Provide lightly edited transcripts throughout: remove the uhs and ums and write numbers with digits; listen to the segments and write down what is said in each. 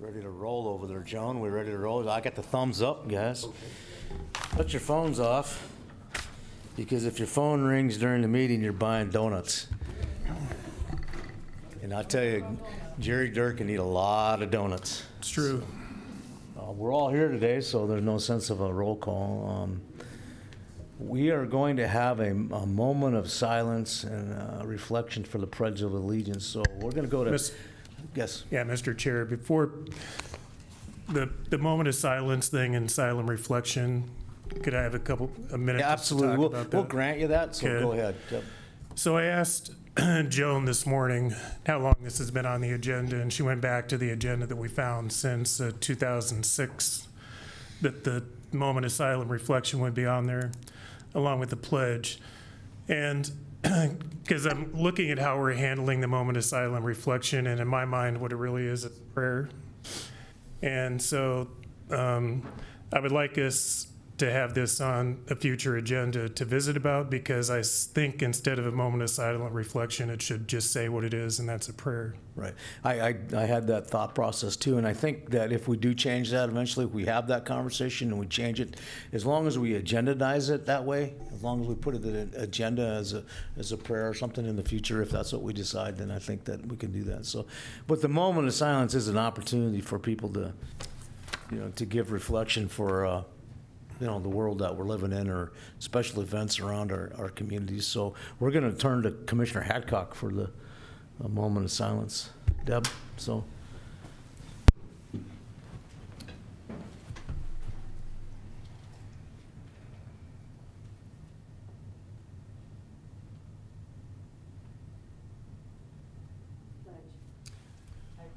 Ready to roll over there, Joan? We ready to roll? I got the thumbs up, guys. Put your phones off, because if your phone rings during the meeting, you're buying donuts. And I tell you, Jerry Dirk can eat a lot of donuts. It's true. We're all here today, so there's no sense of a roll call. We are going to have a moment of silence and reflection for the Pledge of Allegiance. So we're going to go to... Yes. Yeah, Mr. Chair, before the moment of silence thing and silent reflection, could I have a minute? Yeah, absolutely. To talk about that? We'll grant you that, so Okay. go ahead. Yep. So I asked Joan this morning how long this has been on the agenda, and she went back to the agenda that we found since 2006, that the moment of silent reflection would be on there, along with the pledge. And because I'm looking at how we're handling the moment of silent reflection, and in my mind, what it really is prayer. And so I would like us to have this on a future agenda to visit about, because I think instead of a moment of silent reflection, it should just say what it is, and that's a prayer. Right. I had that thought process too, and I think that if we do change that eventually, if we have that conversation and we change it, as long as we agendaize it that way, as long as we put it in an agenda as a prayer or something in the future, if that's what we decide, then I think that we can do that. So, but the moment of silence is an opportunity for people to, to give reflection for, the world that we're living in, or special events around our communities. So we're going to turn to Commissioner Hadcock for the moment of silence. Deb, so.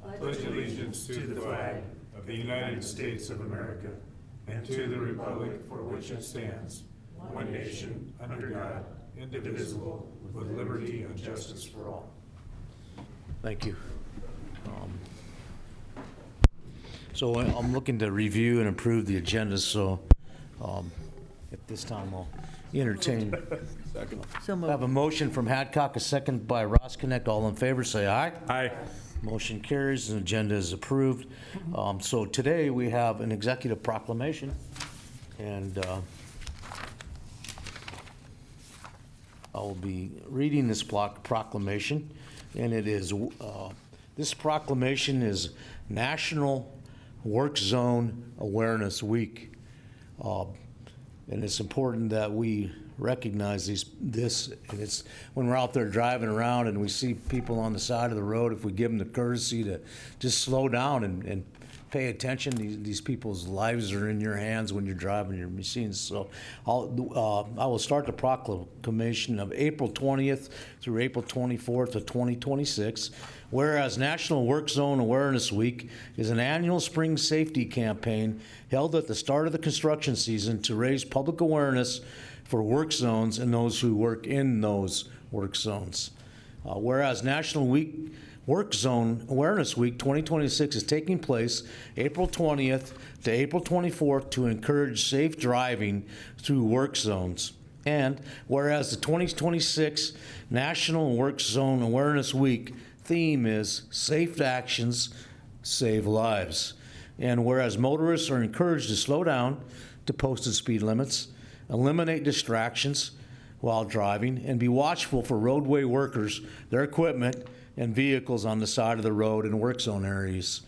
I pledge allegiance to the flag of the United States of America and to the republic for which it stands, one nation, under God, indivisible, with liberty and justice for all. Thank you. So I'm looking to review and approve the agenda, so at this time I'll entertain. Second. I have a motion from Hadcock, a second by Roskinick. All in favor, say aye. Aye. Motion carries, and agenda is approved. So today we have an executive proclamation, and I will be reading this proclamation, and it is, this proclamation is National Work Zone Awareness Week. And it's important that we recognize this, and it's when we're out there driving around and we see people on the side of the road, if we give them the courtesy to just slow down and pay attention. These people's lives are in your hands when you're driving your machines. So I will start the proclamation of April 20th through April 24th of 2026. Whereas National Work Zone Awareness Week is an annual spring safety campaign held at the start of the construction season to raise public awareness for work zones and those who work in those work zones. Whereas National Work Zone Awareness Week 2026 is taking place April 20th to April 24th to encourage safe driving through work zones. And whereas the 2026 National Work Zone Awareness Week theme is Safe Actions Save Lives. And whereas motorists are encouraged to slow down to posted speed limits, eliminate distractions while driving, and be watchful for roadway workers, their equipment, and vehicles on the side of the road in work zone areas.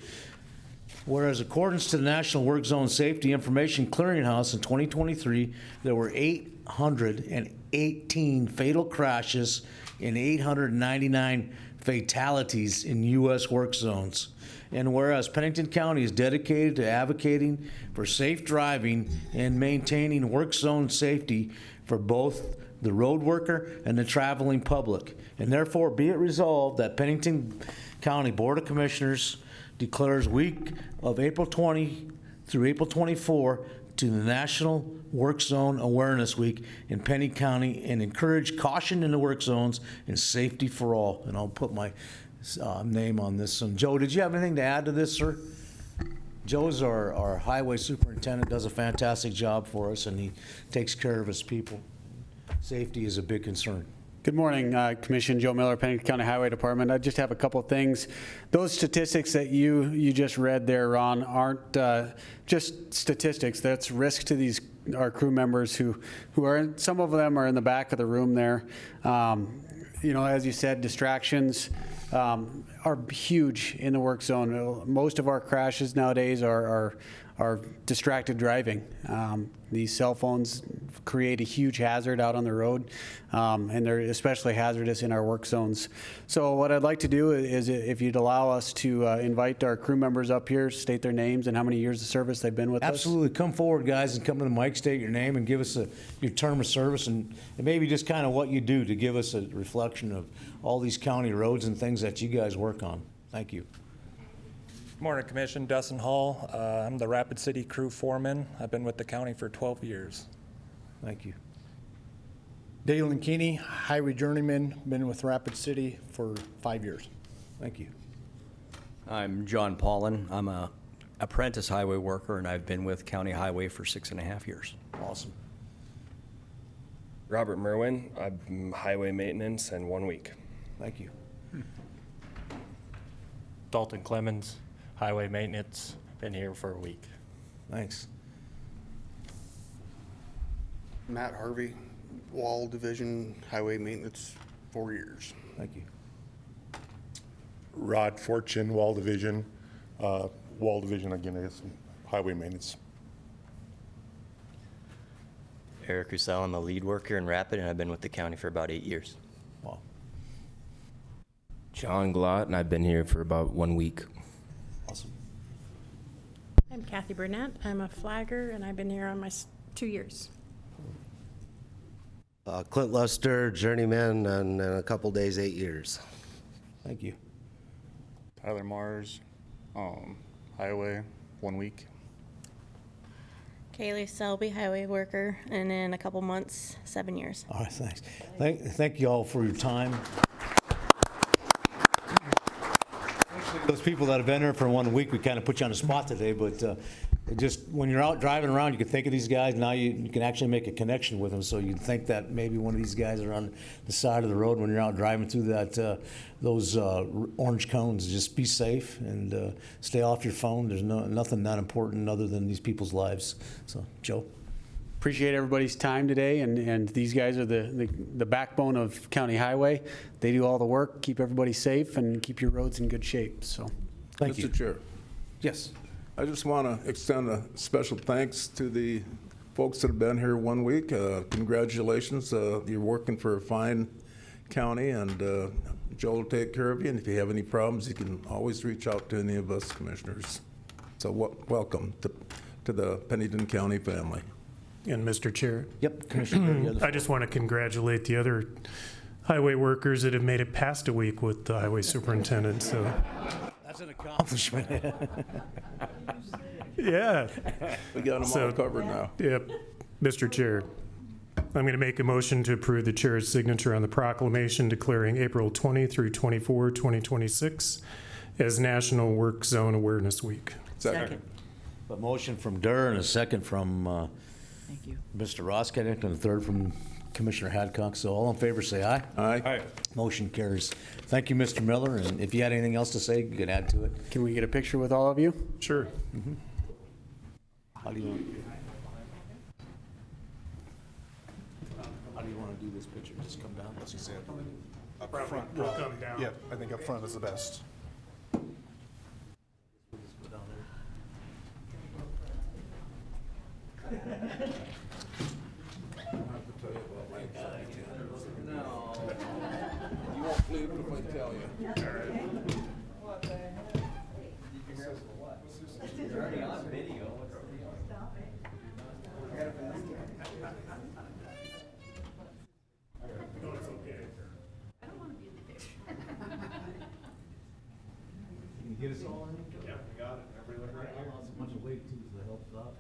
Whereas according to the National Work Zone Safety Information Clearinghouse in 2023, there were 818 fatal crashes and 899 fatalities in U.S. work zones. And whereas Pennington County is dedicated to advocating for safe driving and maintaining work zone safety for both the road worker and the traveling public. And therefore, be it resolved that Pennington County Board of Commissioners declares week of April 20 through April 24 to the National Work Zone Awareness Week in Pennington County, and encourage caution in the work zones and safety for all. And I'll put my name on this. And Joe, did you have anything to add to this, sir? Joe's our highway superintendent, does a fantastic job for us, and he takes care of his people. Safety is a big concern. Good morning, Commission. Joe Miller, Pennington County Highway Department. I just have a couple of things. Those statistics that you just read there, Ron, aren't just statistics. That's risk to our crew members who are, some of them are in the back of the room there. As you said, distractions are huge in the work zone. Most of our crashes nowadays are distracted driving. These cell phones create a huge hazard out on the road, and they're especially hazardous in our work zones. So what I'd like to do is, if you'd allow us to invite our crew members up here, state their names and how many years of service they've been with us. Absolutely. Come forward, guys, and come to the mic, state your name, and give us your term of service, and maybe just kind of what you do to give us a reflection of all these county roads and things that you guys work on. Thank you. Morning, Commission. Dustin Hall. I'm the Rapid City Crew Foreman. I've been with the county for 12 years. Thank you. Dalen Keeney, highway journeyman, been with Rapid City for 5 years. Thank you. I'm John Paulin. I'm a apprentice highway worker, and I've been with County Highway for 6.5 years. Awesome. Robert Merwin, I'm highway maintenance and 1 week. Thank you. Dalton Clemens, highway maintenance, been here for a week. Thanks. Matt Harvey, Wall Division, Highway Maintenance, 4 years. Thank you. Rod Fortune, Wall Division. Wall Division, again, I guess, highway maintenance. Eric Roussel, I'm a lead worker in Rapid, and I've been with the county for about 8 years. Wow. John Glott, and I've been here for about 1 week. Awesome. I'm Kathy Burnett. I'm a flagger, and I've been here on my 2 years. Clint Luster, journeyman, and in a couple days, 8 years. Thank you. Tyler Mars, highway, 1 week. Kaylee Selby, highway worker, and in a couple months, 7 years. All right, thanks. Thank you all for your time. Those people that have been here for 1 week, we kind of put you on the spot today, but just when you're out driving around, you can think of these guys. Now you can actually make a connection with them. So you'd think that maybe one of these guys are on the side of the road when you're out driving through those orange cones. Just be safe and stay off your phone. There's nothing that important other than these people's lives. So, Joe. Appreciate everybody's time today, and these guys are the backbone of County Highway. They do all the work, keep everybody safe, and keep your roads in good shape. So, thank you. Mr. Chair. Yes. I just want to extend a special thanks to the folks that have been here 1 week. Congratulations. You're working for a fine county, and Joe will take care of you. And if you have any problems, you can always reach out to any of us commissioners. So welcome to the Pennington County family. And Mr. Chair. Yep, Commissioner. I just want to congratulate the other highway workers that have made it past a week with the highway superintendent. So that's an accomplishment. Yeah. We got them all covered now. Yep. Mr. Chair, I'm going to make a motion to approve the chair's signature on the proclamation declaring April 20 through 24, 2026 as National Work Zone Awareness Week. Second. A motion from Durr and a second from Thank you. Mr. Roskinick and a third from Commissioner Hadcock. So all in favor, say aye. Aye. Aye. Motion carries. Thank you, Mr. Miller. And if you had anything else to say, you could add to it. can we get a picture with all of you? Sure. How do you want to do this picture? Just come down? Let's say Up front. We'll come down. Yep, I think up front is the best. You won't believe it if I tell you. You're already on video. Can you get us all in? Yeah, we got it. Everybody right here. I lost a bunch of weight too, so it helps out.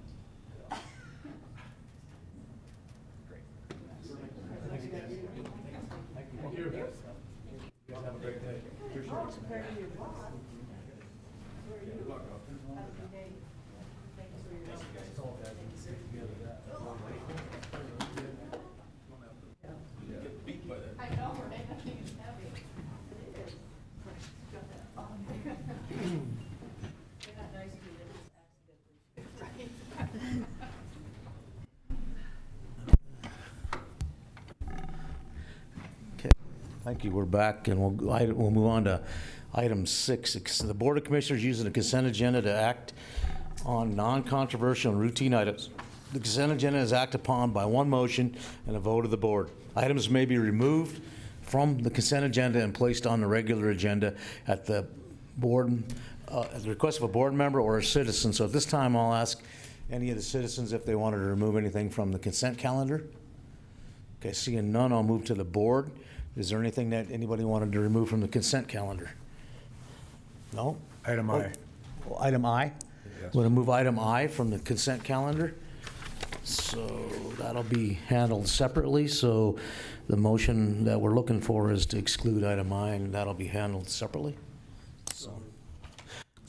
Great. Thank you, guys. Thank you. You guys have a great day. Appreciate it. Beat by that. Thank you. We're back, and we'll move on to item 6. The Board of Commissioners using the consent agenda to act on non-controversial and routine items. The consent agenda is acted upon by one motion and a vote of the board. Items may be removed from the consent agenda and placed on the regular agenda at the board, at the request of a board member or a citizen. So at this time, I'll ask any of the citizens if they wanted to remove anything from the consent calendar. Okay, seeing none, I'll move to the board. Is there anything that anybody wanted to remove from the consent calendar? No? Item I. Oh, item I? Yes. Want to move item I from the consent calendar? So that'll be handled separately. So the motion that we're looking for is to exclude item I, and that'll be handled separately. So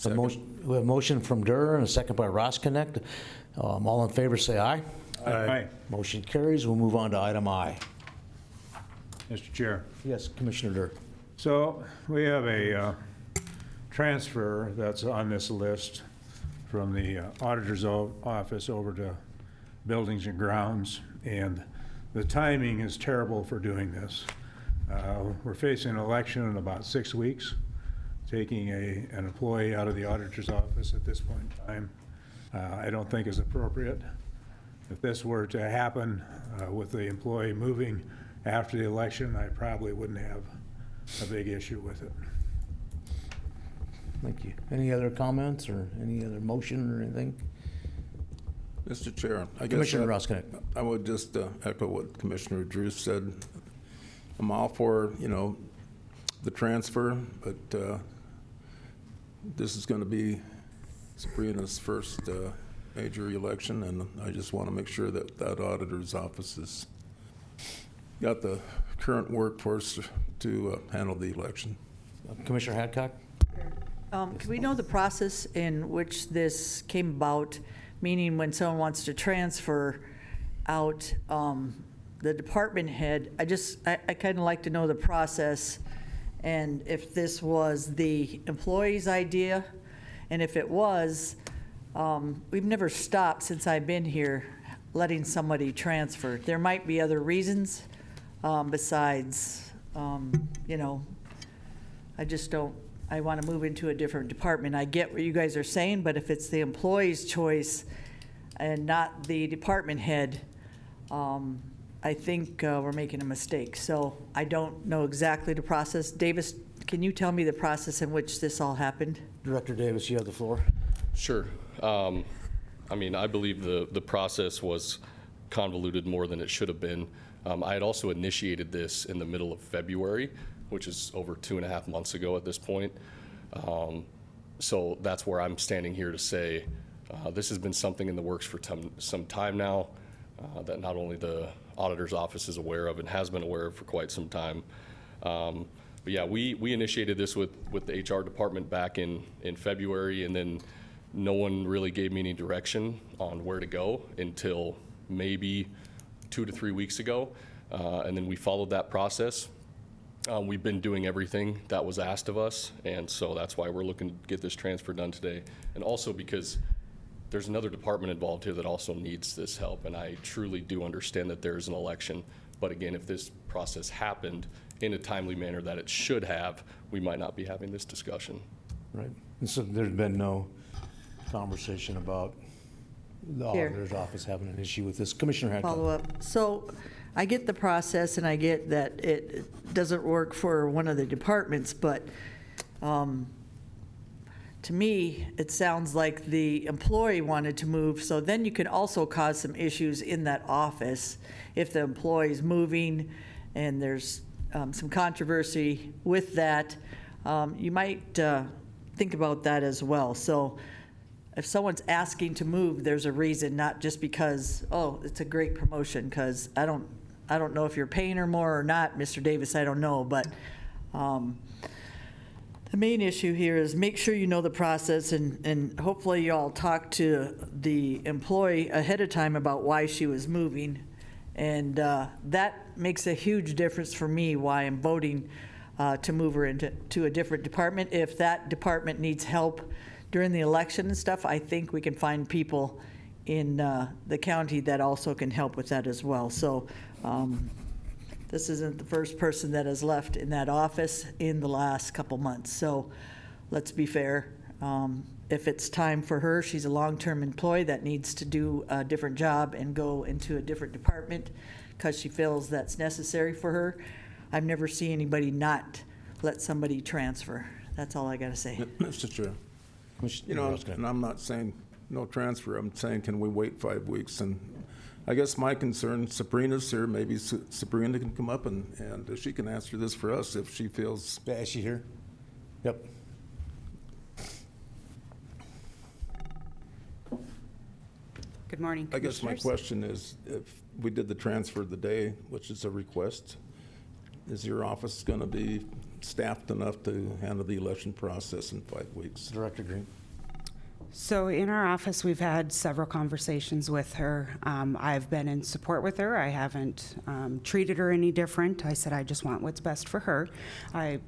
we have a motion from Durr and a second by Roskinick. All in favor, say aye. Aye. Motion carries. We'll move on to item I. Mr. Chair. Yes, Commissioner Durr. So we have a transfer that's on this list from the auditor's office over to Buildings and Grounds, and the timing is terrible for doing this. We're facing an election in about 6 weeks. Taking an employee out of the auditor's office at this point in time, I don't think is appropriate. If this were to happen with the employee moving after the election, I probably wouldn't have a big issue with it. Thank you. Any other comments or any other motion or anything? Mr. Chair, I guess Commissioner Roskinick. I would just echo what Commissioner Drew said. I'm all for, the transfer, but this is going to be Sabrina's first major election, and I just want to make sure that that auditor's office has got the current workforce to handle the election. Commissioner Hadcock? Can we know the process in which this came about, meaning when someone wants to transfer out the department head? I kind of like to know the process, and if this was the employee's idea, and if it was, we've never stopped since I've been here letting somebody transfer. There might be other reasons besides, I just don't, I want to move into a different department. I get what you guys are saying, but if it's the employee's choice and not the department head, I think we're making a mistake. So I don't know exactly the process. Davis, can you tell me the process in which this all happened? Director Davis, you have the floor. Sure. I believe the process was convoluted more than it should have been. I had also initiated this in the middle of February, which is over 2.5 months ago at this point. So that's where I'm standing here to say this has been something in the works for some time now that not only the auditor's office is aware of and has been aware of for quite some time. But yeah, we initiated this with the HR department back in February, and then no one really gave me any direction on where to go until maybe 2 to 3 weeks ago. And then we followed that process. We've been doing everything that was asked of us, and so that's why we're looking to get this transfer done today. And also because there's another department involved here that also needs this help, and I truly do understand that there's an election. But again, if this process happened in a timely manner that it should have, we might not be having this discussion. Right. And so there's been no conversation about the auditor's office having an issue with this. Commissioner Hadcock. Follow up. So I get the process, and I get that it doesn't work for one of the departments, but to me, it sounds like the employee wanted to move, so then you can also cause some issues in that office if the employee's moving and there's some controversy with that. You might think about that as well. So if someone's asking to move, there's a reason, not just because, oh, it's a great promotion, because I don't know if you're paying her more or not, Mr. Davis, I don't know, but the main issue here is make sure you know the process, and hopefully you all talk to the employee ahead of time about why she was moving. And that makes a huge difference for me why I'm voting to move her into a different department. If that department needs help during the election and stuff, I think we can find people in the county that also can help with that as well. So This isn't the first person that has left in that office in the last couple months. So let's be fair. If it's time for her, she's a long-term employee that needs to do a different job and go into a different department because she feels that's necessary for her. I've never seen anybody not let somebody transfer. That's all I got to say. Mr. Chair, you know, and I'm not saying no transfer, I'm saying can we wait 5 weeks? And I guess my concern, Sabrina's here, maybe Sabrina can come up and she can answer this for us if she feels. Is she here? Yep. Good morning, I guess my Commissioners. question is, if we did the transfer of the day, which is a request, is your office going to be staffed enough to handle the election process in 5 weeks? Director Green. So in our office, we've had several conversations with her. I've been in support with her. I haven't treated her any different. I said I just want what's best for her. I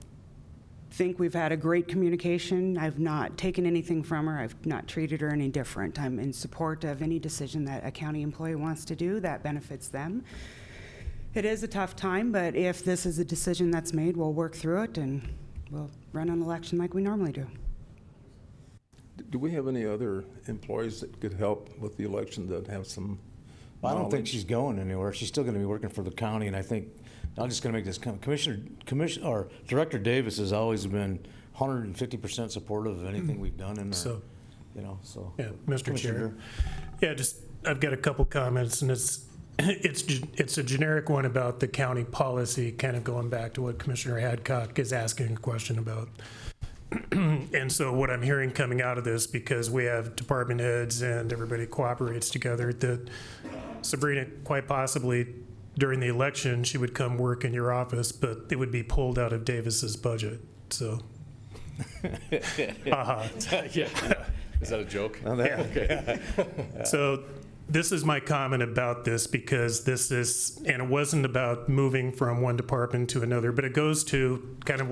think we've had a great communication. I've not taken anything from her. I've not treated her any different. I'm in support of any decision that a county employee wants to do that benefits them. It is a tough time, but if this is a decision that's made, we'll work through it and we'll run an election like we normally do. Do we have any other employees that could help with the election that have some I don't think knowledge? she's going anywhere. She's still going to be working for the county, and I think, I'm just going to make this comment. Or Director Davis has always been 150% supportive of anything we've done in there. So, you know, so. Yeah, Mr. Commissioner Chair. Yeah, I've got a couple comments, and it's a generic one about the county policy, kind of going back to what Commissioner Hadcock is asking a question about. And so what I'm hearing coming out of this, because we have department heads and everybody cooperates together, that Sabrina, quite possibly during the election, she would come work in your office, but it would be pulled out of Davis's budget. So, Yeah. Is that a joke? Oh, Okay. So this is my comment about this, because this is, and it wasn't about moving from one department to another, but it goes to kind of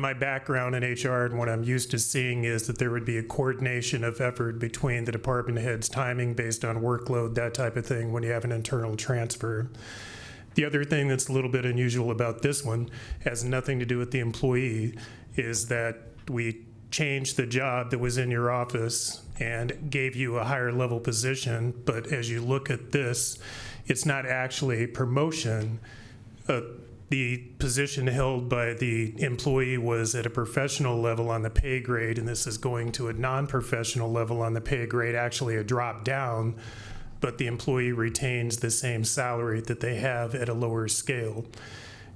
my background in HR, and what I'm used to seeing is that there would be a coordination of effort between the department heads, timing based on workload, that type of thing, when you have an internal transfer. The other thing that's a little bit unusual about this one has nothing to do with the employee, is that we changed the job that was in your office and gave you a higher level position, but as you look at this, it's not actually a promotion. The position held by the employee was at a professional level on the pay grade, and this is going to a non-professional level on the pay grade, actually a drop down, but the employee retains the same salary that they have at a lower scale.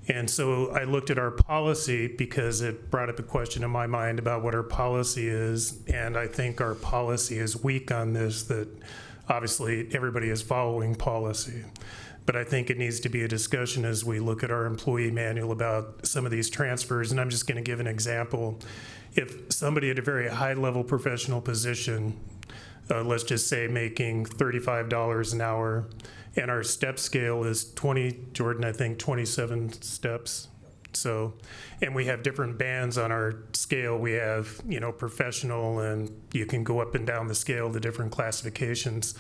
And so I looked at our policy because it brought up a question in my mind about what our policy is, and I think our policy is weak on this, that obviously everybody is following policy. But I think it needs to be a discussion as we look at our employee manual about some of these transfers. And I'm just going to give an example. If somebody at a very high level professional position, let's just say making $35 an hour, and our step scale is 27 steps. So, and we have different bands on our scale. We have, professional, and you can go up and down the scale, the different classifications.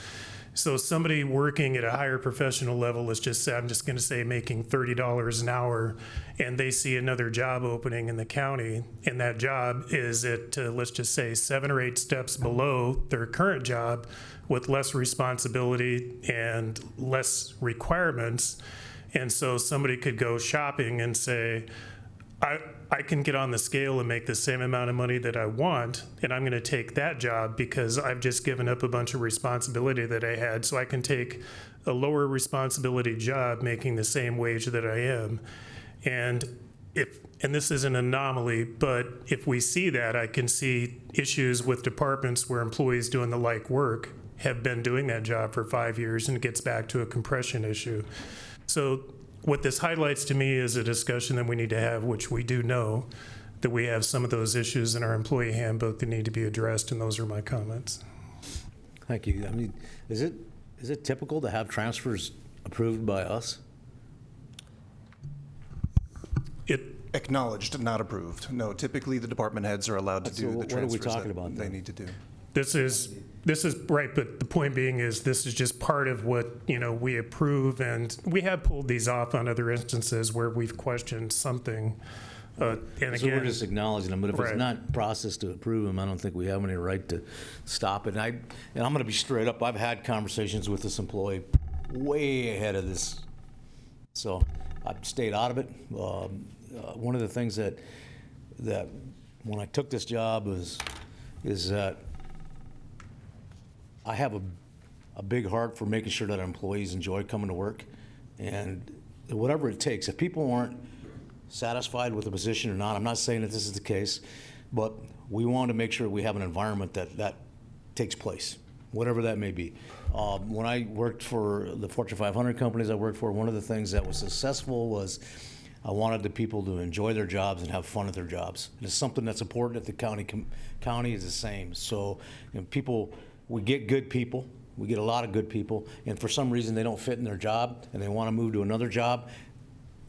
So somebody working at a higher professional level, let's just say, I'm just going to say making $30 an hour, and they see another job opening in the county, and that job is at, let's just say, 7 or 8 steps below their current job with less responsibility and less requirements. And so somebody could go shopping and say, I can get on the scale and make the same amount of money that I want, and I'm going to take that job because I've just given up a bunch of responsibility that I had, so I can take a lower responsibility job making the same wage that I am. And this is an anomaly, but if we see that, I can see issues with departments where employees doing the like work have been doing that job for 5 years, and it gets back to a compression issue. So what this highlights to me is a discussion that we need to have, which we do know that we have some of those issues in our employee handbook that need to be addressed, and those are my comments. Thank you. I mean, is it typical to have transfers approved by us? Acknowledged, not approved. No, typically the department heads are allowed to do the transfers what are we talking that about they then? need to do. This is This is right, but the point being is this is just part of what, we approve, and we have pulled these off on other instances where we've questioned something. And So we're again, just acknowledging them, but if Right. it's not processed to approve them, I don't think we have any right to stop it. And I'm gonna be straight up, I've had conversations with this employee way ahead of this. So I've stayed out of it. One of the things that when I took this job is that I have a big heart for making sure that our employees enjoy coming to work, and whatever it takes. If people aren't satisfied with the position or not, I'm not saying that this is the case, but we want to make sure we have an environment that takes place, whatever that may be. When I worked for the Fortune 500 companies I worked for, one of the things that was successful was I wanted the people to enjoy their jobs and have fun at their jobs. And it's something that's important at the county. County is the same. So we get good people. We get a lot of good people, and for some reason they don't fit in their job and they want to move to another job.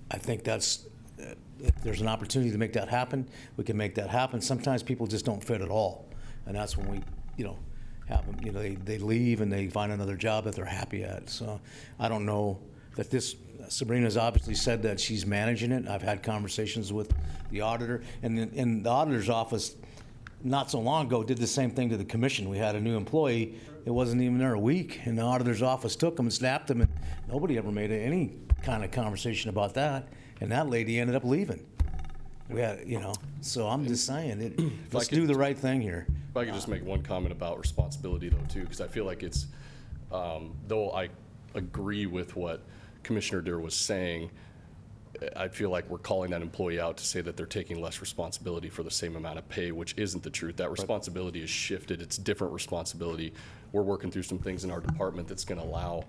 I think that's, if there's an opportunity to make that happen, we can make that happen. Sometimes people just don't fit at all, and that's when we, have them, they leave and they find another job that they're happy at. So I don't know that Sabrina's obviously said that she's managing it. I've had conversations with the auditor, and in the auditor's office, not so long ago, did the same thing to the commission. We had a new employee, it wasn't even there a week, and the auditor's office took him and snapped him, and nobody ever made any kind of conversation about that, and that lady ended up leaving. We had, so I'm just saying, let's do the right thing here. If I could just make one comment about responsibility though too, because I feel like it's, though I agree with what Commissioner Durr was saying, I feel like we're calling that employee out to say that they're taking less responsibility for the same amount of pay, which isn't the truth. That responsibility is shifted. It's different responsibility. We're working through some things in our department that's going to allow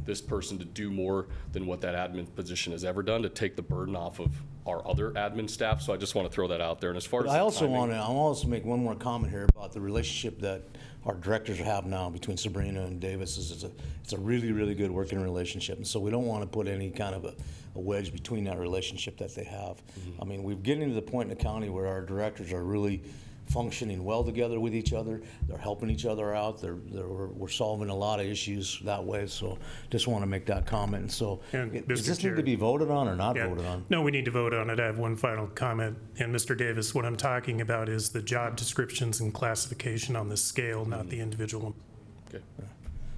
this person to do more than what that admin position has ever done, to take the burden off of our other admin staff. So I just want to throw that out there. And as far as I also timing- want to, I'll also make one more comment here about the relationship that our directors have now between Sabrina and Davis. It's a really, really good working relationship. And so we don't want to put any kind of a wedge between that relationship that they have. I mean, we're getting to the point in the county where our directors are really functioning well together with each other. They're helping each other out. We're solving a lot of issues that way. So just want to make that comment. And so does this need to be voted on or not voted on? No, we need to vote on it. I have one final comment. And Mr. Davis, what I'm talking about is the job descriptions and classification on the scale, not the individual. Okay.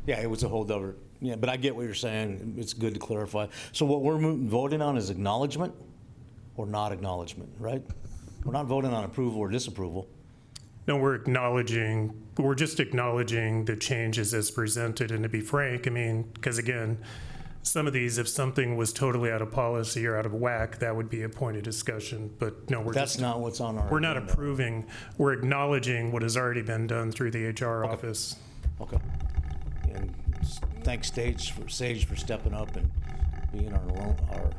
Yeah, it was a holdover. Yeah, but I get what you're saying. It's good to clarify. So what we're voting on is acknowledgement or not acknowledgement, right? We're not voting on approval or disapproval. No, we're just acknowledging the changes as presented. And to be frank, I mean, because again, some of these, if something was totally out of policy or out of whack, that would be a point of discussion. But no, That's not what's on our we're not agenda. approving, we're acknowledging what has already been done through the HR office. Okay. And thanks Sage for stepping up and being our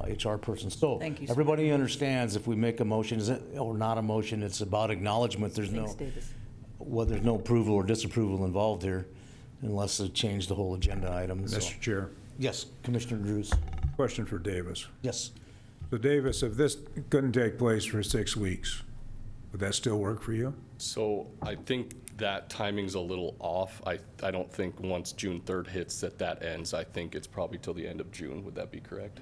HR person. So Thank you, everybody understands if we make a motion, is it or not a motion, it's about acknowledgement. There's Thanks, Davis. there's no approval or disapproval involved here unless they change the whole agenda item. So- Mr. Chair, Yes, Commissioner Drews. question for Davis. Yes. So Davis, if this couldn't take place for 6 weeks, would that still work for you? So I think that timing's a little off. I don't think once June 3rd hits that ends. I think it's probably till the end of June. Would that be correct?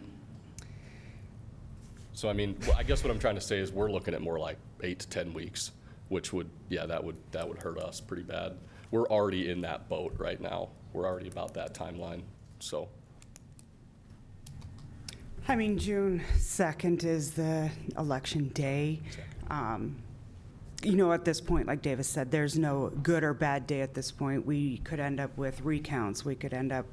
So I mean, I guess what I'm trying to say is we're looking at more like 8 to 10 weeks, which would, that would hurt us pretty bad. We're already in that boat right now. We're already about that timeline, so. I mean, June 2nd is the election day. At this point, like Davis said, there's no good or bad day at this point. We could end up with recounts. We could end up,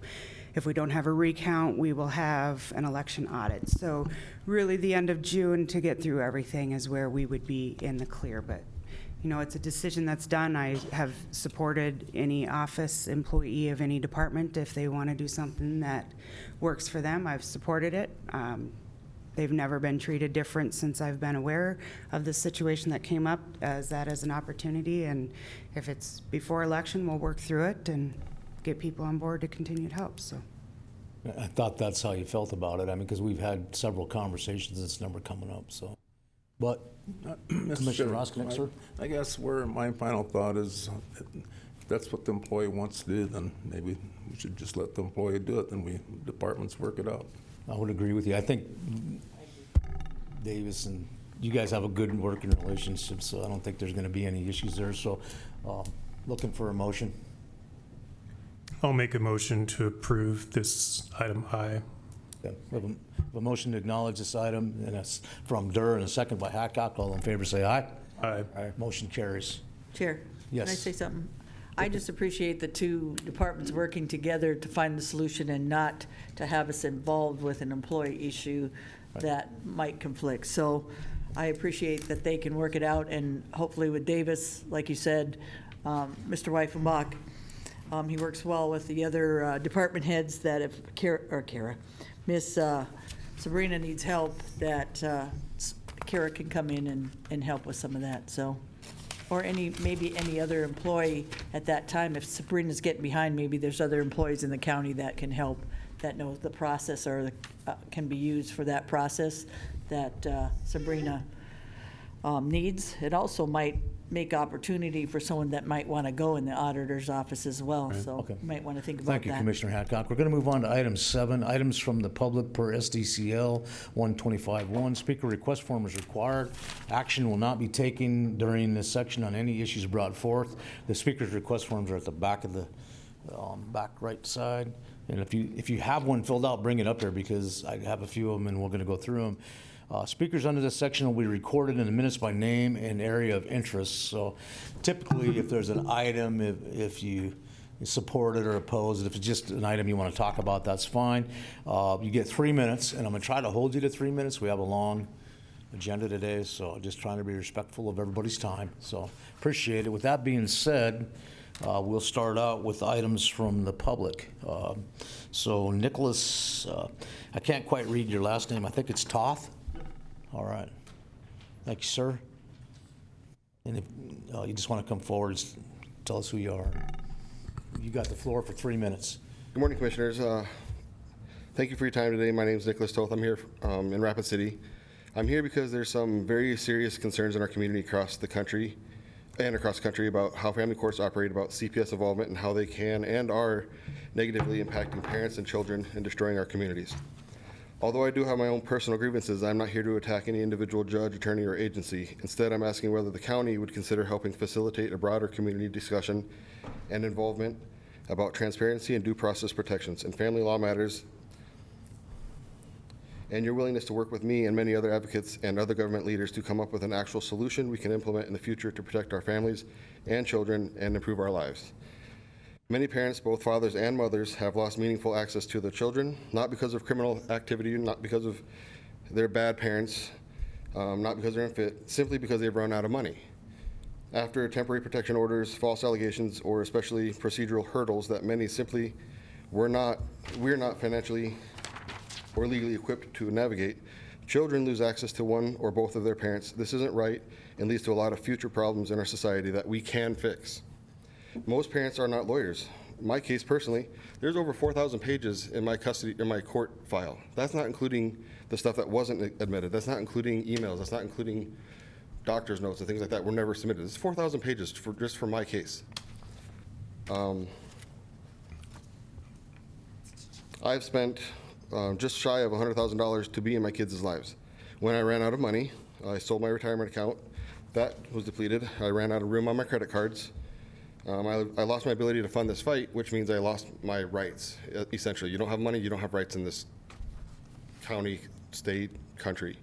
if we don't have a recount, we will have an election audit. So really, the end of June to get through everything is where we would be in the clear. But, it's a decision that's done. I have supported any office employee of any department if they want to do something that works for them. I've supported it. They've never been treated different since I've been aware of the situation that came up as an opportunity. And if it's before election, we'll work through it and get people on board to continued help, so. I thought that's how you felt about it. I mean, because we've had several conversations, this number coming up, so. But, Commissioner Roskinick, sir? I guess my final thought is, that's what the employee wants to do, then maybe we should just let the employee do it, then departments work it out. I would agree with you. I think Davis and you guys have a good working relationship, so I don't think there's gonna be any issues there. So, looking for a motion. I'll make a motion to approve this item I. Okay. We have a motion to acknowledge this item, and it's from Durr and a second by Hadcock. All in favor, say aye. Aye. Motion carries. Chair? Yes. Can I say something? I just appreciate the two departments working together to find the solution and not to have us involved with an employee issue that might conflict. So I appreciate that they can work it out, and hopefully with Davis, like you said, Mr. Weifenbach, he works well with the other department heads that if Miss Sabrina needs help, that Kara can come in and help with some of that, so. Or maybe any other employee at that time. If Sabrina's getting behind, maybe there's other employees in the county that can help, that know the process or can be used for that process that Sabrina needs. It also might make opportunity for someone that might want to go in the auditor's office as well. So Okay. you might want to think about that. Thank you, Commissioner Hadcock. We're going to move on to item 7, items from the public per SDCL 125-1. Speaker request form is required. Action will not be taken during this section on any issues brought forth. The speaker's request forms are at the back of the back right side. And if you have one filled out, bring it up there because I have a few of them and we're going to go through them. Speakers under this section will be recorded in the minutes by name and area of interest. So typically, if there's an item, if you support it or oppose it, if it's just an item you want to talk about, that's fine. You get 3 minutes, and I'm going to try to hold you to 3 minutes. We have a long agenda today, so just trying to be respectful of everybody's time. So appreciate it. With that being said, we'll start out with items from the public. So Nicholas, I can't quite read your last name. I think it's Toth. All right. Thank you, sir. And if you just want to come forward, just tell us who you are. You got the floor for 3 minutes. Good morning, Commissioners. Thank you for your time today. My name is Nicholas Toth. I'm here in Rapid City. I'm here because there's some very serious concerns in our community across the country about how family courts operate, about CPS involvement, and how they can and are negatively impacting parents and children and destroying our communities. Although I do have my own personal grievances, I'm not here to attack any individual judge, attorney, or agency. Instead, I'm asking whether the county would consider helping facilitate a broader community discussion and involvement about transparency and due process protections in family law matters, and your willingness to work with me and many other advocates and other government leaders to come up with an actual solution we can implement in the future to protect our families and children and improve our lives. Many parents, both fathers and mothers, have lost meaningful access to their children, not because of criminal activity, not because of their bad parents, not because they're unfit, simply because they've run out of money. After temporary protection orders, false allegations, or especially procedural hurdles that many simply we're not financially or legally equipped to navigate, children lose access to one or both of their parents. This isn't right and leads to a lot of future problems in our society that we can fix. Most parents are not lawyers. In my case personally, there's over 4,000 pages in my court file. That's not including the stuff that wasn't admitted. That's not including emails. That's not including doctor's notes and things like that were never submitted. It's 4,000 pages just for my case. I've spent just shy of $100,000 to be in my kids' lives. When I ran out of money, I sold my retirement account. That was depleted. I ran out of room on my credit cards. I lost my ability to fund this fight, which means I lost my rights, essentially. You don't have money, you don't have rights in this county, state, country.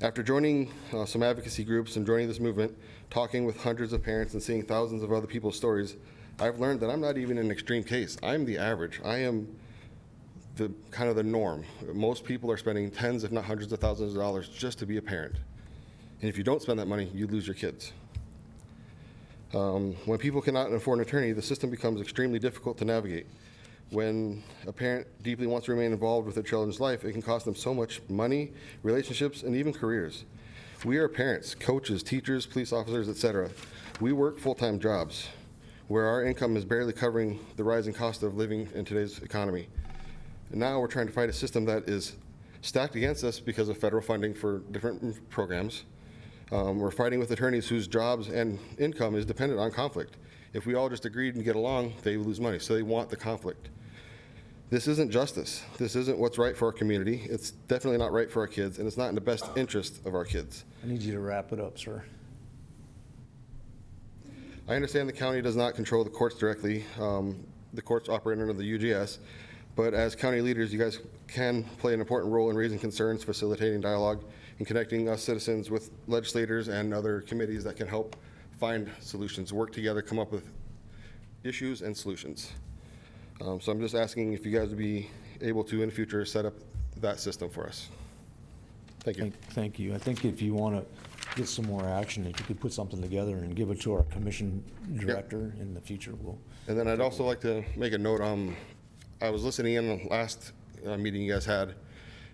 After joining some advocacy groups and joining this movement, talking with hundreds of parents and seeing thousands of other people's stories, I've learned that I'm not even an extreme case. I'm the average. I am the kind of the norm. Most people are spending tens, if not hundreds of thousands of dollars just to be a parent. And if you don't spend that money, you lose your kids. When people cannot afford an attorney, the system becomes extremely difficult to navigate. When a parent deeply wants to remain involved with their children's life, it can cost them so much money, relationships, and even careers. We are parents, coaches, teachers, police officers, etc. We work full-time jobs where our income is barely covering the rising cost of living in today's economy. And now we're trying to fight a system that is stacked against us because of federal funding for different programs, We're fighting with attorneys whose jobs and income is dependent on conflict. If we all just agreed and get along, they lose money, so they want the conflict. This isn't justice. This isn't what's right for our community. It's definitely not right for our kids, and it's not in the best interest of our kids. I need you to wrap it up, sir. I understand the county does not control the courts directly. The courts operate under the UGS, but as county leaders, you guys can play an important role in raising concerns, facilitating dialogue, and connecting us citizens with legislators and other committees that can help find solutions, work together, come up with issues and solutions. So I'm just asking if you guys would be able to, in the future, set up that system for us. Thank you. Thank you. I think if you want to get some more action, if you could put something together and give it to our commission director in the future, we'll. And then I'd also like to make a note. I was listening in the last meeting you guys had,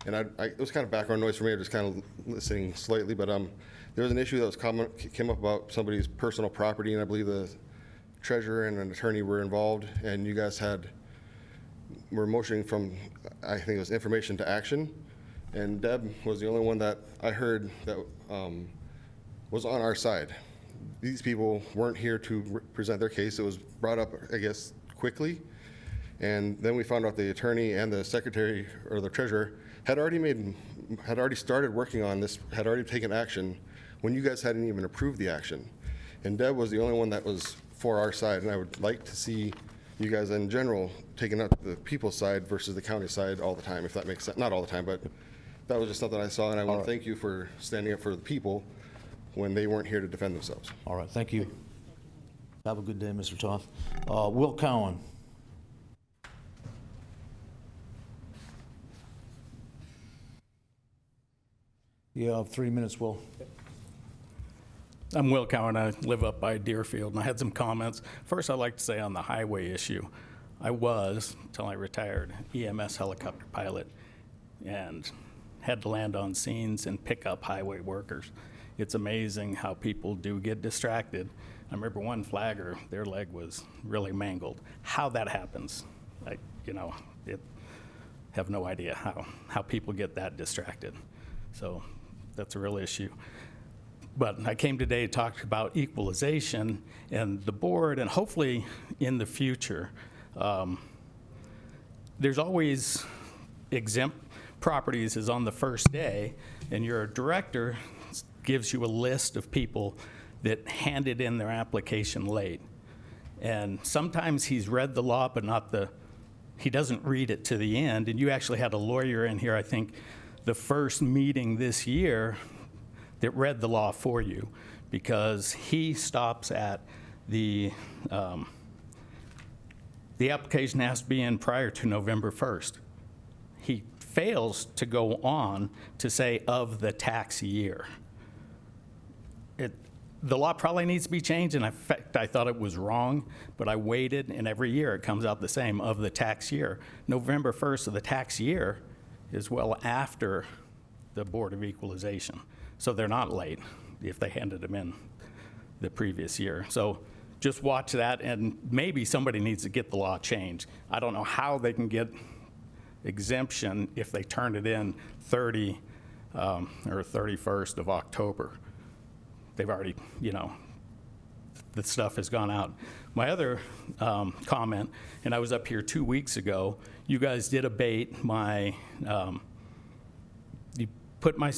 and it was kind of background noise for me. I was just kind of listening slightly, but there was an issue that was came up about somebody's personal property, and I believe the treasurer and an attorney were involved, and you guys were motioning from, I think it was information to action, and Deb was the only one that I heard that was on our side. These people weren't here to present their case. It was brought up, I guess, quickly, and then we found out the attorney and the secretary or the treasurer had already started working on this, had already taken action when you guys hadn't even approved the action. And Deb was the only one that was for our side, and I would like to see you guys in general taking up the people's side versus the county side all the time, if that makes sense. Not all the time, but that was just something I saw, and I want to thank you for standing up for the people when they weren't here to defend themselves. All right, thank you. Have a good day, Mr. Toth. Will Cowan. You have 3 minutes, Will. I'm Will Cowan. I live up by Deerfield, and I had some comments. First, I'd like to say on the highway issue, I was, until I retired, EMS helicopter pilot and had to land on scenes and pick up highway workers. It's amazing how people do get distracted. I remember one flagger, their leg was really mangled. How that happens, I have no idea how people get that distracted. So that's a real issue. But I came today to talk about equalization and the board, and hopefully in the future, there's always exempt properties is on the first day, and your director gives you a list of people that handed in their application late. And sometimes he's read the law, but he doesn't read it to the end. And you actually had a lawyer in here, I think, the first meeting this year that read the law for you, because he stops at the application has to be in prior to November 1st. He fails to go on to say of the tax year. The law probably needs to be changed, and in fact, I thought it was wrong, but I waited, and every year it comes out the same, of the tax year. November 1st of the tax year is well after the Board of Equalization. So they're not late if they handed them in the previous year. So just watch that, and maybe somebody needs to get the law changed. I don't know how they can get exemption if they turn it in 30 or 31st of October. They've already, the stuff has gone out. My other comment, and I was up here 2 weeks ago, you guys did abate you put my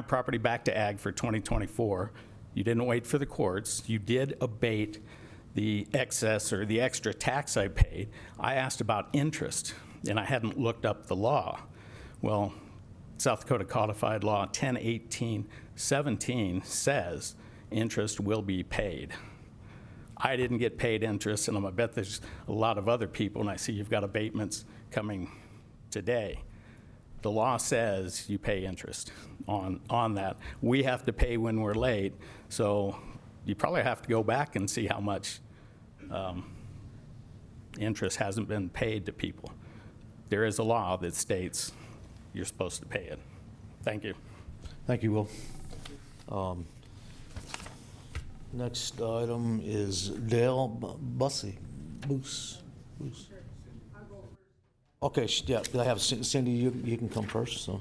property back to ag for 2024. You didn't wait for the courts. You did abate the excess or the extra tax I paid. I asked about interest, and I hadn't looked up the law. Well, South Dakota Codified Law 1018-17 says interest will be paid. I didn't get paid interest, and I bet there's a lot of other people, and I see you've got abatements coming today. The law says you pay interest on that. We have to pay when we're late, so you probably have to go back and see how much interest hasn't been paid to people. There is a law that states you're supposed to pay it. Thank you. Thank you, Will. Next item is Dale Bussey. Boos. Okay, yeah, I have Cindy, you can come first, so.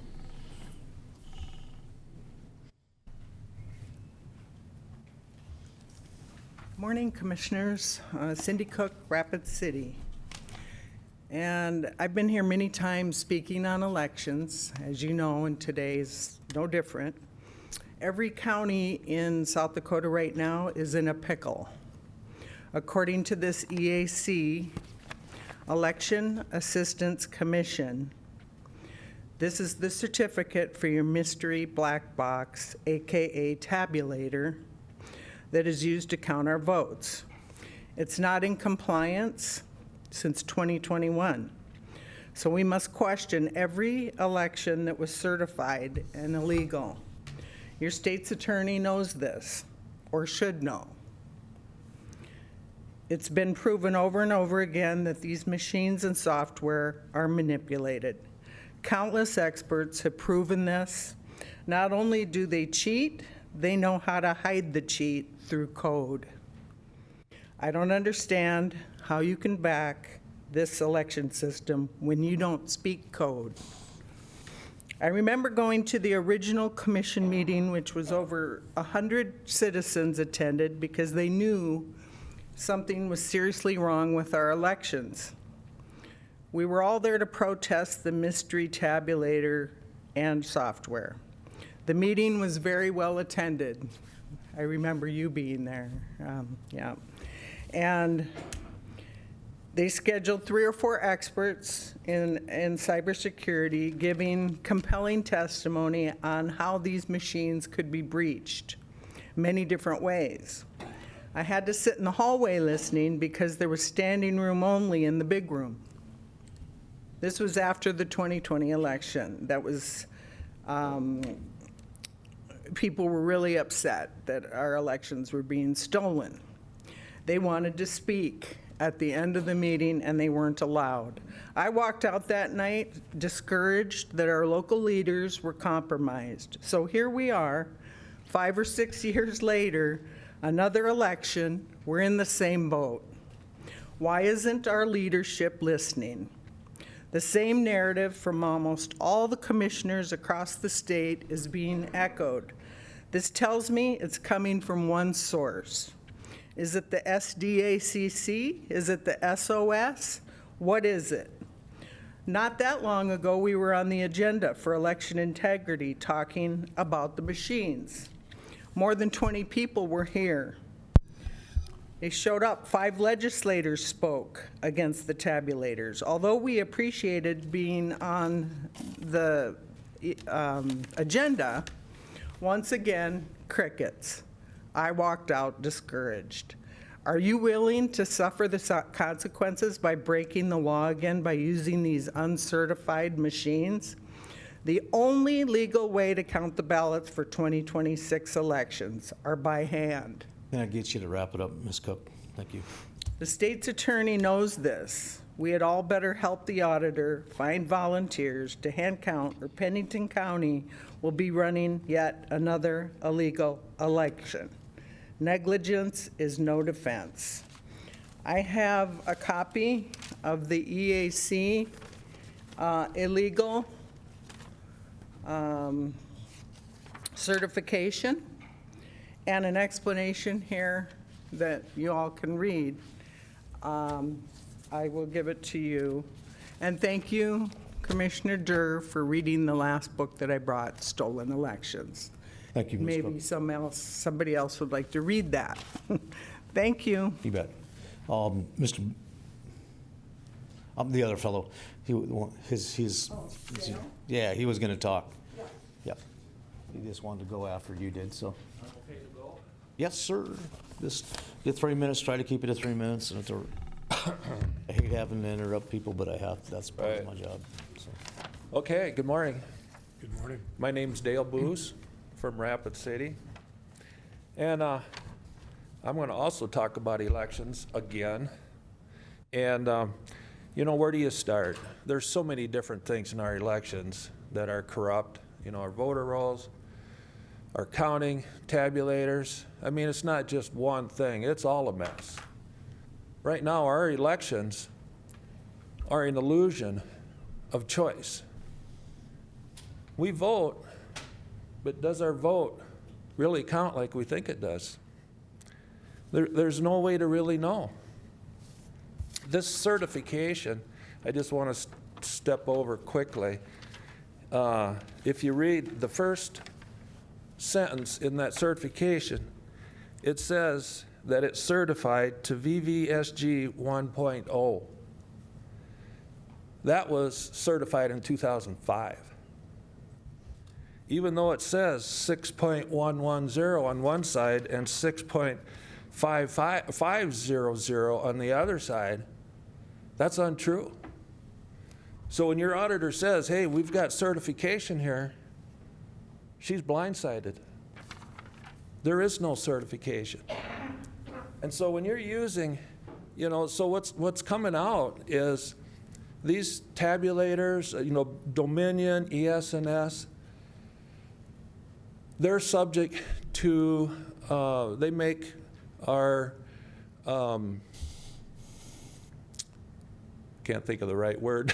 morning, Commissioners. Cindy Cook, Rapid City. And I've been here many times speaking on elections, as you know, and today's no different. Every county in South Dakota right now is in a pickle. According to this EAC, Election Assistance Commission, this is the certificate for your mystery black box, AKA tabulator, that is used to count our votes. It's not in compliance since 2021. So we must question every election that was certified and illegal. Your state's attorney knows this, or should know. It's been proven over and over again that these machines and software are manipulated. Countless experts have proven this. Not only do they cheat, they know how to hide the cheat through code. I don't understand how you can back this election system when you don't speak code. I remember going to the original commission meeting, which was over 100 citizens attended because they knew something was seriously wrong with our elections. We were all there to protest the mystery tabulator and software. The meeting was very well attended. I remember you being there, yeah. And they scheduled 3 or 4 experts in cybersecurity giving compelling testimony on how these machines could be breached many different ways. I had to sit in the hallway listening because there was standing room only in the big room. This was after the 2020 election. That was, people were really upset that our elections were being stolen. They wanted to speak at the end of the meeting and they weren't allowed. I walked out that night discouraged that our local leaders were compromised. So here we are, 5 or 6 years later, another election, we're in the same boat. Why isn't our leadership listening? The same narrative from almost all the commissioners across the state is being echoed. This tells me it's coming from one source. Is it the SDACC? Is it the SOS? What is it? Not that long ago, we were on the agenda for election integrity talking about the machines. More than 20 people were here. They showed up. 5 legislators spoke against the tabulators. Although we appreciated being on the agenda, once again, crickets. I walked out discouraged. Are you willing to suffer the consequences by breaking the law again by using these uncertified machines? The only legal way to count the ballots for 2026 elections are by hand. Can I get you to wrap it up, Ms. Cook? Thank you. The state's attorney knows this. We had all better help the auditor find volunteers to hand count, or Pennington County will be running yet another illegal election. Negligence is no defense. I have a copy of the EAC illegal certification and an explanation here that you all can read. I will give it to you. And thank you, Commissioner Durr, for reading the last book that I brought, Stolen Elections. Thank you, Ms. Cook. Maybe somebody else would like to read that. Thank you. You bet. The other fellow, he was going to talk. Yeah. He just wanted to go after you did, so. I'm okay to go? Yes, sir. Just get 3 minutes, try to keep it at 3 minutes. And I hate having to interrupt people, but I have, that's part of my job. So. Okay, good morning. Good morning. My name's Dale Booz from Rapid City. And I'm going to also talk about elections again. And, where do you start? There's so many different things in our elections that are corrupt. Our voter rolls, our counting, tabulators. I mean, it's not just one thing. It's all a mess. Right now, our elections are an illusion of choice. We vote, but does our vote really count like we think it does? There's no way to really know. This certification, I just want to step over quickly. If you read the first sentence in that certification, it says that it's certified to VVSG 1.0. That was certified in 2005. Even though it says 6.110 on one side and 6.500 on the other side, that's untrue. So when your auditor says, hey, we've got certification here, she's blindsided. There is no certification. And so when you're using, so what's coming out is these tabulators, Dominion, ES&S, they're subject to, they make our, can't think of the right word.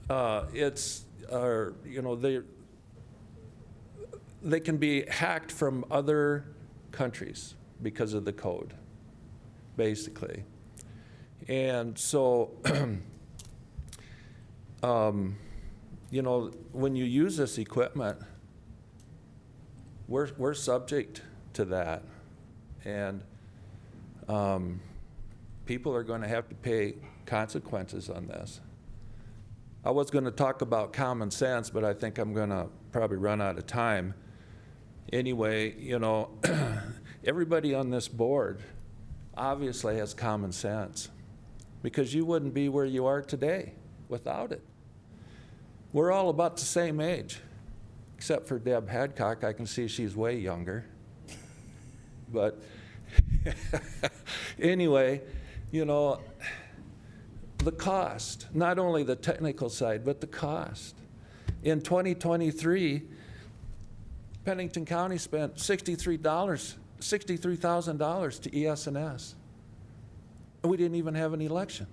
It's, they can be hacked from other countries because of the code, basically. And so, when you use this equipment, we're subject to that. And people are going to have to pay consequences on this. I was going to talk about common sense, but I think I'm going to probably run out of time. Anyway, everybody on this board obviously has common sense, because you wouldn't be where you are today without it. We're all about the same age, except for Deb Hadcock. I can see she's way younger. But anyway, the cost, not only the technical side, but the cost. In 2023, Pennington County spent $63,000 to ES&S. And we didn't even have an election.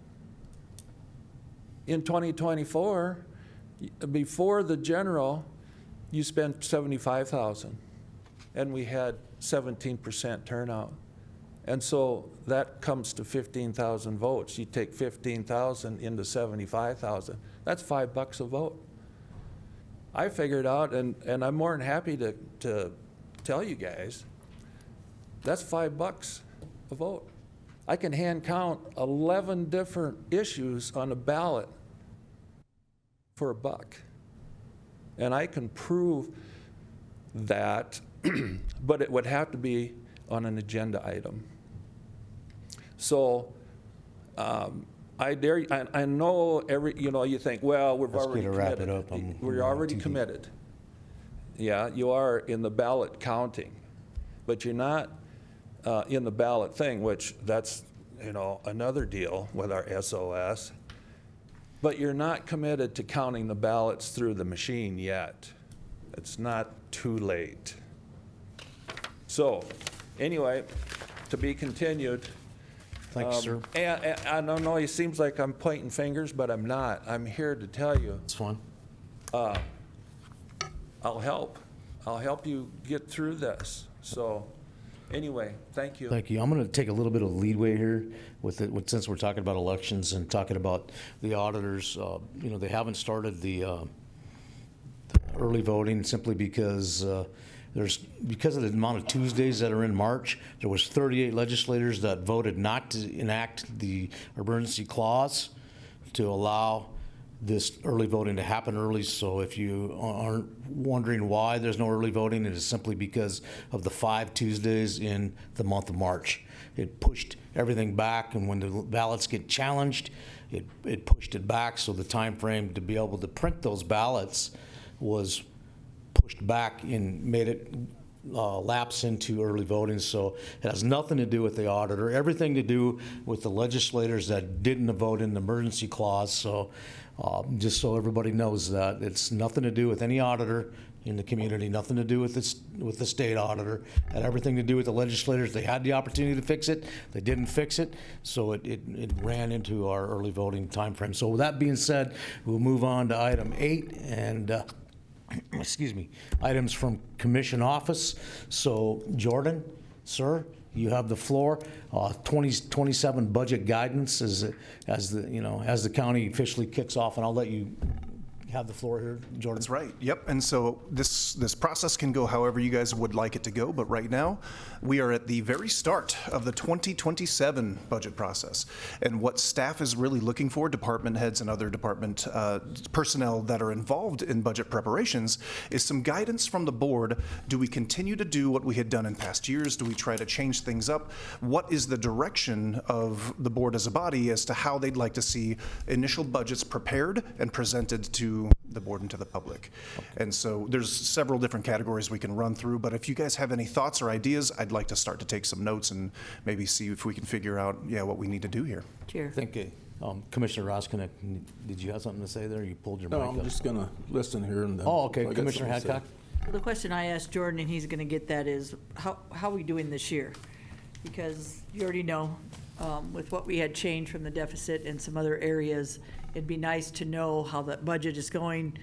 In 2024, before the general, you spent $75,000, and we had 17% turnout. And so that comes to 15,000 votes. You take 15,000 into 75,000. That's $5 a vote. I figured out, and I'm more than happy to tell you guys, that's $5 a vote. I can hand count 11 different issues on a ballot for $1. And I can prove that, but it would have to be on an agenda item. So I know you think, well, we've already committed. Wrap it up. We're already committed. Yeah, you are in the ballot counting, but you're not in the ballot thing, which that's, another deal with our SOS. But you're not committed to counting the ballots through the machine yet. It's not too late. So, anyway, to be continued. Thank you, sir. And I don't know, it seems like I'm pointing fingers, but I'm not. I'm here to tell you. It's fun. I'll help. I'll help you get through this. So, anyway, thank you. Thank you. I'm going to take a little bit of leeway here since we're talking about elections and talking about the auditors. They haven't started the early voting simply because because of the amount of Tuesdays that are in March, there was 38 legislators that voted not to enact the emergency clause to allow this early voting to happen early. So if you aren't wondering why there's no early voting, it is simply because of the 5 Tuesdays in the month of March. It pushed everything back, and when the ballots get challenged, it pushed it back. So the time frame to be able to print those ballots was pushed back and made it lapse into early voting. So it has nothing to do with the auditor, everything to do with the legislators that didn't vote in the emergency clause. So just so everybody knows that it's nothing to do with any auditor in the community, nothing to do with the state auditor, and everything to do with the legislators. They had the opportunity to fix it, they didn't fix it, so it ran into our early voting time frame. So with that being said, we'll move on to item 8 and excuse me, items from commission office. So Jordan, sir, you have the floor. 2027 budget guidance as the county officially kicks off, and I'll let you have the floor here, Jordan. That's right. Yep. And so this process can go however you guys would like it to go. But right now, we are at the very start of the 2027 budget process. And what staff is really looking for, department heads and other department personnel that are involved in budget preparations, is some guidance from the board. Do we continue to do what we had done in past years? Do we try to change things up? What is the direction of the board as a body as to how they'd like to see initial budgets prepared and presented to the board and to the public? And so there's several different categories we can run through, but if you guys have any thoughts or ideas, I'd like to start to take some notes and maybe see if we can figure out, what we need to do here. Chair. I think Commissioner Roskinek, did you have something to say there? You pulled your mic No, up. I'm just going to listen here and then. Oh, okay. I got Commissioner something to say. Hadcock? Well, the question I asked Jordan, and he's going to get that, is how are we doing this year? Because you already know, with what we had changed from the deficit and some other areas, it'd be nice to know how that budget is going.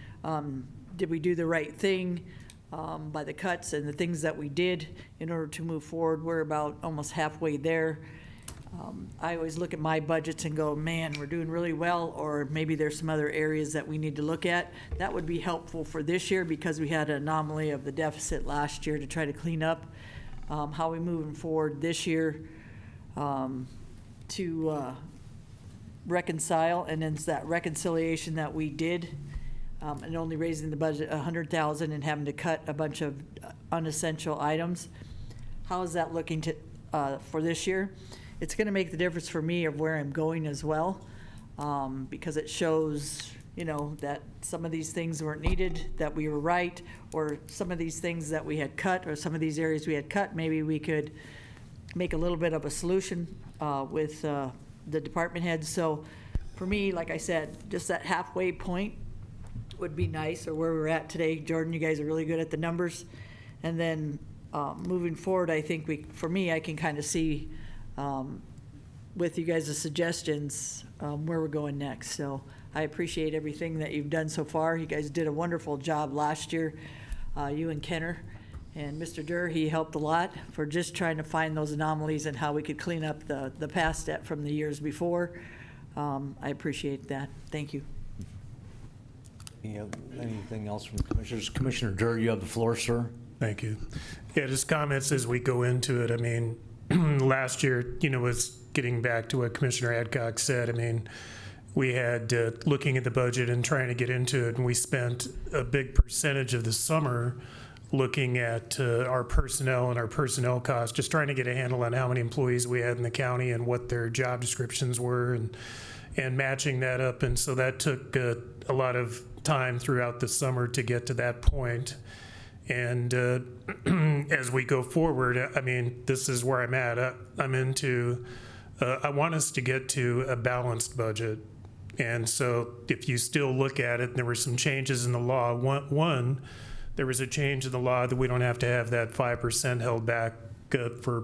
Did we do the right thing by the cuts and the things that we did in order to move forward? We're about almost halfway there. I always look at my budgets and go, man, we're doing really well, or maybe there's some other areas that we need to look at. That would be helpful for this year because we had an anomaly of the deficit last year to try to clean up. How we moving forward this year to reconcile, and then it's that reconciliation that we did, and only raising the budget $100,000 and having to cut a bunch of unessential items. How is that looking for this year? It's going to make the difference for me of where I'm going as well, because it shows, that some of these things weren't needed, that we were right, or some of these things that we had cut, or some of these areas we had cut, maybe we could make a little bit of a solution with the department heads. So for me, like I said, just that halfway point would be nice, or where we're at today. Jordan, you guys are really good at the numbers. And then moving forward, I think I can kind of see with you guys' suggestions where we're going next. So I appreciate everything that you've done so far. You guys did a wonderful job last year, you and Kenner. And Mr. Durr, he helped a lot for just trying to find those anomalies and how we could clean up the past debt from the years before. I appreciate that. Thank you. Anything else from commissioners? Commissioner Durr, you have the floor, sir. Thank you. Yeah, just comments as we go into it. I mean, last year, was getting back to what Commissioner Adcock said. I mean, we had looking at the budget and trying to get into it, and we spent a big percentage of the summer looking at our personnel and our personnel costs, just trying to get a handle on how many employees we had in the county and what their job descriptions were, and matching that up. And so that took a lot of time throughout the summer to get to that point. And as we go forward, I mean, this is where I'm at. I want us to get to a balanced budget. And so if you still look at it, there were some changes in the law. One, there was a change in the law that we don't have to have that 5% held back for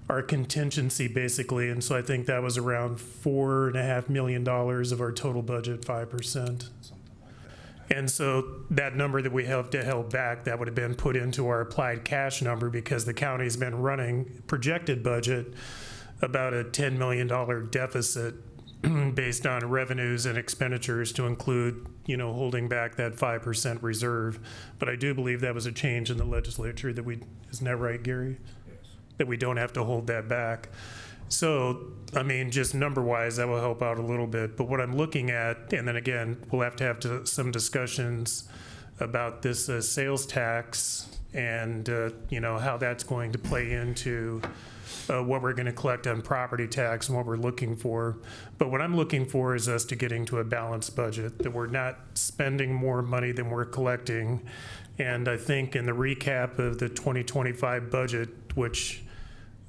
our contingency, basically. And so I think that was around $4.5 million of our total budget, 5%. And so that number that we have to held back, that would have been put into our applied cash number, because the county's been running projected budget about a $10 million deficit based on revenues and expenditures to include, holding back that 5% reserve. But I do believe that was a change in the legislature isn't that right, Gary? Yes. That we don't have to hold that back. So, I mean, just number-wise, that will help out a little bit. But what I'm looking at, and then again, we'll have to have some discussions about this sales tax and, how that's going to play into what we're going to collect on property tax and what we're looking for. But what I'm looking for is us to getting to a balanced budget, that we're not spending more money than we're collecting. And I think in the recap of the 2025 budget, which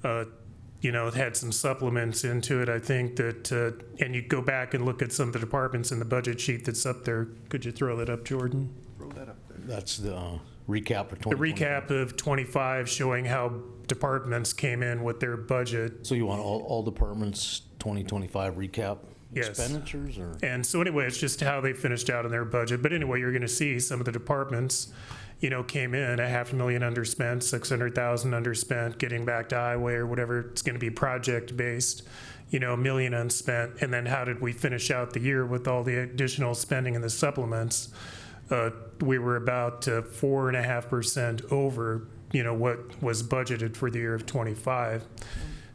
it had some supplements into it. I think that, and you go back and look at some of the departments in the budget sheet that's up there. Could you throw that up, Jordan? Throw that up there. That's the recap for 2025. The recap of 25 showing how departments came in with their budget. So you want all departments 2025 recap? Yes. expenditures or? And so anyway, it's just how they finished out in their budget. But anyway, you're going to see some of the departments, came in a $500,000 underspent, $600,000 underspent, getting back to highway or whatever. It's going to be project based, $1 million unspent. And then how did we finish out the year with all the additional spending and the supplements? We were about 4.5% over, what was budgeted for the year of 25.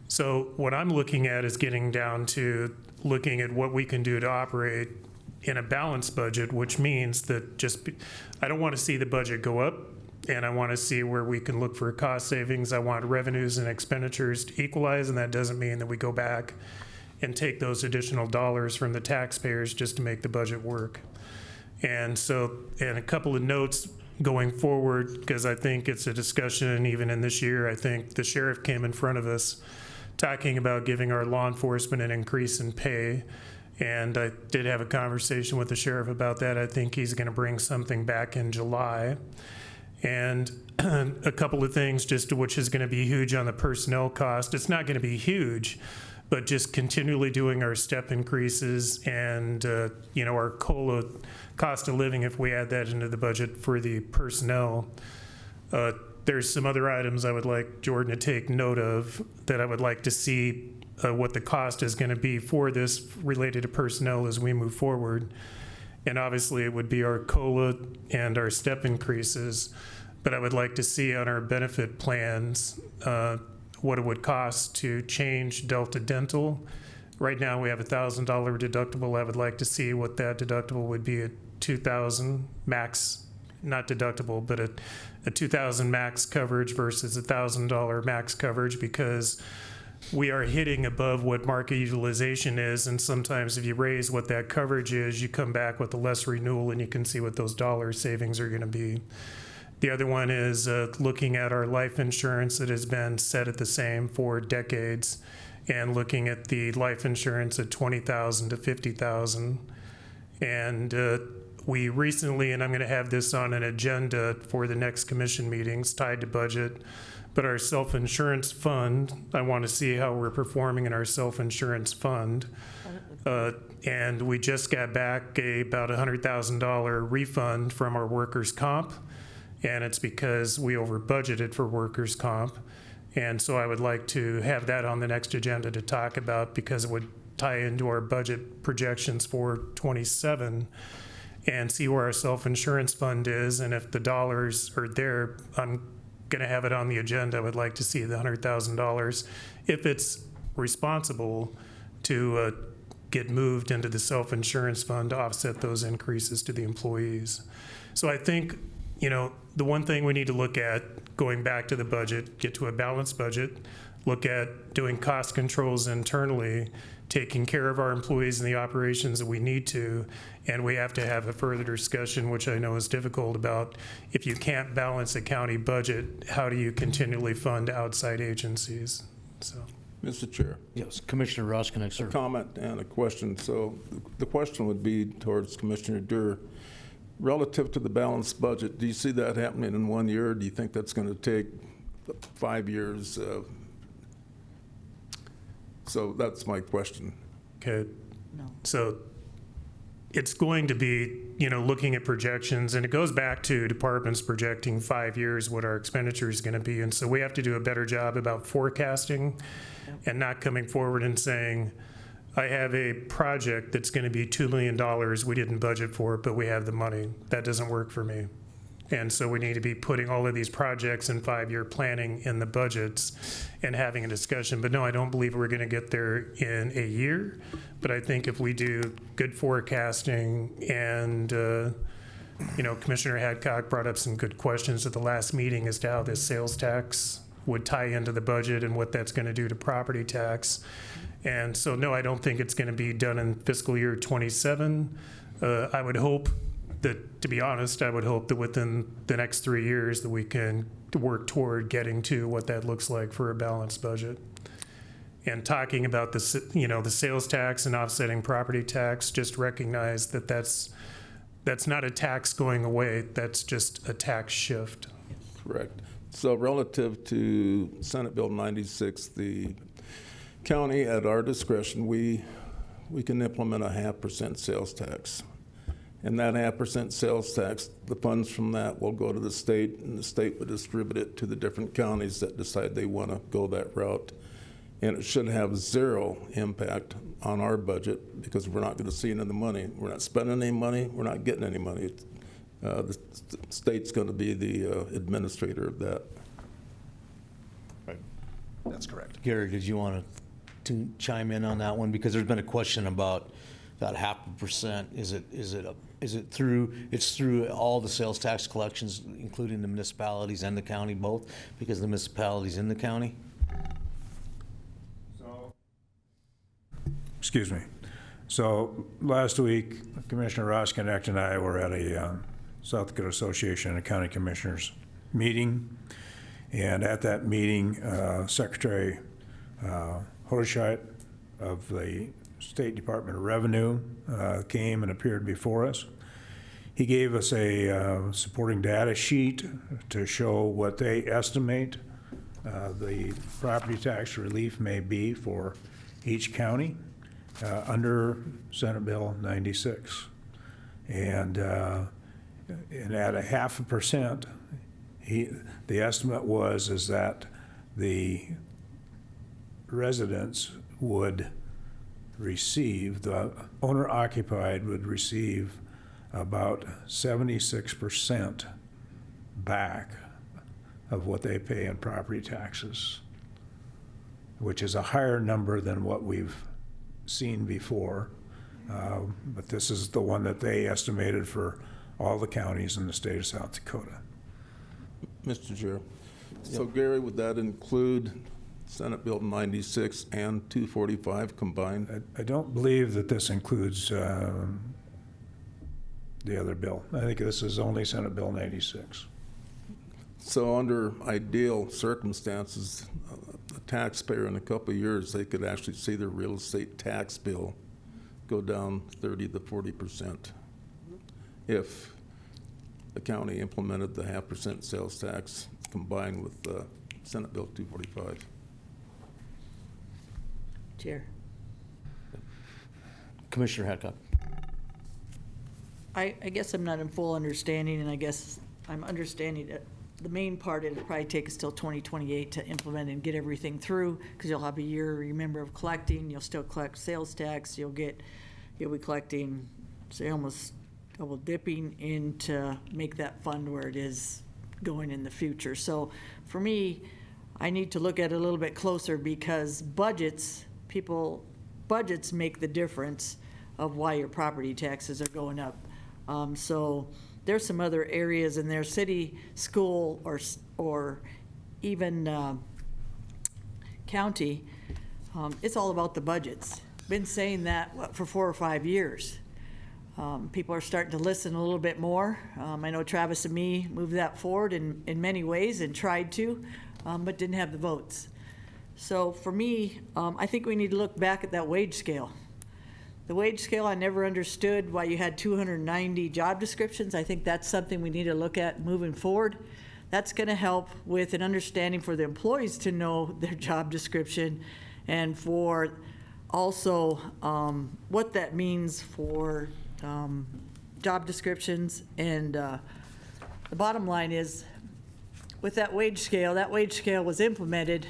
So what I'm looking at is getting down to looking at what we can do to operate in a balanced budget, which means that I don't want to see the budget go up, and I want to see where we can look for cost savings. I want revenues and expenditures to equalize, and that doesn't mean that we go back and take those additional dollars from the taxpayers just to make the budget work. And a couple of notes going forward, because I think it's a discussion even in this year. I think the sheriff came in front of us talking about giving our law enforcement an increase in pay. And I did have a conversation with the sheriff about that. I think he's going to bring something back in July. And a couple of things just which is going to be huge on the personnel cost. It's not going to be huge, but just continually doing our step increases and, our COLA cost of living, if we add that into the budget for the personnel. There's some other items I would like Jordan to take note of that I would like to see what the cost is going to be for this related to personnel as we move forward. And obviously it would be our COLA and our step increases, but I would like to see on our benefit plans what it would cost to change Delta Dental. Right now we have a $1,000 deductible. I would like to see what that deductible would be at $2,000 max, not deductible, but a $2,000 max coverage versus a $1,000 max coverage, because we are hitting above what market utilization is, and sometimes if you raise what that coverage is, you come back with a less renewal and you can see what those dollar savings are going to be. The other one is looking at our life insurance that has been set at the same for decades, and looking at the life insurance at $20,000 to $50,000. And we recently, and I'm going to have this on an agenda for the next commission meetings tied to budget, but our self-insurance fund, I want to see how we're performing in our self-insurance fund. And we just got back about $100,000 refund from our workers' comp, and it's because we over budgeted for workers' comp. And so I would like to have that on the next agenda to talk about, because it would tie into our budget projections for 27 and see where our self-insurance fund is. And if the dollars are there, I'm going to have it on the agenda. I would like to see the $100,000, if it's responsible, to get moved into the self-insurance fund to offset those increases to the employees. So I think, the one thing we need to look at, going back to the budget, get to a balanced budget, look at doing cost controls internally, taking care of our employees and the operations that we need to, and we have to have a further discussion, which I know is difficult, about if you can't balance a county budget, how do you continually fund outside agencies? So, Mr. Chair. Yes, Commissioner Roskinek, sir. A comment and a question. So the question would be towards Commissioner Durr. Relative to the balanced budget, do you see that happening in 1 year? Do you think that's going to take 5 years? So that's my question. Okay. No. So it's going to be, looking at projections, and it goes back to departments projecting 5 years what our expenditure is going to be. And so we have to do a better job about forecasting and not coming forward and saying, I have a project that's going to be $2 million. We didn't budget for it, but we have the money. That doesn't work for me. And so we need to be putting all of these projects and 5-year planning in the budgets and having a discussion. But no, I don't believe we're going to get there in a year. But I think if we do good forecasting and, Commissioner Hadcock brought up some good questions at the last meeting as to how this sales tax would tie into the budget and what that's going to do to property tax. And so, no, I don't think it's going to be done in fiscal year 27. I would hope that, to be honest, I would hope that within the next 3 years that we can work toward getting to what that looks like for a balanced budget. And talking about the sales tax and offsetting property tax, just recognize that that's not a tax going away. That's just a tax shift. Correct. So relative to Senate Bill 96, the county, at our discretion, we we can implement a 0.5% sales tax. And that 0.5% sales tax, the funds from that will go to the state, and the state will distribute it to the different counties that decide they want to go that route. And it should have zero impact on our budget because we're not going to see any of the money. We're not spending any money. We're not getting any money. The state's going to be the administrator of that. That's correct. Gary, did you want to chime in on that one? Because there's been a question about that 0.5%. Is it through, it's through all the sales tax collections, including the municipalities and the county both, because the municipalities in the county? Excuse me. So last week, Commissioner Ross Connect and I were at a South Dakota Association of County Commissioners meeting. And at that meeting, Secretary Hoderscheit of the State Department of Revenue came and appeared before us. He gave us a supporting data sheet to show what they estimate the property tax relief may be for each county under Senate Bill 96. And at a 0.5%, the estimate is that the residents would receive, the owner-occupied would receive about 76% back of what they pay in property taxes, which is a higher number than what we've seen before. But this is the one that they estimated for all the counties in the state of South Dakota. Mr. Chair. So Gary, would that include Senate Bill 96 and 245 combined? I don't believe that this includes the other bill. I think this is only Senate Bill 96. So under ideal circumstances, a taxpayer in a couple of years, they could actually see their real estate tax bill go down 30 to 40% if the county implemented the 0.5% sales tax combined with Senate Bill 245. Chair. Commissioner Hadcock. I guess I'm not in full understanding, and I guess I'm understanding that the main part, it'll probably take us till 2028 to implement and get everything through, because you'll have a year, remember, of collecting. You'll still collect sales tax. You'll be collecting, say, almost double dipping in to make that fund where it is going in the future. So for me, I need to look at it a little bit closer, because budgets make the difference of why your property taxes are going up. So there's some other areas in their city, school, or even county. It's all about the budgets. Been saying that for 4 or 5 years. People are starting to listen a little bit more. I know Travis and me moved that forward in many ways and tried to, but didn't have the votes. So for me, I think we need to look back at that wage scale. The wage scale, I never understood why you had 290 job descriptions. I think that's something we need to look at moving forward. That's going to help with an understanding for the employees to know their job description, and for also what that means for job descriptions. And the bottom line is, with that wage scale was implemented,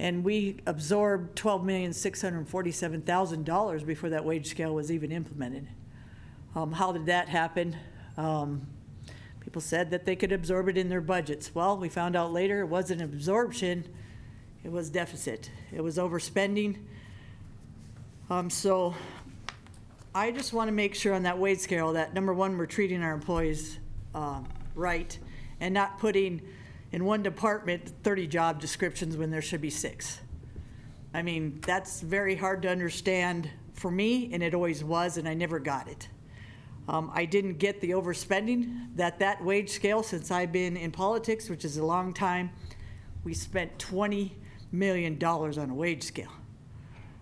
and we absorbed $12,647,000 before that wage scale was even implemented. How did that happen? People said that they could absorb it in their budgets. Well, we found out later it wasn't absorption, it was deficit. It was overspending. So I just want to make sure on that wage scale that, number one, we're treating our employees right, and not putting in one department 30 job descriptions when there should be 6. I mean, that's very hard to understand for me, and it always was, and I never got it. I didn't get the overspending that wage scale, since I've been in politics, which is a long time. We spent $20 million on a wage scale.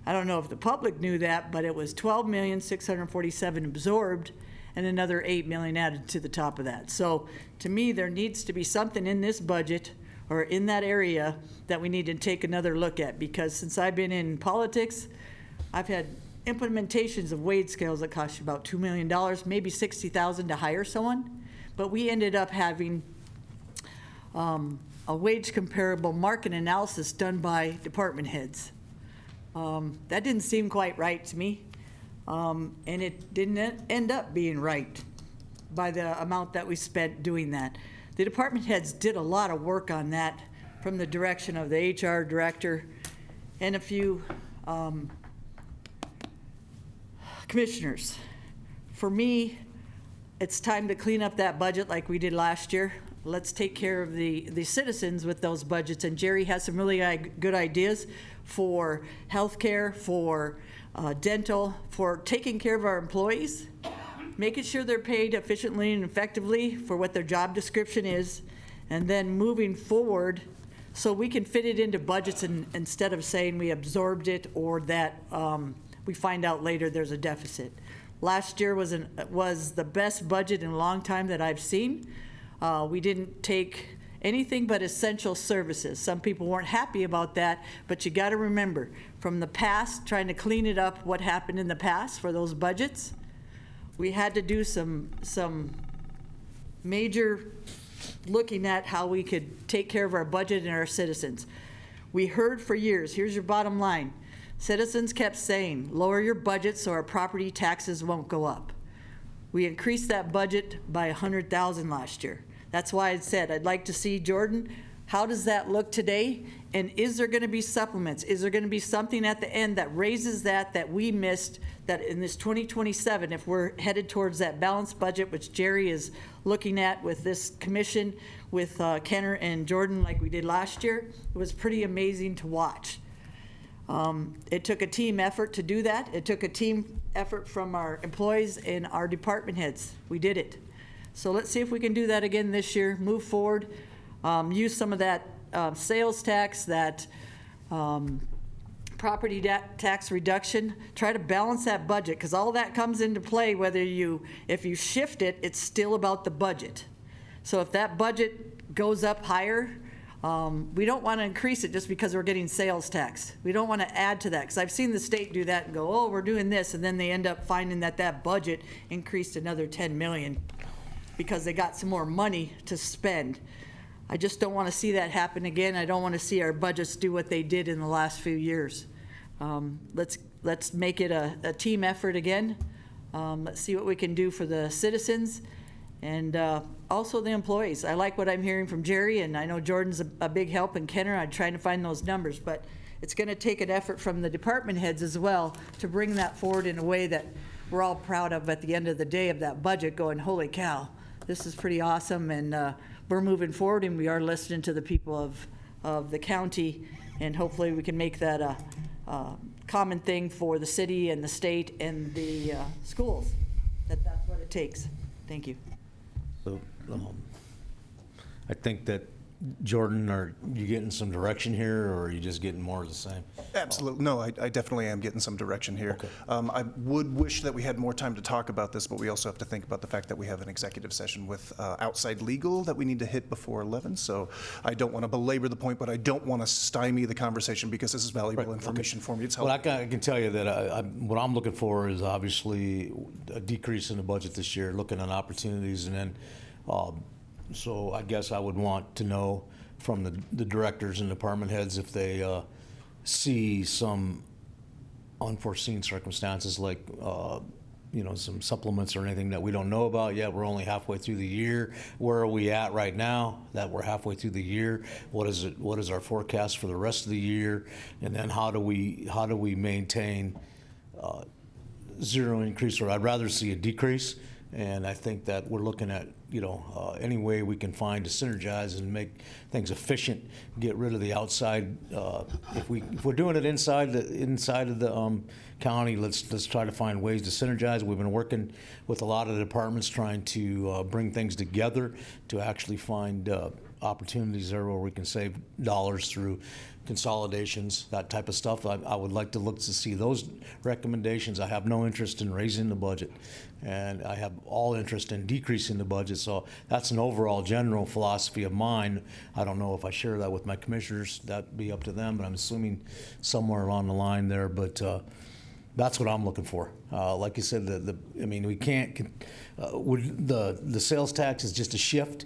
I don't know if the public knew that, but it was $12,647,000 absorbed, and another $8 million added to the top of that. So to me, there needs to be something in this budget or in that area that we need to take another look at, because since I've been in politics, I've had implementations of wage scales that cost you about $2 million, maybe $60,000 to hire someone. But we ended up having a wage comparable market analysis done by department heads. That didn't seem quite right to me. And it didn't end up being right by the amount that we spent doing that. The department heads did a lot of work on that from the direction of the HR director and a few commissioners. For me, it's time to clean up that budget like we did last year. Let's take care of the citizens with those budgets. And Jerry has some really good ideas for healthcare, for dental, for taking care of our employees, making sure they're paid efficiently and effectively for what their job description is, and then moving forward so we can fit it into budgets instead of saying we absorbed it or that we find out later there's a deficit. Last year was the best budget in a long time that I've seen. We didn't take anything but essential services. Some people weren't happy about that, but you got to remember, from the past, trying to clean it up, what happened in the past for those budgets, we had to do some major looking at how we could take care of our budget and our citizens. We heard for years, here's your bottom line, citizens kept saying, lower your budget so our property taxes won't go up. We increased that budget by $100,000 last year. That's why I said I'd like to see, Jordan, how does that look today? And is there going to be supplements? Is there going to be something at the end that raises that we missed, that in this 2027, if we're headed towards that balanced budget, which Jerry is looking at with this commission, with Kenner and Jordan like we did last year, it was pretty amazing to watch. It took a team effort to do that. It took a team effort from our employees and our department heads. We did it. So let's see if we can do that again this year, move forward, use some of that sales tax, that property tax reduction, try to balance that budget, because all that comes into play if you shift it, it's still about the budget. So if that budget goes up higher, we don't want to increase it just because we're getting sales tax. We don't want to add to that, because I've seen the state do that and go, oh, we're doing this, and then they end up finding that budget increased another 10 million because they got some more money to spend. I just don't want to see that happen again. I don't want to see our budgets do what they did in the last few years. Let's make it a team effort again. Let's see what we can do for the citizens and also the employees. I like what I'm hearing from Jerry, and I know Jordan's a big help, and Kenner. I'm trying to find those numbers, but it's going to take an effort from the department heads as well to bring that forward in a way that we're all proud of at the end of the day of that budget, going, holy cow, this is pretty awesome, and we're moving forward, and we are listening to the people of the county, and hopefully we can make that a common thing for the city and the state and the schools, that's what it takes. Thank you. So I think that, Jordan, are you getting some direction here, or are you just getting more of the same? Absolutely. No, I definitely am getting some direction here. Okay. I would wish that we had more time to talk about this, but we also have to think about the fact that we have an executive session with outside legal that we need to hit before 11. So I don't want to belabor the point, but I don't want to stymie the conversation because this is valuable information for me. It's helpful. Well, I can tell you that what I'm looking for is obviously a decrease in the budget this year, looking at opportunities, and then so I guess I would want to know from the directors and department heads if they see some unforeseen circumstances like some supplements or anything that we don't know about yet. We're only halfway through the year. Where are we at right now that we're halfway through the year? What is our forecast for the rest of the year? And then how do we maintain zero increase, or I'd rather see a decrease. And I think that we're looking at, any way we can find to synergize and make things efficient, get rid of the outside. If we're doing it inside of the county, let's try to find ways to synergize. We've been working with a lot of the departments trying to bring things together to actually find opportunities there where we can save dollars through consolidations, that type of stuff. I would like to look to see those recommendations. I have no interest in raising the budget, and I have all interest in decreasing the budget. So that's an overall general philosophy of mine. I don't know if I share that with my commissioners. That'd be up to them, but I'm assuming somewhere along the line there. But That's what I'm looking for. Like you said, I mean, we can't, the sales tax is just a shift,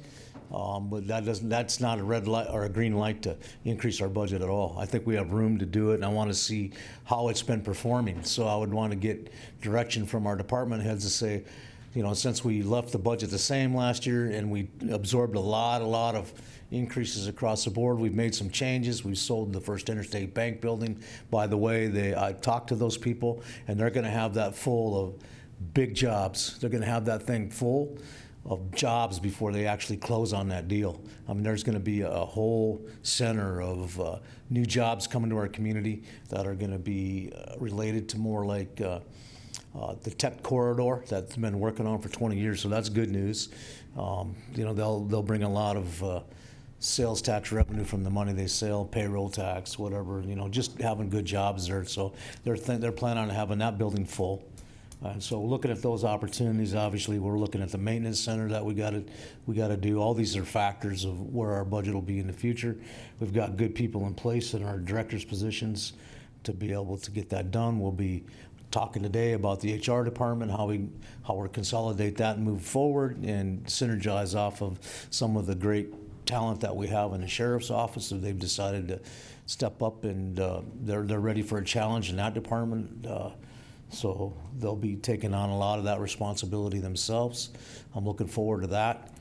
but that's not a red light or a green light to increase our budget at all. I think we have room to do it, and I want to see how it's been performing. So I would want to get direction from our department heads to say, you know, since we left the budget the same last year and we absorbed a lot of increases across the board, we've made some changes. We've sold the First Interstate Bank building. By the way, I talked to those people, and they're going to have that full of big jobs. They're going to have that thing full of jobs before they actually close on that deal. I mean, there's going to be a whole center of new jobs coming to our community that are going to be related to more like the tech corridor that's been working on for 20 years, so that's good news. You know, they'll bring a lot of sales tax revenue from the money they sell, payroll tax, whatever. You know, just having good jobs there. So they're planning on having that building full. And so looking at those opportunities, obviously we're looking at the maintenance center that we got to do. All these are factors of where our budget will be in the future. We've got good people in place in our directors' positions to be able to get that done. We'll be talking today about the HR department, how we're consolidate that and move forward and synergize off of some of the great talent that we have in the sheriff's office. So they've decided to step up, and they're ready for a challenge in that department. So they'll be taking on a lot of that responsibility themselves. I'm looking forward to that.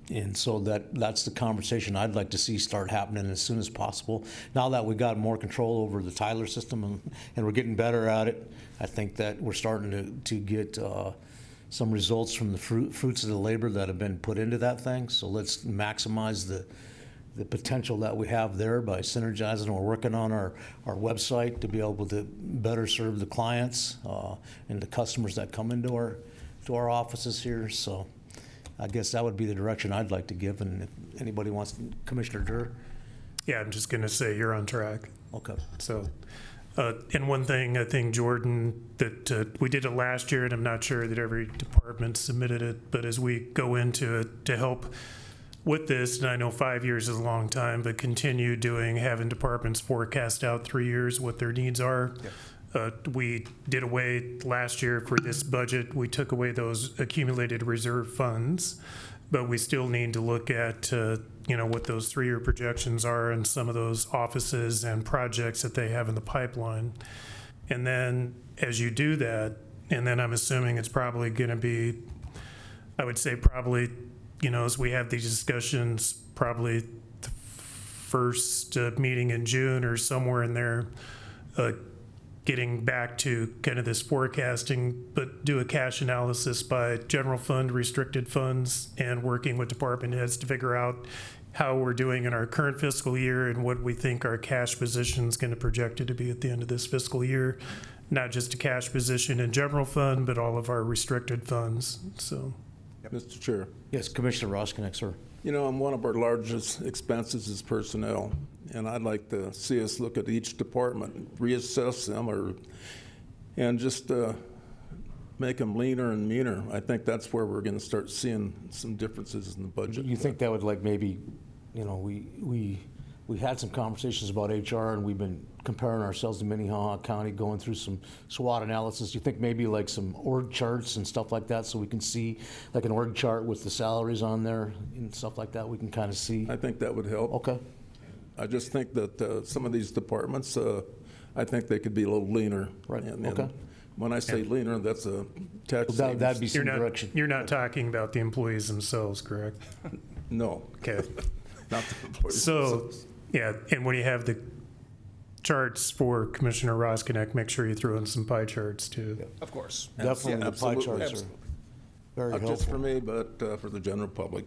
And so that's the conversation I'd like to see start happening as soon as possible. Now that we got more control over the Tyler system and we're getting better at it, I think that we're starting to get some results from the fruits of the labor that have been put into that thing. So let's maximize the potential that we have there by synergizing. We're working on our website to be able to better serve the clients and the customers that come into our offices here. So I guess that would be the direction I'd like to give, and if anybody wants, Commissioner Durr? Yeah, I'm just going to say you're on track. Okay. So, and one thing I think, Jordan, that we did it last year, and I'm not sure that every department submitted it, but as we go into it to help with this, and I know 5 years is a long time, but continue having departments forecast out 3 years what their needs are. Yep. We did away last year for this budget. We took away those accumulated reserve funds, but we still need to look at what those 3-year projections are and some of those offices and projects that they have in the pipeline. And then as you do that, and then I'm assuming it's probably going to be, I would say probably, as we have these discussions, probably the first meeting in June or somewhere in there, getting back to kind of this forecasting, but do a cash analysis by general fund, restricted funds, and working with department heads to figure out how we're doing in our current fiscal year and what we think our cash position is going to project it to be at the end of this fiscal year. Not just a cash position in general fund, but all of our restricted funds. So, Mr. Chair. Yes, Commissioner Roskinek, sir. You know, one of our largest expenses is personnel, and I'd like to see us look at each department, reassess them, and just make them leaner and meaner. I think that's where we're going to start seeing some differences in the budget. You think that would we had some conversations about HR, and we've been comparing ourselves to Minnehaha County, going through some SWOT analysis. You think maybe like some org charts and stuff like that, so we can see like an org chart with the salaries on there and stuff like that, we can kind of see? I think that would help. Okay. I just think that some of these departments, I think they could be a little leaner. Right, And okay. When I say leaner, that's a tax That'd savings. be some direction. You're not talking about the employees themselves, correct? No. Okay. Not the employees So, themselves. yeah, and when you have the charts for Commissioner Roskinek, make sure you throw in some pie charts too. Of course. Definitely, the pie absolutely. charts are very Not helpful. just for me, but for the general public.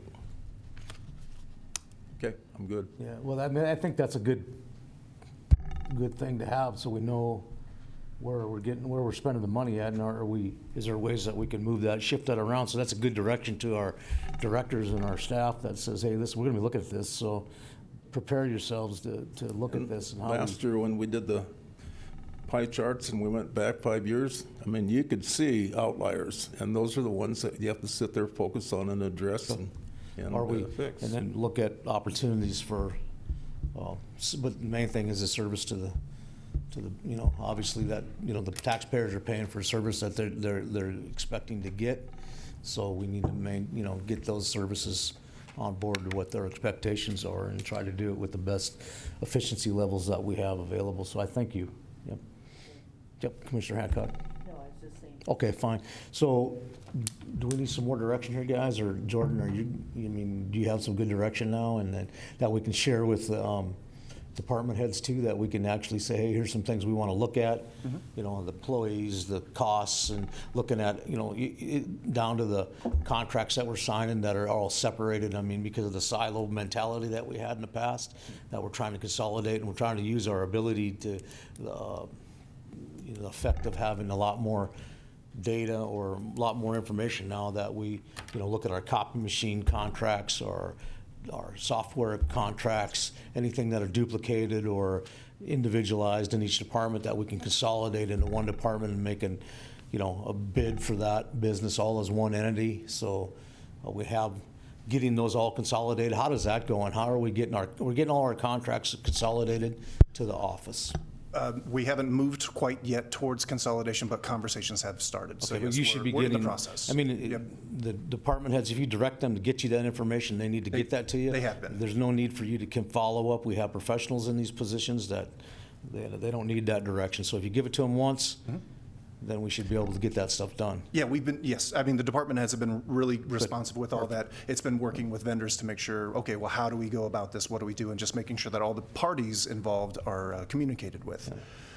Okay, I'm good. Yeah, well, I think that's a good thing to have, so we know where we're spending the money at, and is there ways that we can move that, shift that around? So that's a good direction to our directors and our staff that says, hey, listen, we're gonna be looking at this, so prepare yourselves to look at this. And how Last year, when we did the pie charts and we went back 5 years, I mean, you could see outliers, and those are the ones that you have to sit there, focus on, and address and fix. And then look at opportunities for, but the main thing is the service to to the, obviously that, the taxpayers are paying for a service that they're expecting to get. So we need to get those services on board to what their expectations are and try to do it with the best efficiency levels that we have available. So I thank you. Yep. Yep, Commissioner Hancock. No, I was just saying. Okay, fine. So do we need some more direction here, guys? Or Jordan, do you have some good direction now and then that we can share with department heads too, that we can actually say, hey, here's some things we want to look at, the employees, the costs, and looking at, down to the contracts that we're signing that are all separated. I mean, because of the silo mentality that we had in the past, that we're trying to consolidate, and we're trying to use our ability to, the effect of having a lot more data or a lot more information now that we, look at our copy machine contracts or our software contracts, anything that are duplicated or individualized in each department, that we can consolidate into one department and make a bid for that business all as one entity. So we have getting those all consolidated. How does that go, and how are we getting we're getting all our contracts consolidated to the office? We haven't moved quite yet towards consolidation, but conversations have started. So Okay, but yes, you should be we're in getting, the process. I mean, the department heads, if you direct them to get you that information, they need to get that to you. They have been. There's no need for you to follow up. We have professionals in these positions that they don't need that direction. So if you give it to them once, then we should be able to get that stuff done. Yeah, yes. I mean, the department heads have been really responsive with all that. It's been working with vendors to make sure, okay, well, how do we go about this? What do we do? And just making sure that all the parties involved are communicated with.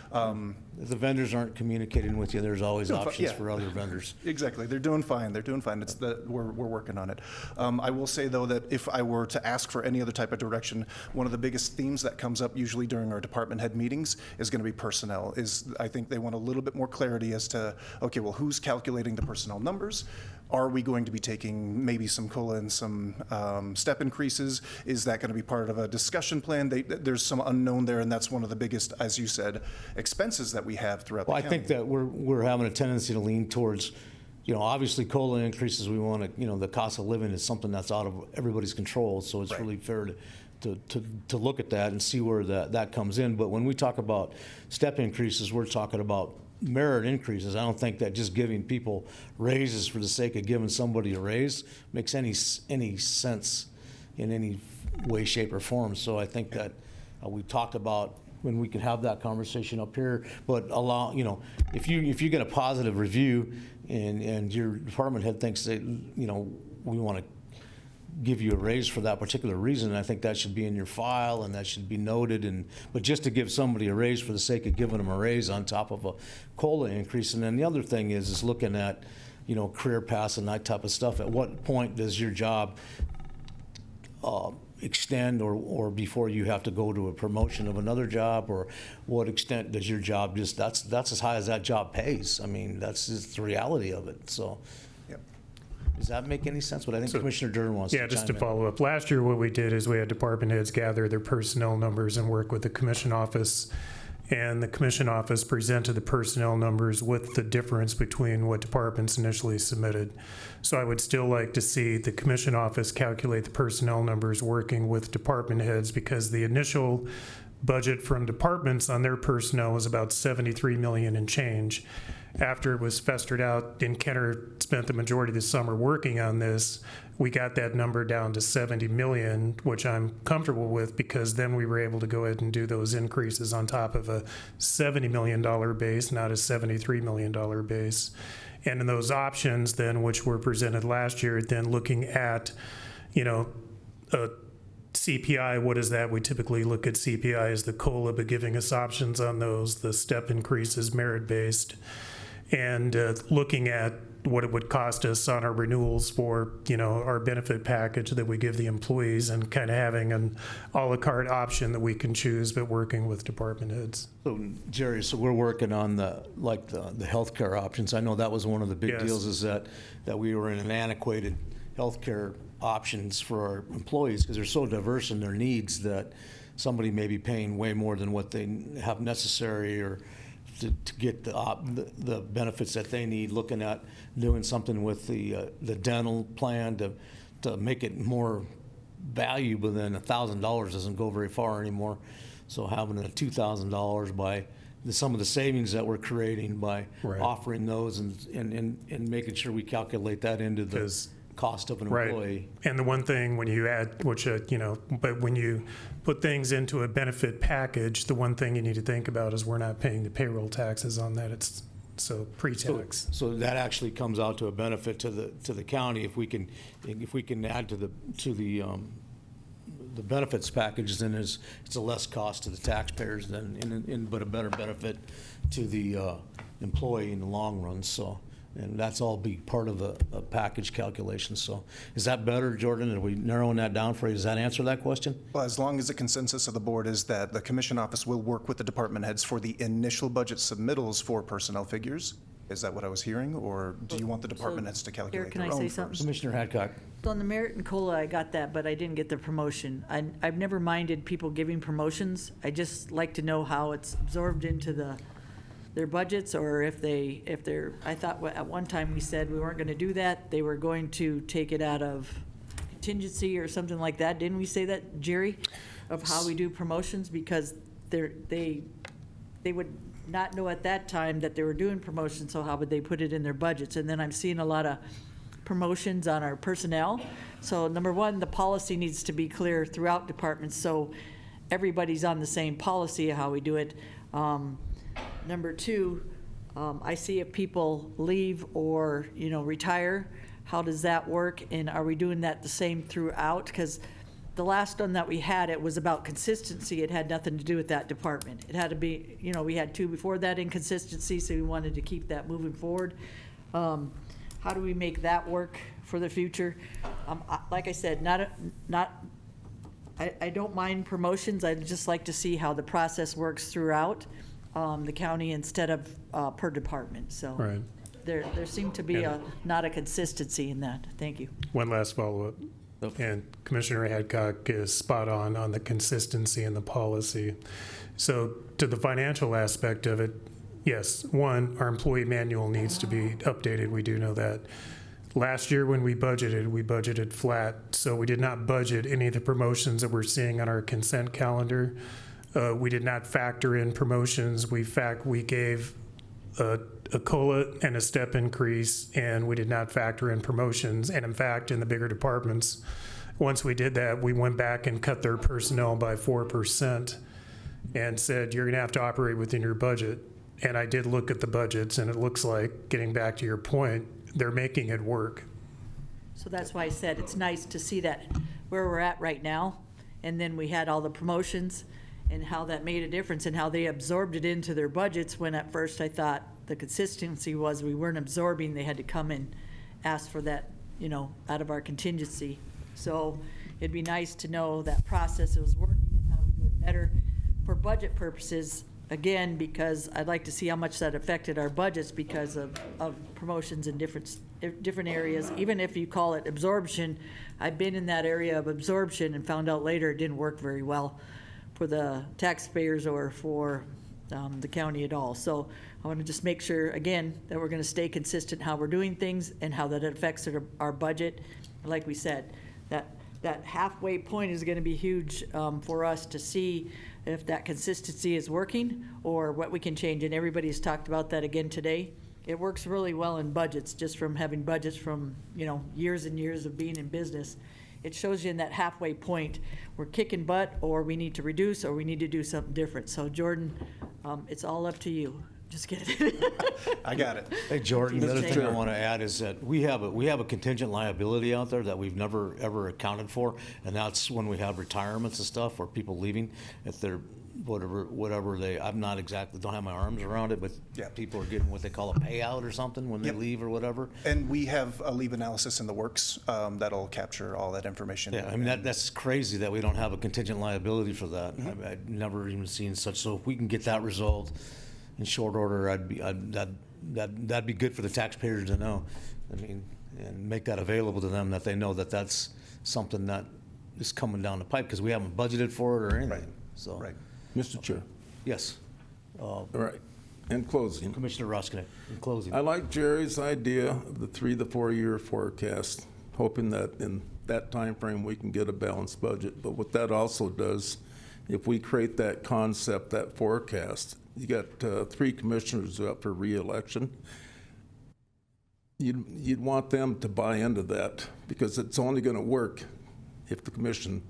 If the vendors aren't communicating with you, there's always options for other vendors. Exactly. They're doing fine. They're doing fine. We're working on it. I will say, though, that if I were to ask for any other type of direction, one of the biggest themes that comes up usually during our department head meetings is going to be personnel. I think they want a little bit more clarity as to, okay, well, who's calculating the personnel numbers? Are we going to be taking maybe some COLA and some step increases? Is that going to be part of a discussion plan? There's some unknown there, and that's one of the biggest, as you said, expenses that we have throughout the Well, I county. think that we're having a tendency to lean towards, obviously COLA increases, we want to, the cost of living is something that's out of everybody's control, so it's really fair to look at that and see where that comes in. But when we talk about step increases, we're talking about merit increases. I don't think that just giving people raises for the sake of giving somebody a raise makes any sense in any way, shape, or form. So I think that we talked about when we can have that conversation up here, but if you get a positive review and your department head thinks that, we want to give you a raise for that particular reason, I think that should be in your file and that should be noted. But just to give somebody a raise for the sake of giving them a raise on top of a COLA increase. And then the other thing is looking at, career paths and that type of stuff. At what point does your job extend or before you have to go to a promotion of another job, or what extent does your job that's as high as that job pays? I mean, that's just the reality of it. So. Does that make any sense? But I think Commissioner Dern wants to chime in. Yeah, just to follow up. Last year, what we did is we had department heads gather their personnel numbers and work with the commission office. And the commission office presented the personnel numbers with the difference between what departments initially submitted. So I would still like to see the commission office calculate the personnel numbers working with department heads, because the initial budget from departments on their personnel was about $73 million and change. After it was festered out and Kenner spent the majority of the summer working on this, we got that number down to 70 million, which I'm comfortable with, because then we were able to go ahead and do those increases on top of a $70 million base, not a $73 million base. And in those options then, which were presented last year, then looking at, a CPI, what is that? We typically look at CPI as the COLA, but giving us options on those, the step increases, merit-based, and looking at what it would cost us on our renewals for, our benefit package that we give the employees, and kind of having an a la carte option that we can choose, but working with department heads. So Jerry, we're working on the healthcare options. I know that was one of the big deals, is that we were in an antiquated healthcare options for our employees, because they're so diverse in their needs that somebody may be paying way more than what they have necessary, or to get the benefits that they need. Looking at doing something with the dental plan to make it more valuable than $1,000 doesn't go very far anymore. So having a $2,000 by some of the savings that we're creating by Right. offering those and making sure we calculate that into the 'Cause- cost of an Right. employee. And the one thing when you add, but when you put things into a benefit package, the one thing you need to think about is we're not paying the payroll taxes on that. It's pre-tax. So that actually comes out to a benefit to the county if we can add to the benefits package, then it's a less cost to the taxpayers but a better benefit to the employee in the long run, so. And that's all be part of a package calculation, so. Is that better, Jordan? Are we narrowing that down for you? Does that answer that question? Well, as long as the consensus of the board is that the commission office will work with the department heads for the initial budget submittals for personnel figures? Is that what I was hearing, or do you want the department heads to calculate can their I say own something? first? Commissioner Hadcock. So on the merit and COLA, I got that, but I didn't get the promotion. I've never minded people giving promotions. I just like to know how it's absorbed into their budgets, or if they're, I thought at one time we said we weren't gonna do that. They were going to take it out of contingency or something like that. Didn't we say that, Jerry? Of how we do promotions, because they would not know at that time that they were doing promotions, so how would they put it in their budgets? And then I'm seeing a lot of promotions on our personnel. So number one, the policy needs to be clear throughout departments, so everybody's on the same policy of how we do it. Number two, I see if people leave or, retire, how does that work? And are we doing that the same throughout? Because the last one that we had, it was about consistency. It had nothing to do with that department. It had to be, we had two before that inconsistency, so we wanted to keep that moving forward. How do we make that work for the future? Like I said, I don't mind promotions. I'd just like to see how the process works throughout the county instead of per department. So Right. there seemed to be not a consistency in that. Thank you. One last follow-up. And Commissioner Hadcock is spot on the consistency and the policy. So to the financial aspect of it, yes, one, our employee manual needs to be updated. We do know that. Last year when we budgeted flat, so we did not budget any of the promotions that we're seeing on our consent calendar. We did not factor in promotions. We gave a COLA and a step increase, and we did not factor in promotions. And in fact, in the bigger departments, once we did that, we went back and cut their personnel by 4% and said, you're gonna have to operate within your budget. And I did look at the budgets, and it looks like, getting back to your point, they're making it work. So that's why I said it's nice to see that where we're at right now. And then we had all the promotions and how that made a difference and how they absorbed it into their budgets, when at first I thought the consistency was we weren't absorbing, they had to come and ask for that, out of our contingency. So it'd be nice to know that process was working and how we do it better for budget purposes, again, because I'd like to see how much that affected our budgets because of promotions in different areas. Even if you call it absorption, I've been in that area of absorption and found out later it didn't work very well for the taxpayers or for the county at all. So I want to just make sure, again, that we're going to stay consistent how we're doing things and how that affects our budget. Like we said, that halfway point is going to be huge for us to see if that consistency is working or what we can change. And everybody's talked about that again today. It works really well in budgets, just from having budgets from, years and years of being in business. It shows you in that halfway point, we're kicking butt, or we need to reduce, or we need to do something different. So Jordan, it's all up to you. Just kidding. I got it. Hey, Jordan, the other thing I want to add is that we have a contingent liability out there that we've never, ever accounted for, and that's when we have retirements and stuff, or people leaving, if they're, whatever they, I'm not exactly, don't have my arms around it, but Yeah. people are getting what they call a payout or something when they Yep. leave or whatever. And we have a leave analysis in the works that'll capture all that information. Yeah, I mean, that's crazy that we don't have a contingent liability for that. I've never even seen such, so if we can get that resolved in short order, that'd be good for the taxpayers to know. I mean, and make that available to them, that they know that that's something that is coming down the pipe, because we haven't budgeted for it or anything, so. Right. Mr. Chair. Yes. All right. In closing, Commissioner Ruskinek, in closing. I like Jerry's idea of the 3 to 4 year forecast, hoping that in that time frame we can get a balanced budget. But what that also does, if we create that concept, that forecast, you got 3 commissioners up for reelection. You'd want them to buy into that, because it's only going to work if the commission.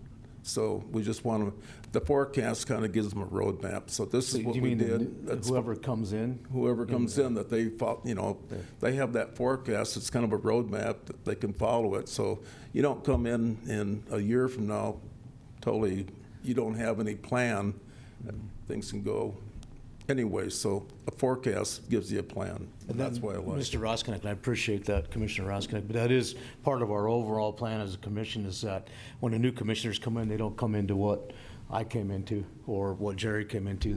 So we just want to, the forecast kind of gives them a roadmap. So this is what we did. That's Whoever comes in? whoever comes in, that they, they have that forecast. It's kind of a roadmap that they can follow it. So you don't come in a year from now totally, you don't have any plan. Things can go anyway. So a forecast gives you a plan, and that's why I like it. Mr. Roskinek, and I appreciate that, Commissioner Roskinek, but that is part of our overall plan as a commission, is that when the new commissioners come in, they don't come into what I came into or what Jerry came into.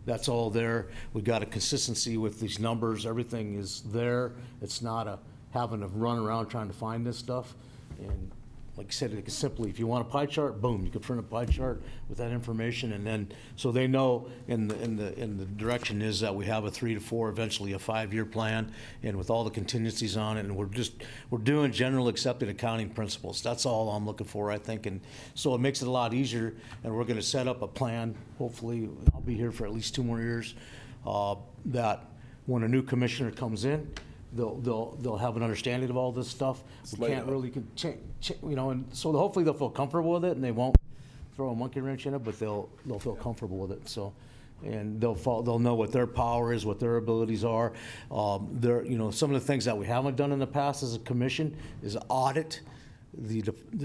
That's all there. We got a consistency with these numbers. Everything is there. It's not having to run around trying to find this stuff. And like I said, it can simply, if you want a pie chart, boom, you can print a pie chart with that information, and then so they know in the direction is that we have a 3 to 4, eventually a 5-year plan, and with all the contingencies on it, and we're doing general accepted accounting principles. That's all I'm looking for, I think, and so it makes it a lot easier. And we're going to set up a plan. Hopefully, I'll be here for at least 2 more years. That when a new commissioner comes in, they'll have an understanding of all this stuff. We can't really, and so hopefully they'll feel comfortable with it, and they won't throw a monkey wrench in it, but they'll feel comfortable with it. So, and they'll know what their power is, what their abilities are. Some of the things that we haven't done in the past as a commission is audit the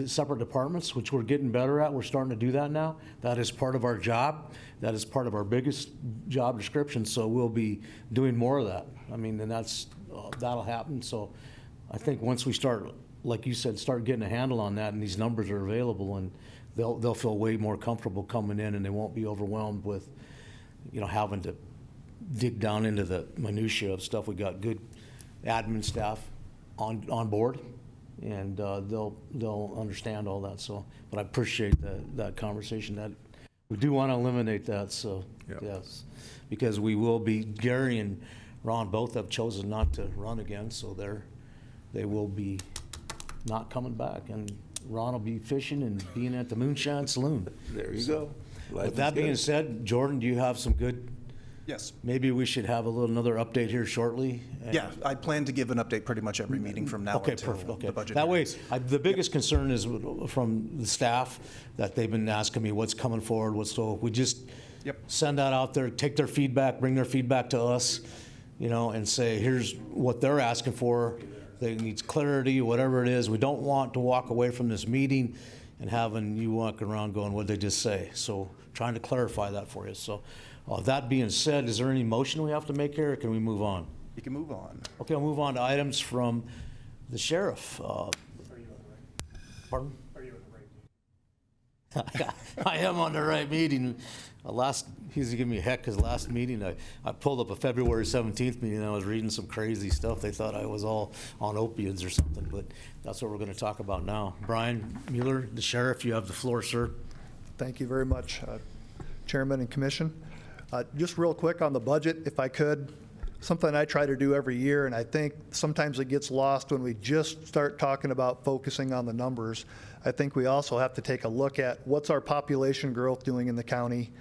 separate departments, which we're getting better at. We're starting to do that now. That is part of our job. That is part of our biggest job description. So we'll be doing more of that. I mean, and that'll happen. So I think once we start, like you said, start getting a handle on that, and these numbers are available, and they'll feel way more comfortable coming in, and they won't be overwhelmed with, having to dig down into the minutia of stuff. We got good admin staff on board, and they'll understand all that. So, but I appreciate that conversation. That we do want to eliminate that. So yes, because we will be, Gary and Ron both have chosen not to run again, so they will be not coming back, and Ron will be fishing and being at the Moonshine Saloon. There you go. With that being said, Jordan, do you have some good? Yes. Maybe we should have another update here shortly. Yeah, I plan to give an update pretty much every meeting from now until the budget. That way, hearings. the biggest concern is from the staff that they've been asking me what's coming forward, so we just send that out there, take their feedback, bring their feedback to us, and say, here's what they're asking for. They need clarity, whatever it is. We don't want to walk away from this meeting and having you walk around going, what'd they just say? So trying to clarify that for you. So that being said, is there any motion we have to make here, or can we move on? You can move on. Okay, I'll move on to items from the sheriff. Pardon? Are you on the right meeting? I am on the right meeting. He's giving me heck because last meeting I pulled up a February 17th meeting and I was reading some crazy stuff. They thought I was all on opiates or something, but that's what we're going to talk about now. Brian Mueller, the sheriff, you have the floor, sir. Thank you very much, Chairman and Commission. Just real quick on the budget, if I could, something I try to do every year, and I think sometimes it gets lost when we just start talking about focusing on the numbers. I think we also have to take a look at what's our population growth doing in the county,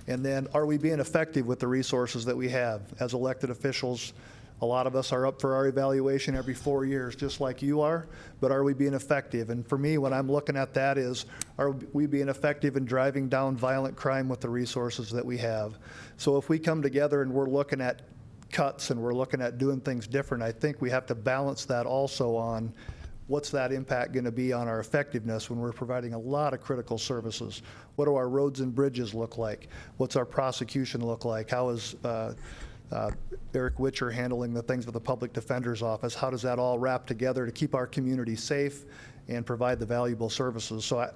and then are we being effective with the resources that we have? As elected officials, a lot of us are up for our evaluation every 4 years, just like you are, but are we being effective? And for me, what I'm looking at that is, are we being effective in driving down violent crime with the resources that we have? So if we come together and we're looking at cuts and we're looking at doing things different, I think we have to balance that also on what's that impact going to be on our effectiveness when we're providing a lot of critical services. What do our roads and bridges look like? What's our prosecution look like? How is Eric Witcher handling the things with the Public Defender's Office? How does that all wrap together to keep our community safe and provide the valuable services? So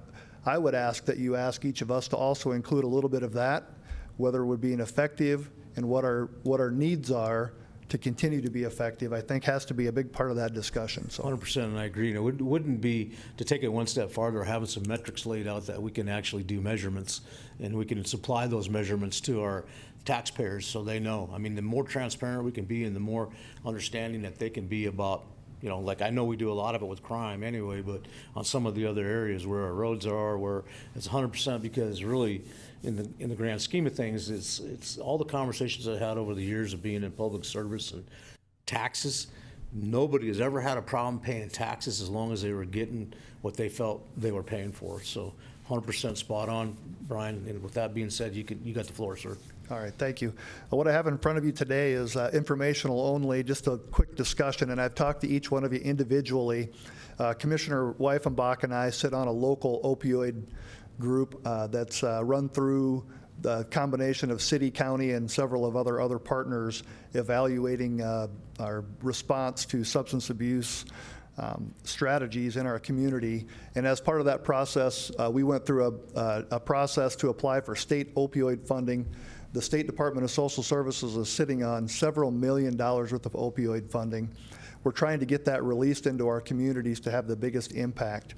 I would ask that you ask each of us to also include a little bit of that, whether we're being effective and what our needs are to continue to be effective, I think has to be a big part of that discussion. So 100%, and I agree. It wouldn't be, to take it one step farther, having some metrics laid out that we can actually do measurements, and we can supply those measurements to our taxpayers so they know. I mean, the more transparent we can be and the more understanding that they can be about You know, like I know we do a lot of it with crime anyway, but on some of the other areas where our roads are, where it's 100% because really, in the grand scheme of things, it's all the conversations I had over the years of being in public service and taxes. Nobody has ever had a problem paying taxes as long as they were getting what they felt they were paying for. So 100% spot on, Brian. And with that being said, you got the floor, sir. All right, thank you. What I have in front of you today is informational only, just a quick discussion, and I've talked to each one of you individually. Commissioner Weifenbach and I sit on a local opioid group that's run through the combination of city, county, and several of other partners evaluating our response to substance abuse strategies in our community. And as part of that process, we went through a process to apply for state opioid funding. The State Department of Social Services is sitting on several $1 million worth of opioid funding. We're trying to get that released into our communities to have the biggest impact.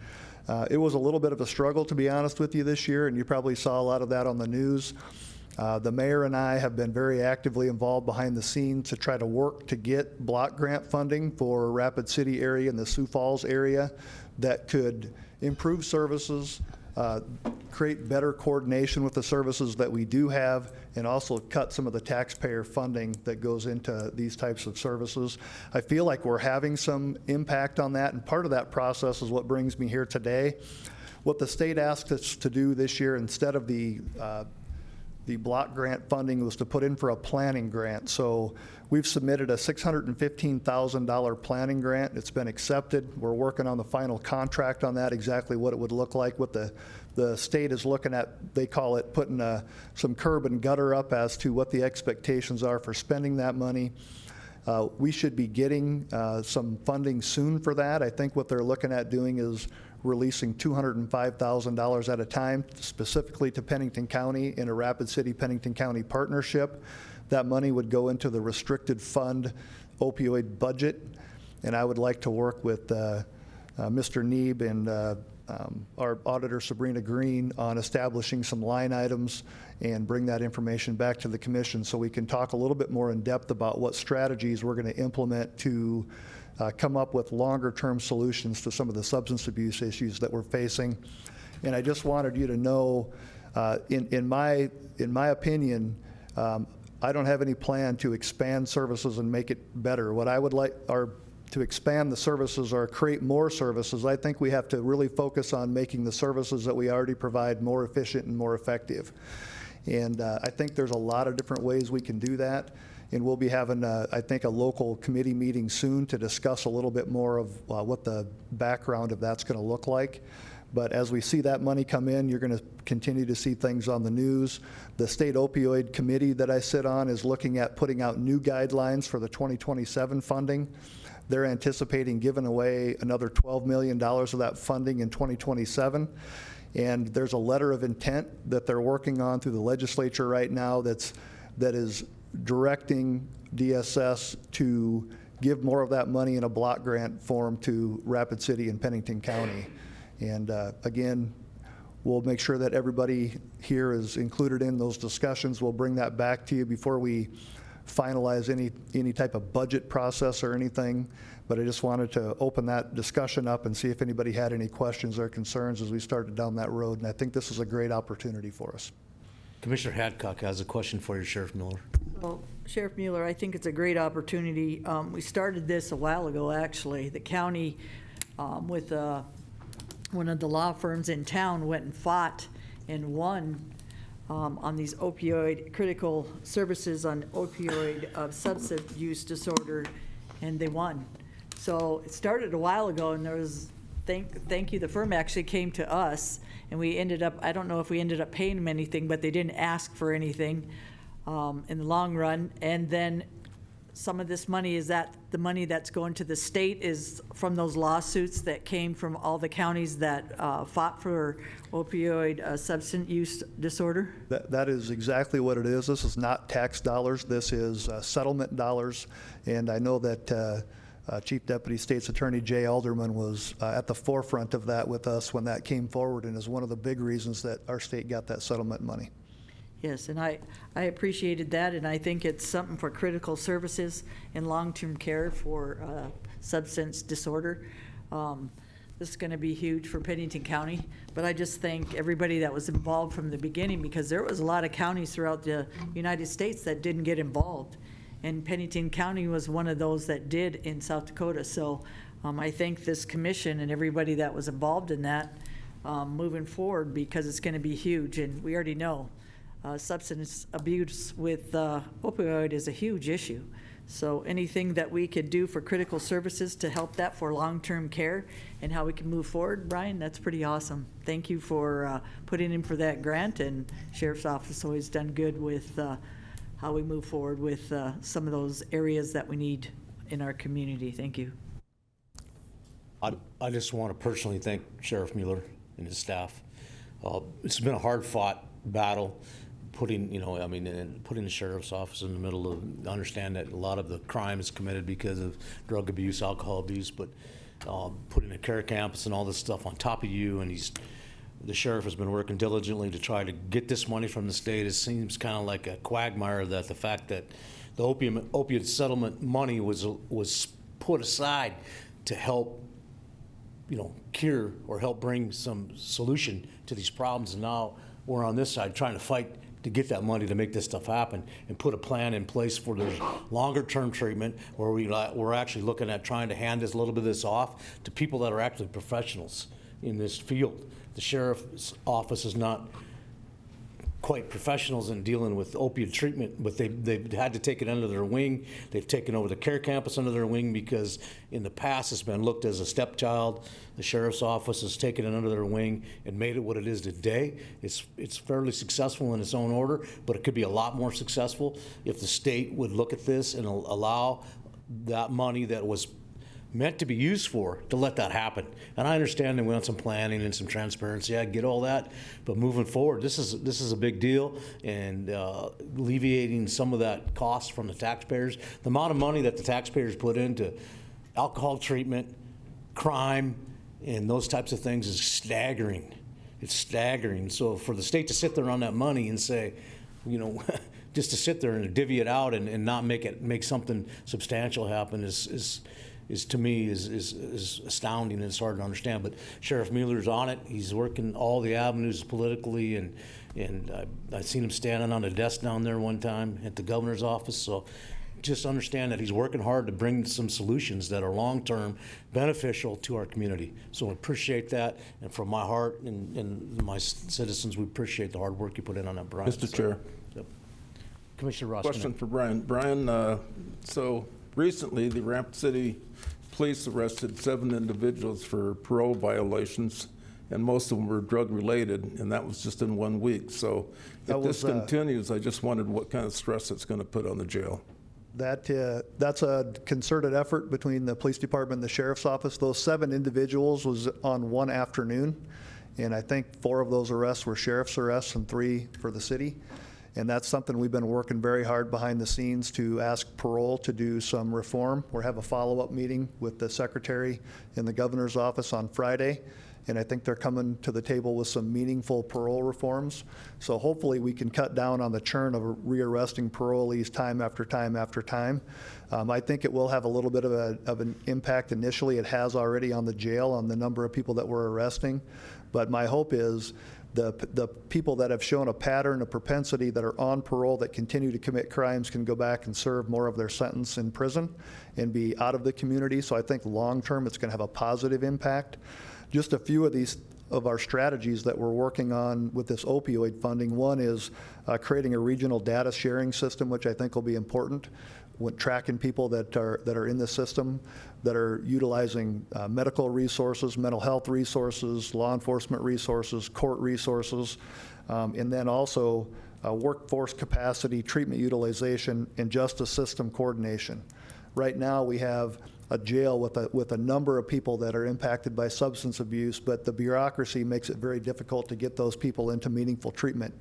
It was a little bit of a struggle, to be honest with you, this year, and you probably saw a lot of that on the news. The mayor and I have been very actively involved behind the scenes to try to work to get block grant funding for Rapid City area and the Sioux Falls area that could improve services, create better coordination with the services that we do have, and also cut some of the taxpayer funding that goes into these types of services. I feel like we're having some impact on that, and part of that process is what brings me here today. What the state asked us to do this year, instead of the block grant funding, was to put in for a planning grant. So we've submitted a $615,000 planning grant. It's been accepted. We're working on the final contract on that, exactly what it would look like. What the state is looking at, they call it putting some curb and gutter up as to what the expectations are for spending that money. We should be getting some funding soon for that. I think what they're looking at doing is releasing $205,000 at a time, specifically to Pennington County in a Rapid City Pennington County partnership. That money would go into the restricted fund opioid budget, and I would like to work with Mr. Neeb and our auditor Sabrina Green on establishing some line items and bring that information back to the commission so we can talk a little bit more in depth about what strategies we're going to implement to come up with longer-term solutions to some of the substance abuse issues that we're facing. And I just wanted you to know, in my opinion, I don't have any plan to expand services and make it better. What I would like are to expand the services or create more services. I think we have to really focus on making the services that we already provide more efficient and more effective. And I think there's a lot of different ways we can do that. And we'll be having, I think, a local committee meeting soon to discuss a little bit more of what the background of that's going to look like. But as we see that money come in, you're going to continue to see things on the news. The State Opioid Committee that I sit on is looking at putting out new guidelines for the 2027 funding. They're anticipating giving away another $12 million of that funding in 2027. And there's a letter of intent that they're working on through the legislature right now that is directing DSS to give more of that money in a block grant form to Rapid City and Pennington County. And again, we'll make sure that everybody here is included in those discussions. We'll bring that back to you before we finalize any type of budget process or anything. But I just wanted to open that discussion up and see if anybody had any questions or concerns as we started down that road. And I think this is a great opportunity for us. Commissioner Hadcock has a question for you, Sheriff Miller. Well, Sheriff Mueller, I think it's a great opportunity. We started this a while ago, actually. The county, with one of the law firms in town, went and fought and won on these opioid critical services on opioid substance use disorder, and they won. So it started a while ago, and there was, thank you, the firm actually came to us, and we ended up, I don't know if we ended up paying them anything, but they didn't ask for anything in the long run. And then some of this money, is that the money that's going to the state is from those lawsuits that came from all the counties that fought for opioid substance use disorder? That is exactly what it is. This is not tax dollars. This is settlement dollars. And I know that Chief Deputy State's Attorney Jay Alderman was at the forefront of that with us when that came forward, and is one of the big reasons that our state got that settlement money. Yes, and I appreciated that, and I think it's something for critical services and long-term care for substance disorder. This is going to be huge for Pennington County, but I just thank everybody that was involved from the beginning, because there was a lot of counties throughout the United States that didn't get involved. And Pennington County was one of those that did in South Dakota. So I thank this commission and everybody that was involved in that moving forward, because it's going to be huge. And we already know substance abuse with opioid is a huge issue. So anything that we could do for critical services to help that for long-term care and how we can move forward, Brian, that's pretty awesome. Thank you for putting in for that grant, and Sheriff's Office always done good with how we move forward with some of those areas that we need in our community. Thank you. I just want to personally thank Sheriff Mueller and his staff. It's been a hard-fought battle, putting the sheriff's office in the middle of, understand that a lot of the crime is committed because of drug abuse, alcohol abuse, but putting a care campus and all this stuff on top of you, and the sheriff has been working diligently to try to get this money from the state. It seems kind of like a quagmire that the fact that the opiate settlement money was put aside to help cure or help bring some solution to these problems, and now we're on this side trying to fight to get that money to make this stuff happen and put a plan in place for their longer-term treatment, where we're actually looking at trying to hand a little bit of this off to people that are actually professionals in this field. The sheriff's office is not quite professionals in dealing with opiate treatment, but they've had to take it under their wing. They've taken over the care campus under their wing, because in the past it's been looked as a stepchild. The sheriff's office has taken it under their wing and made it what it is today. It's fairly successful in its own order, but it could be a lot more successful if the state would look at this and allow that money that was meant to be used for to let that happen. And I understand they want some planning and some transparency. I get all that, but moving forward, this is a big deal, and alleviating some of that cost from the taxpayers. The amount of money that the taxpayers put into alcohol treatment, crime, and those types of things is staggering. It's staggering. So for the state to sit there on that money and say, just to sit there and divvy it out and not make something substantial happen is to me is astounding, and it's hard to understand. But Sheriff Mueller's on it. He's working all the avenues politically, and I've seen him standing on a desk down there one time at the governor's office. So just understand that he's working hard to bring some solutions that are long-term beneficial to our community. So I appreciate that, and from my heart and my citizens, we appreciate the hard work you put in on that, Brian. Mr. Chair. Yep. Commissioner Ross. Question for Brian. Brian, so recently the Rapid City Police arrested 7 individuals for parole violations, and most of them were drug-related, and that was just in 1 week. So if this continues, I just wondered what kind of stress it's going to put on the jail. That's a concerted effort between the police department and the sheriff's office. Those 7 individuals was on one afternoon, and I think 4 of those arrests were sheriff's arrests and 3 for the city. And that's something we've been working very hard behind the scenes to ask parole to do some reform. We'll have a follow-up meeting with the secretary in the governor's office on Friday, and I think they're coming to the table with some meaningful parole reforms. So hopefully we can cut down on the churn of rearresting parolees time after time after time. I think it will have a little bit of an impact initially. It has already on the jail, on the number of people that we're arresting. But my hope is the people that have shown a pattern, a propensity, that are on parole, that continue to commit crimes, can go back and serve more of their sentence in prison and be out of the community. So I think long-term it's going to have a positive impact. Just a few of our strategies that we're working on with this opioid funding. One is creating a regional data sharing system, which I think will be important when tracking people that are in the system, that are utilizing medical resources, mental health resources, law enforcement resources, court resources, and then also workforce capacity, treatment utilization, and justice system coordination. Right now we have a jail with a number of people that are impacted by substance abuse, but the bureaucracy makes it very difficult to get those people into meaningful treatment.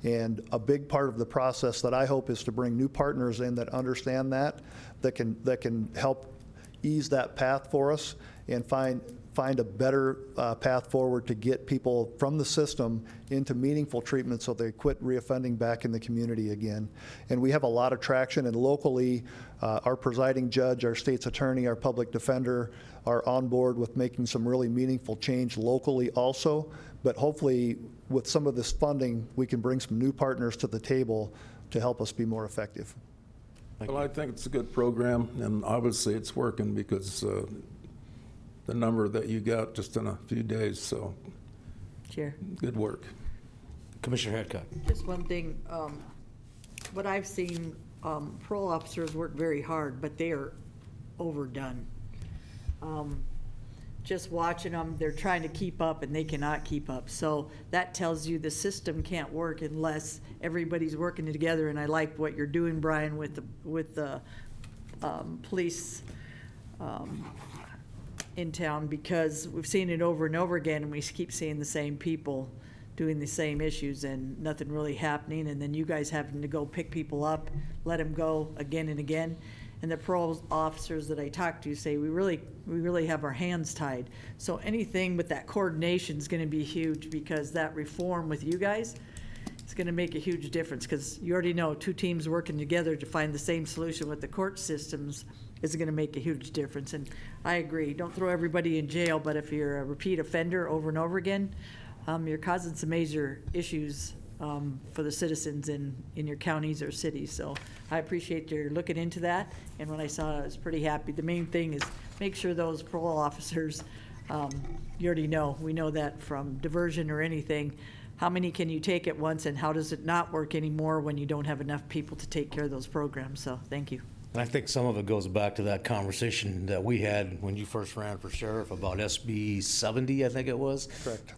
And a big part of the process that I hope is to bring new partners in that understand that can help ease that path for us and find find a better path forward to get people from the system into meaningful treatment so they quit reoffending back in the community again. And we have a lot of traction, and locally, our presiding judge, our state's attorney, our public defender are on board with making some really meaningful change locally also. But hopefully, with some of this funding, we can bring some new partners to the table to help us be more effective. Well, I think it's a good program, and obviously it's working because the number that you got just in a few days, so Chair. good work. Commissioner Hadcock. Just one thing, what I've seen, parole officers work very hard, but they are overdone. Just watching them, they're trying to keep up and they cannot keep up. So that tells you the system can't work unless everybody's working together. And I like what you're doing, Brian, with the police in town, because we've seen it over and over again, and we keep seeing the same people doing the same issues and nothing really happening, and then you guys having to go pick people up, let them go again and again. And the parole officers that I talk to say we really have our hands tied. So anything with that coordination is going to be huge, because that reform with you guys is going to make a huge difference, because you already know 2 teams working together to find the same solution with the court systems is going to make a huge difference. And I agree, don't throw everybody in jail, but if you're a repeat offender over and over again, you're causing some major issues for the citizens in your counties or cities. So I appreciate your looking into that, and when I saw it, I was pretty happy. The main thing is make sure those parole officers, you already know, we know that from diversion or anything, how many can you take at once, and how does it not work anymore when you don't have enough people to take care of those programs? So thank you. And I think some of it goes back to that conversation that we had when you first ran for sheriff about SB 70, I think it was. Correct.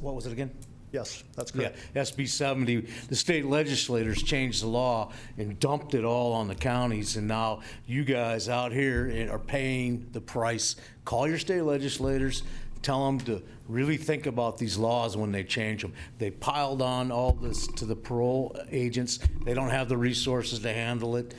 What was it again? Yes, that's correct. Yeah, SB 70, the state legislators changed the law and dumped it all on the counties, and now you guys out here are paying the price. Call your state legislators, tell them to really think about these laws when they change them. They piled on all this to the parole agents. They don't have the resources to handle it.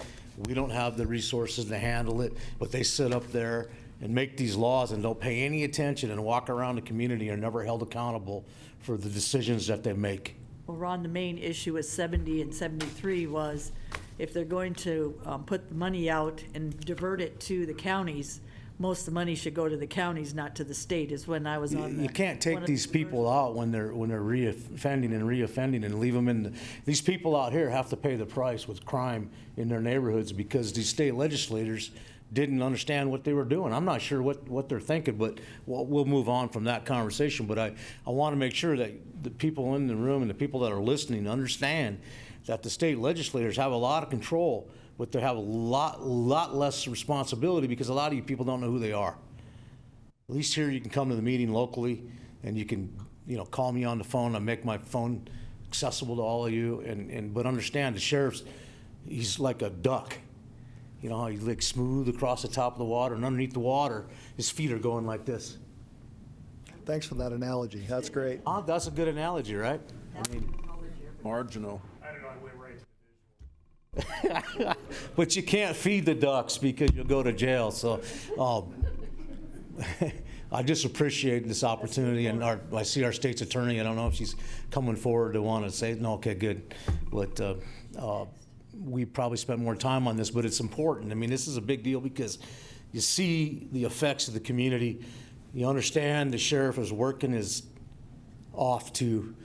We don't have the resources to handle it, but they sit up there and make these laws and don't pay any attention and walk around the community and are never held accountable for the decisions that they make. Well, Ron, the main issue with 70 and 73 was if they're going to put the money out and divert it to the counties, most of the money should go to the counties, not to the state, is when I was on the. You can't take these people out when they're reoffending and leave them in. These people out here have to pay the price with crime in their neighborhoods because these state legislators didn't understand what they were doing. I'm not sure what they're thinking, but we'll move on from that conversation. But I want to make sure that the people in the room and the people that are listening understand that the state legislators have a lot of control, but they have a lot less responsibility because a lot of you people don't know who they are. At least here you can come to the meeting locally and you can call me on the phone. I make my phone accessible to all of you, but understand the sheriff's, he's like a duck. You know how he's like smooth across the top of the water, and underneath the water, his feet are going like this. Thanks for that analogy. That's great. That's a good analogy, right? I mean, marginal. I don't know, I went right to the visual. But you can't feed the ducks because you'll go to jail. So I just appreciate this opportunity, and I see our state's attorney. I don't know if she's coming forward to want to say, no, okay, good. But we probably spent more time on this, but it's important. I mean, this is a big deal because you see the effects of the community. You understand the sheriff is working his off to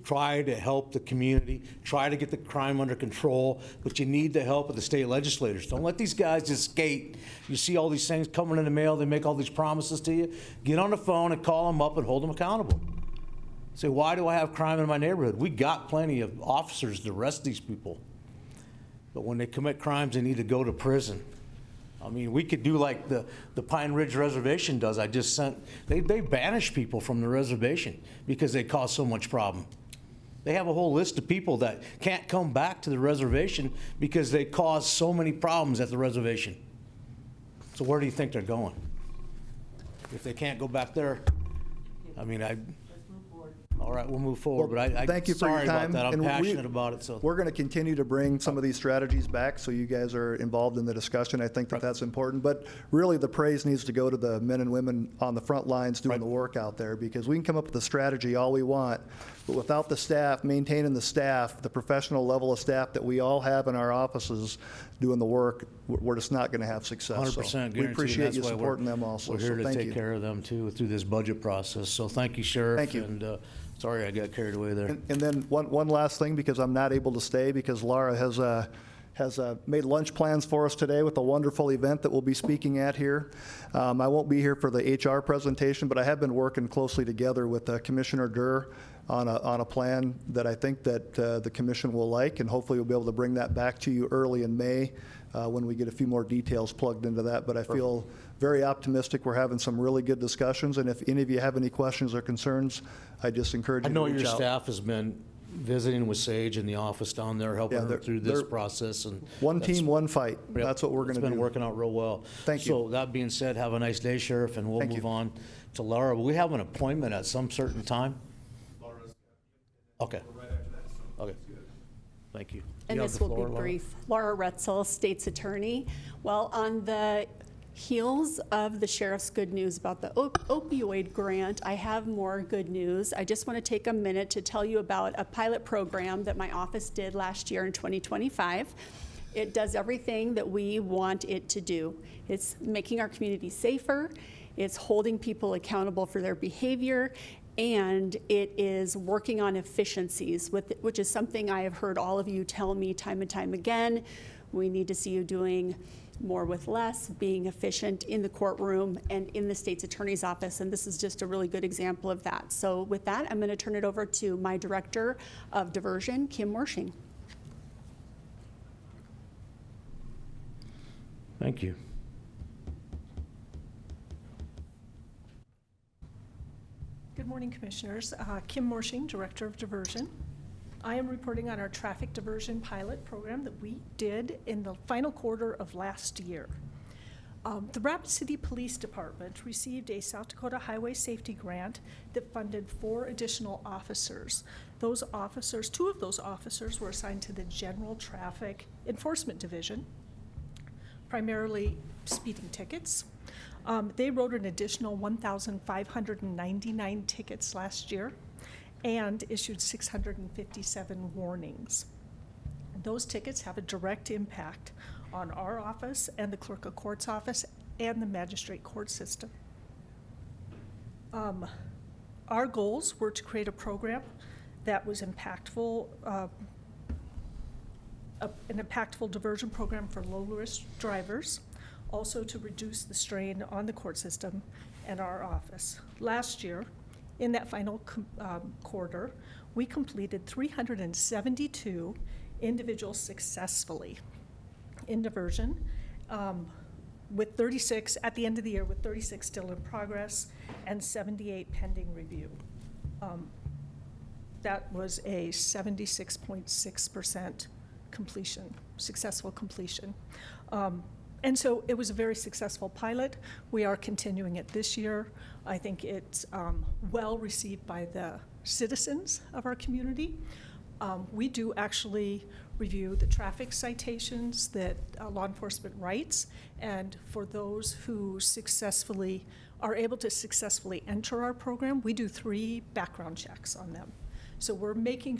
try to help the community, try to get the crime under control, but you need the help of the state legislators. Don't let these guys just skate. You see all these things coming in the mail, they make all these promises to you. Get on the phone and call them up and hold them accountable. Say, why do I have crime in my neighborhood? We got plenty of officers to arrest these people. But when they commit crimes, they need to go to prison. I mean, we could do like the Pine Ridge Reservation does. They banish people from the reservation because they cause so much problem. They have a whole list of people that can't come back to the reservation because they cause so many problems at the reservation. So where do you think they're going? If they can't go back there, I mean, All right, we'll move forward, but Thank you for your sorry about time. that. I'm and passionate about it, so. We're going to continue to bring some of these strategies back so you guys are involved in the discussion. I think that that's important. But really, the praise needs to go to the men and women on the front lines doing the work out there, because we can come up with a strategy all we want, but without the staff, maintaining the staff, the professional level of staff that we all have in our offices doing the work, we're just not going to have success. 100% So guaranteed. we appreciate That's you why supporting them also. We're here So to thank take you. care of them too through this budget process. So thank you, Sheriff. Thank you. And sorry I got carried away there. And then one last thing, because I'm not able to stay, because Laura has made lunch plans for us today with a wonderful event that we'll be speaking at here. I won't be here for the HR presentation, but I have been working closely together with Commissioner Durr on a plan that I think that the commission will like, and hopefully we'll be able to bring that back to you early in May when we get a few more details plugged into that. But I feel very optimistic. We're having some really good discussions, and if any of you have any questions or concerns, I just encourage I you know to reach your out. staff has been visiting with Sage in the office down there, helping Yeah, her they're- through this they're process. And One that's- team, one fight. Yep, That's what we're going to do. It's been working out real well. Thank you. So that being said, have a nice day, Sheriff, and we'll Thank move you. on to Laura. We have an appointment at some certain time? Okay. Okay. Thank you. And You have this the will floor, be Laura. brief. Laura Retzel, State's Attorney. Well, on the heels of the sheriff's good news about the opioid grant, I have more good news. I just want to take a minute to tell you about a pilot program that my office did last year in 2025. It does everything that we want it to do. It's making our community safer, it's holding people accountable for their behavior, and it is working on efficiencies, which is something I have heard all of you tell me time and time again. We need to see you doing more with less, being efficient in the courtroom and in the state's attorney's office, and this is just a really good example of that. So with that, I'm going to turn it over to my Director of Diversion, Kim Morshing. Thank you. Good morning, Commissioners. Kim Morshing, Director of Diversion. I am reporting on our traffic diversion pilot program that we did in the final quarter of last year. The Rapid City Police Department received a South Dakota Highway Safety Grant that funded 4 additional officers. Those officers, 2 of those officers were assigned to the General Traffic Enforcement Division, primarily speeding tickets. They wrote an additional 1,599 tickets last year and issued 657 warnings. Those tickets have a direct impact on our office and the clerk of court's office and the magistrate court system. Our goals were to create a program that was impactful, an impactful diversion program for low-risk drivers, also to reduce the strain on the court system and our office. Last year, in that final quarter, we completed 372 individuals successfully in diversion, with 36 at the end of the year, with 36 still in progress and 78 pending review. That was a 76.6% completion, successful completion. And so it was a very successful pilot. We are continuing it this year. I think it's well received by the citizens of our community. We do actually review the traffic citations that law enforcement writes, and for those who successfully are able to successfully enter our program, we do 3 background checks on them. So we're making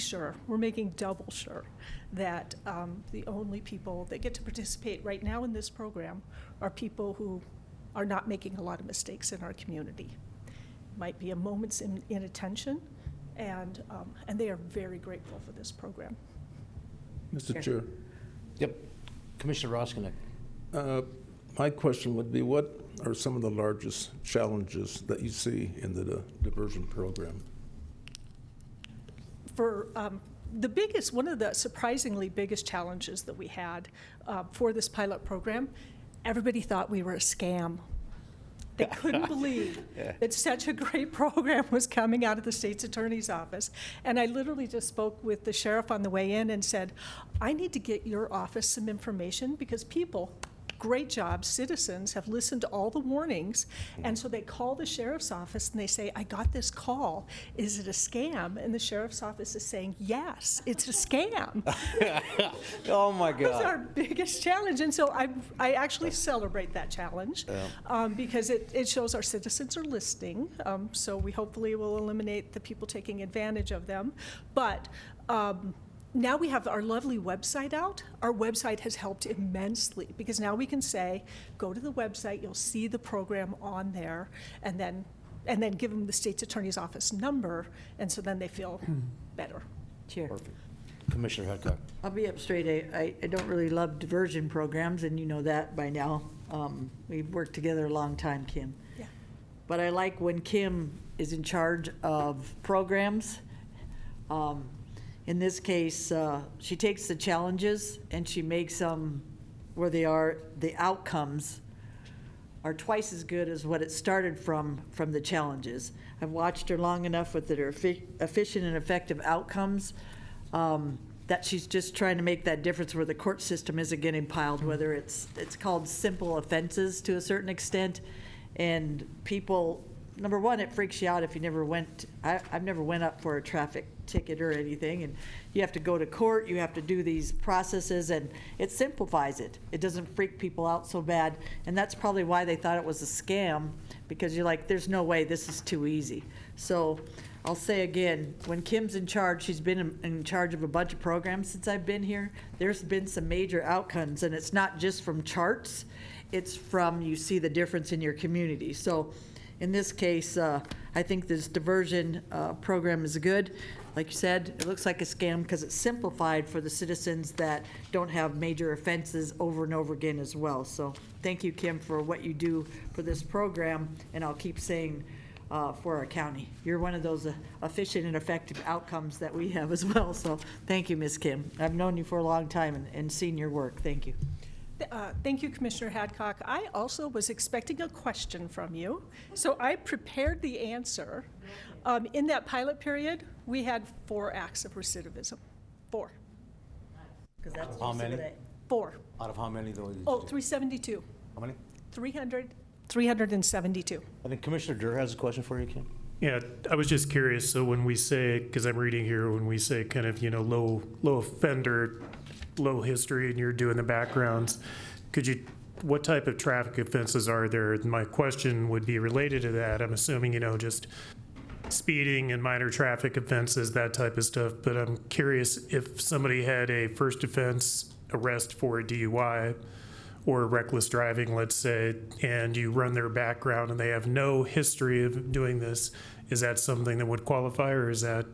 double sure that the only people that get to participate right now in this program are people who are not making a lot of mistakes in our community. Might be a moment's inattention, and they are very grateful for this program. Mr. Chair. Yep. Commissioner Roskinek. My question would be, what are some of the largest challenges that you see in the diversion program? For the biggest, one of the surprisingly biggest challenges that we had for this pilot program, everybody thought we were a scam. They couldn't believe that such a great program was coming out of the state's attorney's office. And I literally just spoke with the sheriff on the way in and said, I need to get your office some information because people great job. Citizens have listened to all the warnings, and so they call the sheriff's office and they say, I got this call. Is it a scam? And the sheriff's office is saying, yes, it's a scam. Oh, my That's God. our biggest challenge, and so I actually celebrate that challenge because it shows our citizens are listening. So we hopefully will eliminate the people taking advantage of them. But now we have our lovely website out. Our website has helped immensely because now we can say, go to the website, you'll see the program on there, and then give them the state's attorney's office number, and so then they feel better. Chair. Commissioner Hadcock. I'll be up straight. I don't really love diversion programs, and you know that by now. We've worked together a long time, Kim. Yeah. But I like when Kim is in charge of programs. In this case, she takes the challenges and she makes them where they are, the outcomes are twice as good as what it started from the challenges. I've watched her long enough with their efficient and effective outcomes that she's just trying to make that difference where the court system isn't getting piled, whether it's called simple offenses to a certain extent. And people, number one, it freaks you out if you never went, I've never went up for a traffic ticket or anything, and you have to go to court, you have to do these processes, and it simplifies it. It doesn't freak people out so bad, and that's probably why they thought it was a scam, because you're like, there's no way, this is too easy. So I'll say again, when Kim's in charge, she's been in charge of a bunch of programs since I've been here. There's been some major outcomes, and it's not just from charts, it's from you see the difference in your community. So in this case, I think this diversion program is good. Like you said, it looks like a scam because it's simplified for the citizens that don't have major offenses over and over again as well. So thank you, Kim, for what you do for this program, and I'll keep saying for our county. You're one of those efficient and effective outcomes that we have as well. So thank you, Ms. Kim. I've known you for a long time and seen your work. Thank you. Thank you, Commissioner Hadcock. I also was expecting a question from you, so I prepared the answer. In that pilot period, we had 4 acts of recidivism. 4. How many? 4. Out of how many though? 372. How many? 372. I think Commissioner Durr has a question for you, Kim. Yeah, I was just curious, so when we say, because I'm reading here, when we say kind of, low offender, low history, and you're doing the backgrounds, what type of traffic offenses are there? My question would be related to that. I'm assuming, just speeding and minor traffic offenses, that type of stuff, but I'm curious if somebody had a first offense arrest for a DUI or reckless driving, let's say, and you run their background and they have no history of doing this, is that something that would qualify, or is that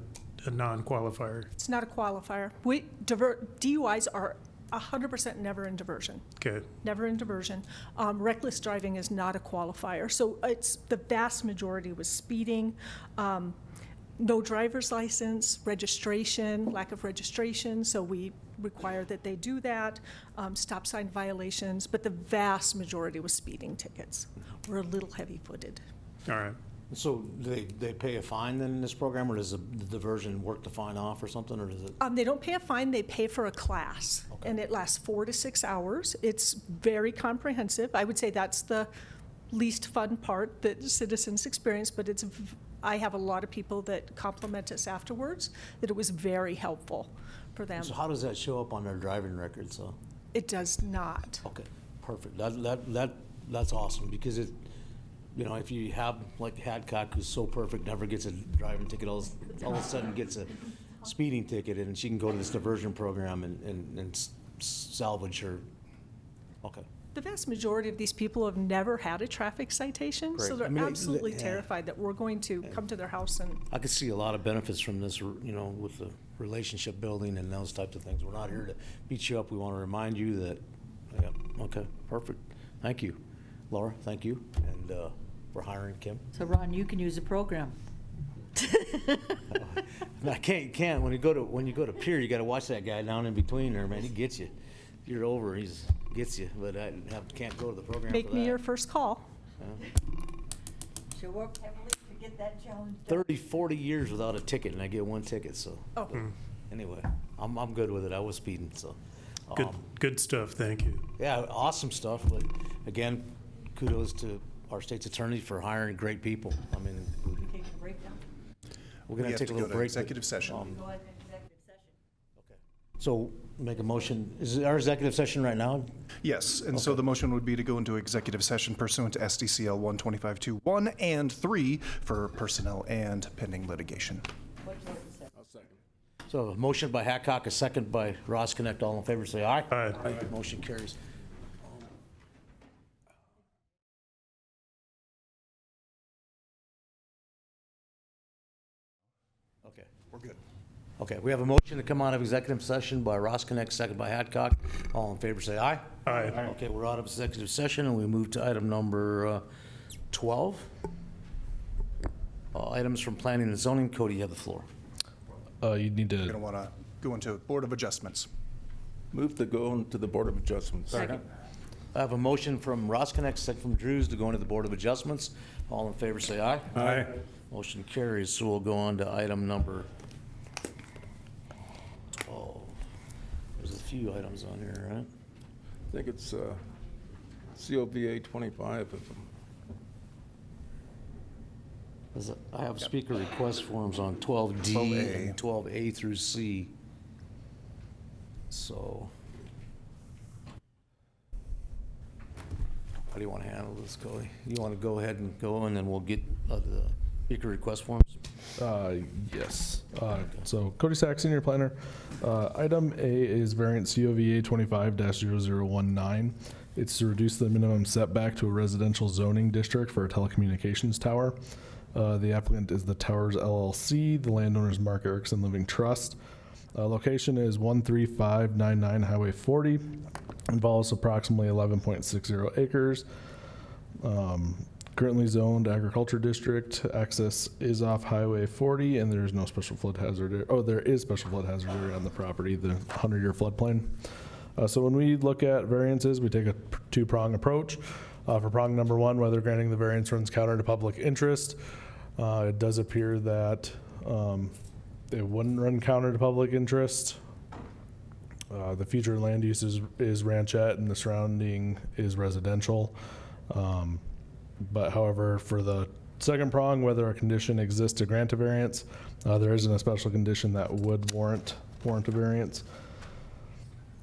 a non-qualifier? It's not a qualifier. DUIs are 100% never in diversion. Okay. Never in diversion. Reckless driving is not a qualifier. So it's the vast majority was speeding, no driver's license, registration, lack of registration. So we require that they do that, stop sign violations, but the vast majority was speeding tickets. We're a little heavy-footed. All right. So do they pay a fine then in this program, or does the diversion work the fine off or something, or does it? They don't pay a fine, they pay for a class, and it lasts 4 to 6 hours. It's very comprehensive. I would say that's the least fun part that citizens experience, but I have a lot of people that compliment us afterwards that it was very helpful for them. So how does that show up on their driving record? So It does not. okay, perfect. That's awesome, because it, if you have like Hadcock, who's so perfect, never gets a driving ticket, all of a sudden gets a speeding ticket, and she can go to this diversion program and salvage her. Okay. The vast majority of these people have never had a traffic citation, so Great. they're absolutely terrified that we're going to come to their house and. I could see a lot of benefits from this, with the relationship building and those types of things. We're not here to beat you up. We want to remind you that, okay, perfect. Thank you. Laura, thank you. And we're hiring Kim. So Ron, you can use the program. I can't. When you go to Pier, you got to watch that guy down in between there, man. He gets you. You're over, he gets you. But I can't go to the program. Make me your first call. She'll work heavily to get that challenge done. 30, 40 years without a ticket, and I get 1 ticket. So Oh. anyway, I'm good with it. I was speeding, so Good stuff, thank you. Yeah, awesome stuff, but again, kudos to our state's attorney for hiring great people. I mean, Take a break now. we're We gonna have take a to little go to break. executive session. Go ahead and executive session. So make a motion. Is it our executive session right now? Yes, and so the motion would be to go into executive session pursuant to SDCL 125.2.1 and 3 for personnel and pending litigation. I'll second. So a motion by Hadcock, a second by Ross Connect. All in favor, say aye. Aye. Motion carries. Okay. We're good. Okay, we have a motion to come out of executive session by Ross Connect, second by Hadcock. All in favor, say aye. Aye. Okay, we're out of executive session, and we move to item number 12. Items from planning and zoning. Cody, you have the floor. You need We're to, going to want to go into Board of Adjustments. Move to go into the Board of Adjustments. Second. I have a motion from Ross Connect, second from Drews, to go into the Board of Adjustments. All in favor, say aye. Aye. Motion carries, so we'll go on to item number 12. There's a few items on here, right? I think it's COVA 25 of them. I have speaker request forms on 12D 12A. and 12A through C. So, how do you want to handle this, Cody? You want to go ahead and go, and then we'll get the speaker request forms? yes. So Cody Sack, Senior Planner. Item A is variant COVA 25-0019. It's to reduce the minimum setback to a residential zoning district for a telecommunications tower. The applicant is the Towers LLC. The landowner is Mark Erickson Living Trust. Location is 13599 Highway 40. Involves approximately 11.60 acres. Currently zoned agriculture district. Access is off Highway 40, and there is no special flood hazard. There is special flood hazard area on the property, the 100-year floodplain. So when we look at variances, we take a two-prong approach. For prong number one, whether granting the variance runs counter to public interest. It does appear that it wouldn't run counter to public interest. The future land use is ranchette, and the surrounding is residential. But however, for the second prong, whether a condition exists to grant a variance, there isn't a special condition that would warrant a variance.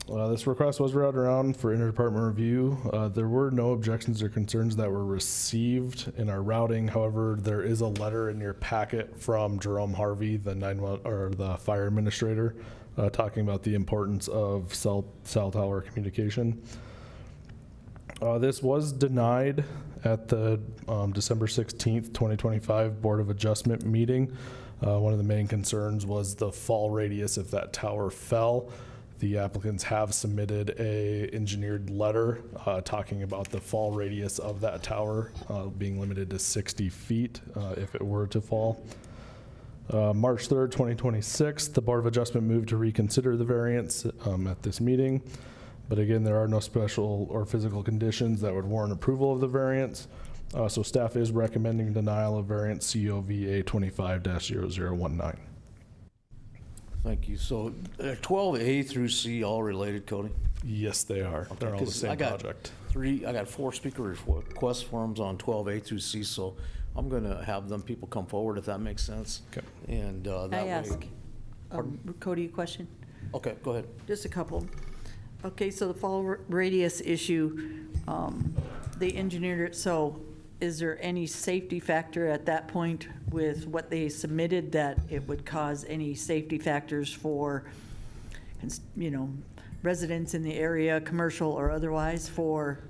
This request was routed around for interdepartment review. There were no objections or concerns that were received in our routing. However, there is a letter in your packet from Jerome Harvey, the fire administrator, talking about the importance of cell tower communication. This was denied at the December 16th, 2025 Board of Adjustment meeting. One of the main concerns was the fall radius if that tower fell. The applicants have submitted a engineered letter talking about the fall radius of that tower being limited to 60 feet if it were to fall. March 3rd, 2026, the Board of Adjustment moved to reconsider the variance at this meeting. But again, there are no special or physical conditions that would warrant approval of the variance. So staff is recommending denial of variance COVA 25-0019. Thank you. So 12A through C all related, Cody? Yes, they are. Okay, They're all the 'cause same I got project. I got 4 speaker request forms on 12A through C, so I'm going to have them people come forward if that makes sense. Okay. And that Can I way. ask Cody a question? Okay, go ahead. Just a couple. Okay, so the fall radius issue, they engineered it, so is there any safety factor at that point with what they submitted that it would cause any safety factors for, residents in the area, commercial or otherwise, for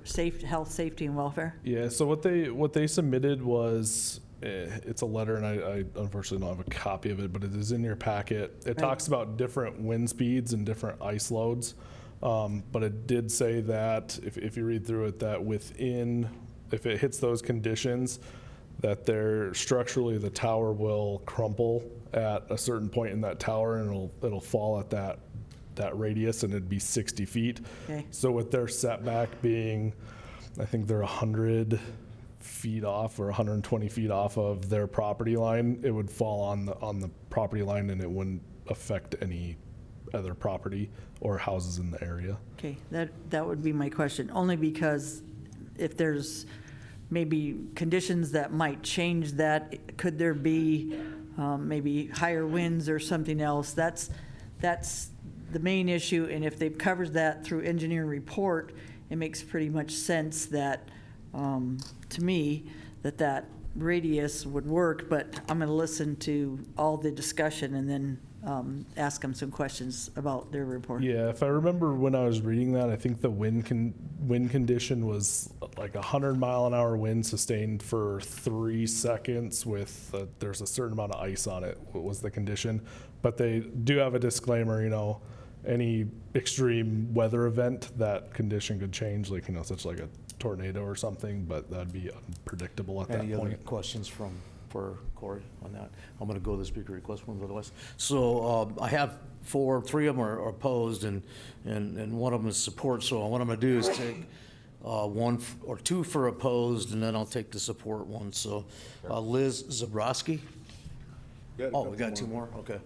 health, safety, and welfare? Yeah, so what they submitted was, it's a letter, and I unfortunately don't have a copy of it, but it is in your packet. It talks about different wind speeds and different ice loads. But it did say that, if you read through it, that if it hits those conditions, that structurally the tower will crumple at a certain point in that tower, and it'll fall at that radius, and it'd be 60 feet. Okay. So with their setback being, I think they're 100 feet off or 120 feet off of their property line, it would fall on the property line, and it wouldn't affect any other property or houses in the area. Okay, that would be my question, only because if there's maybe conditions that might change that, could there be maybe higher winds or something else? That's the main issue, and if they've covered that through engineering report, it makes pretty much sense that, to me, that radius would work, but I'm going to listen to all the discussion and then ask them some questions about their report. Yeah, if I remember when I was reading that, I think the wind condition was like 100-mile-an-hour wind sustained for 3 seconds with there's a certain amount of ice on it was the condition. But they do have a disclaimer, any extreme weather event, that condition could change, like, such like a tornado or something, but that'd be unpredictable at that Any other point. questions for Corey on that? I'm going to go to the speaker request forms otherwise. So I have 3 of them are opposed, and one of them is support. So what I'm going to do is take 1 or 2 for opposed, and then I'll take the support one. So Liz Zabrowski. Oh, we got 2 more? Okay.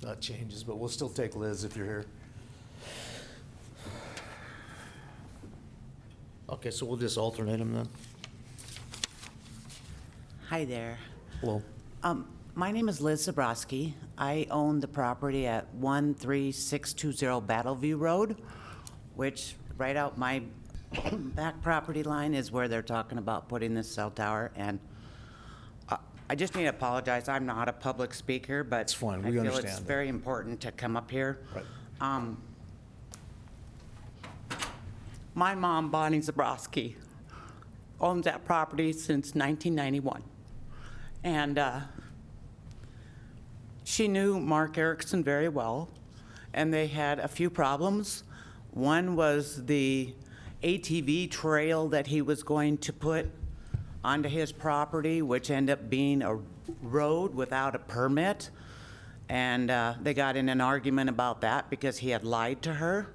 That changes, but we'll still take Liz if you're here. Okay, so we'll just alternate them then. Hi there. Hello. My name is Liz Zabrowski. I own the property at 13620 Battleview Road, which right out my back property line is where they're talking about putting this cell tower. And I just need to apologize. I'm not a public speaker, but it's fine. I We feel understand it's that. very important to come up here. Right. My mom, Bonnie Zabrowski, owns that property since 1991. And she knew Mark Erickson very well, and they had a few problems. One was the ATV trail that he was going to put onto his property, which ended up being a road without a permit. And they got in an argument about that because he had lied to her.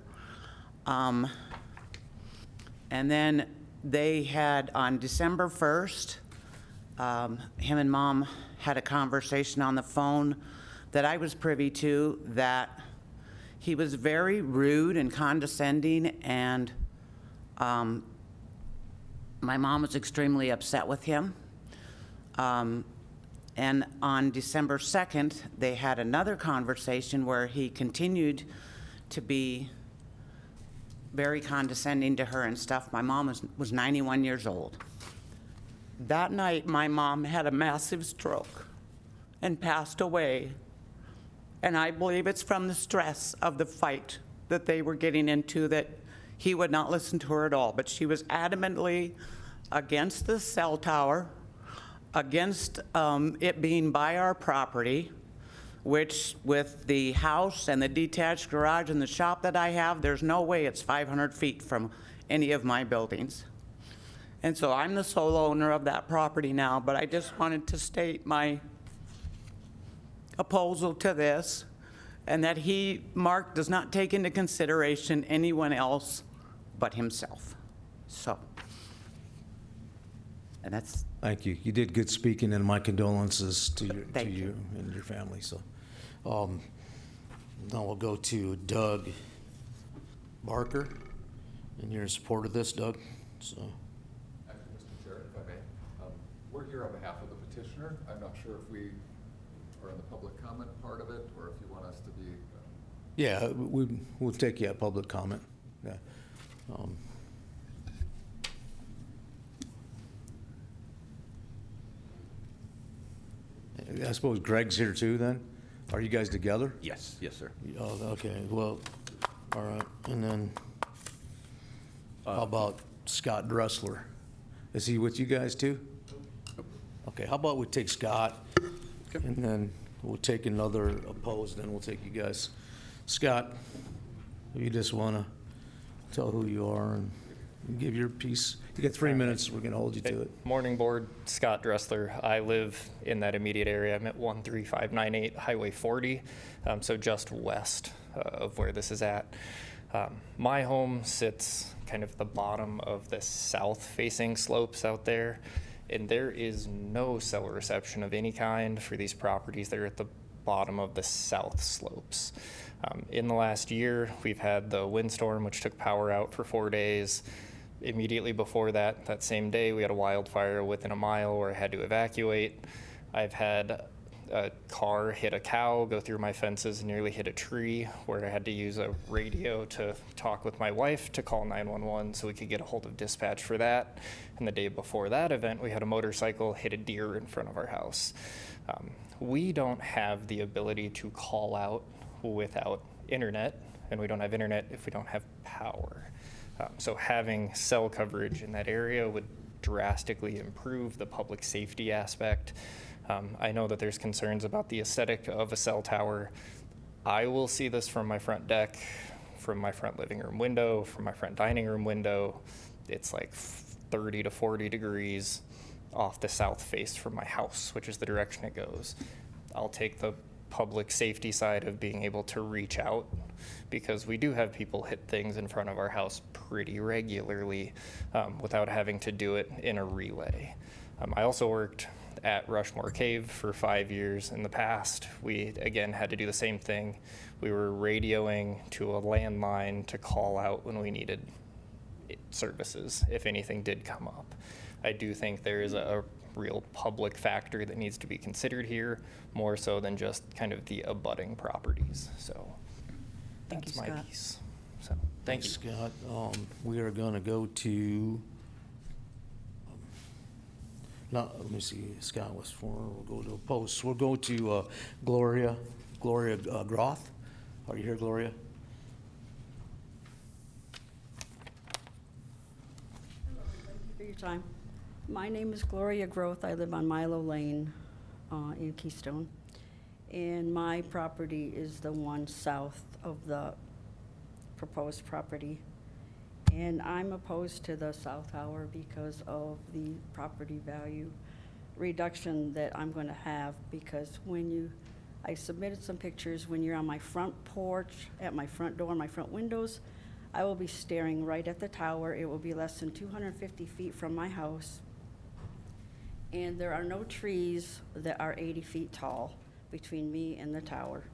And then they had, on December 1st, him and Mom had a conversation on the phone that I was privy to, that he was very rude and condescending, and my mom was extremely upset with him. And on December 2nd, they had another conversation where he continued to be very condescending to her and stuff. My mom was 91 years old. That night, my mom had a massive stroke and passed away. And I believe it's from the stress of the fight that they were getting into, that he would not listen to her at all. But she was adamantly against the cell tower, against it being by our property, which with the house and the detached garage and the shop that I have, there's no way it's 500 feet from any of my buildings. And so I'm the sole owner of that property now, but I just wanted to state my opposal to this, and that Mark does not take into consideration anyone else but himself. So, and that's. Thank you. You did good speaking, and my condolences to Thank you and your family. So, now we'll go to Doug Barker, and you're in support of this, Doug. So, Mr. Chair, if I may, we're here on behalf of the petitioner. I'm not sure if we are in the public comment part of it, or if you want us to be. yeah, we'll take public comment. Yeah. I suppose Greg's here too, then? Are you guys together? Yes, yes, sir. Oh, okay, well, all right, and then, how about Scott Dressler? Is he with you guys too? Okay, how about we take Scott, and then we'll take another opposed, then we'll take you guys. Scott, you just wanna tell who you are and give your piece? You got 3 minutes, we're gonna hold you to it. Morning, Board. Scott Dressler. I live in that immediate area. I'm at 13598 Highway 40, so just west of where this is at. My home sits kind of the bottom of the south-facing slopes out there, And there is no cell reception of any kind for these properties that are at the bottom of the south slopes. In the last year, we've had the windstorm, which took power out for 4 days. Immediately before that, that same day, we had a wildfire within a mile where I had to evacuate. I've had a car hit a cow, go through my fences, and nearly hit a tree, where I had to use a radio to talk with my wife to call 911 so we could get a hold of dispatch for that. And the day before that event, we had a motorcycle hit a deer in front of our house. We don't have the ability to call out without internet, and we don't have internet if we don't have power. So having cell coverage in that area would drastically improve the public safety aspect. I know that there's concerns about the aesthetic of a cell tower. I will see this from my front deck, from my front living room window, from my front dining room window. It's like 30 to 40 degrees off the south face from my house, which is the direction it goes. I'll take the public safety side of being able to reach out, because we do have people hit things in front of our house pretty regularly without having to do it in a relay. I also worked at Rushmore Cave for 5 years in the past. We, again, had to do the same thing. We were radioing to a landline to call out when we needed services, if anything did come up. I do think there is a real public factor that needs to be considered here, more so than just kind of the abutting properties. So that's my piece. So thank you. Scott. We are going to go to, let me see, Scott was for, we'll go to posts. We'll go to Gloria Groth. Are you here, Gloria? Thank you for your time. My name is Gloria Groth. I live on Milo Lane in Keystone. And my property is the one south of the proposed property. And I'm opposed to the cell tower because of the property value reduction that I'm going to have, because I submitted some pictures, when you're on my front porch, at my front door, my front windows, I will be staring right at the tower. It will be less than 250 feet from my house. And there are no trees that are 80 feet tall between me and the tower.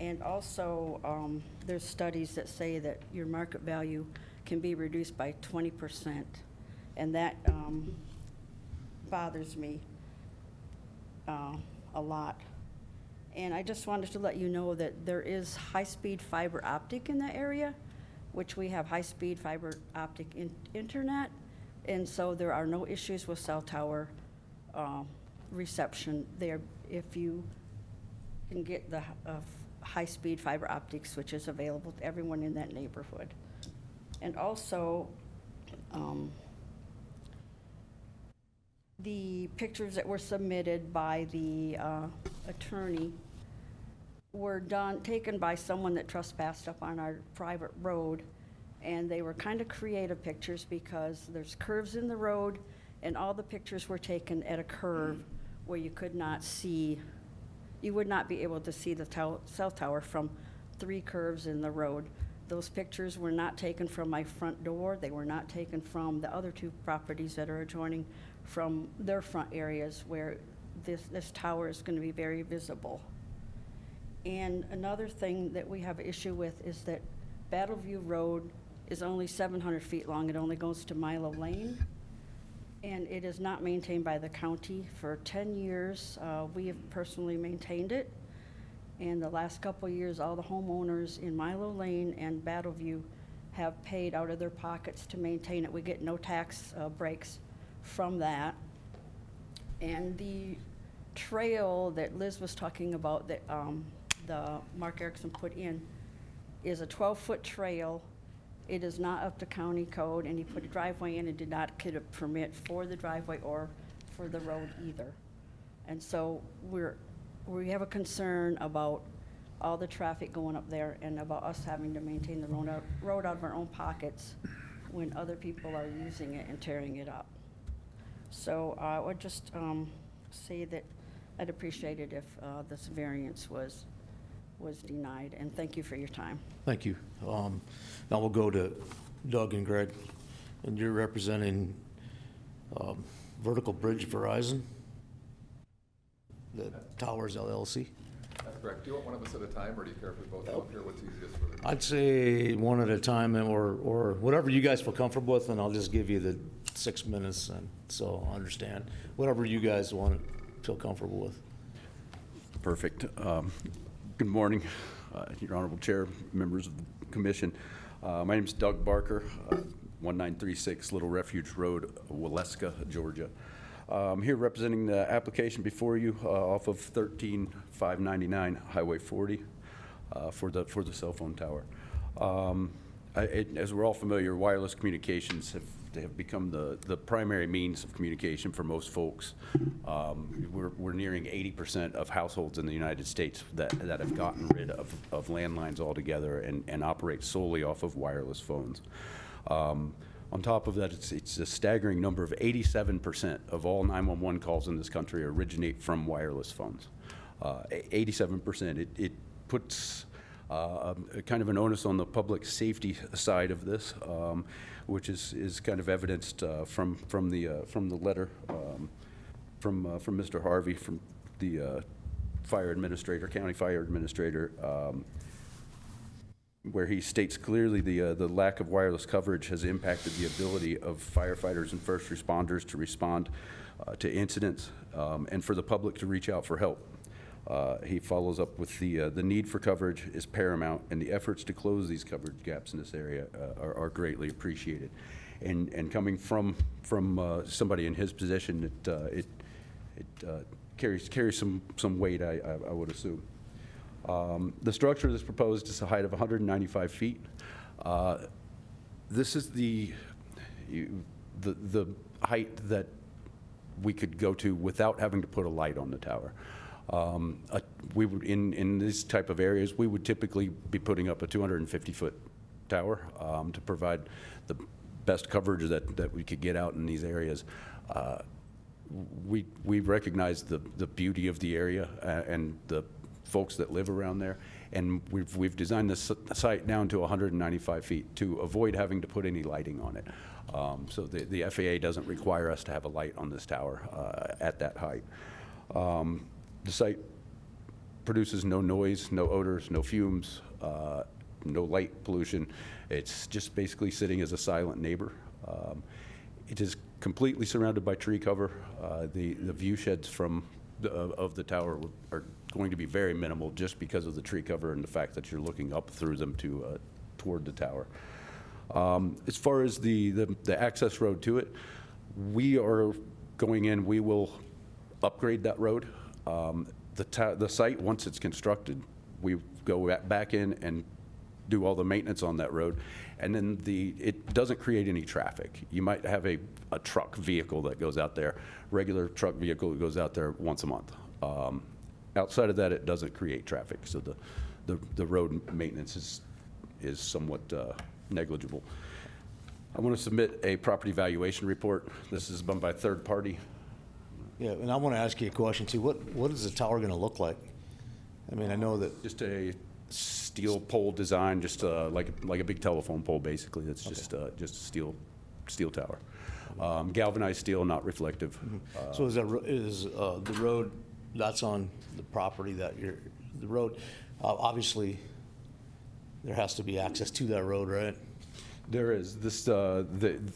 And also, there's studies that say that your market value can be reduced by 20%. And that bothers me a lot. And I just wanted to let you know that there is high-speed fiber optic in that area, which we have high-speed fiber optic internet. And so there are no issues with cell tower reception there if you can get the high-speed fiber optics, which is available to everyone in that neighborhood. And also, the pictures that were submitted by the attorney were taken by someone that trespassed up on our private road, and they were kind of creative pictures because there's curves in the road, and all the pictures were taken at a curve where you could not see, you would not be able to see the cell tower from 3 curves in the road. Those pictures were not taken from my front door. They were not taken from the other 2 properties that are adjoining from their front areas where this tower is going to be very visible. And another thing that we have issue with is that Battleview Road is only 700 feet long. It only goes to Milo Lane. And it is not maintained by the county. For 10 years, we have personally maintained it. And the last couple of years, all the homeowners in Milo Lane and Battleview have paid out of their pockets to maintain it. We get no tax breaks from that. And the trail that Liz was talking about that the Mark Erickson put in is a 12-foot trail. It is not up to county code, and he put a driveway in and did not get a permit for the driveway or for the road either. And so we have a concern about all the traffic going up there and about us having to maintain the road out of our own pockets when other people are using it and tearing it up. So I would just say that I'd appreciate it if this variance was denied, and thank you for your time. Thank you. Now we'll go to Doug and Greg, and you're representing Vertical Bridge Verizon, the Towers LLC. That's correct. Do you want one of us at a time, or do you care if we both come up here? What's easiest for the? I'd say one at a time, or whatever you guys feel comfortable with, and I'll just give you the 6 minutes, and so I'll understand. Whatever you guys want to feel comfortable with. Perfect. Good morning, Your Honorable Chair, members of the Commission. My name is Doug Barker, 1936 Little Refuge Road, Waleska, Georgia. I'm here representing the application before you off of 13599 Highway 40 for the cell phone tower. As we're all familiar, wireless communications have become the primary means of communication for most folks. We're nearing 80% of households in the United States that have gotten rid of landlines altogether and operate solely off of wireless phones. On top of that, it's a staggering number of 87% of all 911 calls in this country originate from wireless phones. 87%. It puts kind of an onus on the public safety side of this, which is kind of evidenced from the letter from Mr. Harvey, from the fire administrator, county fire administrator, where he states clearly the lack of wireless coverage has impacted the ability of firefighters and first responders to respond to incidents and for the public to reach out for help. He follows up with the need for coverage is paramount, and the efforts to close these coverage gaps in this area are greatly appreciated. And coming from somebody in his position, it carries some weight, I would assume. The structure that's proposed is a height of 195 feet. This is the height that we could go to without having to put a light on the tower. We would, in these type of areas, we would typically be putting up a 250-foot tower to provide the best coverage that we could get out in these areas. We recognize the beauty of the area and the folks that live around there, and we've designed this site down to 195 feet to avoid having to put any lighting on it. So the FAA doesn't require us to have a light on this tower at that height. The site produces no noise, no odors, no fumes, no light pollution. It's just basically sitting as a silent neighbor. It is completely surrounded by tree cover. The view sheds of the tower are going to be very minimal just because of the tree cover and the fact that you're looking up through them toward the tower. As far as the access road to it, we are going in, we will upgrade that road. The site, once it's constructed, we go back in and do all the maintenance on that road, and then it doesn't create any traffic. You might have a truck vehicle that goes out there, regular truck vehicle that goes out there once a month. Outside of that, it doesn't create traffic, so the road maintenance is somewhat negligible. I want to submit a property valuation report. This is done by a third party. Yeah, and I want to ask you a question too. What is the tower going to look like? I mean, I know that Just a steel pole design, just like a big telephone pole, basically. It's just a steel tower, galvanized steel, not reflective. So is the road that's on the property that the road? Obviously, there has to be access to that road, right? There is this. So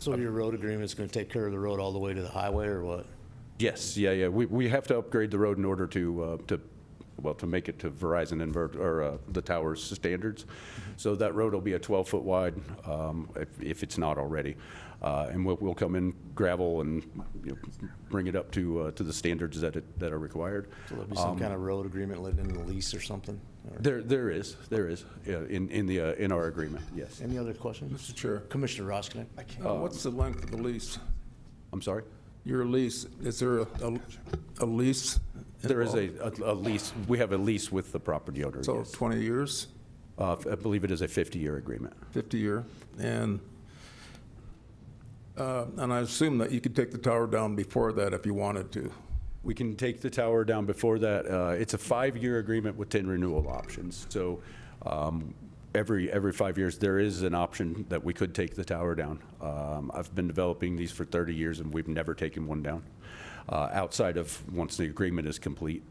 your road agreement is going to take care of the road all the way to the highway, or what? Yes, yeah. We have to upgrade the road in order to make it to Verizon or the tower's standards. So that road will be a 12-foot wide, if it's not already, and we'll come in gravel and bring it up to the standards that are required. So there'll be some kind of road agreement in the lease or something. There is in our agreement. Yes. Any other questions, Mr. Chair? Commissioner Roskinek? What's the length of the lease? I'm sorry? Your lease, is there a lease? There is a lease. We have a lease with the property owner. So yes. 20 years? I believe it is a 50-year agreement. 50-year. And I assume that you could take the tower down before that if you wanted to. We can take the tower down before that. It's a 5-year agreement with 10 renewal options. So every 5 years, there is an option that we could take the tower down. I've been developing these for 30 years, and we've never taken one down. Outside of once the agreement is complete,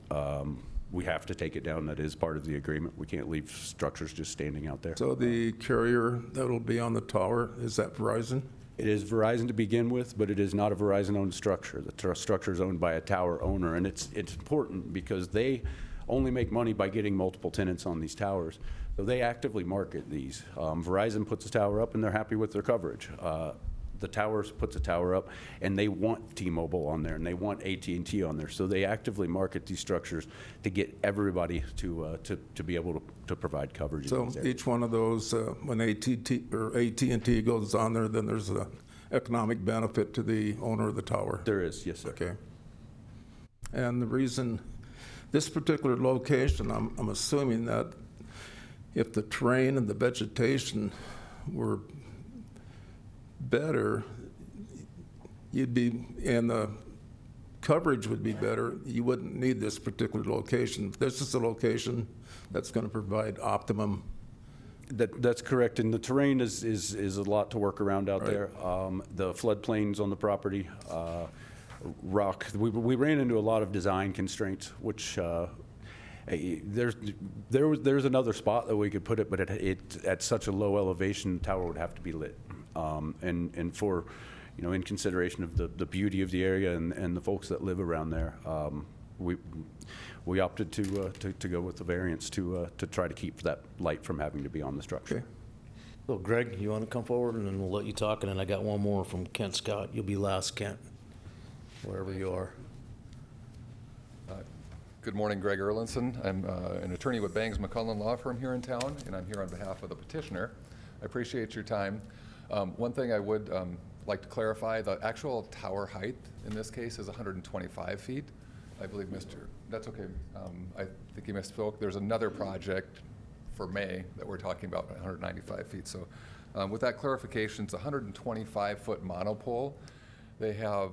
we have to take it down. That is part of the agreement. We can't leave structures just standing out there. So the carrier that'll be on the tower, is that Verizon? It is Verizon to begin with, but it is not a Verizon-owned structure. The structure is owned by a tower owner, and it's important because they only make money by getting multiple tenants on these towers. So they actively market these. Verizon puts a tower up, and they're happy with their coverage. The towers puts a tower up, and they want T-Mobile on there, and they want AT&T on there. So they actively market these structures to get everybody to be able to provide coverage. in So these areas. each one of those, when AT&T goes on there, then there's an economic benefit to the owner of the tower? There is, yes, sir. Okay. And the reason, this particular location, I'm assuming that if the terrain and the vegetation were better, and the coverage would be better, you wouldn't need this particular location. This is the location that's going to provide optimum. That's correct, and the terrain is a lot to work around out Right. there. The floodplains on the property, rock. We ran into a lot of design constraints, which there's another spot that we could put it, but it at such a low elevation, the tower would have to be lit. And for, in consideration of the beauty of the area and the folks that live around there, we opted to go with the variance to try to keep that light from having to be on the structure. Okay. So Greg, you want to come forward, and then we'll let you talk, and then I got one more from Kent Scott. You'll be last, Kent, wherever you are. Good morning, Greg Erlinson. I'm an attorney with Bangs McCullen Law Firm here in town, and I'm here on behalf of the petitioner. I appreciate your time. One thing I would like to clarify, the actual tower height in this case is 125 feet. I believe that's okay. I think you misspoke. There's another project for May that we're talking about 195 feet. So with that clarification, it's a 125-foot monopole. They have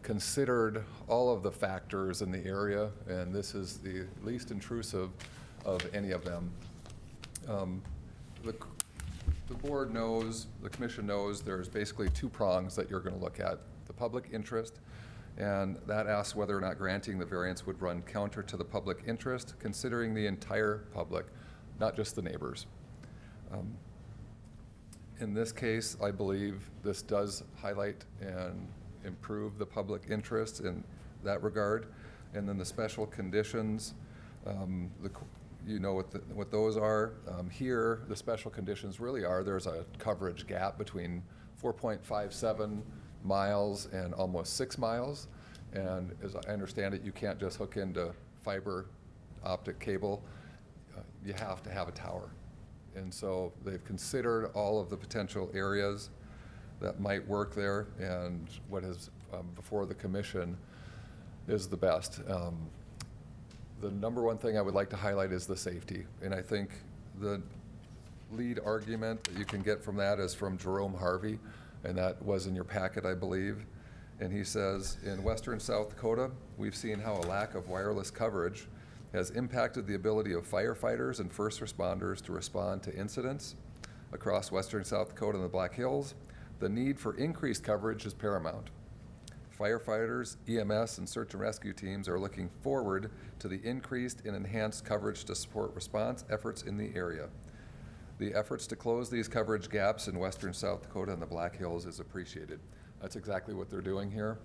considered all of the factors in the area, and this is the least intrusive of any of them. The board knows, the commission knows, there's basically two prongs that you're going to look at. The public interest, and that asks whether or not granting the variance would run counter to the public interest, considering the entire public, not just the neighbors. In this case, I believe this does highlight and improve the public interest in that regard. And then the special conditions, you know what those are. Here, the special conditions really are, there's a coverage gap between 4.57 miles and almost 6 miles. And as I understand it, you can't just hook into fiber optic cable. You have to have a tower. And so they've considered all of the potential areas that might work there, and what is before the commission is the best. The number one thing I would like to highlight is the safety. And I think the lead argument that you can get from that is from Jerome Harvey, and that was in your packet, I believe. And he says, in western South Dakota, we've seen how a lack of wireless coverage has impacted the ability of firefighters and first responders to respond to incidents across western South Dakota and the Black Hills. The need for increased coverage is paramount. Firefighters, EMS, and search and rescue teams are looking forward to the increased and enhanced coverage to support response efforts in the area. The efforts to close these coverage gaps in western South Dakota and the Black Hills is appreciated. That's exactly what they're doing here.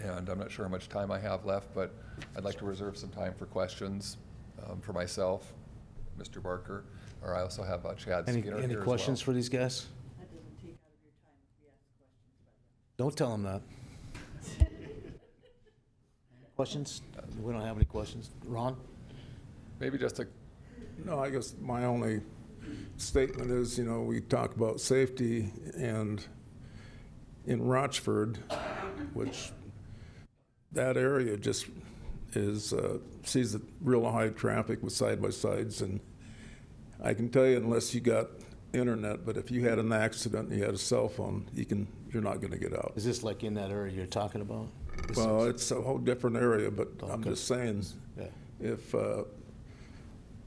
And I'm not sure how much time I have left, but I'd like to reserve some time for questions for myself, Mr. Barker, or I also have Chad Skinner here as well. Any questions for these guys? Don't tell them that. Questions? We don't have any questions. Ron? Maybe just a... No, I guess my only statement is, we talk about safety, and in Rochford, which that area just sees a real high traffic with side-by-sides, and I can tell you, unless you got internet, but if you had an accident and you had a cell phone, you're not going to get out. Is this like in that area you're talking about? Well, it's a whole different area, but I'm Okay. just saying, Yeah. if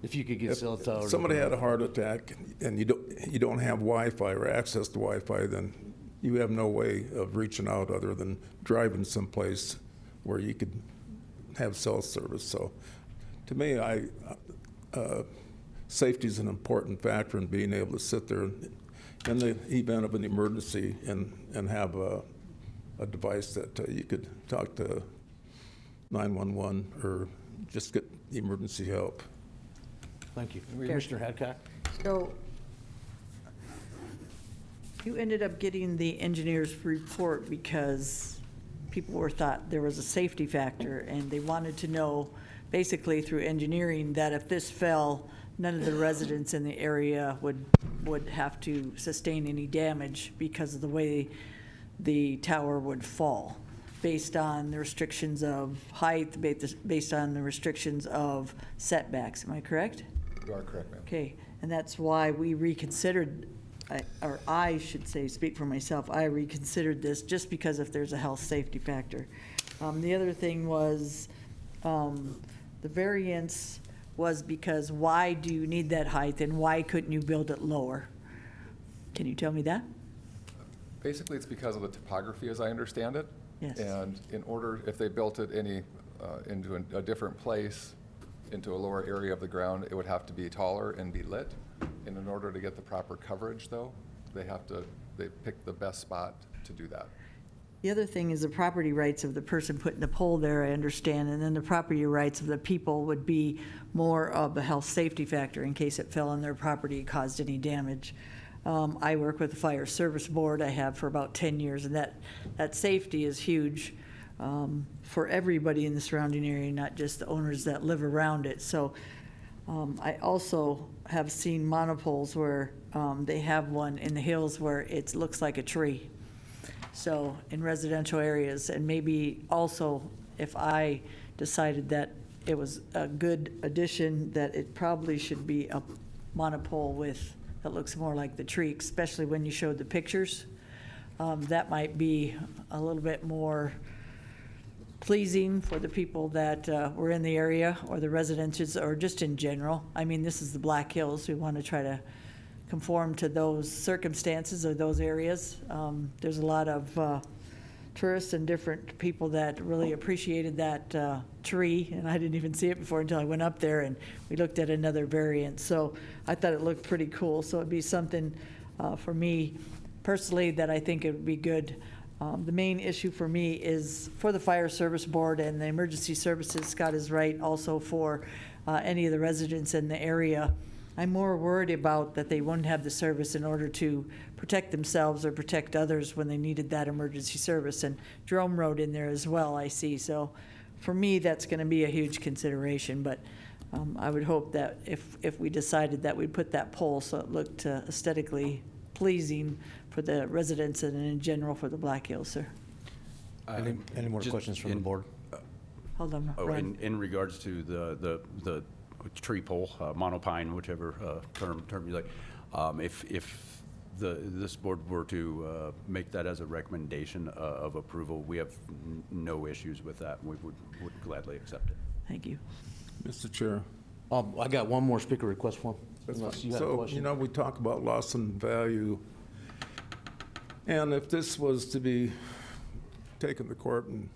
If you could get cell towers. If somebody had a heart attack and you don't have Wi-Fi or access to Wi-Fi, then you have no way of reaching out other than driving someplace where you could have cell service. So to me, safety is an important factor in being able to sit there in the event of an emergency and have a device that you could talk to 911 or just get emergency help. Thank you. Commissioner Hadcock? So you ended up getting the engineer's report because people thought there was a safety factor, and they wanted to know, basically through engineering, that if this fell, none of the residents in the area would have to sustain any damage because of the way the tower would fall, based on the restrictions of height, based on the restrictions of setbacks. Am I correct? You are correct, ma'am. Okay, and that's why we reconsidered, or I should say, speak for myself, I reconsidered this just because if there's a health safety factor. The other thing was, the variance was because why do you need that height and why couldn't you build it lower? Can you tell me that? Basically, it's because of the topography, as I understand it. Yes. And in order, if they built it into a different place, into a lower area of the ground, it would have to be taller and be lit. And in order to get the proper coverage, though, they pick the best spot to do that. The other thing is the property rights of the person putting the pole there, I understand, and then the property rights of the people would be more of a health safety factor in case it fell on their property and caused any damage. I work with the Fire Service Board. I have for about 10 years, and that safety is huge for everybody in the surrounding area, not just the owners that live around it. So I also have seen monopoles where they have one in the hills where it looks like a tree. So in residential areas, and maybe also if I decided that it was a good addition, that it probably should be a monopole that looks more like the tree, especially when you showed the pictures. That might be a little bit more pleasing for the people that were in the area, or the residents, or just in general. I mean, this is the Black Hills. We want to try to conform to those circumstances or those areas. There's a lot of tourists and different people that really appreciated that tree, and I didn't even see it before until I went up there and we looked at another variant. So I thought it looked pretty cool. So it'd be something for me personally that I think it would be good. The main issue for me is for the Fire Service Board and the emergency services. Scott is right, also for any of the residents in the area. I'm more worried about that they wouldn't have the service in order to protect themselves or protect others when they needed that emergency service. And Jerome Road in there as well, I see. So for me, that's going to be a huge consideration. But I would hope that if we decided that we'd put that pole so it looked aesthetically pleasing for the residents and in general for the Black Hills, sir. Any more questions from the board? Hold on, Ron. In regards to the tree pole, monopine, whichever term you like, if this board were to make that as a recommendation of approval, we have no issues with that. We would gladly accept it. Thank you. Mr. Chair. I got one more speaker request form. Unless you have a So, question. we talk about loss in value. And if this was to be taken to court and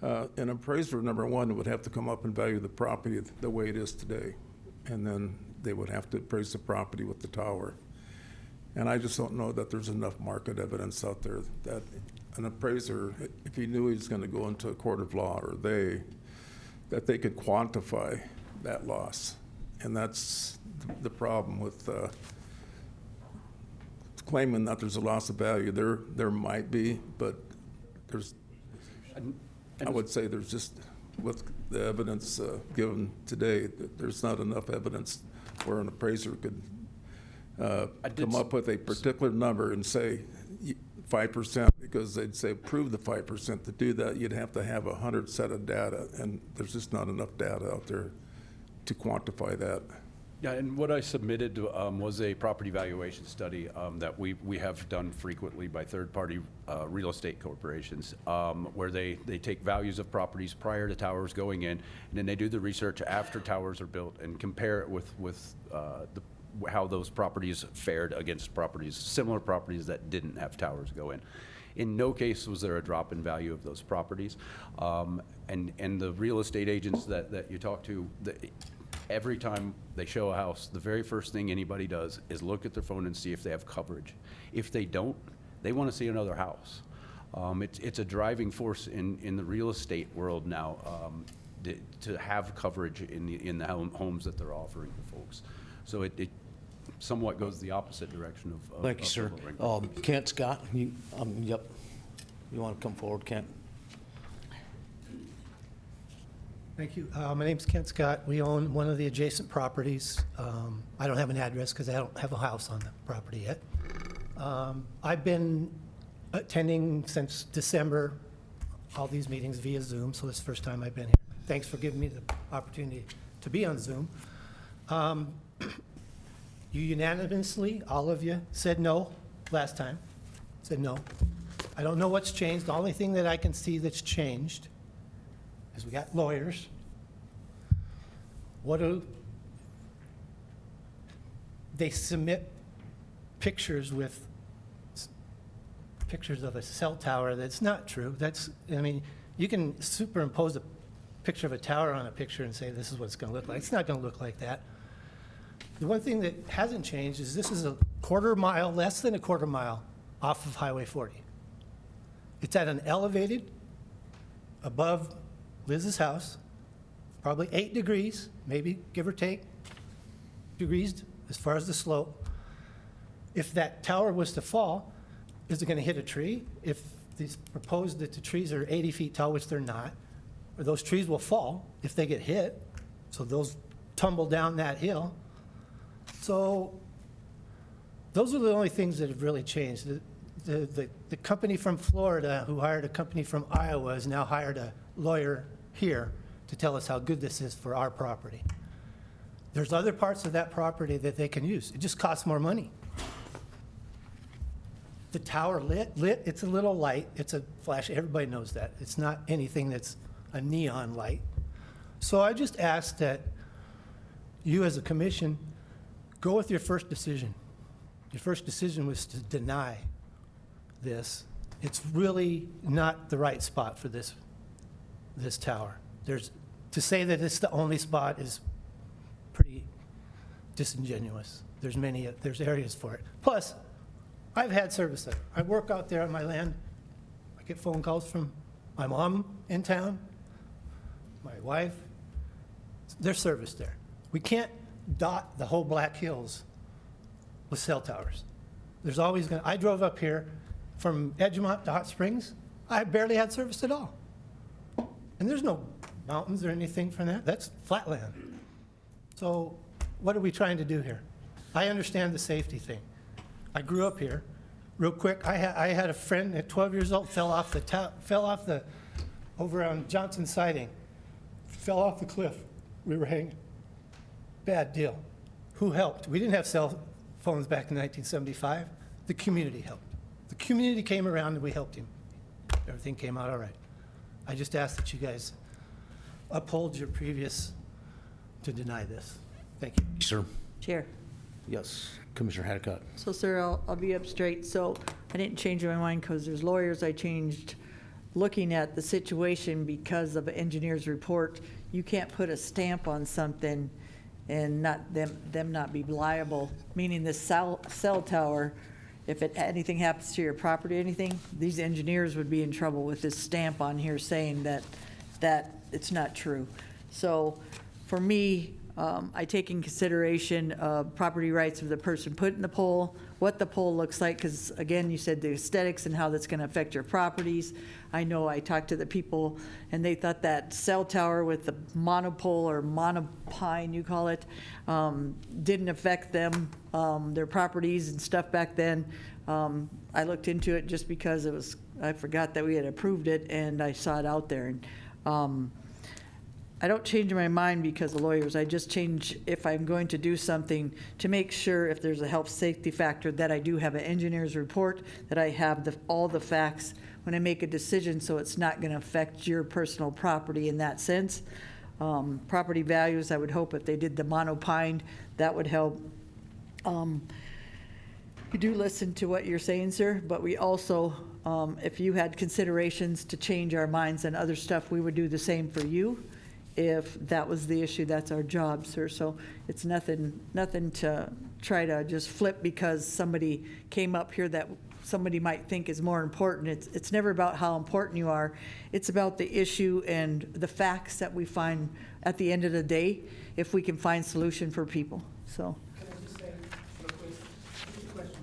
an appraiser, number one, would have to come up and value the property the way it is today. And then they would have to appraise the property with the tower. And I just don't know that there's enough market evidence out there that an appraiser, if he knew he was going to go into a court of law, or that they could quantify that loss. And that's the problem with claiming that there's a loss of value. There might be, but I would say there's just, with the evidence given today, that there's not enough evidence where an appraiser could come up with a particular number and say 5%, because they'd say prove the 5%. To do that, you'd have to have 100 set of data, and there's just not enough data out there to quantify that. Yeah, and what I submitted was a property valuation study that we have done frequently by third-party real estate corporations, where they take values of properties prior to towers going in, and then they do the research after towers are built and compare it with how those properties fared against similar properties that didn't have towers go in. In no case was there a drop in value of those properties. And the real estate agents that you talk to, every time they show a house, the very first thing anybody does is look at their phone and see if they have coverage. If they don't, they want to see another house. It's a driving force in the real estate world now to have coverage in the homes that they're offering to folks. So it somewhat goes the opposite direction of Thank you, sir. lowering. Kent Scott, yep. You want to come forward, Kent? Thank you. My name's Kent Scott. We own one of the adjacent properties. I don't have an address because I don't have a house on the property yet. I've been attending since December all these meetings via Zoom, so this is the first time I've been here. Thanks for giving me the opportunity to be on Zoom. You unanimously, all of you, said no last time. Said no. I don't know what's changed. The only thing that I can see that's changed is we got lawyers. They submit pictures with pictures of a cell tower that's not true. You can superimpose a picture of a tower on a picture and say this is what it's going to look like. It's not going to look like that. The one thing that hasn't changed is this is a quarter mile, less than a quarter mile off of Highway 40. It's at an elevated above Liz's house, probably 8 degrees, maybe give or take degrees as far as the slope. If that tower was to fall, is it going to hit a tree? If it's proposed that the trees are 80 feet tall, which they're not, or those trees will fall if they get hit, so those tumble down that hill. So those are the only things that have really changed. The company from Florida who hired a company from Iowa has now hired a lawyer here to tell us how good this is for our property. There's other parts of that property that they can use. It just costs more money. The tower lit, it's a little light. It's a flash. Everybody knows that. It's not anything that's a neon light. So I just ask that you as a commission go with your first decision. Your first decision was to deny this. It's really not the right spot for this tower. To say that it's the only spot is pretty disingenuous. There's areas for it. Plus, I've had service there. I work out there on my land. I get phone calls from my mom in town, my wife. There's service there. We can't dot the whole Black Hills with cell towers. I drove up here from Edgemont to Hot Springs. I barely had service at all. And there's no mountains or anything from that. That's flat land. So what are we trying to do here? I understand the safety thing. I grew up here. Real quick, I had a friend at 12 years old, fell off over on Johnson Siding, fell off the cliff. We were hanging. Bad deal. Who helped? We didn't have cell phones back in 1975. The community helped. The community came around and we helped him. Everything came out all right. I just ask that you guys uphold your previous to deny this. Thank you. Sir. Chair. Yes, Commissioner Hadcock. So, sir, I'll be up straight. So I didn't change my mind because there's lawyers. I changed looking at the situation because of an engineer's report. You can't put a stamp on something and not them not be liable, meaning the cell tower, if anything happens to your property or anything, these engineers would be in trouble with this stamp on here saying that it's not true. So for me, I take in consideration property rights of the person putting the pole, what the pole looks like, because again, you said the aesthetics and how that's going to affect your properties. I know I talked to the people and they thought that cell tower with the monopole or monopine, you call it, didn't affect them, their properties and stuff back then. I looked into it just because, I forgot that we had approved it and I saw it out there. And I don't change my mind because of lawyers. I just change if I'm going to do something to make sure if there's a health safety factor that I do have an engineer's report, that I have all the facts when I make a decision, so it's not going to affect your personal property in that sense. Property values, I would hope if they did the monopine, that would help. We do listen to what you're saying, sir, but we also, if you had considerations to change our minds and other stuff, we would do the same for you. If that was the issue, that's our job, sir. So it's nothing to try to just flip because somebody came up here that somebody might think is more important. It's never about how important you are. It's about the issue and the facts that we find at the end of the day, if we can find solution for people, so. Can I just say real quick, just a question.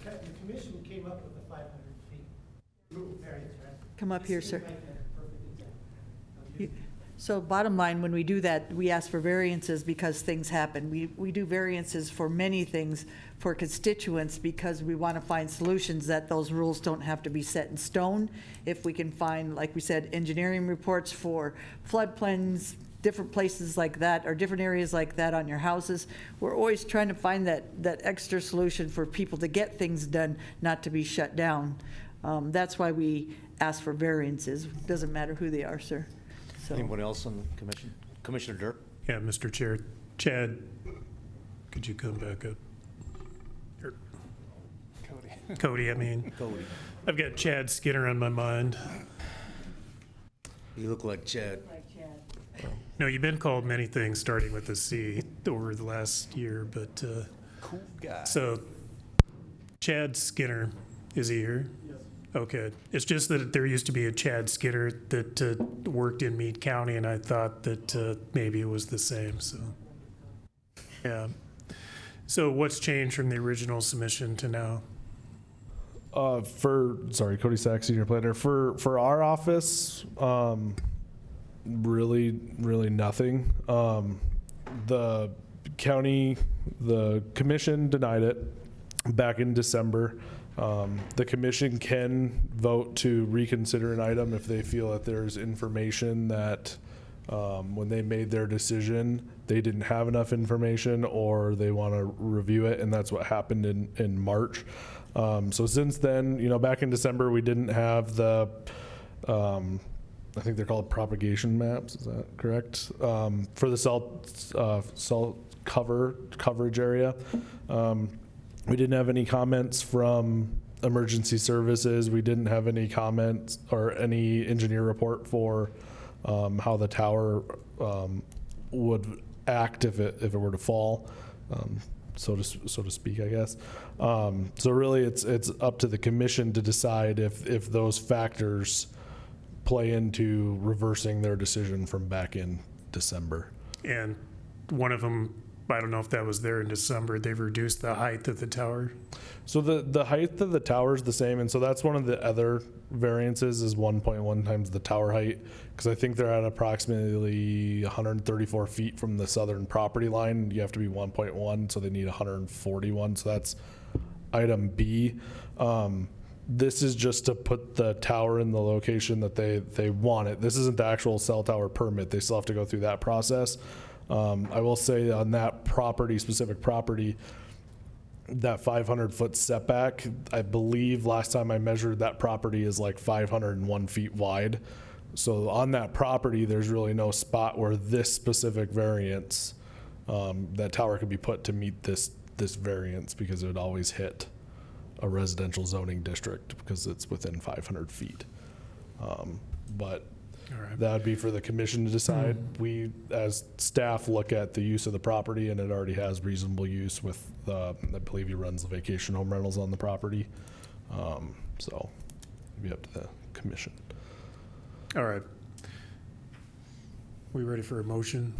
The commission came up with the 500 feet rule variance, right? Come up here, sir. Seems like a perfect example. So bottom line, when we do that, we ask for variances because things happen. We do variances for many things for constituents because we want to find solutions that those rules don't have to be set in stone. If we can find, like we said, engineering reports for floodplains, different places like that, or different areas like that on your houses, we're always trying to find that extra solution for people to get things done, not to be shut down. That's why we ask for variances. Doesn't matter who they are, sir. So. Anyone else on the commission? Commissioner Dirk? Yeah, Mr. Chair. Chad, could you come back up? Or- Cody, I mean. Cody. I've got Chad Skinner on my mind. You look like Chad. No, you've been called many things, starting with a C, over the last year, but, Cool guy. so Chad Skinner, is he here? Yes. Okay. It's just that there used to be a Chad Skinner that worked in Meade County, and I thought that maybe it was the same, so. Yeah. So what's changed from the original submission to now? Cody Sack, senior planner. For our office, really nothing. The commission denied it back in December. The commission can vote to reconsider an item if they feel that there's information that when they made their decision, they didn't have enough information or they want to review it, and that's what happened in March. So since then, back in December, we didn't have the, I think they're called propagation maps, is that correct? For the cell coverage area. We didn't have any comments from emergency services. We didn't have any comments or any engineer report for how the tower would act if it were to fall, so to speak, I guess. So really, it's up to the commission to decide if those factors play into reversing their decision from back in December. And one of them, I don't know if that was there in December, they've reduced the height of the tower. So the height of the tower is the same, and so that's one of the other variances is 1.1 times the tower height, because I think they're at approximately 134 feet from the southern property line. You have to be 1.1, so they need 141, so that's item B. This is just to put the tower in the location that they want it. This isn't the actual cell tower permit. They still have to go through that process. I will say on that specific property, that 500-foot setback, I believe last time I measured that property is like 501 feet wide. So on that property, there's really no spot where this specific variance, that tower could be put to meet this variance, because it would always hit a residential zoning district because it's within 500 feet. But that would be for the commission to decide. We, as staff, look at the use of the property, and it already has reasonable use with I believe he runs the vacation home rentals on the property. So it'd be up to the commission. All right. We ready for a motion?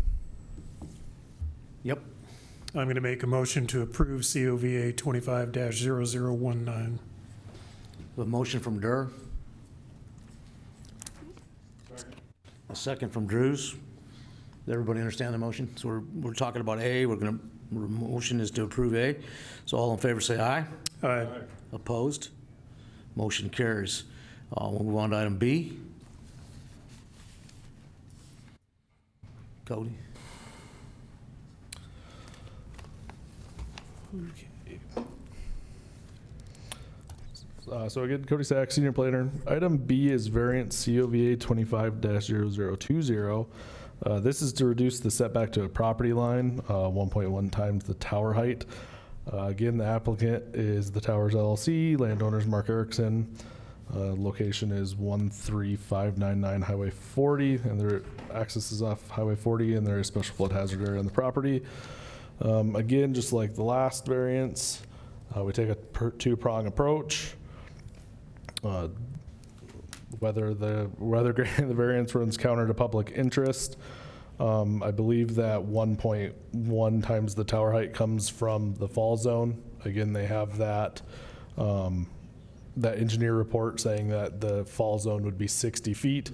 Yep. I'm going to make a motion to approve COVA 25-0019. A motion from Durr. A second from Drews. Does everybody understand the motion? So we're talking about A. Motion is to approve A. So all in favor say aye. Aye. Opposed? Motion carries. We'll move on to item B. Cody? So again, Cody Sack, Senior Planner. Item B is variance COVA 25-0020. This is to reduce the setback to a property line, 1.1 times the tower height. Again, the applicant is the Towers LLC, landowners Mark Erickson. Location is 13599 Highway 40, and their access is off Highway 40, and there is special flood hazard area on the property. Again, just like the last variance, we take a two-prong approach. Whether granting the variance runs counter to public interest. I believe that 1.1 times the tower height comes from the fall zone. Again, they have that that engineer report saying that the fall zone would be 60 feet.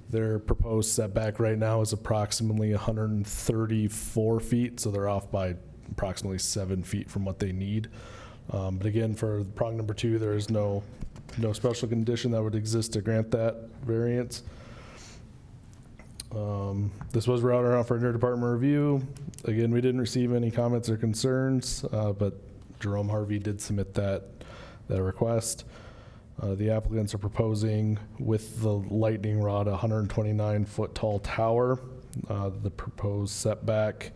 Their proposed setback right now is approximately 134 feet, so they're off by approximately 7 feet from what they need. But again, for prong number 2, there is no special condition that would exist to grant that variance. This was routed around for interdepartment review. Again, we didn't receive any comments or concerns, but Jerome Harvey did submit that request. The applicants are proposing with the lightning rod a 129-foot tall tower. The proposed setback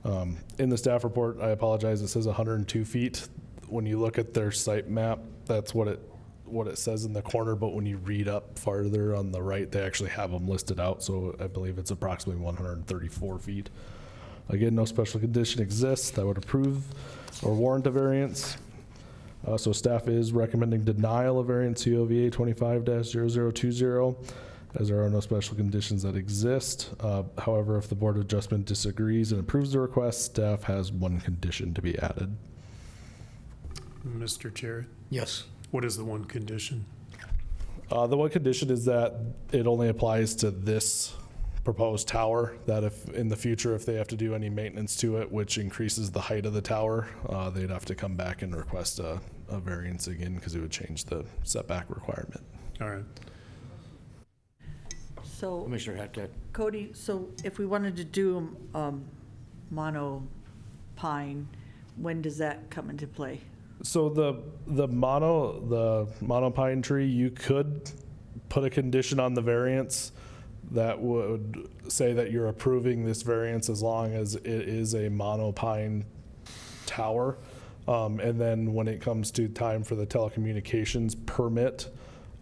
in the staff report, I apologize, it says 102 feet. When you look at their site map, that's what it says in the corner, but when you read up farther on the right, they actually have them listed out, so I believe it's approximately 134 feet. Again, no special condition exists that would approve or warrant a variance. So staff is recommending denial of variance COVA 25-0020, as there are no special conditions that exist. However, if the Board of Adjustment disagrees and approves the request, staff has one condition to be added. Mr. Chair, Yes. what is the one condition? The one condition is that it only applies to this proposed tower, that if in the future, if they have to do any maintenance to it, which increases the height of the tower, they'd have to come back and request a variance again, because it would change the setback requirement. All right. So, Commissioner Hadcock. Cody, so if we wanted to do mono pine, when does that come into play? So the mono pine tree, you could put a condition on the variance that would say that you're approving this variance as long as it is a mono pine tower. And then when it comes to time for the telecommunications permit,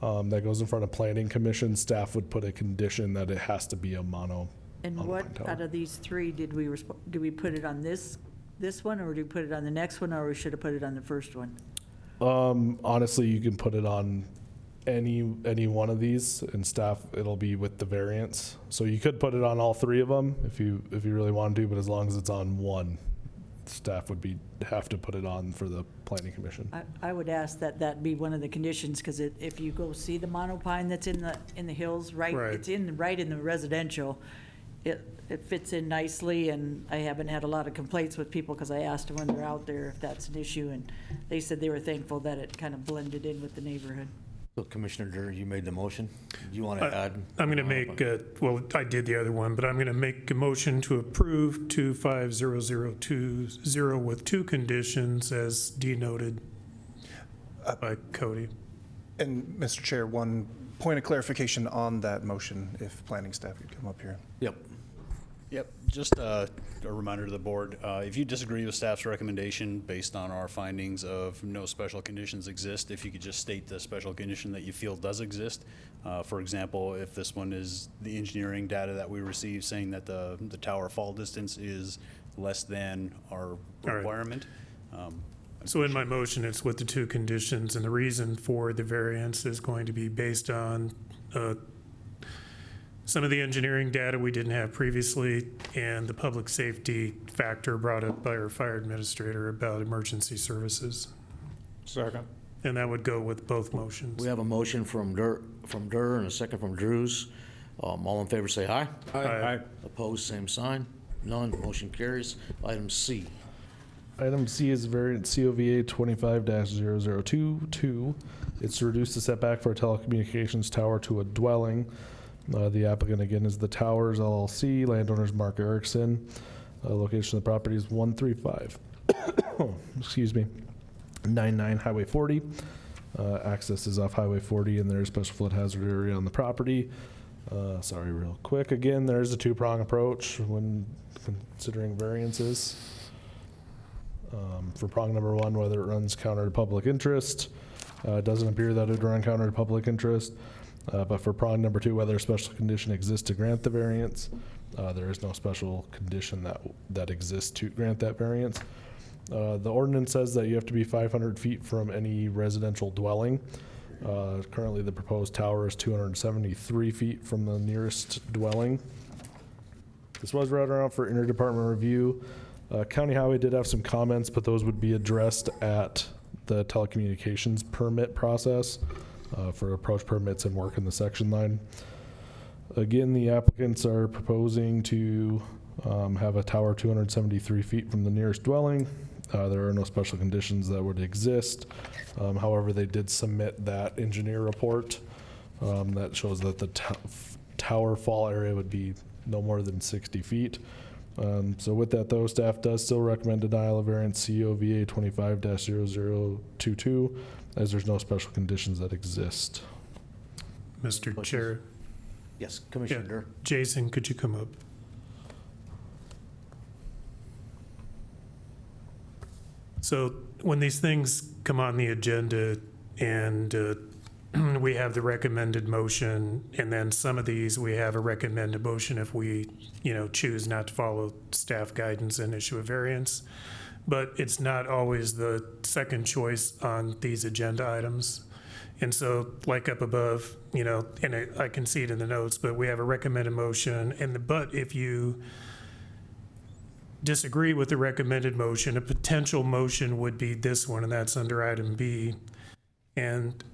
that goes in front of Planning Commission, staff would put a condition that it has to be a mono. And what out of these 3 did we put it on this one, or do we put it on the next one, or we should have put it on the first one? Honestly, you can put it on any one of these, and staff, it'll be with the variance. So you could put it on all 3 of them if you really want to, but as long as it's on one, staff would have to put it on for the Planning Commission. I would ask that be one of the conditions, because if you go see the monopine that's in the hills, right, it's right in the residential. It fits in nicely, and I haven't had a lot of complaints with people, because I asked them when they're out there if that's an issue, and they said they were thankful that it kind of blended in with the neighborhood. So Commissioner Durr, you made the motion. Do you want to add? I'm going to make, well, I did the other one, but I'm going to make a motion to approve 250020 with 2 conditions as denoted by Cody. And Mr. Chair, one point of clarification on that motion, if planning staff could come up here. Yep, just a reminder to the board, if you disagree with staff's recommendation based on our findings of no special conditions exist, if you could just state the special condition that you feel does exist. For example, if this one is the engineering data that we received saying that the tower fall distance is less than our requirement. So in my motion, it's with the 2 conditions, and the reason for the variance is going to be based on some of the engineering data we didn't have previously, and the public safety factor brought up by our fire administrator about emergency services. Second. And that would go with both motions. We have a motion from Durr and a second from Drews. All in favor say aye. Aye. Opposed, same sign. None, motion carries. Item C. Item C is variance COVA 25-0022. It's to reduce the setback for a telecommunications tower to a dwelling. The applicant again is the Towers LLC, landowners Mark Erickson. Location of the property is 135, excuse me, 99 Highway 40. Access is off Highway 40 and there's special flood hazard area on the property. Sorry, real quick. Again, there's a two-prong approach when considering variances. For prong number one, whether it runs counter to public interest. It doesn't appear that it would run counter to public interest. But for prong number two, whether a special condition exists to grant the variance, there is no special condition that exists to grant that variance. The ordinance says that you have to be 500 feet from any residential dwelling. Currently, the proposed tower is 273 feet from the nearest dwelling. This was brought around for interdepartmental review. County Highway did have some comments, but those would be addressed at the telecommunications permit process for approach permits and work in the section line. Again, the applicants are proposing to have a tower 273 feet from the nearest dwelling. There are no special conditions that would exist. However, they did submit that engineer report that shows that the tower fall area would be no more than 60 feet. So with that though, staff does still recommend denial of variance COVA 25-0022 as there's no special conditions that exist. Mr. Chair. Yes, Commissioner Yeah, Durr. Jason, could you come up? So when these things come on the agenda and we have the recommended motion, and then some of these we have a recommended motion if we, choose not to follow staff guidance and issue a variance. But it's not always the second choice on these agenda items. And so like up above, and I can see it in the notes, but we have a recommended motion, but if you disagree with the recommended motion, a potential motion would be this one, and that's under item B. And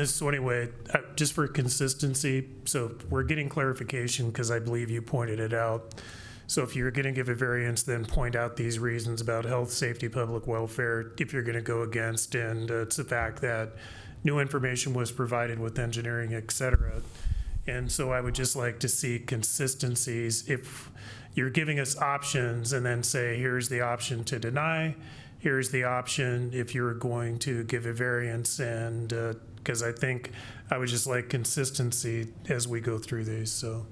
so anyway, just for consistency, so we're getting clarification because I believe you pointed it out. So if you're going to give a variance, then point out these reasons about health, safety, public welfare, if you're going to go against, and it's the fact that new information was provided with engineering, et cetera. And so I would just like to see consistencies. If you're giving us options and then say, here's the option to deny, here's the option if you're going to give a variance, and because I think I would just like consistency as we go through these, so.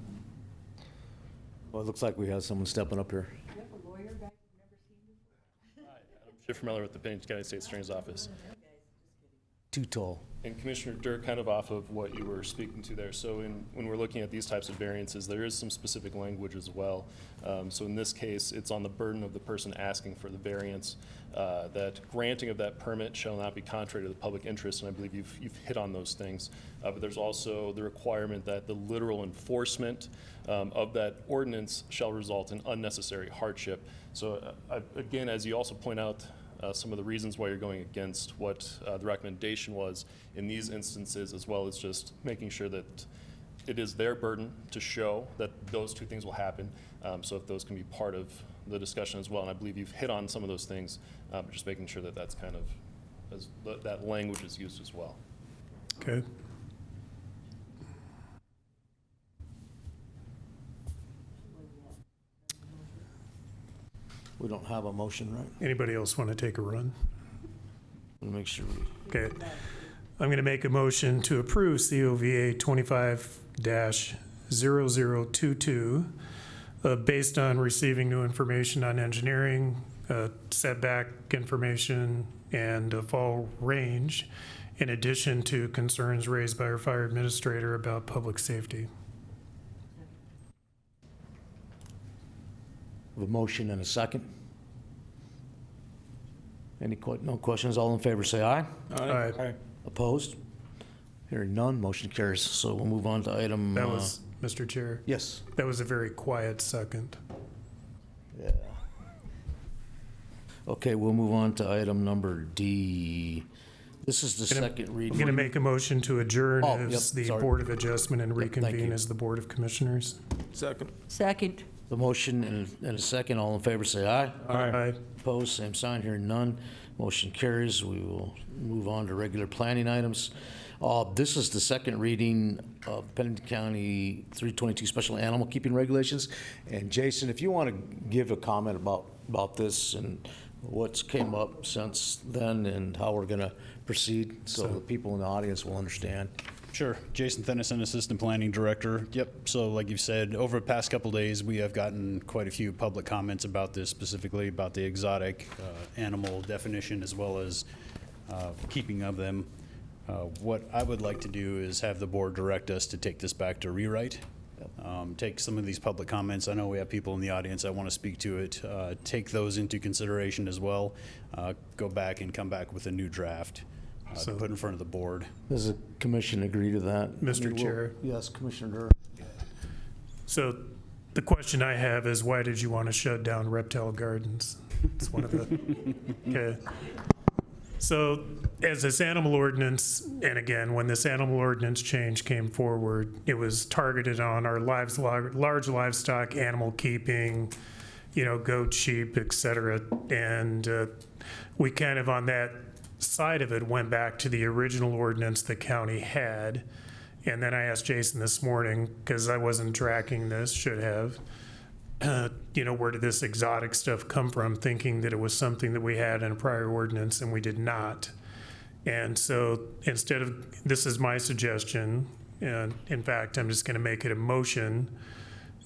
Well, it looks like we have someone stepping up here. Jeff Miller with the Pennington County State Attorney's Office. Too tall. And Commissioner Durr, kind of off of what you were speaking to there, so when we're looking at these types of variances, there is some specific language as well. So in this case, it's on the burden of the person asking for the variance that granting of that permit shall not be contrary to the public interest, and I believe you've hit on those things. But there's also the requirement that the literal enforcement of that ordinance shall result in unnecessary hardship. So again, as you also point out, some of the reasons why you're going against what the recommendation was in these instances, as well as just making sure that it is their burden to show that those two things will happen. So if those can be part of the discussion as well, and I believe you've hit on some of those things, just making sure that that's kind of, that language is used as well. Okay. We don't have a motion, right? Anybody else want to take a run? We'll make sure we. Okay. I'm going to make a motion to approve COVA 25-0022 based on receiving new information on engineering, setback information, and a fall range, in addition to concerns raised by our fire administrator about public safety. We have a motion and a second. No questions? All in favor say aye. Aye. Opposed? Hearing none, motion carries. So we'll move on to item. That was, Mr. Chair. Yes. That was a very quiet second. Yeah. Okay, we'll move on to item number D. This is the second reading. I'm going to make a motion to adjourn as the sorry. Board of Adjustment and Yep, thank reconvene you. as the Board of Commissioners. Second. Second. The motion and a second. All in favor say aye. Aye. Opposed, same sign. Hearing none, motion carries. We will move on to regular planning items. This is the second reading of Pennington County 322 Special Animal Keeping Regulations. And Jason, if you want to give a comment about this and what's came up since then and how we're going to proceed, so the people in the audience will understand. Sure. Jason Thennison, Assistant Planning Director. Yep. So like you've said, over the past couple days, we have gotten quite a few public comments about this, specifically about the exotic animal definition as well as keeping of them. What I would like to do is have the board direct us to take this back to rewrite. Take some of these public comments. I know we have people in the audience that want to speak to it. Take those into consideration as well. Go back and come back with a new draft. To put in front of the board. Does the commission agree to that? Mr. Chair. Yes, Commissioner Durr. So the question I have is, why did you want to shut down Reptile Gardens? It's one of the, okay. So as this animal ordinance, and again, when this animal ordinance change came forward, it was targeted on our large livestock, animal keeping, goat, sheep, et cetera. And we kind of on that side of it went back to the original ordinance the county had. And then I asked Jason this morning, because I wasn't tracking this, should have, where did this exotic stuff come from, thinking that it was something that we had in a prior ordinance, and we did not. And so instead of, this is my suggestion, and in fact, I'm just going to make it a motion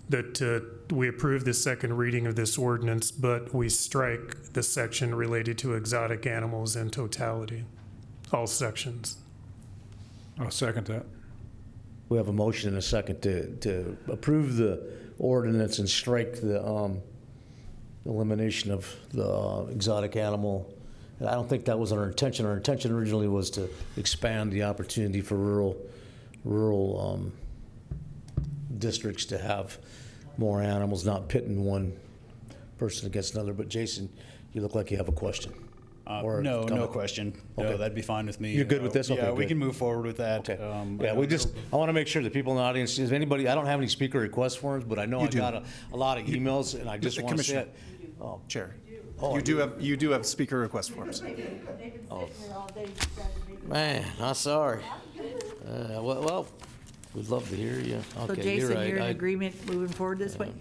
that we approve the second reading of this ordinance, but we strike the section related to exotic animals in totality, all sections. I'll second that. We have a motion and a second to approve the ordinance and strike the elimination of the exotic animal. And I don't think that was our intention. Our intention originally was to expand the opportunity for rural districts to have more animals, not pitting one person against another. But Jason, you look like you have a question. No question. Okay. No, that'd be fine with me. You're good with this? Okay, Yeah, we good. can move forward with that. Okay. I I want to make sure that people in the audience, is anybody, I don't have any speaker request forms, but I know I got a lot of emails, and I just want to say it. Oh, Chair. Oh, you do have speaker request forms. Man, I'm sorry. Well, we'd love to hear you. So Okay, Jason, right. you're in agreement moving forward this way?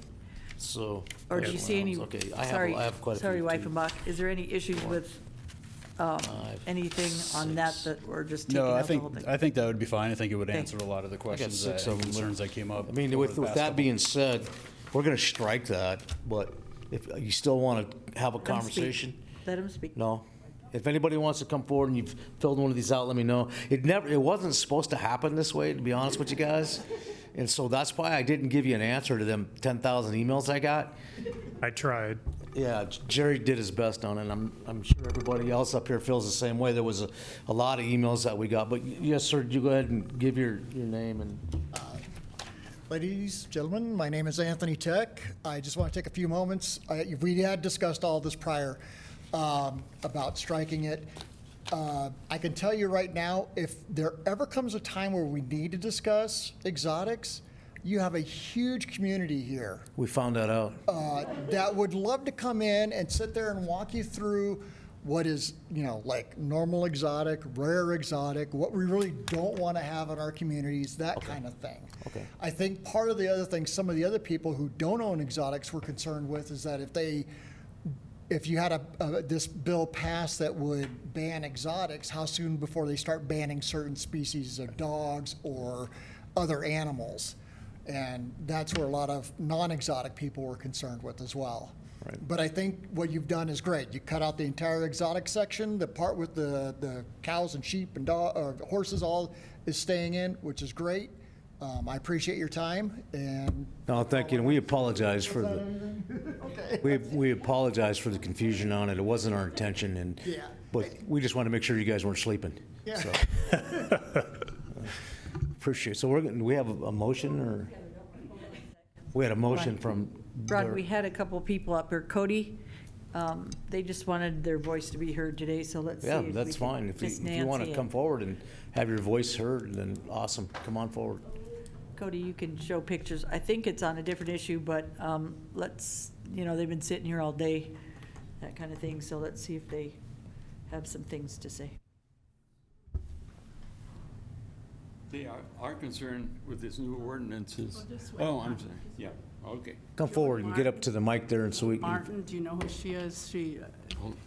So. Or do you see any, Okay, I sorry, have quite a few. sorry, too. Weifenbach, is there any issues with anything on that we're just taking No, out the whole thing? I think that would be fine. I think it would Okay. answer a lot of the I got questions 6 and of them. concerns that came up. I mean, over with the past that couple being said, we're going to strike that, but if you still want to have a Let him speak. conversation? Let him speak. No. If anybody wants to come forward and you've filled one of these out, let me know. It wasn't supposed to happen this way, to be honest with you guys. And so that's why I didn't give you an answer to them 10,000 emails I got. I tried. Yeah, Jerry did his best on it. I'm sure everybody else up here feels the same way. There was a lot of emails that we got. But yes, sir, you go ahead and give your name and. Ladies, gentlemen, my name is Anthony Tech. I just want to take a few moments. We had discussed all this prior about striking it. I can tell you right now, if there ever comes a time where we need to discuss exotics, you have a huge community here We found that out. that would love to come in and sit there and walk you through what is, like normal exotic, rare exotic, what we really don't want to have in our communities, that kind of thing. Okay. I think part of the other thing some of the other people who don't own exotics were concerned with is that if you had this bill passed that would ban exotics, how soon before they start banning certain species of dogs or other animals? And that's where a lot of non-exotic people were concerned with as well. Right. But I think what you've done is great. You cut out the entire exotic section. The part with the cows and sheep and horses all is staying in, which is great. I appreciate your time and. No, thank you. And we apologize for the. Okay. We apologize for the confusion on it. It wasn't our intention, Yeah. but we just wanted to make sure you guys weren't sleeping. Yeah. So. Appreciate it. So we have a motion, or we had a motion from. Ron, we had a couple people up here. Cody, they just wanted their voice to be heard today, so let's see. Yeah, if that's we can- fine. If Miss you want to Nancy come forward and have your voice heard, then awesome. Come on forward. Cody, you can show pictures. I think it's on a different issue, but let's, they've been sitting here all day, that kind of thing, so let's see if they have some things to say. Our concern with this new ordinance is, oh, I'm sorry, yeah, okay. Come forward and get up to the mic there and so we can. Martin, do you know who she is?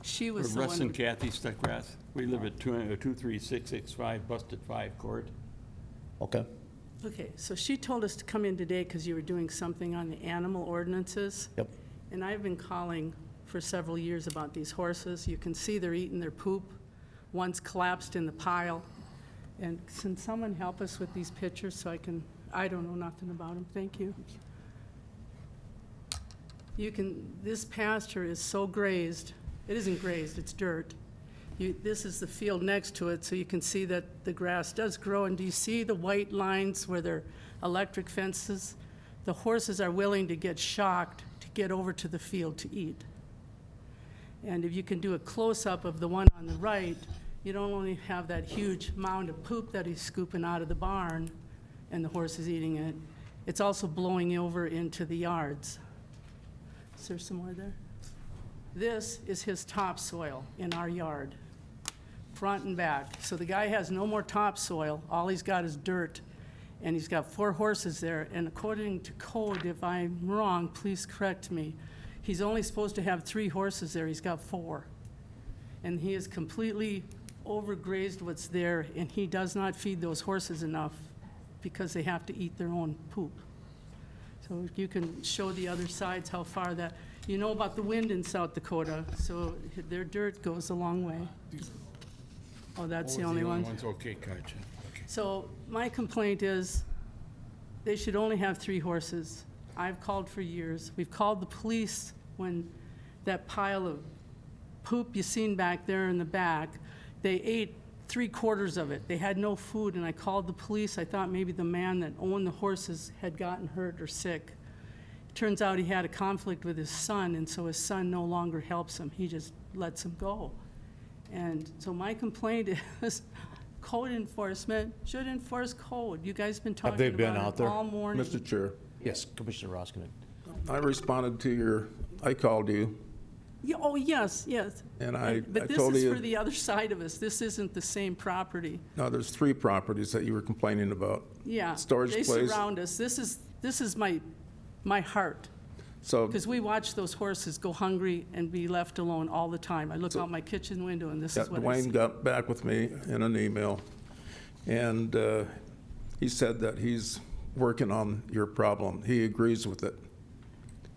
She was the Russ and one. Kathy Stuckrath. We live at 23665 Busted 5 Court. Okay. Okay, so she told us to come in today because you were doing something on the animal ordinances. Yep. And I've been calling for several years about these horses. You can see they're eating their poop. One's collapsed in the pile. And can someone help us with these pictures so I don't know nothing about them. Thank you. This pasture is so grazed. It isn't grazed, it's dirt. This is the field next to it, so you can see that the grass does grow. And do you see the white lines where they're electric fences? The horses are willing to get shocked to get over to the field to eat. And if you can do a close-up of the one on the right, you don't only have that huge mound of poop that he's scooping out of the barn and the horse is eating it, it's also blowing over into the yards. Is there some more there? This is his topsoil in our yard, front and back. So the guy has no more topsoil, all he's got is dirt, and he's got 4 horses there, and according to code, if I'm wrong, please correct me, he's only supposed to have 3 horses there, he's got 4. And he has completely overgrazed what's there, and he does not feed those horses enough because they have to eat their own poop. So you can show the other sides how far that, you know about the wind in South Dakota, so their dirt goes a long way. Oh, that's the only one? Okay, gotcha. Okay. So my complaint is, they should only have 3 horses. I've called for years. We've called the police when that pile of poop you seen back there in the back, they ate 3/4 of it. They had no food, and I called the police. I thought maybe the man that owned the horses had gotten hurt or sick. Turns out he had a conflict with his son, and so his son no longer helps him. He just lets him go. And so my complaint is, code enforcement should enforce code. You guys been talking Have they been about out it there? all morning. Mr. Chair, Yes, Commissioner Roskinen. I responded to I called you, Yeah, oh, yes, yes. and I But this told is you. for the other side of us. This isn't the same property. No, there's 3 properties that you were complaining about. Yeah. Storage They place. surround us. This is my heart. So, Because we watch those horses go hungry and be left alone all the time. I look out my kitchen window and this yeah, is what I see. Dwayne got back with me in an email, and he said that he's working on your problem. He agrees with it.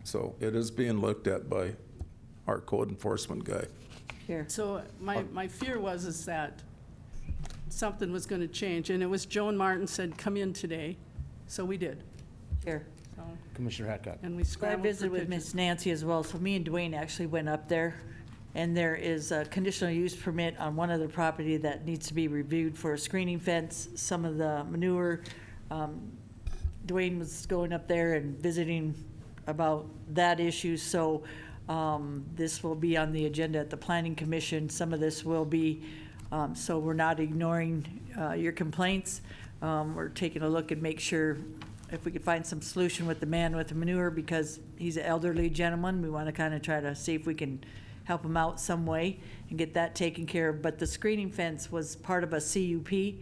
So it is being looked at by our code enforcement guy. Here. So my fear is that something was going to change. And it was Joan Martin said, come in today. So we did. Here. So, Commissioner Hadcock. and we I scrambled visited for with pictures. Miss Nancy as well, so me and Dwayne actually went up there, and there is a conditional use permit on one of the property that needs to be reviewed for a screening fence, some of the manure. Dwayne was going up there and visiting about that issue, so this will be on the agenda at the Planning Commission. Some of this will be, so we're not ignoring your complaints. We're taking a look and make sure if we could find some solution with the man with the manure, because he's an elderly gentleman. We want to kind of try to see if we can help him out some way and get that taken care of. But the screening fence was part of a CUP,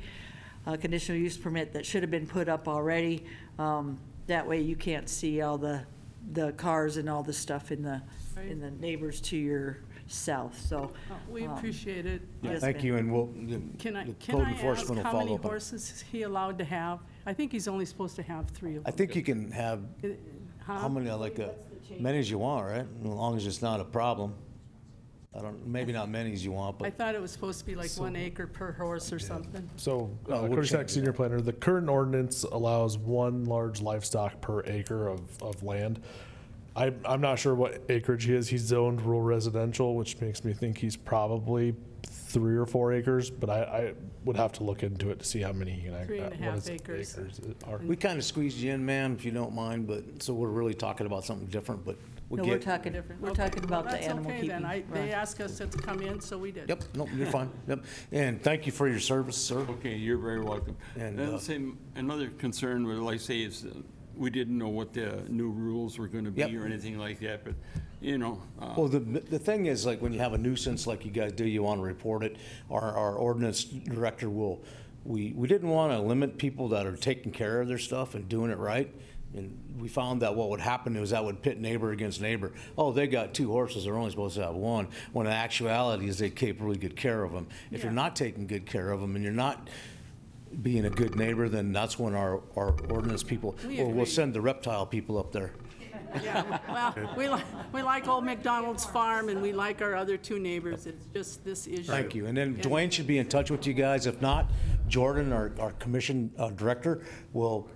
conditional use permit, that should have been put up already. That way you can't see all the cars and all the stuff in the neighbors to your south, so. We appreciate it. Yes, Thank ma'am. you, and Can the I code ask enforcement will how follow many up on it. horses is he allowed to have? I think he's only supposed to have 3 of I them. think you can have Huh? how many, many as you want, right? As long as it's not a problem. Maybe not many as you want, I but thought it was supposed to be like 1 acre per horse or something. So, we'll Curtis change Senior Planner, the current ordinance allows 1 large livestock per acre of land. I'm not sure what acreage he is. He's zoned rural residential, which makes me think he's probably 3 or 4 acres, but I would have to look into it to see how many he can. 3.5 acres. are. we kind of squeezed you in, ma'am, if you don't mind, but, so we're really talking about something different, but we No, get. we're talking about the animal That's okay keeping. then. They asked us to come in, so we did. Yep, no, you're fine, yep. And thank you for your service, sir. Okay, you're very welcome. And, Same, another concern, would like say, is we didn't know what the new rules were going to be Yep. or anything like that, but, you know. Well, the thing is, like, when you have a nuisance like you guys do, you want to report it, our ordinance director will we didn't want to limit people that are taking care of their stuff and doing it right. And we found that what would happen is that would pit neighbor against neighbor. Oh, they got 2 horses, they're only supposed to have 1, when in actuality is they take really good care of them. If you're not taking good care of them and you're not being a good neighbor, then that's when our ordinance people, we'll send the reptile people up there. Yeah, well, we like Old McDonald's Farm, and we like our other 2 neighbors. It's just this issue. Thank you. And then Dwayne should be in touch with you guys. If not, Jordan, our commission director, will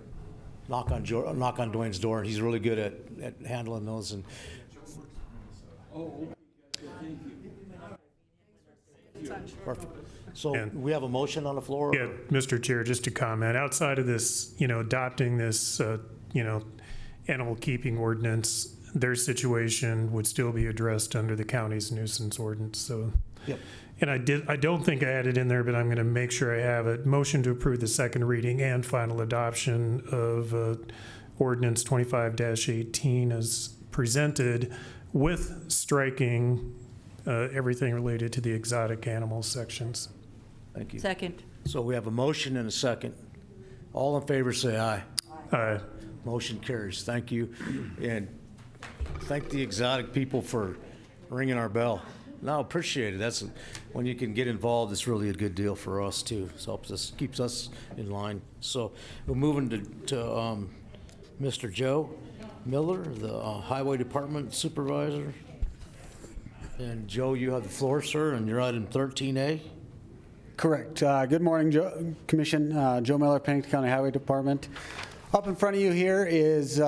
knock on Dwayne's door, and he's really good at handling those. And perfect. So we have a motion on the floor? Yeah, Mr. Chair, just to comment, outside of this, adopting this, animal keeping ordinance, their situation would still be addressed under the county's nuisance ordinance, so. Yep. And I don't think I added in there, but I'm gonna make sure I have it. Motion to approve the second reading and final adoption of ordinance 25-18 as presented, with striking everything related to the exotic animal sections. Thank you. Second. So we have a motion and a second. All in favor, say aye. Aye. Motion carries. Thank you. And thank the exotic people for ringing our bell. No, appreciate it. That's, when you can get involved, it's really a good deal for us too. It helps us, keeps us in line. So we're moving to Mr. Joe Miller, the Highway Department Supervisor. And Joe, you have the floor, sir, and you're item 13A. Correct. Good morning, Commission. Joe Miller, Pennington County Highway Department. Up in front of you here is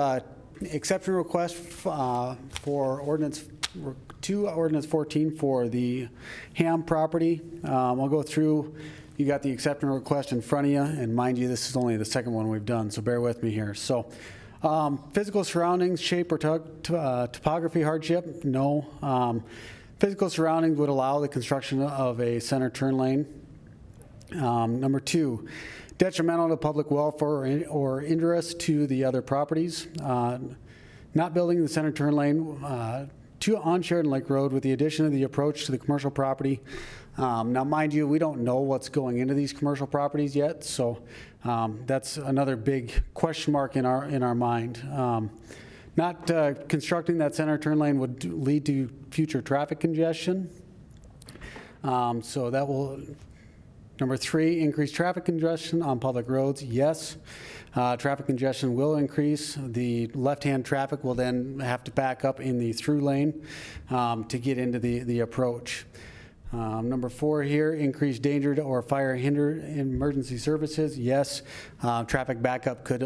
exception request for ordinance 14 for the Ham property. I'll go through. You got the exception request in front of you, and mind you, this is only the second one we've done, so bear with me here. So, physical surroundings, shape or topography hardship, no. Physical surroundings would allow the construction of a center turn lane. Number 2, detrimental to public welfare or interest to the other properties. Not building the center turn lane on Sheridan Lake Road with the addition of the approach to the commercial property. Now, mind you, we don't know what's going into these commercial properties yet, so that's another big question mark in our mind. Not constructing that center turn lane would lead to future traffic congestion. So that will. Number 3, increase traffic congestion on public roads. Yes, traffic congestion will increase. The left-hand traffic will then have to back up in the through lane to get into the approach. Number 4 here, increase danger to or fire hinder emergency services. Yes, traffic backup could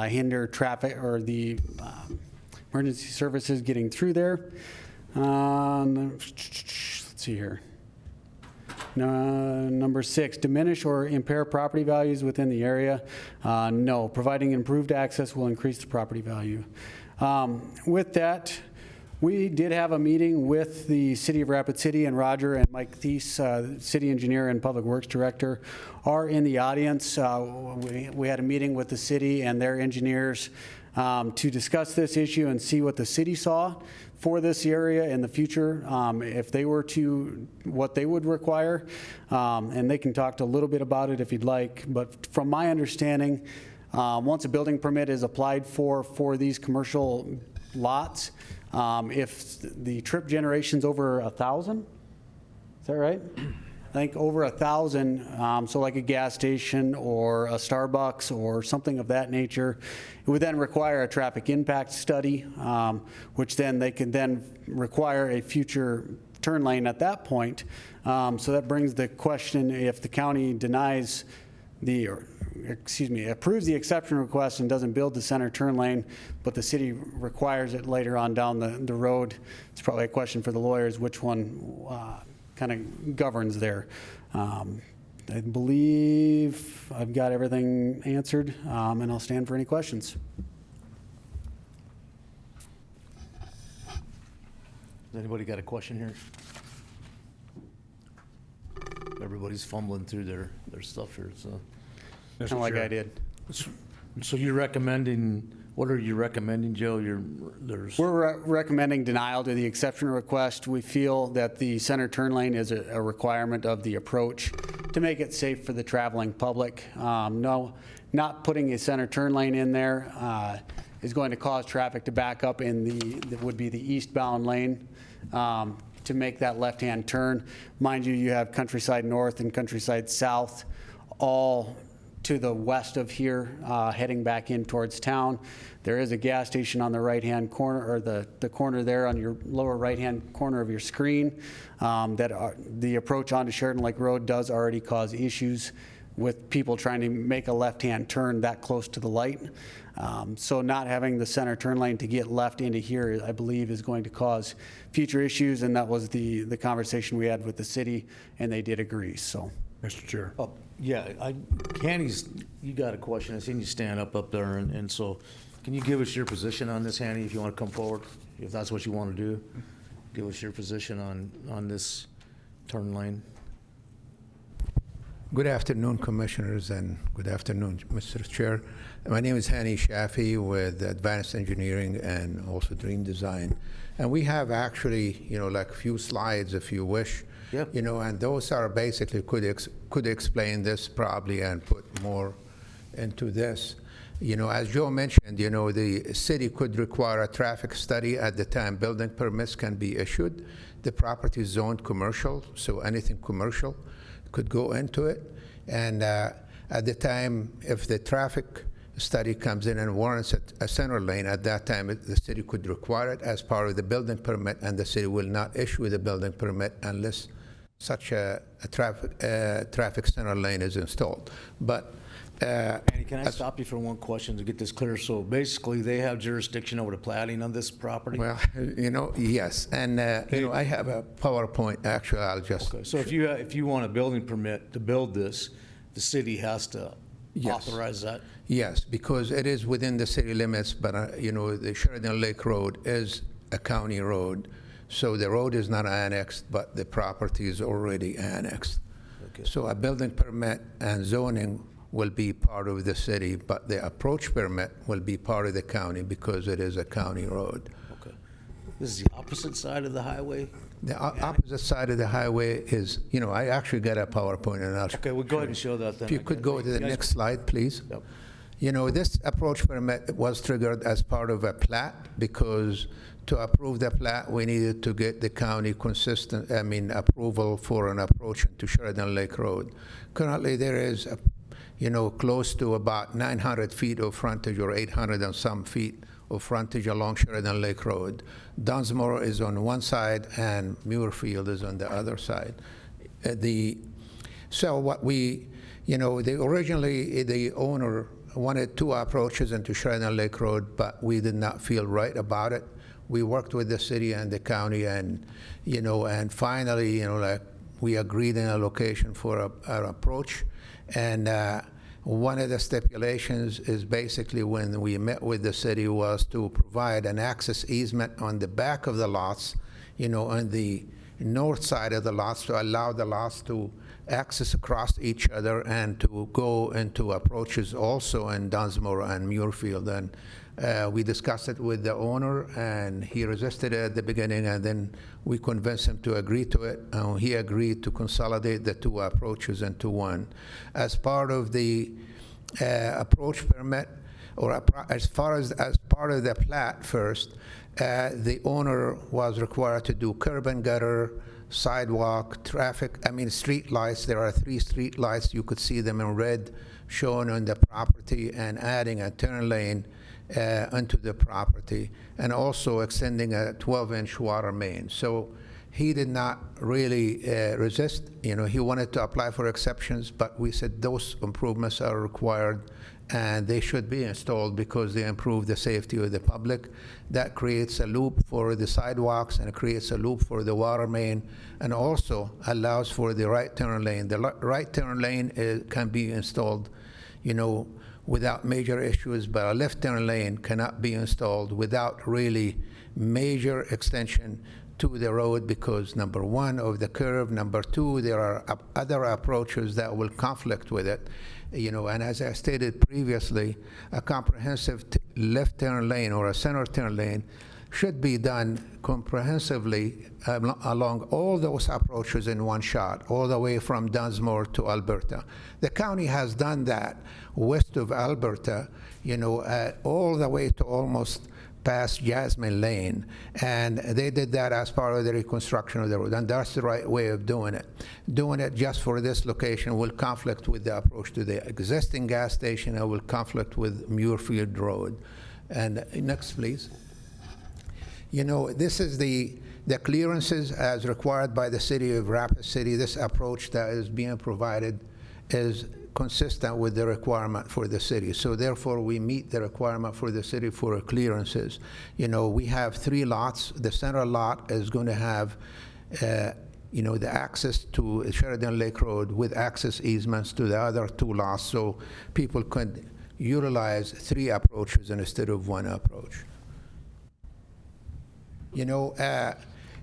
hinder traffic or the emergency services getting through there. Let's see here. Number 6, diminish or impair property values within the area. No, providing improved access will increase the property value. With that, we did have a meeting with the City of Rapid City, and Roger and Mike Thies, City Engineer and Public Works Director, are in the audience. We had a meeting with the city and their engineers to discuss this issue and see what the city saw for this area in the future, if they were to, what they would require. And they can talk a little bit about it if you'd like. But from my understanding, once a building permit is applied for these commercial lots, if the trip generation's over 1,000, is that right? I think over 1,000, so like a gas station or a Starbucks or something of that nature, it would then require a traffic impact study, which then they could then require a future turn lane at that point. So that brings the question, if the county denies approves the exception request and doesn't build the center turn lane, but the city requires it later on down the road, it's probably a question for the lawyers, which one kind of governs there. I believe I've got everything answered, and I'll stand for any questions. Has anybody got a question here? Everybody's fumbling through their stuff here, so. Kind of like I did. So you're recommending What are you recommending, Joe? We're recommending denial to the exception request. We feel that the center turn lane is a requirement of the approach to make it safe for the traveling public. No, not putting a center turn lane in there is going to cause traffic to back up in that would be the eastbound lane to make that left-hand turn. Mind you, you have Countryside North and Countryside South all to the west of here, heading back in towards town. There is a gas station on the right-hand corner, or the corner there on your lower right-hand corner of your screen. The approach onto Sheridan Lake Road does already cause issues with people trying to make a left-hand turn that close to the light. So not having the center turn lane to get left into here, I believe, is going to cause future issues, and that was the conversation we had with the city, and they did agree, so. Mr. Chair. Oh, yeah, Hanny's, you got a question. I seen you stand up there, and so can you give us your position on this, Hanny, if you want to come forward? If that's what you want to do, give us your position on this turn lane. Good afternoon, Commissioners, and good afternoon, Mr. Chair. My name is Hani Shafi with Advanced Engineering and also Dream Design. And we have actually, like a few slides if you wish. Yep. And those are basically could explain this probably and put more into this. As Joe mentioned, the city could require a traffic study at the time building permits can be issued. The property is zoned commercial, so anything commercial could go into it. And at the time, if the traffic study comes in and warrants a center lane, at that time, the city could require it as part of the building permit, and the city will not issue the building permit unless such a traffic center lane is installed. But Andy, can I stop you for one question to get this clear? So basically, they have jurisdiction over the plating of this property? Well, yes. And, I have a PowerPoint. Actually, I'll just. Okay. So if you want a building permit to build this, the city has to authorize that? Yes, because it is within the city limits, but, the Sheridan Lake Road is a county road. So the road is not annexed, but the property is already annexed. Okay. So a building permit and zoning will be part of the city, but the approach permit will be part of the county because it is a county road. Okay. This is the opposite side of the highway? The opposite side of the highway is, I actually got a PowerPoint and I'll. Okay, we'll go ahead and show that then. If you could go to the next slide, please. Yep. This approach permit was triggered as part of a plat because to approve the plat, we needed to get the county approval for an approach into Sheridan Lake Road. Currently, there is close to about 900 feet of frontage or 800 and some feet of frontage along Sheridan Lake Road. Dunsmore is on one side and Muirfield is on the other side. So what originally the owner wanted two approaches into Sheridan Lake Road, but we did not feel right about it. We worked with the city and the county and finally, we agreed on a location for an approach. And one of the stipulations is basically when we met with the city was to provide an access easement on the back of the lots, on the north side of the lots to allow the lots to access across each other and to go into approaches also in Dunsmore and Muirfield. And we discussed it with the owner, and he resisted it at the beginning, and then we convinced him to agree to it. He agreed to consolidate the two approaches into one. As part of the approach permit, or as part of the plat first, the owner was required to do curb and gutter, sidewalk, street lights. There are 3 street lights. You could see them in red shown on the property, and adding a turn lane onto the property, and also extending a 12-inch water main. So he did not really resist. He wanted to apply for exceptions, but we said those improvements are required and they should be installed because they improve the safety of the public. That creates a loop for the sidewalks and it creates a loop for the water main, and also allows for the right turn lane. The right turn lane can be installed, without major issues, but a left turn lane cannot be installed without really major extension to the road because, number one, of the curve. Number two, there are other approaches that will conflict with it. And as I stated previously, a comprehensive left turn lane or a center turn lane should be done comprehensively along all those approaches in one shot, all the way from Dunsmore to Alberta. The county has done that west of Alberta, all the way to almost past Jasmine Lane, and they did that as part of the reconstruction of the road, and that's the right way of doing it. Doing it just for this location will conflict with the approach to the existing gas station and will conflict with Muirfield Road. And next, please. This is the clearances as required by the city of Rapid City. This approach that is being provided is consistent with the requirement for the city. So therefore, we meet the requirement for the city for clearances. We have 3 lots. The center lot is going to have, the access to Sheridan Lake Road with access easements to the other 2 lots, so people could utilize 3 approaches instead of 1 approach.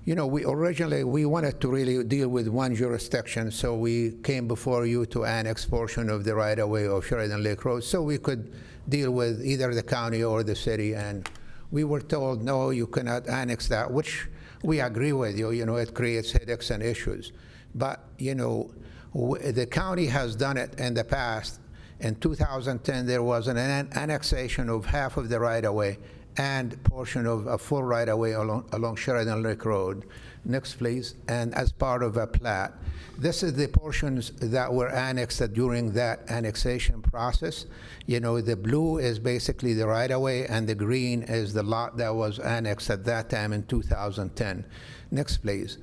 We originally wanted to really deal with 1 jurisdiction, so we came before you to annex portion of the right-of-way of Sheridan Lake Road, so we could deal with either the county or the city. And we were told, no, you cannot annex that, which we agree with you. It creates headaches and issues. But the county has done it in the past. In 2010, there was an annexation of half of the right-of-way and portion of a full right-of-way along Sheridan Lake Road. Next, please. And as part of a plat. This is the portions that were annexed during that annexation process. The blue is basically the right-of-way, and the green is the lot that was annexed at that time in 2010. Next, please.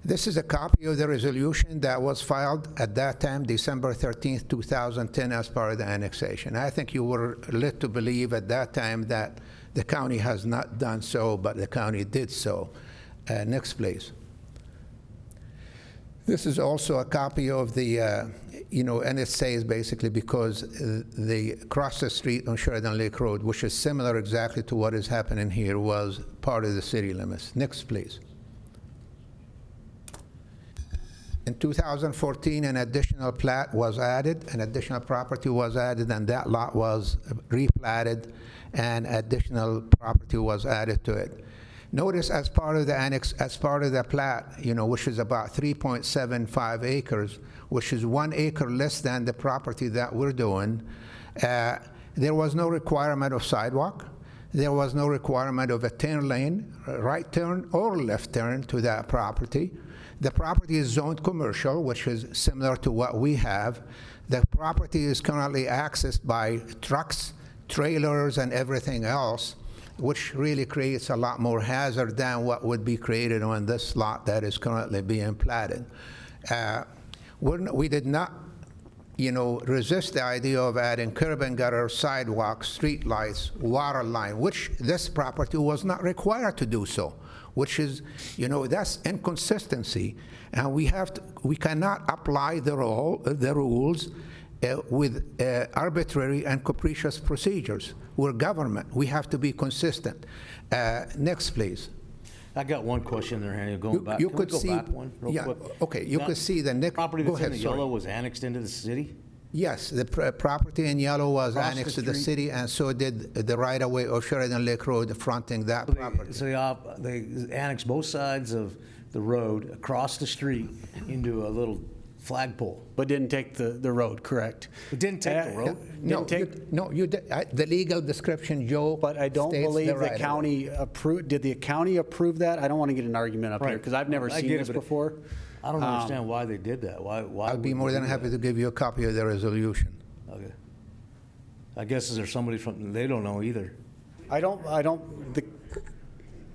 This is a copy of the resolution that was filed at that time, December 13th, 2010, as part of the annexation. I think you were led to believe at that time that the county has not done so, but the county did so. Next, please. This is also a copy of the, and it says basically because across the street on Sheridan Lake Road, which is similar exactly to what is happening here, was part of the city limits. Next, please. In 2014, an additional plat was added, an additional property was added, and that lot was replatted, and additional property was added to it. Notice as part of the annex, as part of the plat, which is about 3.75 acres, which is 1 acre less than the property that we're doing, there was no requirement of sidewalk. There was no requirement of a turn lane, right turn or left turn to that property. The property is zoned commercial, which is similar to what we have. The property is currently accessed by trucks, trailers, and everything else, which really creates a lot more hazard than what would be created on this lot that is currently being platted. We did not, resist the idea of adding curb and gutter, sidewalks, street lights, water line, which this property was not required to do so, which is, that's inconsistency. And we cannot apply the rules with arbitrary and capricious procedures. We're government. We have to be consistent. Next, please. I got one question there, Henry. Going back. You Can we could go see, back one real quick? Okay, you could see the next. Property that's in the sorry. yellow was annexed into the city? Yes, the property in yellow was Across annexed the to the street? city, and so did the right-of-way of Sheridan Lake Road fronting that property. So they annexed both sides of the road across the street into a little flagpole. But didn't take the road, correct? It didn't take the road? The legal description, Joe. But I don't states believe the right-of-way. county approved. Did the county approve that? I don't want to get an argument up here because I've never I seen get it, this but before. I don't understand why they did that. Why I'll be would more they than do happy that? to give you a copy of the resolution. Okay. I guess is there somebody from, they don't know either.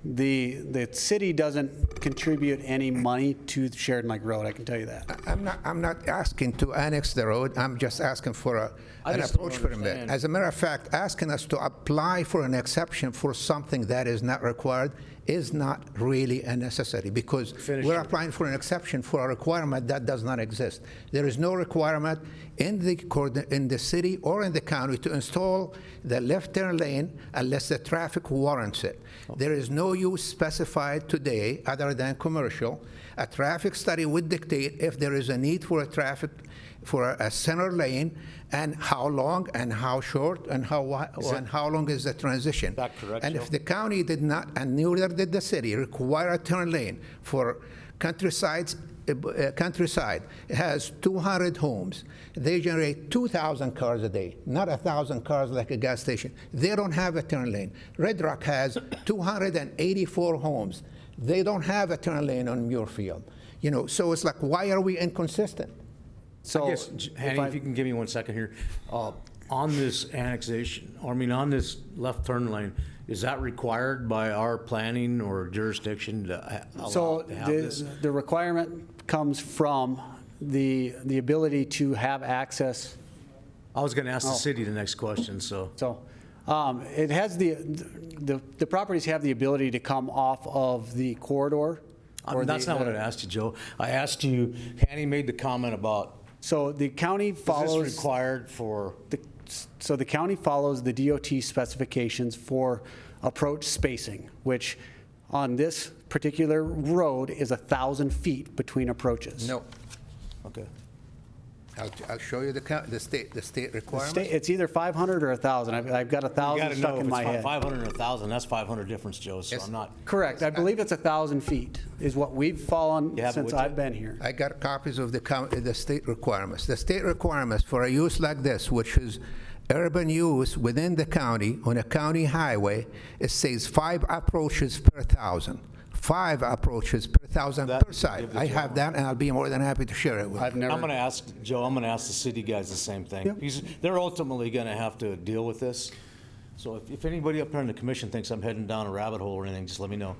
The city doesn't contribute any money to Sheridan Lake Road, I can tell you that. I'm not asking to annex the road. I'm just asking for I an just don't approach permit. understand. As a matter of fact, asking us to apply for an exception for something that is not required is not really a necessity, because we're applying for an exception for a requirement that does not exist. There is no requirement in the city or in the county to install the left turn lane unless the traffic warrants it. There is no use specified today other than commercial. A traffic study would dictate if there is a need for a center lane, and how long and how short and how wide and how long is the transition. That correct, And Joe? if the county did not, and neither did the city, require a turn lane for countryside, it has 200 homes. They generate 2,000 cars a day, not 1,000 cars like a gas station. They don't have a turn lane. Red Rock has 284 homes. They don't have a turn lane on Muirfield. So it's like, why are we inconsistent? So, I guess, Hanny, if you can give me 1 second here. On this annexation, on this left turn lane, is that required by our planning or jurisdiction to allow to have this? the requirement comes from the ability to have access. I was going to ask the city the next question, so. It has the properties have the ability to come off of the corridor. That's not what I asked you, Joe. I asked you, Hanny made the comment about. So the county follows. Is this required for? So the county follows the DOT specifications for approach spacing, which on this particular road is 1,000 feet between approaches. No. Okay. I'll show you the state requirement. It's either 500 or 1,000. I've got 1,000 stuck in my head. 500 or 1,000, that's 500 difference, Joe, so I'm not. Correct. I believe it's 1,000 feet is what we've fallen since I've been here. I got copies of the state requirements. The state requirements for a use like this, which is urban use within the county on a county highway, it says 5 approaches per 1,000. 5 approaches per 1,000 per side. I have that, and I'll be more than happy to share it with you. I'm going to ask, Joe, I'm going to ask the city guys the same thing. They're ultimately going to have to deal with this. So if anybody up here in the commission thinks I'm heading down a rabbit hole or anything, just let me know.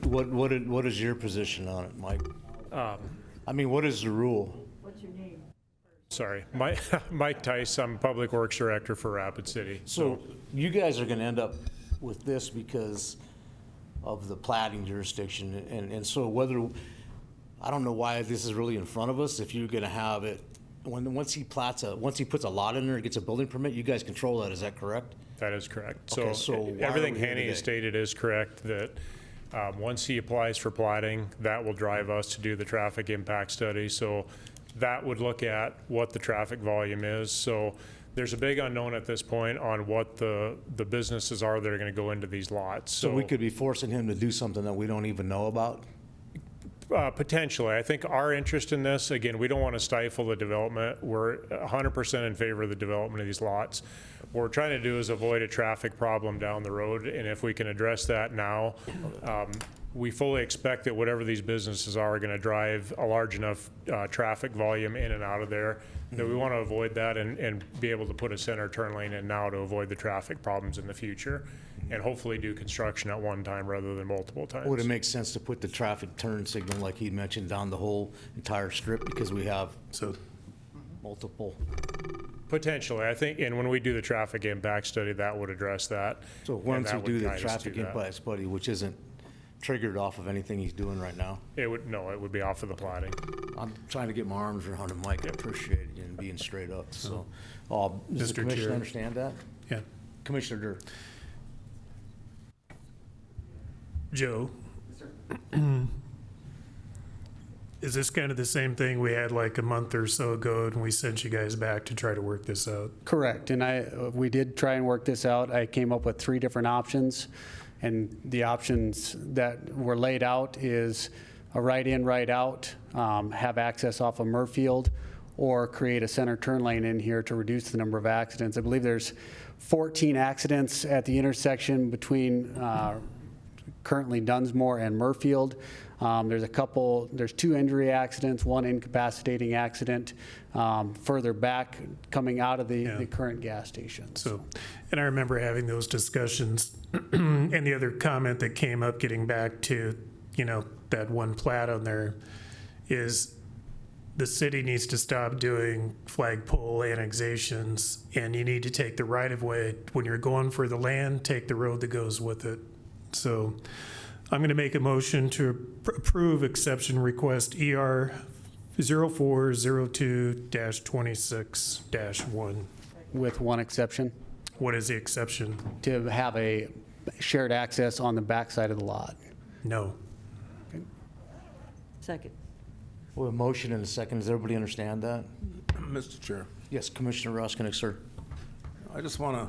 What is your position on it, Mike? What is the rule? What's your name? Sorry, Mike Tice, I'm Public Works Director for Rapid City. So you guys are going to end up with this because of the plating jurisdiction, and so I don't know why this is really in front of us. If you're going to have it, once he puts a lot in there, gets a building permit, you guys control that. Is that correct? That is correct. Okay, So so why are everything we here Hanny today? has stated is correct, that once he applies for plating, that will drive us to do the traffic impact study. So that would look at what the traffic volume is. So there's a big unknown at this point on what the businesses are that are going to go into these lots. So we could be forcing him to do something that we don't even know about? Potentially. I think our interest in this, again, we don't want to stifle the development. We're 100% in favor of the development of these lots. What we're trying to do is avoid a traffic problem down the road, and if we can address that now, we fully expect that whatever these businesses are going to drive a large enough traffic volume in and out of there that we want to avoid that and be able to put a center turn lane in now to avoid the traffic problems in the future, and hopefully do construction at one time rather than multiple times. Would it make sense to put the traffic turn signal, like he mentioned, down the whole entire strip because we have multiple? Potentially, I think, and when we do the traffic impact study, that would address that. So and once that we would do the guide us to traffic that. impact study, which isn't triggered off of anything he's doing right now? It would be off of the plating. I'm trying to get my arms around it, Mike. I appreciate it and being straight up. So, does the Mr. commission Chair. understand that? Yeah. Commissioner Durr. Joe? Is this kind of the same thing we had like a month or so ago and we sent you guys back to try to work this out? Correct, and we did try and work this out. I came up with 3 different options, and the options that were laid out is a right in, right out, have access off of Murfield, or create a center turn lane in here to reduce the number of accidents. I believe there's 14 accidents at the intersection between currently Dunsmore and Murfield. There's 2 injury accidents, 1 incapacitating accident further back coming out of the current gas station. So, and I remember having those discussions and the other comment that came up getting back to, that one plat on there is the city needs to stop doing flagpole annexations, and you need to take the right of way. When you're going for the land, take the road that goes with it. So I'm going to make a motion to approve exception request ER 0402-26-1. With one exception, What is the exception? to have a shared access on the backside of the lot. No. Second. We have a motion and a second. Does everybody understand that? Mr. Chair, Yes, Commissioner Roskinek, sir. I just want to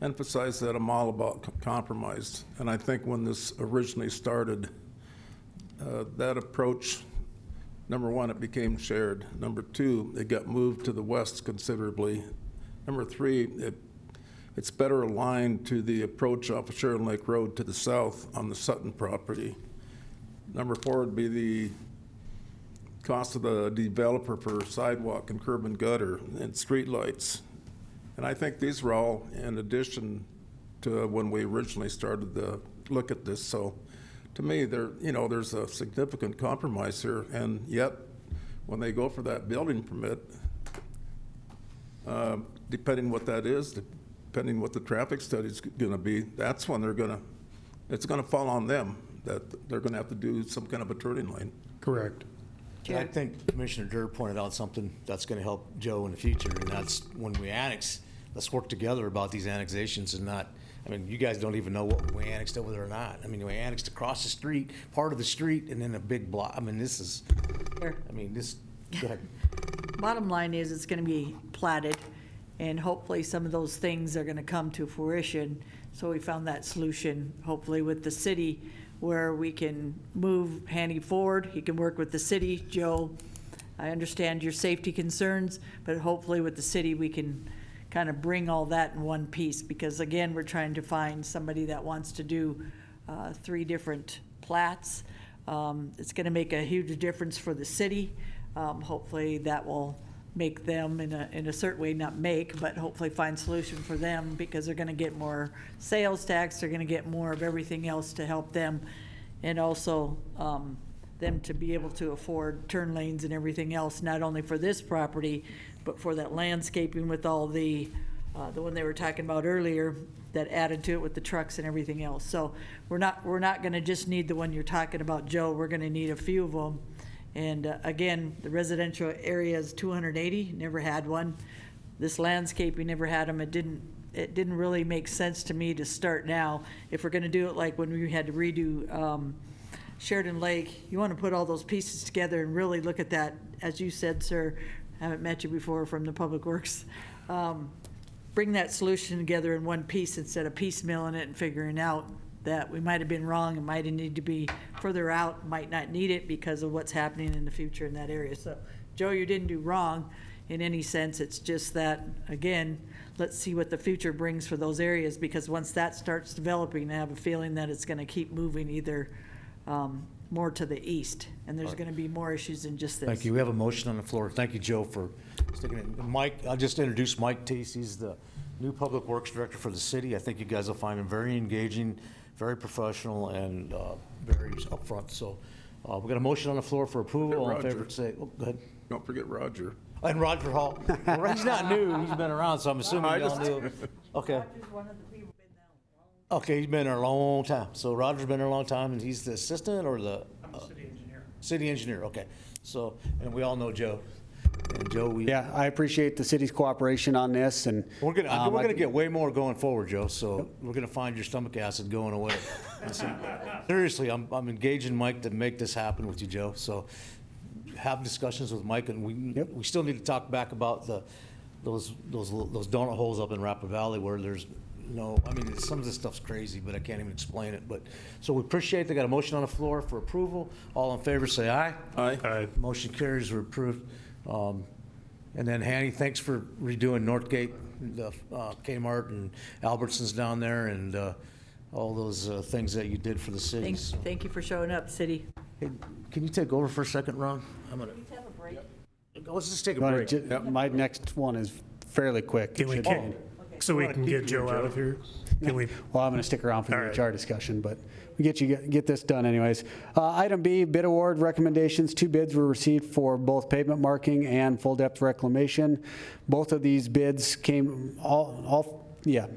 emphasize that I'm all about compromise. And I think when this originally started, that approach, number one, it became shared. Number two, it got moved to the west considerably. Number three, it's better aligned to the approach off of Sheridan Lake Road to the south on the Sutton property. Number four would be the cost of the developer for sidewalk and curb and gutter and streetlights. And I think these were all in addition to when we originally started to look at this. So to me, there's a significant compromise here. And yet, when they go for that building permit, depending what that is, depending what the traffic study's gonna be, that's when it's gonna fall on them, that they're gonna have to do some kind of a turning lane. Correct. I think Commissioner Durr pointed out something that's going to help Joe in the future, and that's when we annex, let's work together about these annexations and not, I mean, you guys don't even know what we annexed over there or not. I mean, we annexed across the street, part of the street, and then a big block. I mean, this is, Here. I mean, this, go ahead. Bottom line is, it's gonna be platted, and hopefully some of those things are gonna come to fruition. So we found that solution, hopefully with the city, where we can move Hanny forward. He can work with the city. Joe, I understand your safety concerns, but hopefully with the city, we can kind of bring all that in one piece, because again, we're trying to find somebody that wants to do 3 different plats. It's gonna make a huge difference for the city. Hopefully that will make them in a certain way, not make, but hopefully find solution for them, because they're gonna get more sales tax, they're gonna get more of everything else to help them, and also them to be able to afford turn lanes and everything else, not only for this property, but for that landscaping with all the one they were talking about earlier, that added to it with the trucks and everything else. So we're not gonna just need the one you're talking about, Joe, we're gonna need a few of them. And again, the residential area is 280, never had one. This landscaping never had them. It didn't really make sense to me to start now. If we're gonna do it like when we had to redo Sheridan Lake, you wanna put all those pieces together and really look at that. As you said, sir, I haven't met you before from the Public Works. Bring that solution together in one piece instead of piecemealing it and figuring out that we might have been wrong, it might need to be further out, might not need it because of what's happening in the future in that area. So, Joe, you didn't do wrong in any sense. It's just that, again, let's see what the future brings for those areas, because once that starts developing, I have a feeling that it's gonna keep moving either more to the east, and there's gonna be more issues than just this. Thank you. We have a motion on the floor. Thank you, Joe, for sticking it. Mike, I'll just introduce Mike Teese. He's the new Public Works Director for the city. I think you guys will find him very engaging, very professional, and very upfront. So we got a motion on the floor for approval. All in favor, say, oh, go ahead. Don't forget Roger. And Roger Hall. Well, he's not new. He's been around, so I'm assuming y'all knew. Okay. Okay, he's been there a long time. So Roger's been there a long time, and he's the assistant or the? City engineer. City engineer, okay. So, and we all know Joe. And Joe, Yeah, I appreciate the city's cooperation on this, and. We're gonna get way more going forward, Joe, so we're gonna find your stomach acid going away. And so, seriously, I'm engaging Mike to make this happen with you, Joe, so have discussions with Mike, and we still need to talk back about those donut holes up in Rapid Valley where there's no, I mean, some of this stuff's crazy, but I can't even explain it, but, so we appreciate, they got a motion on the floor for approval. All in favor, say aye. Aye. Aye. Motion carries, we're approved. And then Hanny, thanks for redoing Northgate, the Kmart and Albertsons down there, and all those things that you did for the city. Thank you for showing up, city. Hey, can you take over for a second, Ron? I'm gonna. Have a break. Let's just take a break. My next one is fairly quick. Can we Should- get, so we can get Joe out of here? Can we? Well, I'm going to stick around for All the right. HR discussion, but we get this done anyways. Item B, bid award recommendations. 2 bids were received for both pavement marking and full depth reclamation. Both of these bids came, all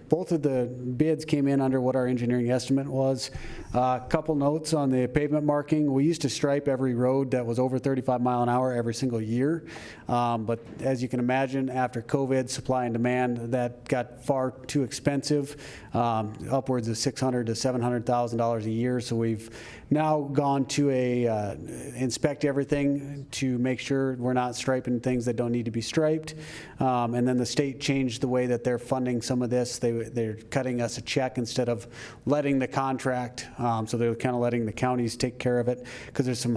both of the bids came in under what our engineering estimate was. Couple notes on the pavement marking. We used to stripe every road that was over 35 mile an hour every single year. But as you can imagine, after COVID, supply and demand, that got far too expensive, upwards of $600,000 to $700,000 a year. So we've now gone to inspect everything to make sure we're not striping things that don't need to be striped. And then the state changed the way that they're funding some of this. They're cutting us a check instead of letting the contract. So they're kind of letting the counties take care of it, because there's some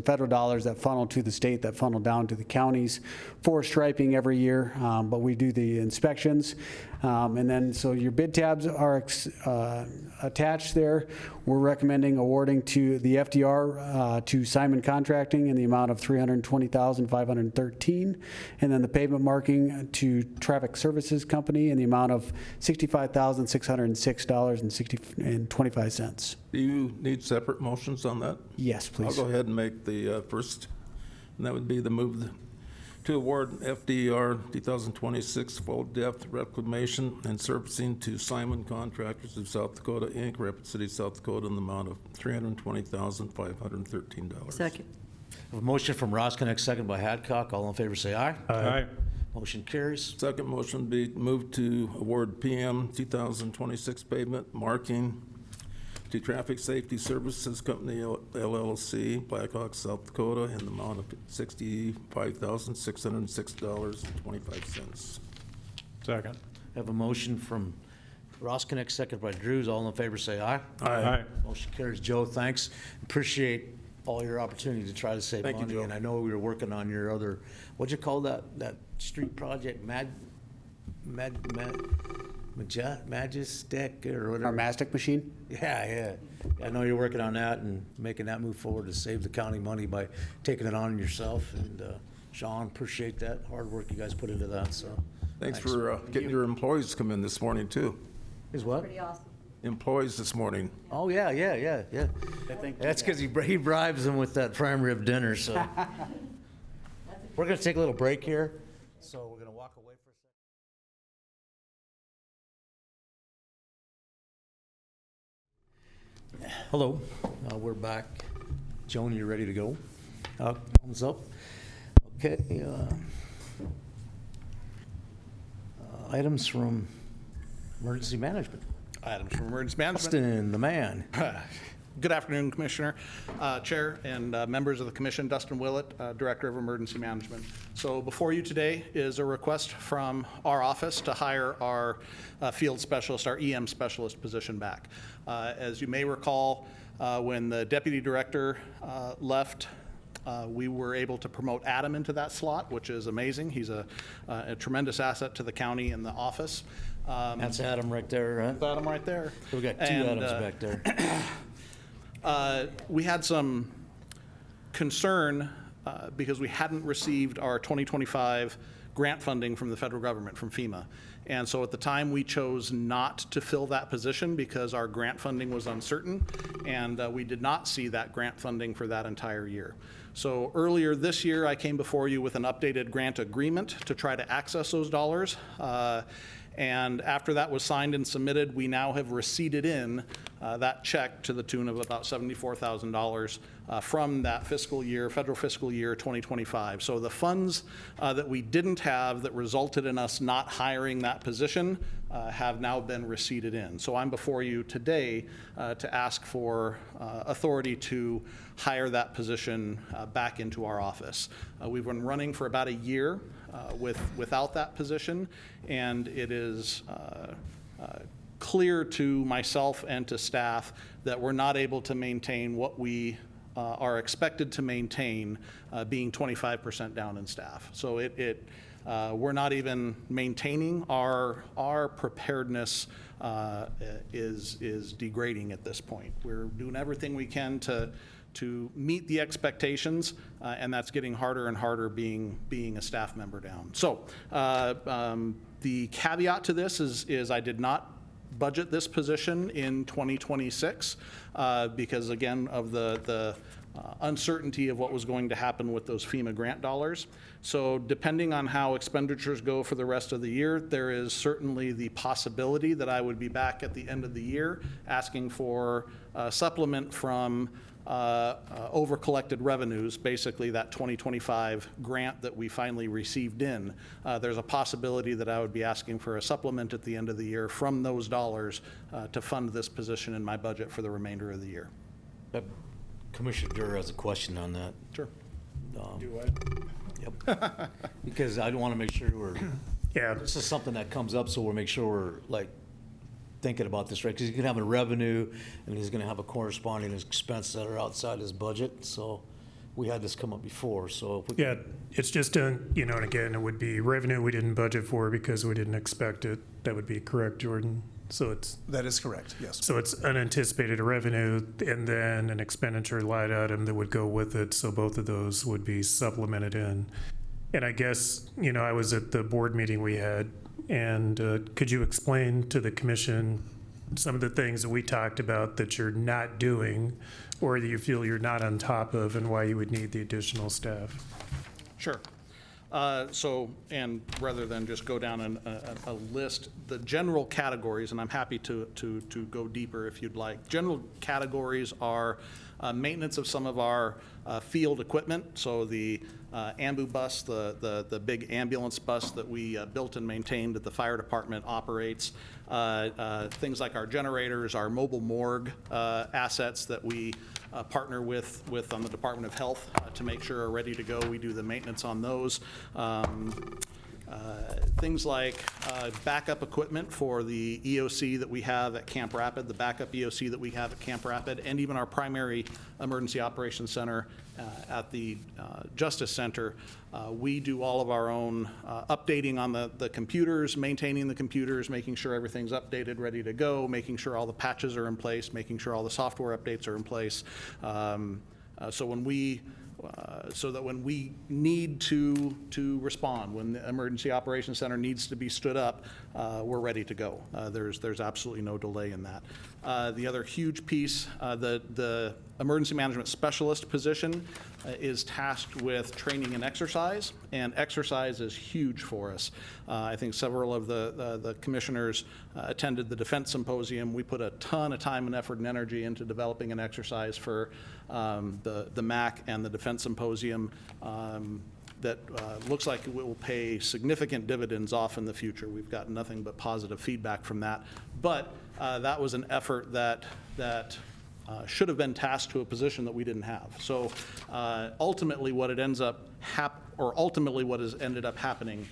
federal dollars that funnel to the state that funnel down to the counties for striping every year. But we do the inspections. And then, so your bid tabs are attached there. We're recommending awarding to the FDR to Simon Contracting in the amount of $320,513, and then the pavement marking to Traffic Services Company in the amount of $65,606.25. Do you need separate motions on that? Yes, please. I'll go ahead and make the first, and that would be the move to award FDR 2026 full depth reclamation and surfacing to Simon Contractors of South Dakota, Inc., Rapid City, South Dakota, in the amount of $320,513. Second. A motion from Roskinek, second by Hadcock. All in favor say aye. Aye. Motion carries. Second motion be moved to award PM 2026 pavement marking to Traffic Safety Services Company, LLC, Blackhawk, South Dakota, in the amount of $65,606.25. Second. Have a motion from Roskinek, second by Drews. All in favor say aye. Aye. Motion carries. Joe, thanks. Appreciate all your opportunity to try to save Thank you, money. Joe. And I know we were working on your other, what'd you call that street project? Majestic or whatever. Our mastic machine? Yeah. I know you're working on that and making that move forward to save the county money by taking it on yourself. And Sean, appreciate that hard work you guys put into that, so. Thanks for getting your employees to come in this morning, too. Is what? Pretty awesome. Employees this morning. Oh, yeah. That's because he bribes them with that prime rib dinner, so. We're gonna take a little break here, so we're gonna walk away for a second. Hello, we're back. Joan, you ready to go? Thumbs up. Okay. Items from emergency management. Items from emergency management. Dustin, the man. Good afternoon, Commissioner, Chair, and members of the Commission. Dustin Willett, Director of Emergency Management. So before you today is a request from our office to hire our field specialist, our EM specialist position back. As you may recall, when the Deputy Director left, we were able to promote Adam into that slot, which is amazing. He's a tremendous asset to the county and the office. That's Adam right there, right? That's Adam right there. We got two Adams back there. We had some concern because we hadn't received our 2025 grant funding from the federal government, from FEMA. And so at the time, we chose not to fill that position because our grant funding was uncertain, and we did not see that grant funding for that entire year. So earlier this year, I came before you with an updated grant agreement to try to access those dollars. And after that was signed and submitted, we now have receipted in that check to the tune of about $74,000 from that fiscal year, federal fiscal year 2025. So the funds that we didn't have that resulted in us not hiring that position have now been receipted in. So I'm before you today to ask for authority to hire that position back into our office. We've been running for about a year without that position, and it is clear to myself and to staff that we're not able to maintain what we are expected to maintain, being 25% down in staff. So we're not even maintaining our preparedness is degrading at this point. We're doing everything we can to meet the expectations, and that's getting harder and harder being a staff member down. So the caveat to this is I did not budget this position in 2026 because, again, of the uncertainty of what was going to happen with those FEMA grant dollars. So depending on how expenditures go for the rest of the year, there is certainly the possibility that I would be back at the end of the year asking for a supplement from over-collected revenues, basically that 2025 grant that we finally received in. There's a possibility that I would be asking for a supplement at the end of the year from those dollars to fund this position in my budget for the remainder of the year. Commissioner Durr has a question on that. Sure. Do I? Yep. Because I want to make sure we're, Yeah. this is something that comes up, so we'll make sure we're like thinking about this right, because he's gonna have a revenue and he's gonna have a corresponding expense that are outside his budget, so we had this come up before, so. If we Yeah, it's just, and again, it would be revenue we didn't budget for because we didn't expect it. That would be correct, Jordan? So That is correct, yes. So it's unanticipated revenue and then an expenditure line item that would go with it, so both of those would be supplemented in. And I guess, I was at the board meeting we had, and could you explain to the commission some of the things that we talked about that you're not doing or that you feel you're not on top of and why you would need the additional staff? Sure. And rather than just go down a list, the general categories, and I'm happy to go deeper if you'd like. General categories are maintenance of some of our field equipment, so the ambu bus, the big ambulance bus that we built and maintained that the fire department operates, things like our generators, our mobile morgue assets that we partner with on the Department of Health to make sure are ready to go. We do the maintenance on those. Things like backup equipment for the EOC that we have at Camp Rapid, the backup EOC that we have at Camp Rapid, and even our primary emergency operations center at the Justice Center. We do all of our own updating on the computers, maintaining the computers, making sure everything's updated, ready to go, making sure all the patches are in place, making sure all the software updates are in place. So that when we need to respond, when the Emergency Operations Center needs to be stood up, we're ready to go. There's absolutely no delay in that. The other huge piece, the Emergency Management Specialist position is tasked with training and exercise is huge for us. I think several of the commissioners attended the Defense Symposium. We put a ton of time and effort and energy into developing an exercise for the MAC and the Defense Symposium that looks like it will pay significant dividends off in the future. We've gotten nothing but positive feedback from that. But that was an effort that should have been tasked to a position that we didn't have. So ultimately what it ends up ultimately what has ended up happening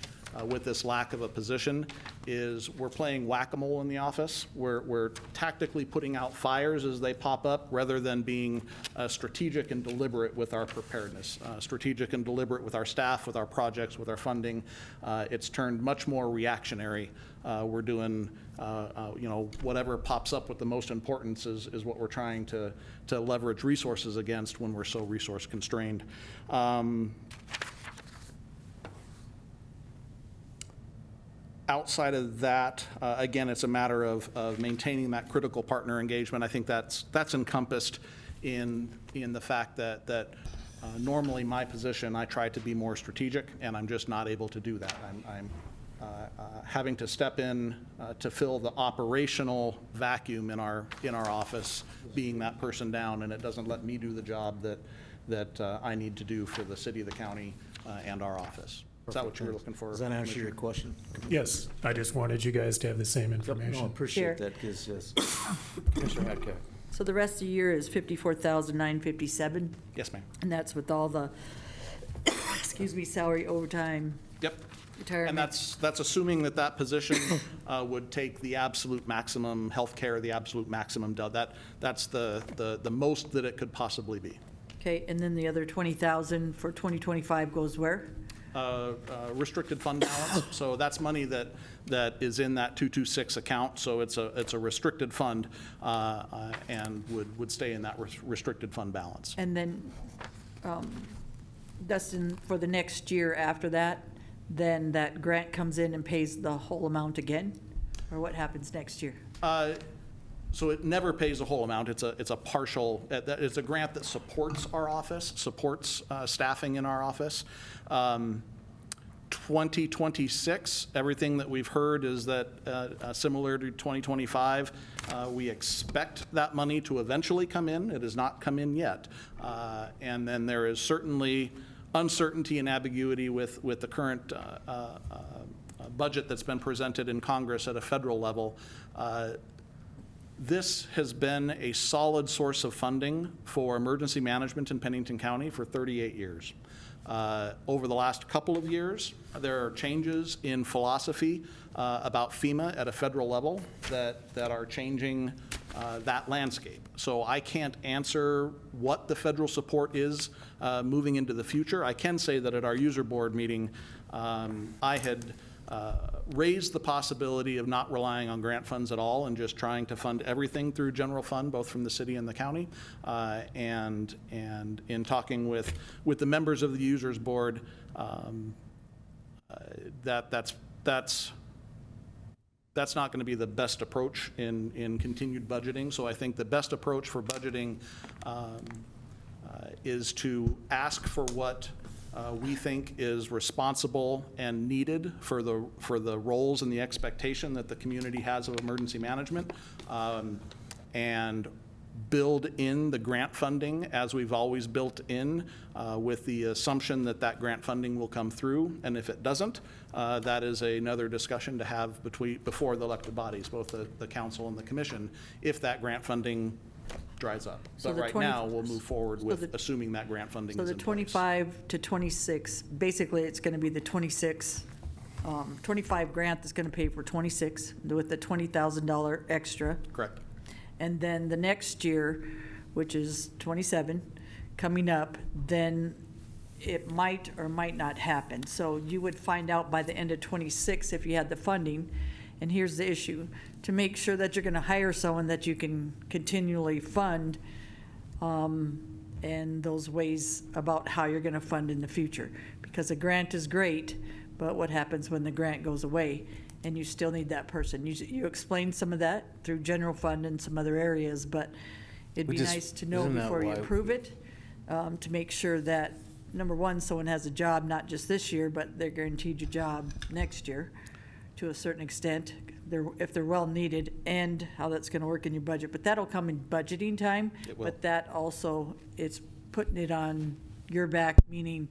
with this lack of a position is we're playing whack-a-mole in the office. We're tactically putting out fires as they pop up rather than being strategic and deliberate with our preparedness, strategic and deliberate with our staff, with our projects, with our funding. It's turned much more reactionary. We're doing, whatever pops up with the most importance is what we're trying to leverage resources against when we're so resource constrained. Outside of that, again, it's a matter of maintaining that critical partner engagement. I think that's encompassed in the fact that normally my position, I try to be more strategic, and I'm just not able to do that. I'm having to step in to fill the operational vacuum in our office, being that person down, and it doesn't let me do the job that I need to do for the city, the county, and our office. Is that what you were looking for? Does that answer your question? Yes, I just wanted you guys to have the same information. No, I appreciate that, because, yes. Commissioner Hadcock. So the rest of the year is 54,957? Yes, ma'am. And that's with all the, salary, overtime? Yep. Retirement? And that's assuming that position would take the absolute maximum healthcare, the absolute maximum, that's the most that it could possibly be. Okay, and then the other 20,000 for 2025 goes where? Restricted fund balance. So that's money that is in that 226 account. So it's a restricted fund and would stay in that restricted fund balance. And then, Dustin, for the next year after that, then that grant comes in and pays the whole amount again? Or what happens next year? So it never pays the whole amount. It's a partial, it's a grant that supports our office, supports staffing in our office. 2026, everything that we've heard is that similar to 2025, we expect that money to eventually come in. It has not come in yet. And then there is certainly uncertainty and ambiguity with the current budget that's been presented in Congress at a federal level. This has been a solid source of funding for emergency management in Pennington County for 38 years. Over the last couple of years, there are changes in philosophy about FEMA at a federal level that are changing that landscape. So I can't answer what the federal support is moving into the future. I can say that at our user board meeting, I had raised the possibility of not relying on grant funds at all and just trying to fund everything through general fund, both from the city and the county. And in talking with the members of the users board, that's not going to be the best approach in continued budgeting. So I think the best approach for budgeting is to ask for what we think is responsible and needed for the roles and the expectation that the community has of emergency management, and build in the grant funding as we've always built in, with the assumption that that grant funding will come through. And if it doesn't, that is another discussion to have before the elected bodies, both the council and the commission, if that grant funding dries up. So but the right 20 now, we'll move forward with assuming that grant funding So is the in place. 25 to 26, basically, it's going to be the 26, 25 grant that's going to pay for 26 with the $20,000 extra. Correct. And then the next year, which is 27, coming up, then it might or might not happen. So you would find out by the end of 26 if you had the funding. And here's the issue: to make sure that you're going to hire someone that you can continually fund, and those ways about how you're going to fund in the future. Because a grant is great, but what happens when the grant goes away and you still need that person? You explained some of that through general fund and some other areas, but it'd be nice to know before you approve it, to make sure that, number one, someone has a job, not just this year, but they're guaranteed a job next year to a certain extent, if they're well needed, and how that's going to work in your budget. But that'll come in budgeting time. It will. But that also, it's putting it on your back, meaning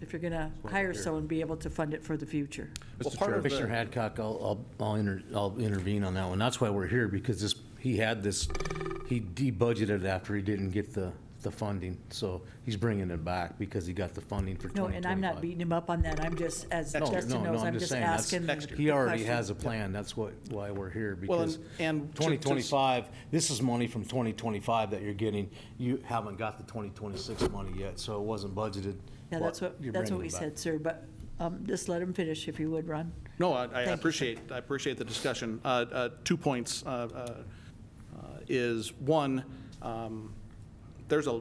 if you're going to hire someone, be able to fund it for the future. Well, part of Commissioner Hadcock, I'll intervene on that one. That's why we're here, because he de-budgeted after he didn't get the funding. So he's bringing it back because he got the funding for 2025. No, and I'm not beating him up on that. I'm just, as Justin knows, I'm just asking. He already has a plan. That's why we're here, Well, because and 2025, this is money from 2025 that you're getting. You haven't got the 2026 money yet, so it wasn't budgeted. Yeah, that's what we said, sir, but just let him finish if you would, Ron. No, I appreciate the discussion. 2 points is, one, there's a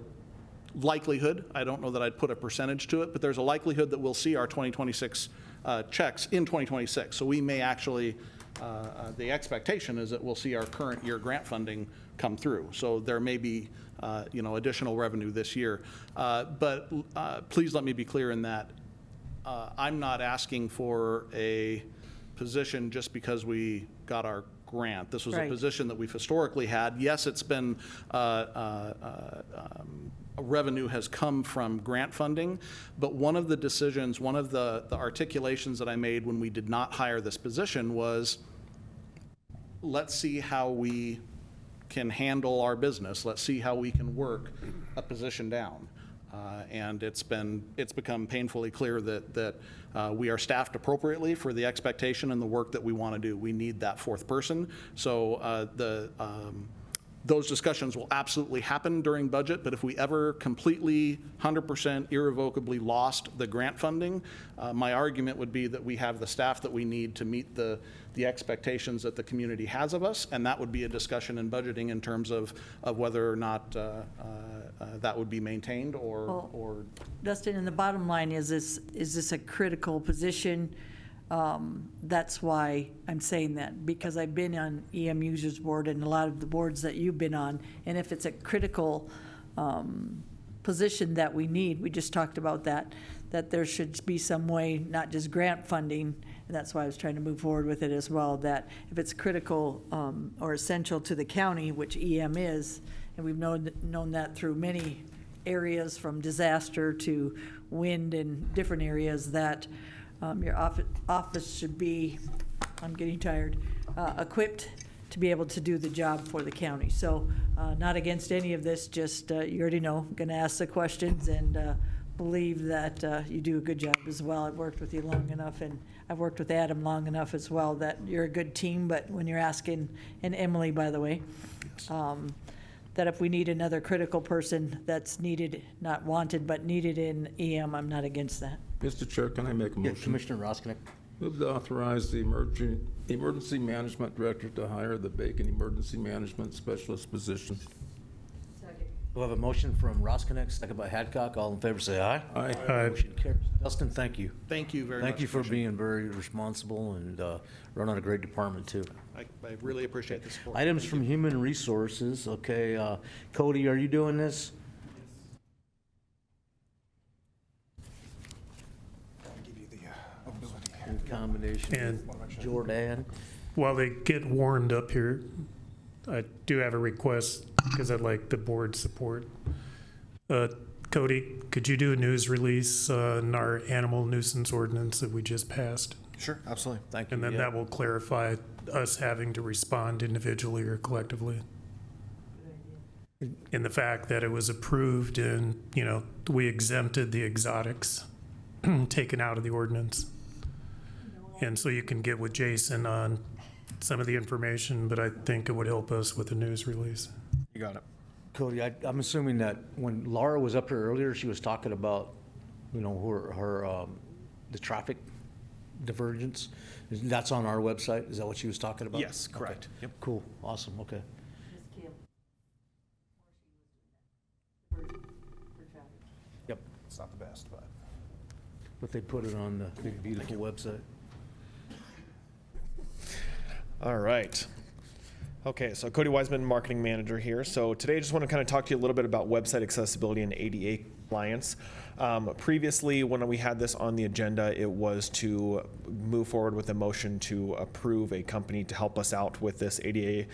likelihood, I don't know that I'd put a percentage to it, but there's a likelihood that we'll see our 2026 checks in 2026. So we may actually, the expectation is that we'll see our current year grant funding come through. So there may be, additional revenue this year. But please let me be clear in that I'm not asking for a position just because we got our grant. This was a position that we've historically had. Yes, it's been, revenue has come from grant funding, but one of the decisions, one of the articulations that I made when we did not hire this position was, let's see how we can handle our business. Let's see how we can work a position down. And it's become painfully clear that we are staffed appropriately for the expectation and the work that we want to do. We need that fourth person. So those discussions will absolutely happen during budget, but if we ever completely, 100% irrevocably lost the grant funding, my argument would be that we have the staff that we need to meet the expectations that the community has of us, and that would be a discussion in budgeting in terms of whether or not that would be maintained or. Dustin, and the bottom line is this a critical position? That's why I'm saying that, because I've been on EM Users Board and a lot of the boards that you've been on, and if it's a critical position that we need, we just talked about that there should be some way, not just grant funding, and that's why I was trying to move forward with it as well, that if it's critical or essential to the county, which EM is, and we've known that through many areas from disaster to wind and different areas, that your office should be, I'm getting tired, equipped to be able to do the job for the county. So not against any of this, just you already know, I'm going to ask the questions and believe that you do a good job as well. I've worked with you long enough, and I've worked with Adam long enough as well, that you're a good team. But when you're asking, and Emily, by the way, that if we need another critical person that's needed, not wanted, but needed in EM, I'm not against that. Mr. Chair, can I make a motion? Commissioner Roskinek. Move to authorize the Emergency Management Director to hire the vacant Emergency Management Specialist position. We'll have a motion from Roskinek, second by Hadcock. All in favor, say aye. Aye. Motion carries. Dustin, thank you. Thank you very much. Thank you for being very responsible and running a great department, too. I really appreciate the support. Items from Human Resources. Okay, Cody, are you doing this? In combination with Jordan. While they get warmed up here, I do have a request because I'd like the board support. Cody, could you do a news release on our animal nuisance ordinance that we just passed? Sure, absolutely. Thank you. And then that will clarify us having to respond individually or collectively. And the fact that it was approved and, we exempted the exotics taken out of the ordinance. And so you can get with Jason on some of the information, but I think it would help us with the news release. You got it. Cody, I'm assuming that when Laura was up here earlier, she was talking about, her the traffic divergence. That's on our website. Is that what she was talking about? Yes, correct. Okay. Yep. Cool. Awesome. Okay. Yep. It's not the best, But they put it on the big, beautiful website. All right. Okay, so Cody Wiseman, Marketing Manager here. So today I just want to kind of talk to you a little bit about website accessibility and ADA compliance. Previously, when we had this on the agenda, it was to move forward with a motion to approve a company to help us out with this ADA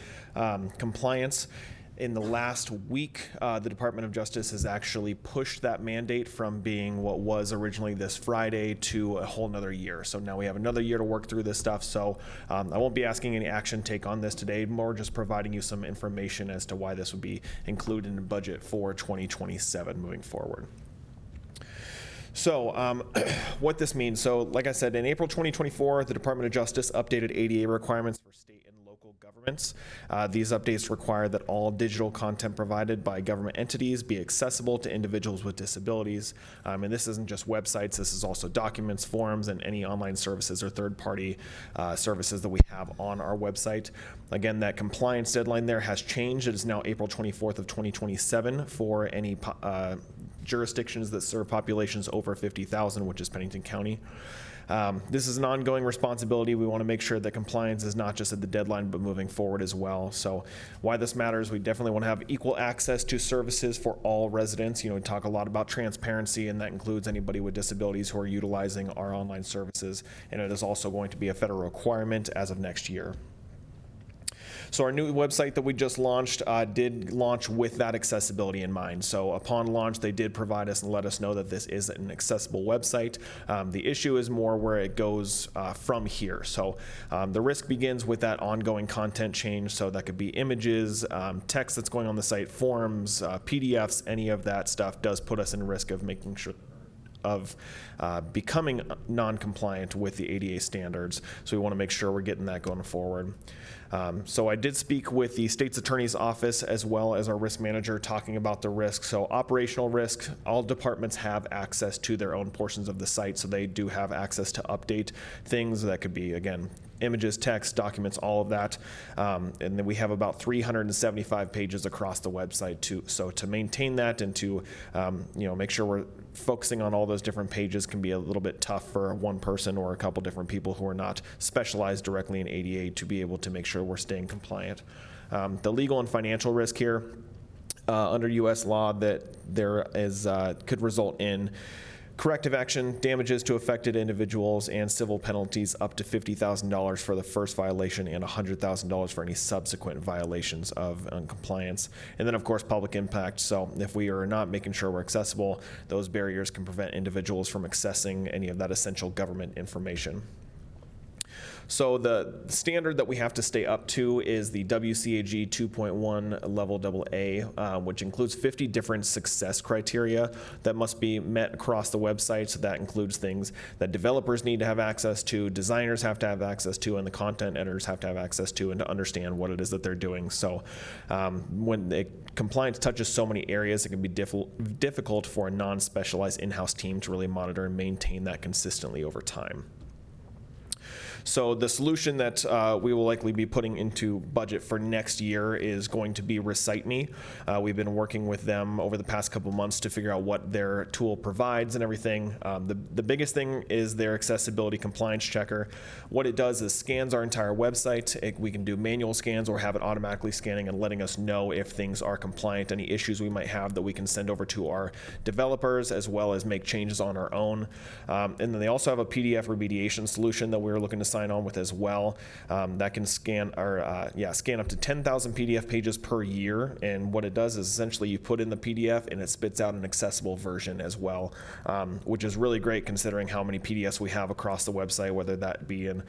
compliance. In the last week, the Department of Justice has actually pushed that mandate from being what was originally this Friday to a whole nother year. So now we have another year to work through this stuff. So I won't be asking any action take on this today, more just providing you some information as to why this would be included in the budget for 2027 moving forward. So what this means, so like I said, in April 2024, the Department of Justice updated ADA requirements for state and local governments. These updates require that all digital content provided by government entities be accessible to individuals with disabilities. And this isn't just websites, this is also documents, forums, and any online services or third-party services that we have on our website. Again, that compliance deadline there has changed. It is now April 24th of 2027 for any jurisdictions that serve populations over 50,000, which is Pennington County. This is an ongoing responsibility. We want to make sure that compliance is not just at the deadline, but moving forward as well. So why this matters, we definitely want to have equal access to services for all residents. We talk a lot about transparency, and that includes anybody with disabilities who are utilizing our online services. And it is also going to be a federal requirement as of next year. So our new website that we just launched did launch with that accessibility in mind. So upon launch, they did provide us and let us know that this is an accessible website. The issue is more where it goes from here. So the risk begins with that ongoing content change. So that could be images, text that's going on the site, forms, PDFs, any of that stuff does put us in risk of making sure of becoming non-compliant with the ADA standards. So we want to make sure we're getting that going forward. So I did speak with the state's attorney's office as well as our risk manager talking about the risk. So operational risk, all departments have access to their own portions of the site, so they do have access to update things. That could be, again, images, text, documents, all of that. And then we have about 375 pages across the website too. So to maintain that and to make sure we're focusing on all those different pages can be a little bit tough for one person or a couple different people who are not specialized directly in ADA to be able to make sure we're staying compliant. The legal and financial risk here under U.S. law that there is could result in corrective action, damages to affected individuals, and civil penalties up to $50,000 for the first violation and $100,000 for any subsequent violations of noncompliance. And then, of course, public impact. So if we are not making sure we're accessible, those barriers can prevent individuals from accessing any of that essential government information. So the standard that we have to stay up to is the WCAG 2.1 level AA, which includes 50 different success criteria that must be met across the website. So that includes things that developers need to have access to, designers have to have access to, and the content editors have to have access to, and to understand what it is that they're doing. So when the compliance touches so many areas, it can be difficult for a non-specialized in-house team to really monitor and maintain that consistently over time. So the solution that we will likely be putting into budget for next year is going to be Recite Me. We've been working with them over the past couple months to figure out what their tool provides and everything. The biggest thing is their accessibility compliance checker. What it does is scans our entire website. We can do manual scans or have it automatically scanning and letting us know if things are compliant, any issues we might have that we can send over to our developers, as well as make changes on our own. And then they also have a PDF remediation solution that we're looking to sign on with as well. That can scan up to 10,000 PDF pages per year. And what it does is essentially you put in the PDF and it spits out an accessible version as well, which is really great considering how many PDFs we have across the website, whether that be in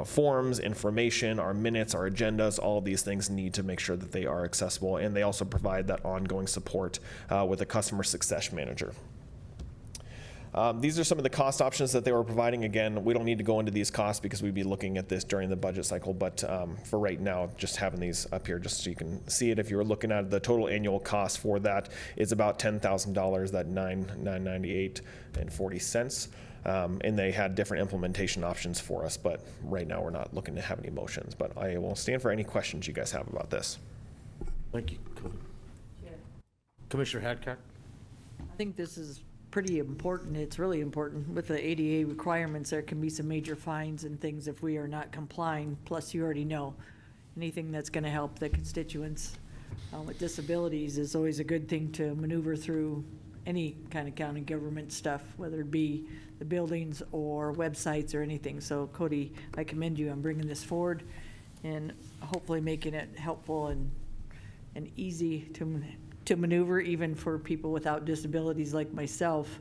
forms, information, our minutes, our agendas. All of these things need to make sure that they are accessible. And they also provide that ongoing support with a customer success manager. These are some of the cost options that they were providing. Again, we don't need to go into these costs because we'd be looking at this during the budget cycle, but for right now, just having these up here just so you can see it. If you were looking at the total annual cost for that is about $10,000, that $998.40. And they had different implementation options for us, but right now we're not looking to have any motions. But I will stand for any questions you guys have about this. Thank you, Cody. Commissioner Hadcock? I think this is pretty important. It's really important. With the ADA requirements, there can be some major fines and things if we are not complying. Plus, you already know, anything that's going to help the constituents with disabilities is always a good thing to maneuver through any kind of county government stuff, whether it be the buildings or websites or anything. So Cody, I commend you on bringing this forward and hopefully making it helpful and easy to maneuver, even for people without disabilities like myself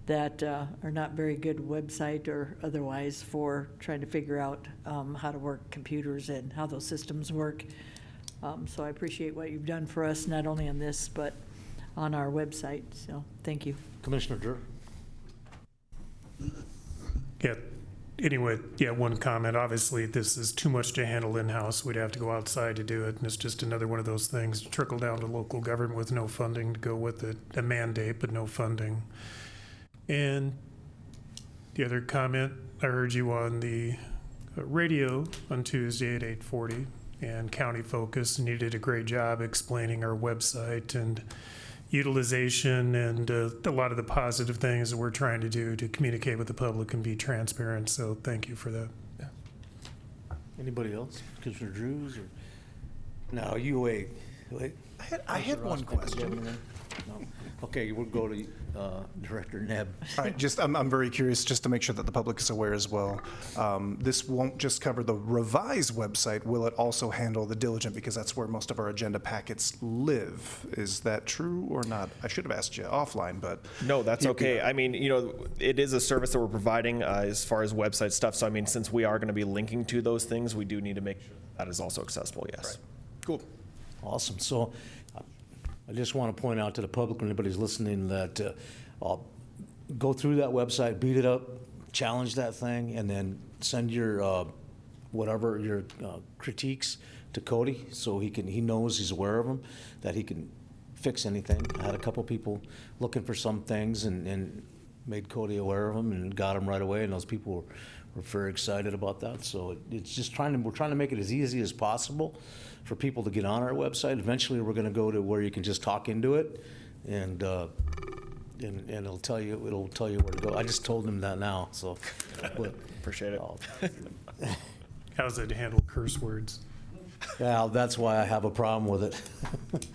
that are not very good website or otherwise for trying to figure out how to work computers and how those systems work. So I appreciate what you've done for us, not only on this, but on our website. So thank you. Commissioner Drew? One comment. Obviously, this is too much to handle in-house. We'd have to go outside to do it, and it's just another one of those things trickle down to local government with no funding to go with it, a mandate, but no funding. And the other comment, I heard you on the radio on Tuesday at 8:40, and County Focus did a great job explaining our website and utilization and a lot of the positive things that we're trying to do to communicate with the public and be transparent. So thank you for that. Yeah. Anybody else? Commissioner Drews? Or? No, you wait. I had one question. No. Okay, we'll go to Director Nebb. All right, I'm very curious, just to make sure that the public is aware as well. This won't just cover the revised website. Will it also handle the diligent? Because that's where most of our agenda packets live. Is that true or not? I should have asked you offline, but. No, that's okay. I mean, it is a service that we're providing as far as website stuff. So, I mean, since we are going to be linking to those things, we do need to make sure that is also accessible, yes. Right. Cool. Awesome. So I just want to point out to the public, when anybody's listening, that go through that website, beat it up, challenge that thing, and then send your critiques to Cody, so he knows, he's aware of them, that he can fix anything. I had a couple people looking for some things and made Cody aware of them and got them right away, and those people were we're very excited about that. So it's just we're trying to make it as easy as possible for people to get on our website. Eventually, we're going to go to where you can just talk into it, and it'll tell you where to go. I just told him that now, so. But, Appreciate it. How's it handle curse words? yeah, that's why I have a problem with it.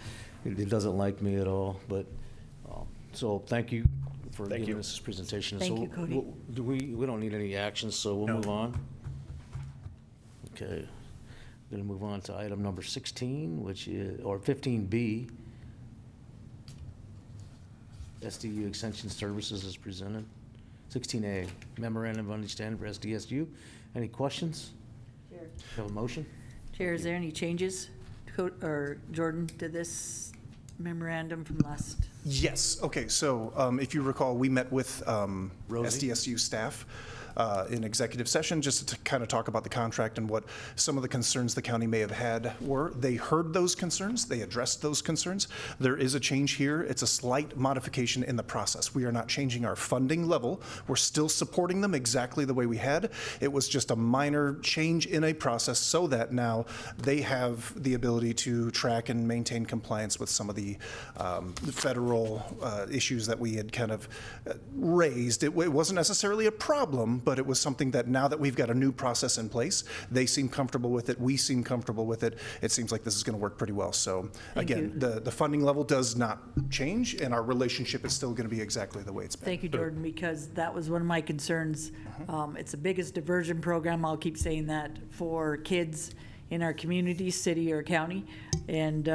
He doesn't like me at all, but, so thank you for giving us this presentation. Thank So you, Cody. we don't need any action, so we'll No. move on. Okay, going to move on to item number 16, which is, or 15B. SDU Extension Services is presented. 16A, Memorandum of Understanding for SDSU. Any questions? Chair. Have a motion? Chair, is there any changes, or Jordan, to this memorandum from last? Yes, okay, so if you recall, we met with Rosie? SDSU staff in executive session just to kind of talk about the contract and what some of the concerns the county may have had were. They heard those concerns, they addressed those concerns. There is a change here. It's a slight modification in the process. We are not changing our funding level. We're still supporting them exactly the way we had. It was just a minor change in a process so that now they have the ability to track and maintain compliance with some of the federal issues that we had kind of raised. It wasn't necessarily a problem, but it was something that now that we've got a new process in place, they seem comfortable with it, we seem comfortable with it. It seems like this is going to work pretty well. So again, the funding level does not change, and our relationship is still going to be exactly the way it's been. Thank you, Jordan, because that was one of my concerns. It's the biggest diversion program, I'll keep saying that, for kids in our community, city or county. And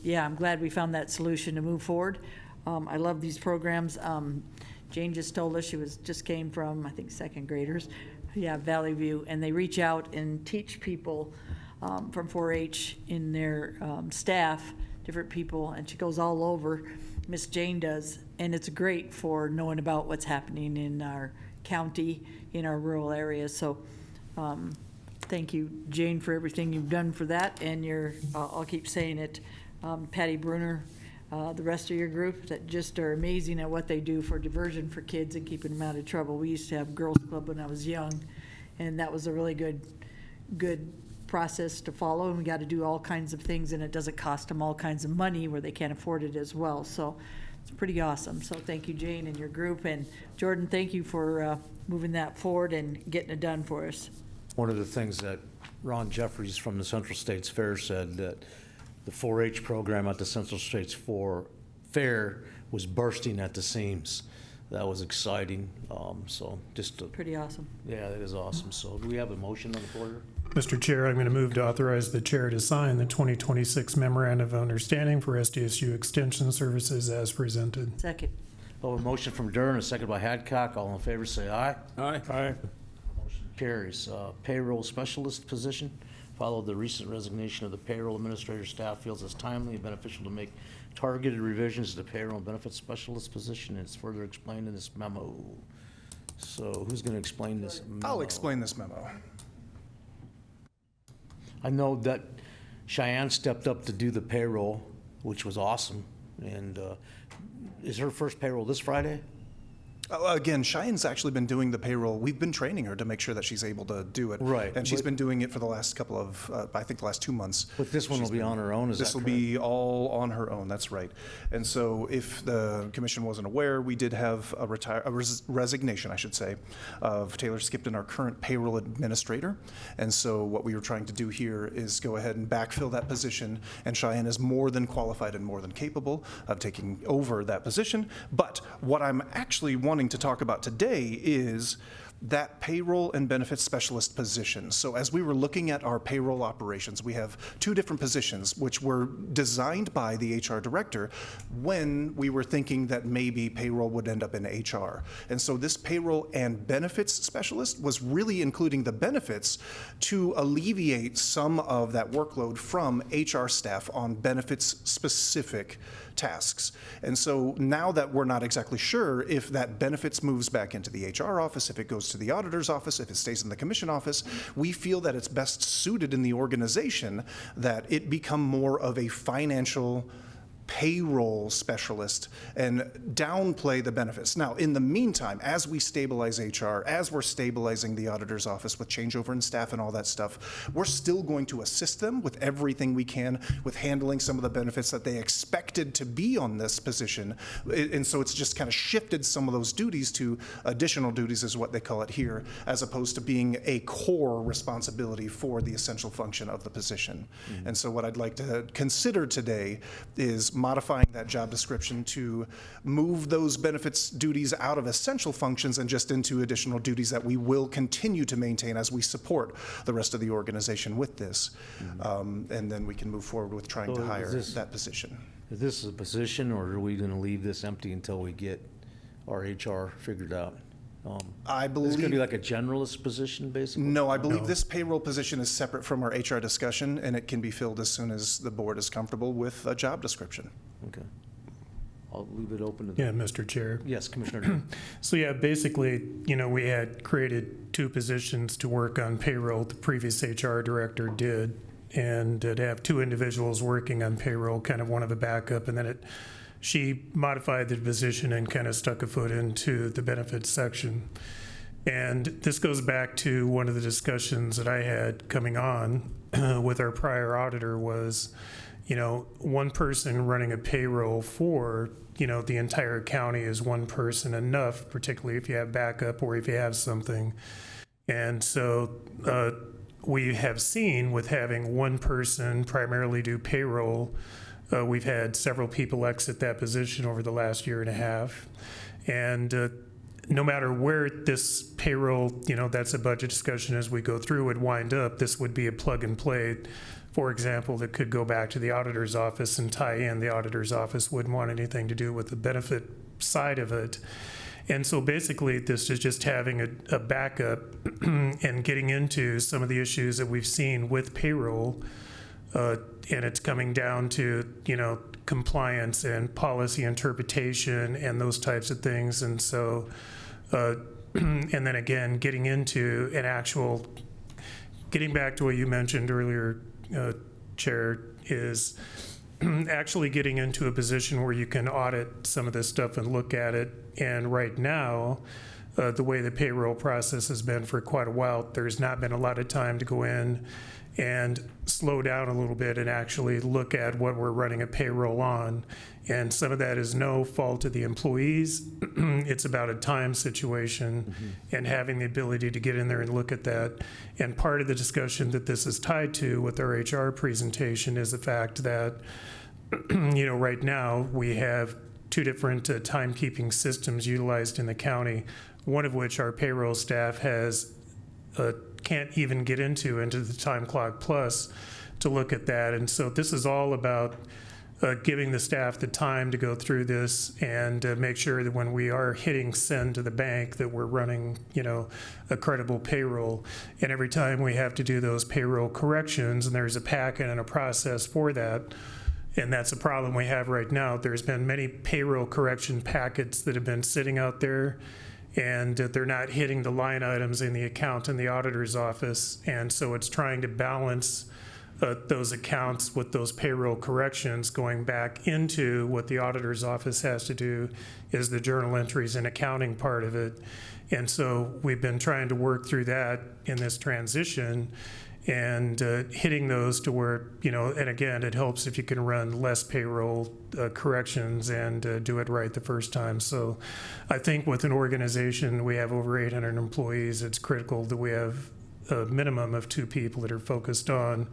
yeah, I'm glad we found that solution to move forward. I love these programs. Jane just told us just came from, I think, second graders, Valley View, and they reach out and teach people from 4-H in their staff, different people, and she goes all over, Miss Jane does, and it's great for knowing about what's happening in our county, in our rural areas. So thank you, Jane, for everything you've done for that, and I'll keep saying it, Patty Bruner, the rest of your group that just are amazing at what they do for diversion for kids and keeping them out of trouble. We used to have Girls Club when I was young, and that was a really good process to follow, and we got to do all kinds of things, and it doesn't cost them all kinds of money where they can't afford it as well. So it's pretty awesome. So thank you, Jane, and your group. And Jordan, thank you for moving that forward and getting it done for us. One of the things that Ron Jeffries from the Central States Fair said, that the 4-H program at the Central States Fair was bursting at the seams. That was exciting. So just pretty awesome. Yeah, it is awesome. So do we have a motion on the floor? Mr. Chair, I'm going to move to authorize the chair to sign the 2026 Memorandum of Understanding for SDSU Extension Services as presented. Second. Oh, a motion from Durham, a second by Hadcock. All in favor, say aye. Aye. Aye. Motion carries. Payroll specialist position. Followed the recent resignation of the payroll administrator, staff feels it's timely and beneficial to make targeted revisions to the payroll and benefits specialist position, and it's further explained in this memo. So who's going to explain this memo? I'll explain this memo. I know that Cheyenne stepped up to do the payroll, which was awesome. And is her first payroll this Friday? Again, Cheyenne's actually been doing the payroll. We've been training her to make sure that she's able to do it. Right. And she's been doing it for the last couple of, I think the last 2 months. But this one will be on her own, is that This will be all on her own, that's right. And so if the commission wasn't aware, we did have a resignation, I should say, of Taylor Skipton, our current payroll administrator. And so what we were trying to do here is go ahead and backfill that position, and Cheyenne is more than qualified and more than capable of taking over that position. But what I'm actually wanting to talk about today is that payroll and benefits specialist position. So as we were looking at our payroll operations, we have 2 different positions which were designed by the HR director when we were thinking that maybe payroll would end up in HR. And so this payroll and benefits specialist was really including the benefits to alleviate some of that workload from HR staff on benefits specific tasks. And so now that we're not exactly sure if that benefits moves back into the HR office, if it goes to the auditor's office, if it stays in the commission office, we feel that it's best suited in the organization that it become more of a financial payroll specialist and downplay the benefits. Now, in the meantime, as we stabilize HR, as we're stabilizing the auditor's office with changeover in staff and all that stuff, we're still going to assist them with everything we can with handling some of the benefits that they expected to be on this position. And so it's just kind of shifted some of those duties to additional duties, is what they call it here, as opposed to being a core responsibility for the essential function of the position. And so what I'd like to consider today is modifying that job description to move those benefits duties out of essential functions and just into additional duties that we will continue to maintain as we support the rest of the organization with this. And then we can move forward with trying to hire that position. Is this a position, or are we going to leave this empty until we get our HR figured out? I believe it's going to be like a generalist position, basically? No, I believe this payroll position is separate from our HR discussion, and it can be filled as soon as the board is comfortable with a job description. Okay. I'll leave it open to Yeah, Mr. Chair. Yes, Commissioner. So yeah, basically, we had created 2 positions to work on payroll. The previous HR director did, and to have 2 individuals working on payroll, kind of one of a backup, and then she modified the position and kind of stuck a foot into the benefits section. And this goes back to one of the discussions that I had coming on with our prior auditor was, one person running a payroll for, the entire county is one person enough, particularly if you have backup or if you have something. And so we have seen with having one person primarily do payroll, we've had several people exit that position over the last year and a half. And no matter where this payroll, that's a budget discussion as we go through, would wind up, this would be a plug and play, for example, that could go back to the auditor's office and tie in. The auditor's office wouldn't want anything to do with the benefit side of it. And so basically, this is just having a backup and getting into some of the issues that we've seen with payroll. And it's coming down to, compliance and policy interpretation and those types of things. And so, and then again, getting into getting back to what you mentioned earlier, Chair, is actually getting into a position where you can audit some of this stuff and look at it. And right now, the way the payroll process has been for quite a while, there's not been a lot of time to go in and slow down a little bit and actually look at what we're running a payroll on. And some of that is no fault of the employees. It's about a time situation and having the ability to get in there and look at that. And part of the discussion that this is tied to with our HR presentation is the fact that, right now we have 2 different timekeeping systems utilized in the county, one of which our payroll staff can't even get into the Time Clock Plus to look at that. And so this is all about giving the staff the time to go through this and make sure that when we are hitting send to the bank that we're running, a credible payroll. And every time we have to do those payroll corrections, and there's a packet and a process for that, and that's a problem we have right now. There's been many payroll correction packets that have been sitting out there, and they're not hitting the line items in the account in the auditor's office. And so it's trying to balance those accounts with those payroll corrections going back into what the auditor's office has to do is the journal entries and accounting part of it. And so we've been trying to work through that in this transition and hitting those to where, and again, it helps if you can run less payroll corrections and do it right the first time. So I think with an organization, we have over 800 employees, it's critical that we have a minimum of 2 people that are focused on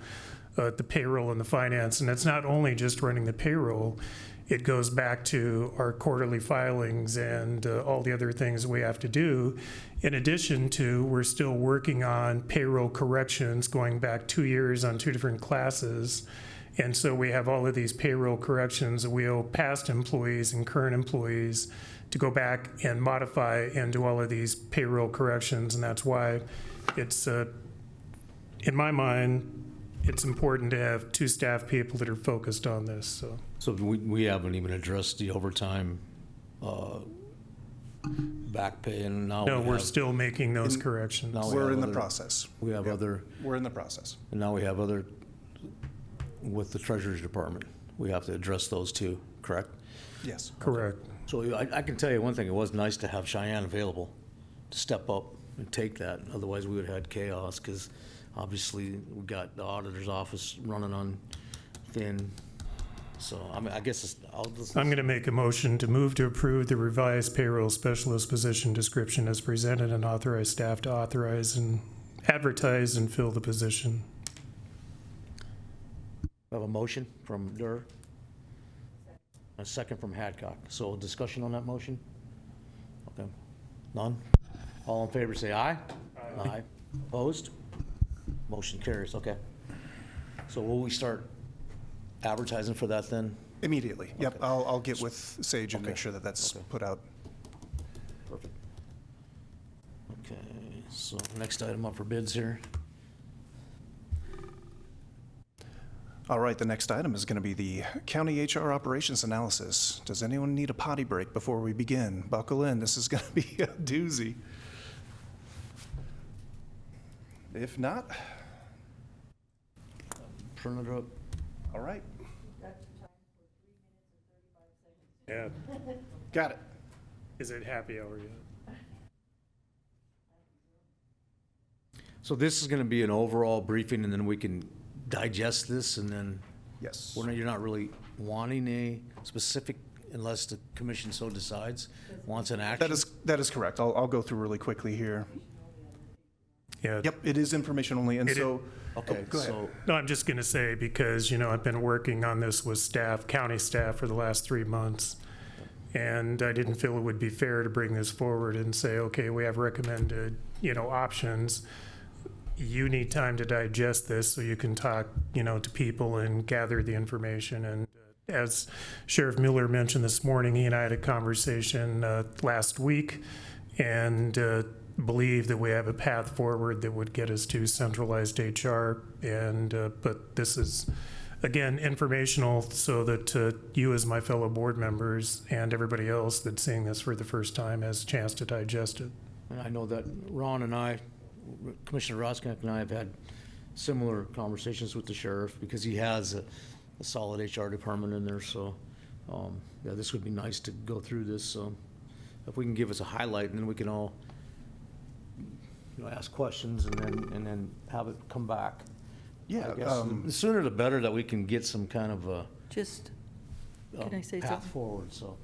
the payroll and the finance. And it's not only just running the payroll, it goes back to our quarterly filings and all the other things we have to do. In addition to, we're still working on payroll corrections going back 2 years on 2 different classes. And so we have all of these payroll corrections that we owe past employees and current employees to go back and modify and do all of these payroll corrections. And that's why it's, in my mind, it's important to have 2 staff people that are focused on this. So we haven't even addressed the overtime back pay, and now no, we're still making those corrections. We're in the process. We have other. We're in the process. And now we have other with the Treasury Department. we have to address those too, correct? Yes. Correct. So I can tell you one thing, it was nice to have Cheyenne available to step up and take that. Otherwise, we would have had chaos, because obviously we got the auditor's office running on thin. So, I mean, I guess I'll just. I'm going to make a motion to move to approve the revised payroll specialist position description as presented and authorize staff to authorize and advertise and fill the position. I have a motion from Durr. A second from Hadcock. So discussion on that motion? Okay. None? All in favor, say aye. Aye. Opposed? Motion carries, okay. So will we start advertising for that then? Immediately, yep. Okay. I'll get with Sage and make Okay. sure that that's Okay. put out. Perfect. Okay, so next item up for bids here. All right, the next item is going to be the county HR operations analysis. Does anyone need a potty break before we begin? Buckle in, this is going to be a doozy. If not, Print it up. all right, Yeah. got it. Is it happy hour yet? So this is gonna be an overall briefing, and then we can digest this, and then Yes. you're not really wanting a specific, unless the commission so decides, wants an action? That is correct. I'll go through really quickly here. Yeah. Yep, it is information only, and It so. Okay, Go ahead. so, No, I'm just going to say, because, I've been working on this with staff, county staff, for the last 3 months, and I didn't feel it would be fair to bring this forward and say, okay, we have recommended, options. You need time to digest this so you can talk, to people and gather the information. And as Sheriff Miller mentioned this morning, he and I had a conversation last week, and believe that we have a path forward that would get us to centralized HR. And but this is, again, informational, so that you, as my fellow board members, and everybody else that's seeing this for the first time, has a chance to digest it. and I know that Ron and I, Commissioner Roskinick and I have had similar conversations with the sheriff, because he has a solid HR department in there, so, yeah, this would be nice to go through this, so if we can give us a highlight, and then we can all, ask questions, and then have it come back. Yeah, I guess the sooner the better, that we can get some kind of a Just, can I say path something? forward, so,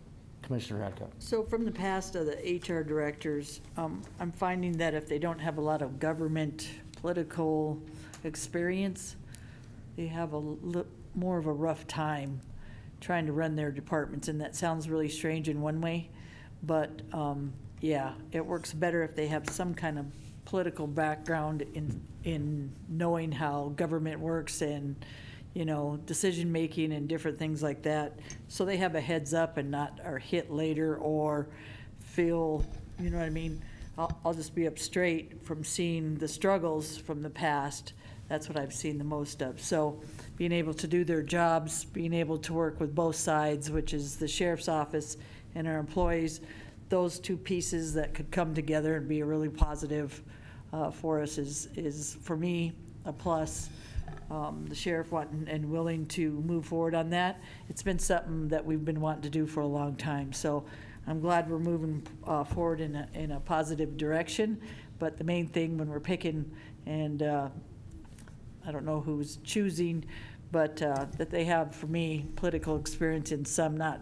Commissioner Hadcock. So from the past of the HR directors, I'm finding that if they don't have a lot of government, political experience, they have more of a rough time trying to run their departments. And that sounds really strange in one way, but yeah, it works better if they have some kind of political background in knowing how government works and, decision-making and different things like that. So they have a heads up and not are hit later or feel, you know what I mean? I'll just be up straight from seeing the struggles from the past. That's what I've seen the most of. So being able to do their jobs, being able to work with both sides, which is the sheriff's office and our employees, those two pieces that could come together and be a really positive for us is for me, a plus. The sheriff wanting and willing to move forward on that. It's been something that we've been wanting to do for a long time. So I'm glad we're moving forward in a positive direction. But the main thing when we're picking, and I don't know who's choosing, but that they have, for me, political experience in some, not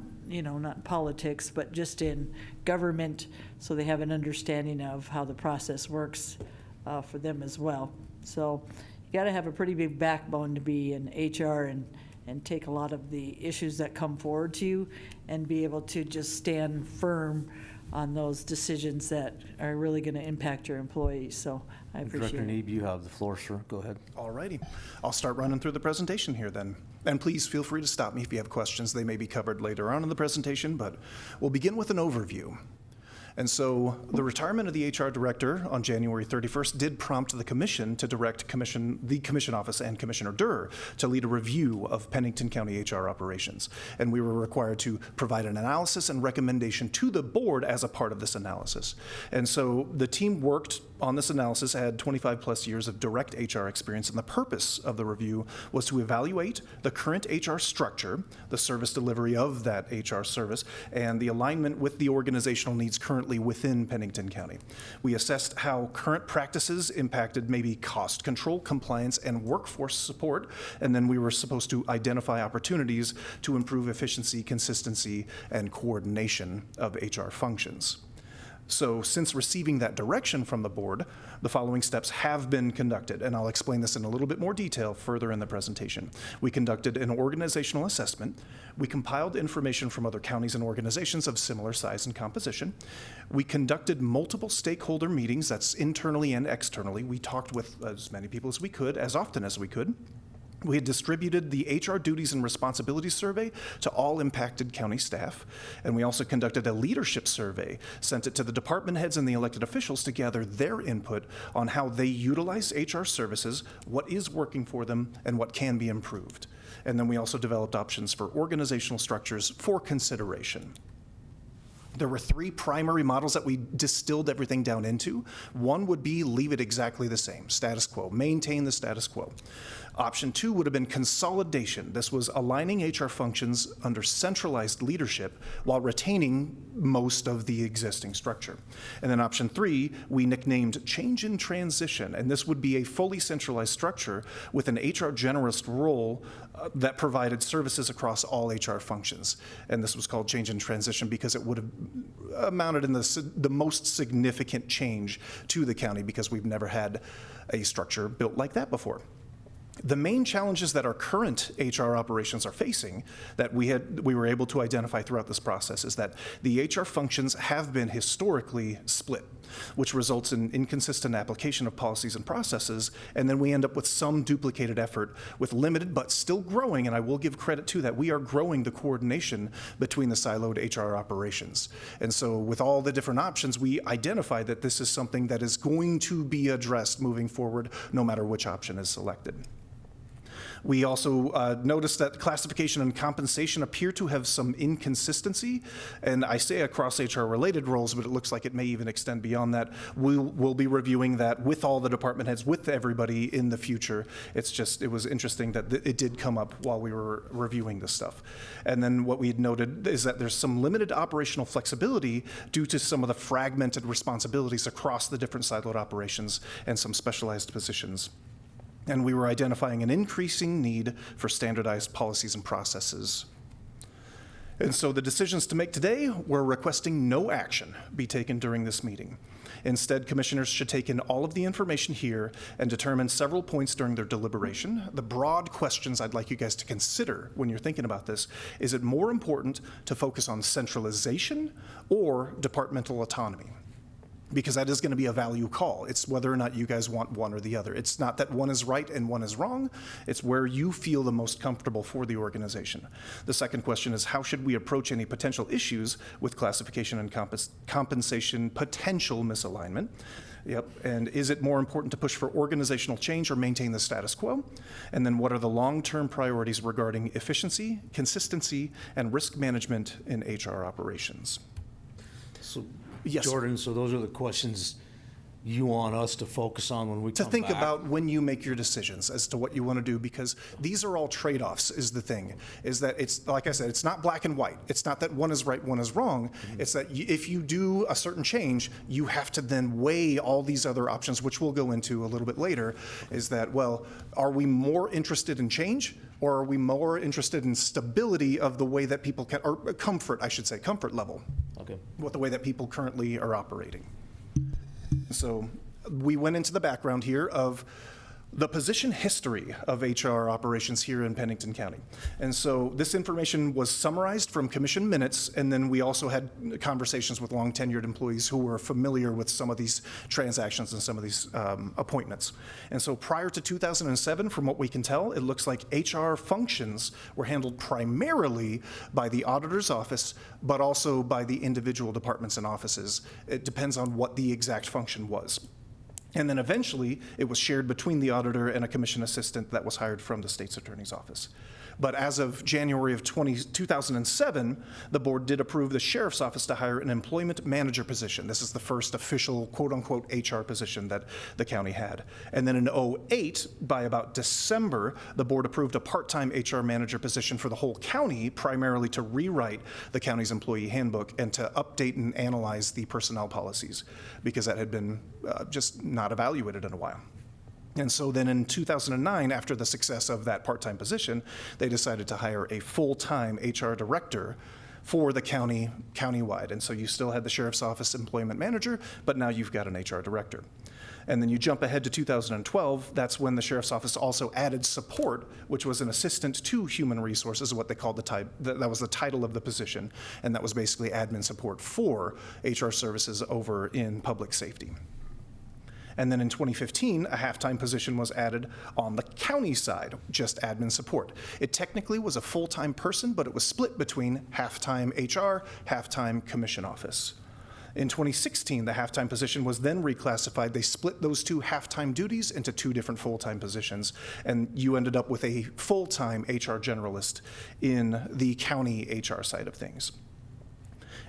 politics, but just in government, so they have an understanding of how the process works for them as well. So you got to have a pretty big backbone to be in HR and take a lot of the issues that come forward to you and be able to just stand firm on those decisions that are really going to impact your employees. So I appreciate Director it. Neeb, you have the floor, sir. Go ahead. All righty. I'll start running through the presentation here then. And please feel free to stop me if you have questions. They may be covered later on in the presentation, but we'll begin with an overview. And so the retirement of the HR director on January 31st did prompt the commission to direct the commission office and Commissioner Durr to lead a review of Pennington County HR operations. And we were required to provide an analysis and recommendation to the board as a part of this analysis. And so the team worked on this analysis had 25-plus years of direct HR experience, and the purpose of the review was to evaluate the current HR structure, the service delivery of that HR service, and the alignment with the organizational needs currently within Pennington County. We assessed how current practices impacted maybe cost control, compliance, and workforce support, and then we were supposed to identify opportunities to improve efficiency, consistency, and coordination of HR functions. So since receiving that direction from the board, the following steps have been conducted, and I'll explain this in a little bit more detail further in the presentation. We conducted an organizational assessment. We compiled information from other counties and organizations of similar size and composition. We conducted multiple stakeholder meetings, that's internally and externally. We talked with as many people as we could, as often as we could. We had distributed the HR Duties and Responsibilities Survey to all impacted county staff, and we also conducted a leadership survey, sent it to the department heads and the elected officials to gather their input on how they utilize HR services, what is working for them, and what can be improved. And then we also developed options for organizational structures for consideration. There were 3 primary models that we distilled everything down into. One would be leave it exactly the same, status quo, maintain the status quo. Option 2 would have been consolidation. This was aligning HR functions under centralized leadership while retaining most of the existing structure. And then option 3, we nicknamed change in transition, and this would be a fully centralized structure with an HR generalist role that provided services across all HR functions. And this was called change in transition because it would have amounted in the most significant change to the county because we've never had a structure built like that before. The main challenges that our current HR operations are facing that we were able to identify throughout this process is that the HR functions have been historically split, which results in inconsistent application of policies and processes, and then we end up with some duplicated effort with limited but still growing, and I will give credit to that, we are growing the coordination between the siloed HR operations. And so with all the different options, we identified that this is something that is going to be addressed moving forward, no matter which option is selected. We also noticed that classification and compensation appear to have some inconsistency, and I say across HR-related roles, but it looks like it may even extend beyond that. We'll be reviewing that with all the department heads, with everybody in the future. It was interesting that it did come up while we were reviewing this stuff. And then what we had noted is that there's some limited operational flexibility due to some of the fragmented responsibilities across the different siloed operations and some specialized positions. And we were identifying an increasing need for standardized policies and processes. And so the decisions to make today, we're requesting no action be taken during this meeting. Instead, commissioners should take in all of the information here and determine several points during their deliberation. The broad questions I'd like you guys to consider when you're thinking about this: is it more important to focus on centralization or departmental autonomy? Because that is going to be a value call. It's whether or not you guys want one or the other. It's not that one is right and one is wrong. It's where you feel the most comfortable for the organization. The second question is, how should we approach any potential issues with classification and compensation potential misalignment? Yep. And is it more important to push for organizational change or maintain the status quo? And then what are the long-term priorities regarding efficiency, consistency, and risk management in HR operations? So, yes, Jordan, so those are the questions you want us to focus on when we come to think back? about when you make your decisions as to what you want to do, because these are all trade-offs is the thing, is that it's, like I said, it's not black and white. It's not that one is right, one is wrong. It's that if you do a certain change, you have to then weigh all these other options, which we'll go into a little bit later, is that, well, are we more interested in change, or are we more interested in stability of the way that people can, or comfort, I should say, comfort level, Okay. with the way that people currently are operating? So we went into the background here of the position history of HR operations here in Pennington County. And so this information was summarized from commission minutes, and then we also had conversations with long tenured employees who were familiar with some of these transactions and some of these appointments. And so prior to 2007, from what we can tell, it looks like HR functions were handled primarily by the auditor's office, but also by the individual departments and offices. It depends on what the exact function was. And then eventually, it was shared between the auditor and a commission assistant that was hired from the state's attorney's office. But as of January of 2007, the board did approve the sheriff's office to hire an employment manager position. This is the first official quote-unquote HR position that the county had. And then in 2008, by about December, the board approved a part-time HR manager position for the whole county, primarily to rewrite the county's employee handbook and to update and analyze the personnel policies, because that had been just not evaluated in a while. And so then in 2009, after the success of that part-time position, they decided to hire a full-time HR director for the county, countywide. And so you still had the sheriff's office employment manager, but now you've got an HR director. And then you jump ahead to 2012, that's when the sheriff's office also added support, which was an assistant to human resources, what they called that was the title of the position, and that was basically admin support for HR services over in public safety. And then in 2015, a half-time position was added on the county side, just admin support. It technically was a full-time person, but it was split between half-time HR, half-time commission office. In 2016, the half-time position was then reclassified. They split those two half-time duties into two different full-time positions, and you ended up with a full-time HR generalist in the county HR side of things.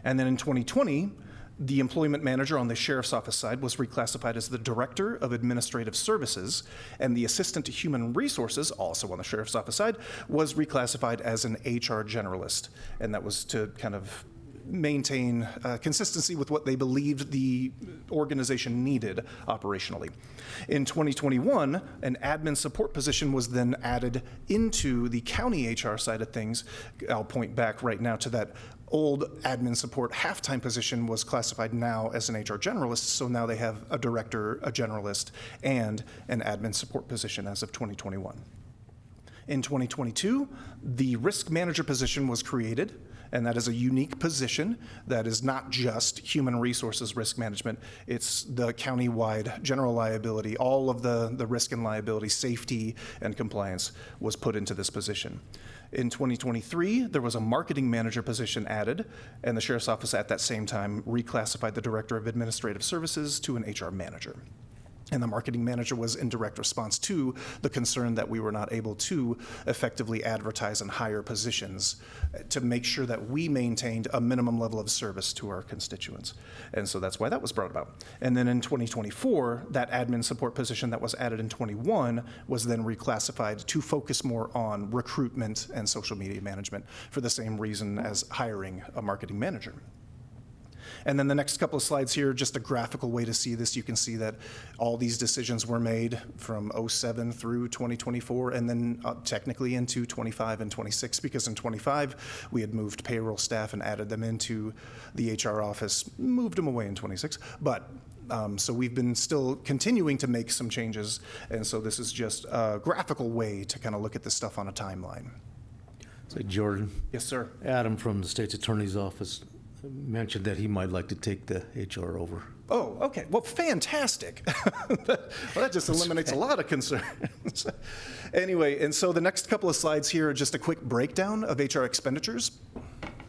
And then in 2020, the employment manager on the sheriff's office side was reclassified as the director of administrative services, and the assistant to human resources, also on the sheriff's office side, was reclassified as an HR generalist. And that was to kind of maintain consistency with what they believed the organization needed operationally. In 2021, an admin support position was then added into the county HR side of things. I'll point back right now to that old admin support half-time position was classified now as an HR generalist, so now they have a director, a generalist, and an admin support position as of 2021. In 2022, the risk manager position was created, and that is a unique position that is not just human resources risk management, it's the county-wide general liability, all of the risk and liability, safety and compliance was put into this position. In 2023, there was a marketing manager position added, and the sheriff's office at that same time reclassified the director of administrative services to an HR manager. And the marketing manager was in direct response to the concern that we were not able to effectively advertise and hire positions to make sure that we maintained a minimum level of service to our constituents. And so that's why that was brought about. And then in 2024, that admin support position that was added in 21 was then reclassified to focus more on recruitment and social media management for the same reason as hiring a marketing manager. And then the next couple of slides here, just a graphical way to see this. You can see that all these decisions were made from 07 through 2024, and then technically into 25 and 26, because in 25, we had moved payroll staff and added them into the HR office, moved them away in 26. But so we've been still continuing to make some changes, and so this is just a graphical way to kind of look at this stuff on a timeline. So Jordan? Yes, sir. Adam from the State's Attorney's Office mentioned that he might like to take the HR over. Oh, okay. Well, fantastic. Well, that just eliminates a lot of concerns. Anyway, and so the next couple of slides here are just a quick breakdown of HR expenditures.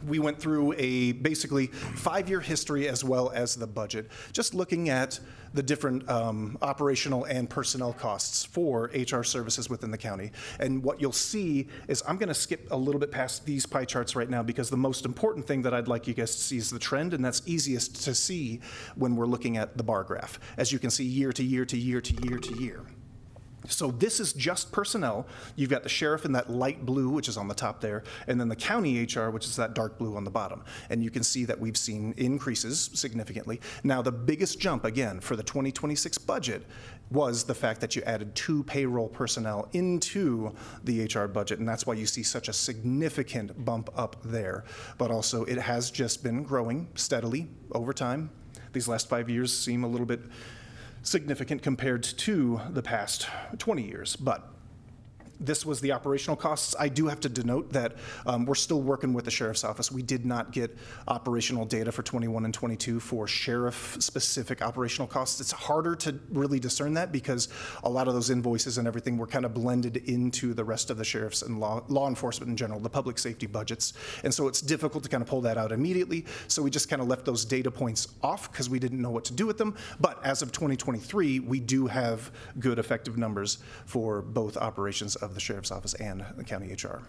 We went through a basically 5-year history as well as the budget, just looking at the different operational and personnel costs for HR services within the county. And what you'll see is I'm going to skip a little bit past these pie charts right now, because the most important thing that I'd like you guys to see is the trend, and that's easiest to see when we're looking at the bar graph. As you can see, year to year to year to year to year. So this is just personnel. You've got the sheriff in that light blue, which is on the top there, and then the county HR, which is that dark blue on the bottom. And you can see that we've seen increases significantly. Now, the biggest jump, again, for the 2026 budget was the fact that you added 2 payroll personnel into the HR budget, and that's why you see such a significant bump up there. But also, it has just been growing steadily over time. These last 5 years seem a little bit significant compared to the past 20 years, but this was the operational costs. I do have to denote that we're still working with the sheriff's office. We did not get operational data for 21 and 22 for sheriff-specific operational costs. It's harder to really discern that because a lot of those invoices and everything were kind of blended into the rest of the sheriff's and law enforcement in general, the public safety budgets. And so it's difficult to kind of pull that out immediately. So we just kind of left those data points off because we didn't know what to do with them. But as of 2023, we do have good effective numbers for both operations of the sheriff's office and the county HR.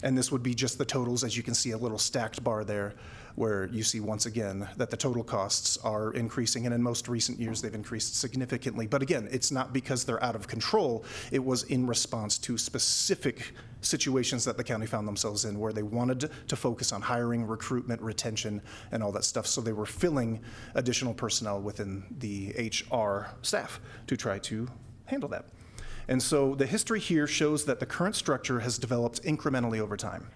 And this would be just the totals, as you can see a little stacked bar there, where you see once again that the total costs are increasing, and in most recent years they've increased significantly. But again, it's not because they're out of control. It was in response to specific situations that the county found themselves in, where they wanted to focus on hiring, recruitment, retention, and all that stuff. So they were filling additional personnel within the HR staff to try to handle that. And so the history here shows that the current structure has developed incrementally over time.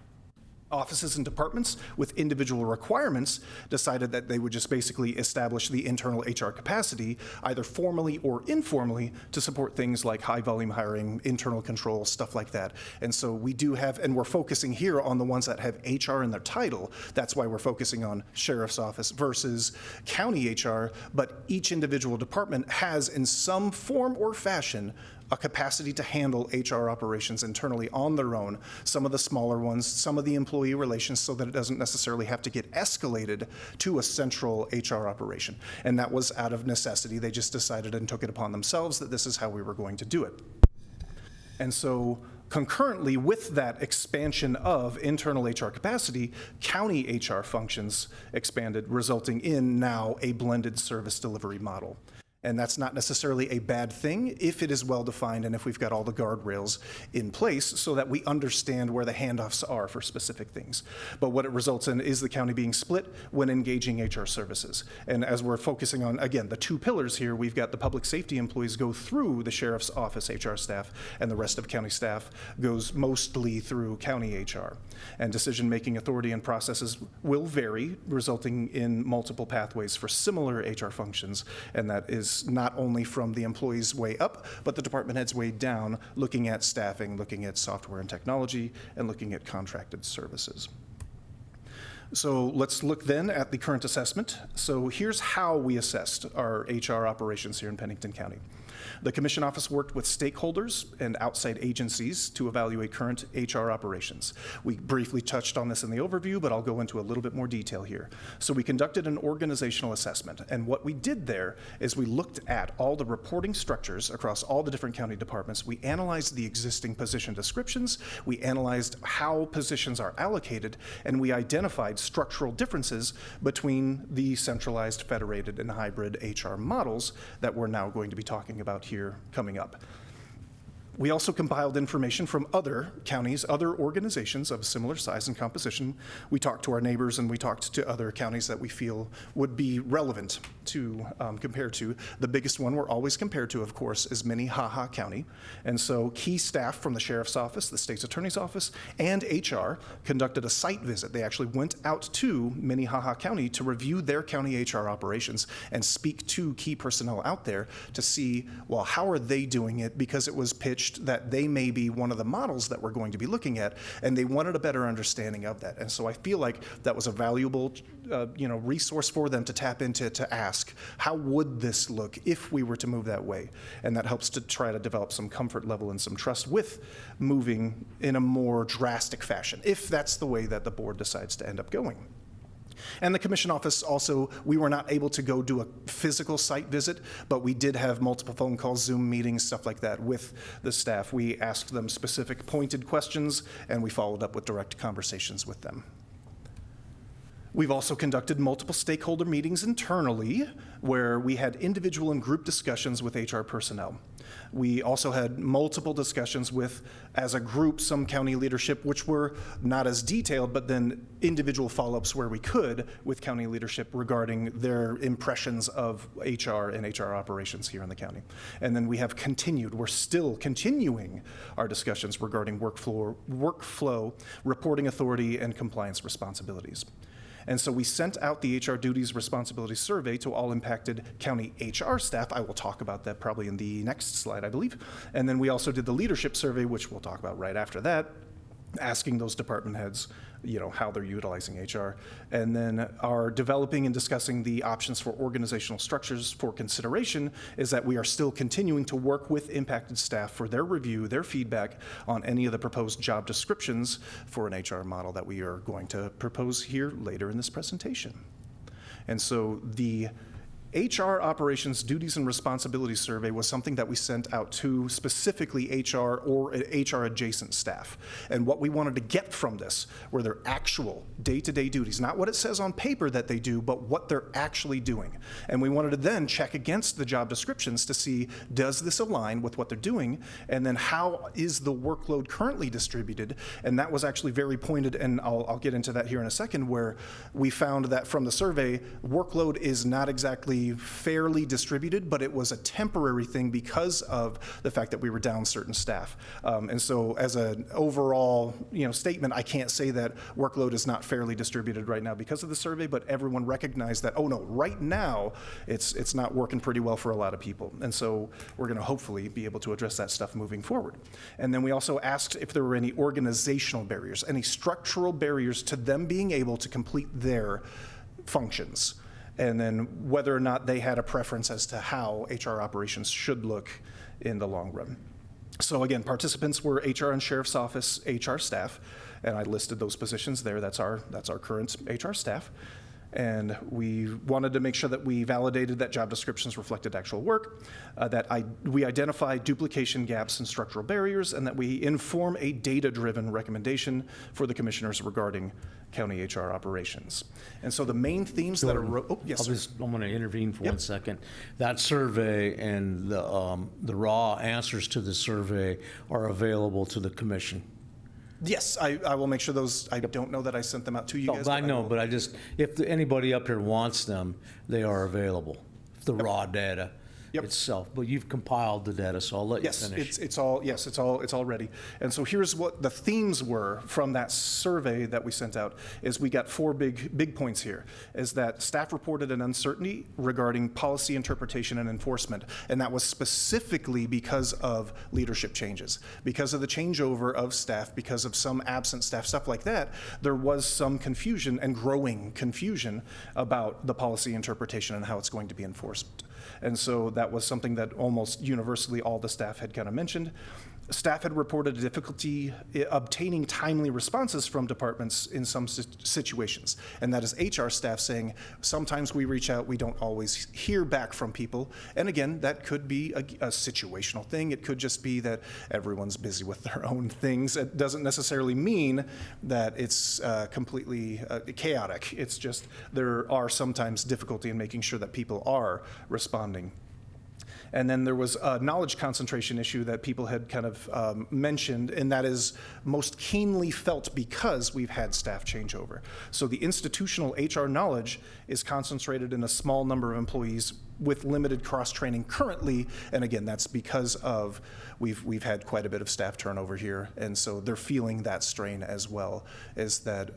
Offices and departments with individual requirements decided that they would just basically establish the internal HR capacity, either formally or informally, to support things like high volume hiring, internal control, stuff like that. And so we do have, and we're focusing here on the ones that have HR in their title. That's why we're focusing on sheriff's office versus county HR, but each individual department has in some form or fashion a capacity to handle HR operations internally on their own, some of the smaller ones, some of the employee relations, so that it doesn't necessarily have to get escalated to a central HR operation. And that was out of necessity. They just decided and took it upon themselves that this is how we were going to do it. And so concurrently with that expansion of internal HR capacity, county HR functions expanded, resulting in now a blended service delivery model. And that's not necessarily a bad thing if it is well defined and if we've got all the guardrails in place so that we understand where the handoffs are for specific things. But what it results in is the county being split when engaging HR services. And as we're focusing on, again, the two pillars here, we've got the public safety employees go through the sheriff's office HR staff, and the rest of county staff goes mostly through county HR. And decision-making authority and processes will vary, resulting in multiple pathways for similar HR functions, and that is not only from the employees way up, but the department heads way down, looking at staffing, looking at software and technology, and looking at contracted services. So let's look then at the current assessment. So here's how we assessed our HR operations here in Pennington County. The Commission Office worked with stakeholders and outside agencies to evaluate current HR operations. We briefly touched on this in the overview, but I'll go into a little bit more detail here. So we conducted an organizational assessment, and what we did there is we looked at all the reporting structures across all the different county departments. We analyzed the existing position descriptions, we analyzed how positions are allocated, and we identified structural differences between the centralized, federated, and hybrid HR models that we're now going to be talking about here coming up. We also compiled information from other counties, other organizations of similar size and composition. We talked to our neighbors and we talked to other counties that we feel would be relevant to compare to. The biggest one we're always compared to, of course, is Minnehaha County. And so key staff from the Sheriff's Office, the State's Attorney's Office, and HR conducted a site visit. They actually went out to Minnehaha County to review their county HR operations and speak to key personnel out there to see, well, how are they doing it? Because it was pitched that they may be one of the models that we're going to be looking at, and they wanted a better understanding of that. And so I feel like that was a valuable resource for them to tap into, to ask, how would this look if we were to move that way? And that helps to try to develop some comfort level and some trust with moving in a more drastic fashion, if that's the way that the board decides to end up going. And the Commission Office also, we were not able to go do a physical site visit, but we did have multiple phone calls, Zoom meetings, stuff like that with the staff. We asked them specific pointed questions, and we followed up with direct conversations with them. We've also conducted multiple stakeholder meetings internally where we had individual and group discussions with HR personnel. We also had multiple discussions with, as a group, some county leadership, which were not as detailed, but then individual follow-ups where we could with county leadership regarding their impressions of HR and HR operations here in the county. And then we have continued, we're still continuing our discussions regarding workflow, reporting authority, and compliance responsibilities. And so we sent out the HR Duties Responsibility Survey to all impacted county HR staff. I will talk about that probably in the next slide, I believe. And then we also did the leadership survey, which we'll talk about right after that, asking those department heads, how they're utilizing HR. And then our developing and discussing the options for organizational structures for consideration is that we are still continuing to work with impacted staff for their review, their feedback on any of the proposed job descriptions for an HR model that we are going to propose here later in this presentation. And so the HR Operations Duties and Responsibilities Survey was something that we sent out to specifically HR or HR adjacent staff. And what we wanted to get from this were their actual day-to-day duties, not what it says on paper that they do, but what they're actually doing. And we wanted to then check against the job descriptions to see, does this align with what they're doing? And then how is the workload currently distributed? And that was actually very pointed, and I'll get into that here in a second, where we found that from the survey, workload is not exactly fairly distributed, but it was a temporary thing because of the fact that we were down certain staff. And so as an overall statement, I can't say that workload is not fairly distributed right now because of the survey, but everyone recognized that, oh no, right now it's not working pretty well for a lot of people. And so we're going to hopefully be able to address that stuff moving forward. And then we also asked if there were any organizational barriers, any structural barriers to them being able to complete their functions, and then whether or not they had a preference as to how HR operations should look in the long run. So again, participants were HR and Sheriff's Office HR staff, and I listed those positions there. That's our current HR staff. And we wanted to make sure that we validated that job descriptions reflected actual work, we identify duplication gaps and structural barriers, and that we inform a data-driven recommendation for the commissioners regarding county HR operations. And so the main themes that are, I'm going to intervene for 1 second. That survey and the raw answers to the survey are available to the commission. Yes, I will make sure those, I don't know that I sent them out to you guys. I know, but if anybody up here wants them, they are available, the raw data itself. But you've compiled the data, so I'll let you finish. It's all ready. And so here's what the themes were from that survey that we sent out. Is we got 4 big points here. Is that staff reported an uncertainty regarding policy interpretation and enforcement, and that was specifically because of leadership changes, because of the changeover of staff, because of some absent staff, stuff like that. There was some confusion and growing confusion about the policy interpretation and how it's going to be enforced. And so that was something that almost universally all the staff had kind of mentioned. Staff had reported a difficulty obtaining timely responses from departments in some situations. And that is HR staff saying, sometimes we reach out, we don't always hear back from people. And again, that could be a situational thing. It could just be that everyone's busy with their own things. It doesn't necessarily mean that it's completely chaotic. It's just there are sometimes difficulty in making sure that people are responding. And then there was a knowledge concentration issue that people had kind of mentioned, and that is most keenly felt because we've had staff changeover. So the institutional HR knowledge is concentrated in a small number of employees with limited cross-training currently, and again, that's because of we've had quite a bit of staff turnover here, and so they're feeling that strain as well, is that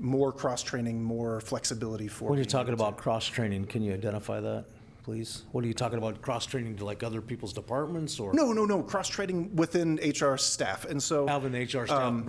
more cross-training, more flexibility for When you're talking about cross-training, can you identify that? Please? What are you talking about, cross-training to like other people's departments or? No, cross-training within HR staff. And so having the HR staff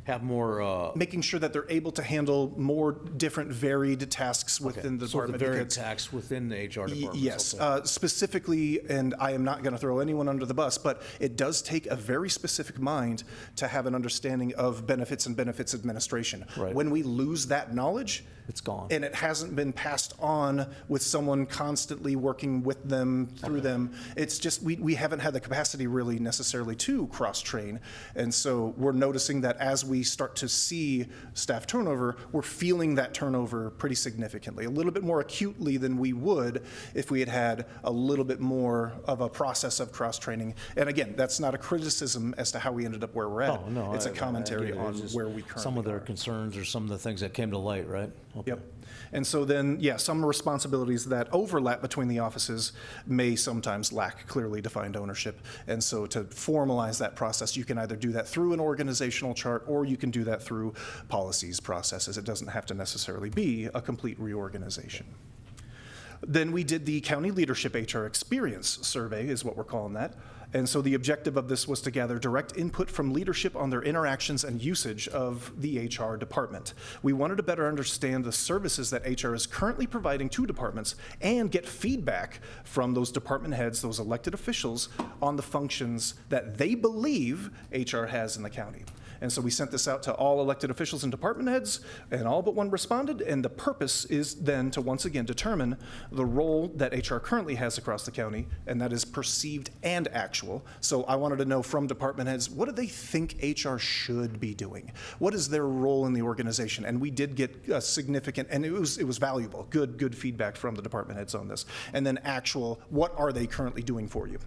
have more. Making sure that they're able to handle more different varied tasks within the department. So the varied tasks within the HR department. Yes, specifically, and I am not going to throw anyone under the bus, but it does take a very specific mind to have an understanding of benefits and benefits administration. Right. When we lose that knowledge, it's gone. And it hasn't been passed on with someone constantly working with them, through them. It's just, we haven't had the capacity really necessarily to cross-train. And so we're noticing that as we start to see staff turnover, we're feeling that turnover pretty significantly, a little bit more acutely than we would if we had had a little bit more of a process of cross-training. And again, that's not a criticism as to how we ended up where we're at. No, it's a commentary on where we currently are. Some of their concerns or some of the things that came to light, right? Okay. Yep. And so then, some responsibilities that overlap between the offices may sometimes lack clearly defined ownership. And so to formalize that process, you can either do that through an organizational chart or you can do that through policies, processes. It doesn't have to necessarily be a complete reorganization. Then we did the County Leadership HR Experience Survey, is what we're calling that. And so the objective of this was to gather direct input from leadership on their interactions and usage of the HR department. We wanted to better understand the services that HR is currently providing to departments and get feedback from those department heads, those elected officials, on the functions that they believe HR has in the county. And so we sent this out to all elected officials and department heads, and all but one responded. And the purpose is then to once again determine the role that HR currently has across the county, and that is perceived and actual. So I wanted to know from department heads, what do they think HR should be doing? What is their role in the organization? And we did get a significant, and it was valuable, good feedback from the department heads on this. And then actual, what are they currently doing for you?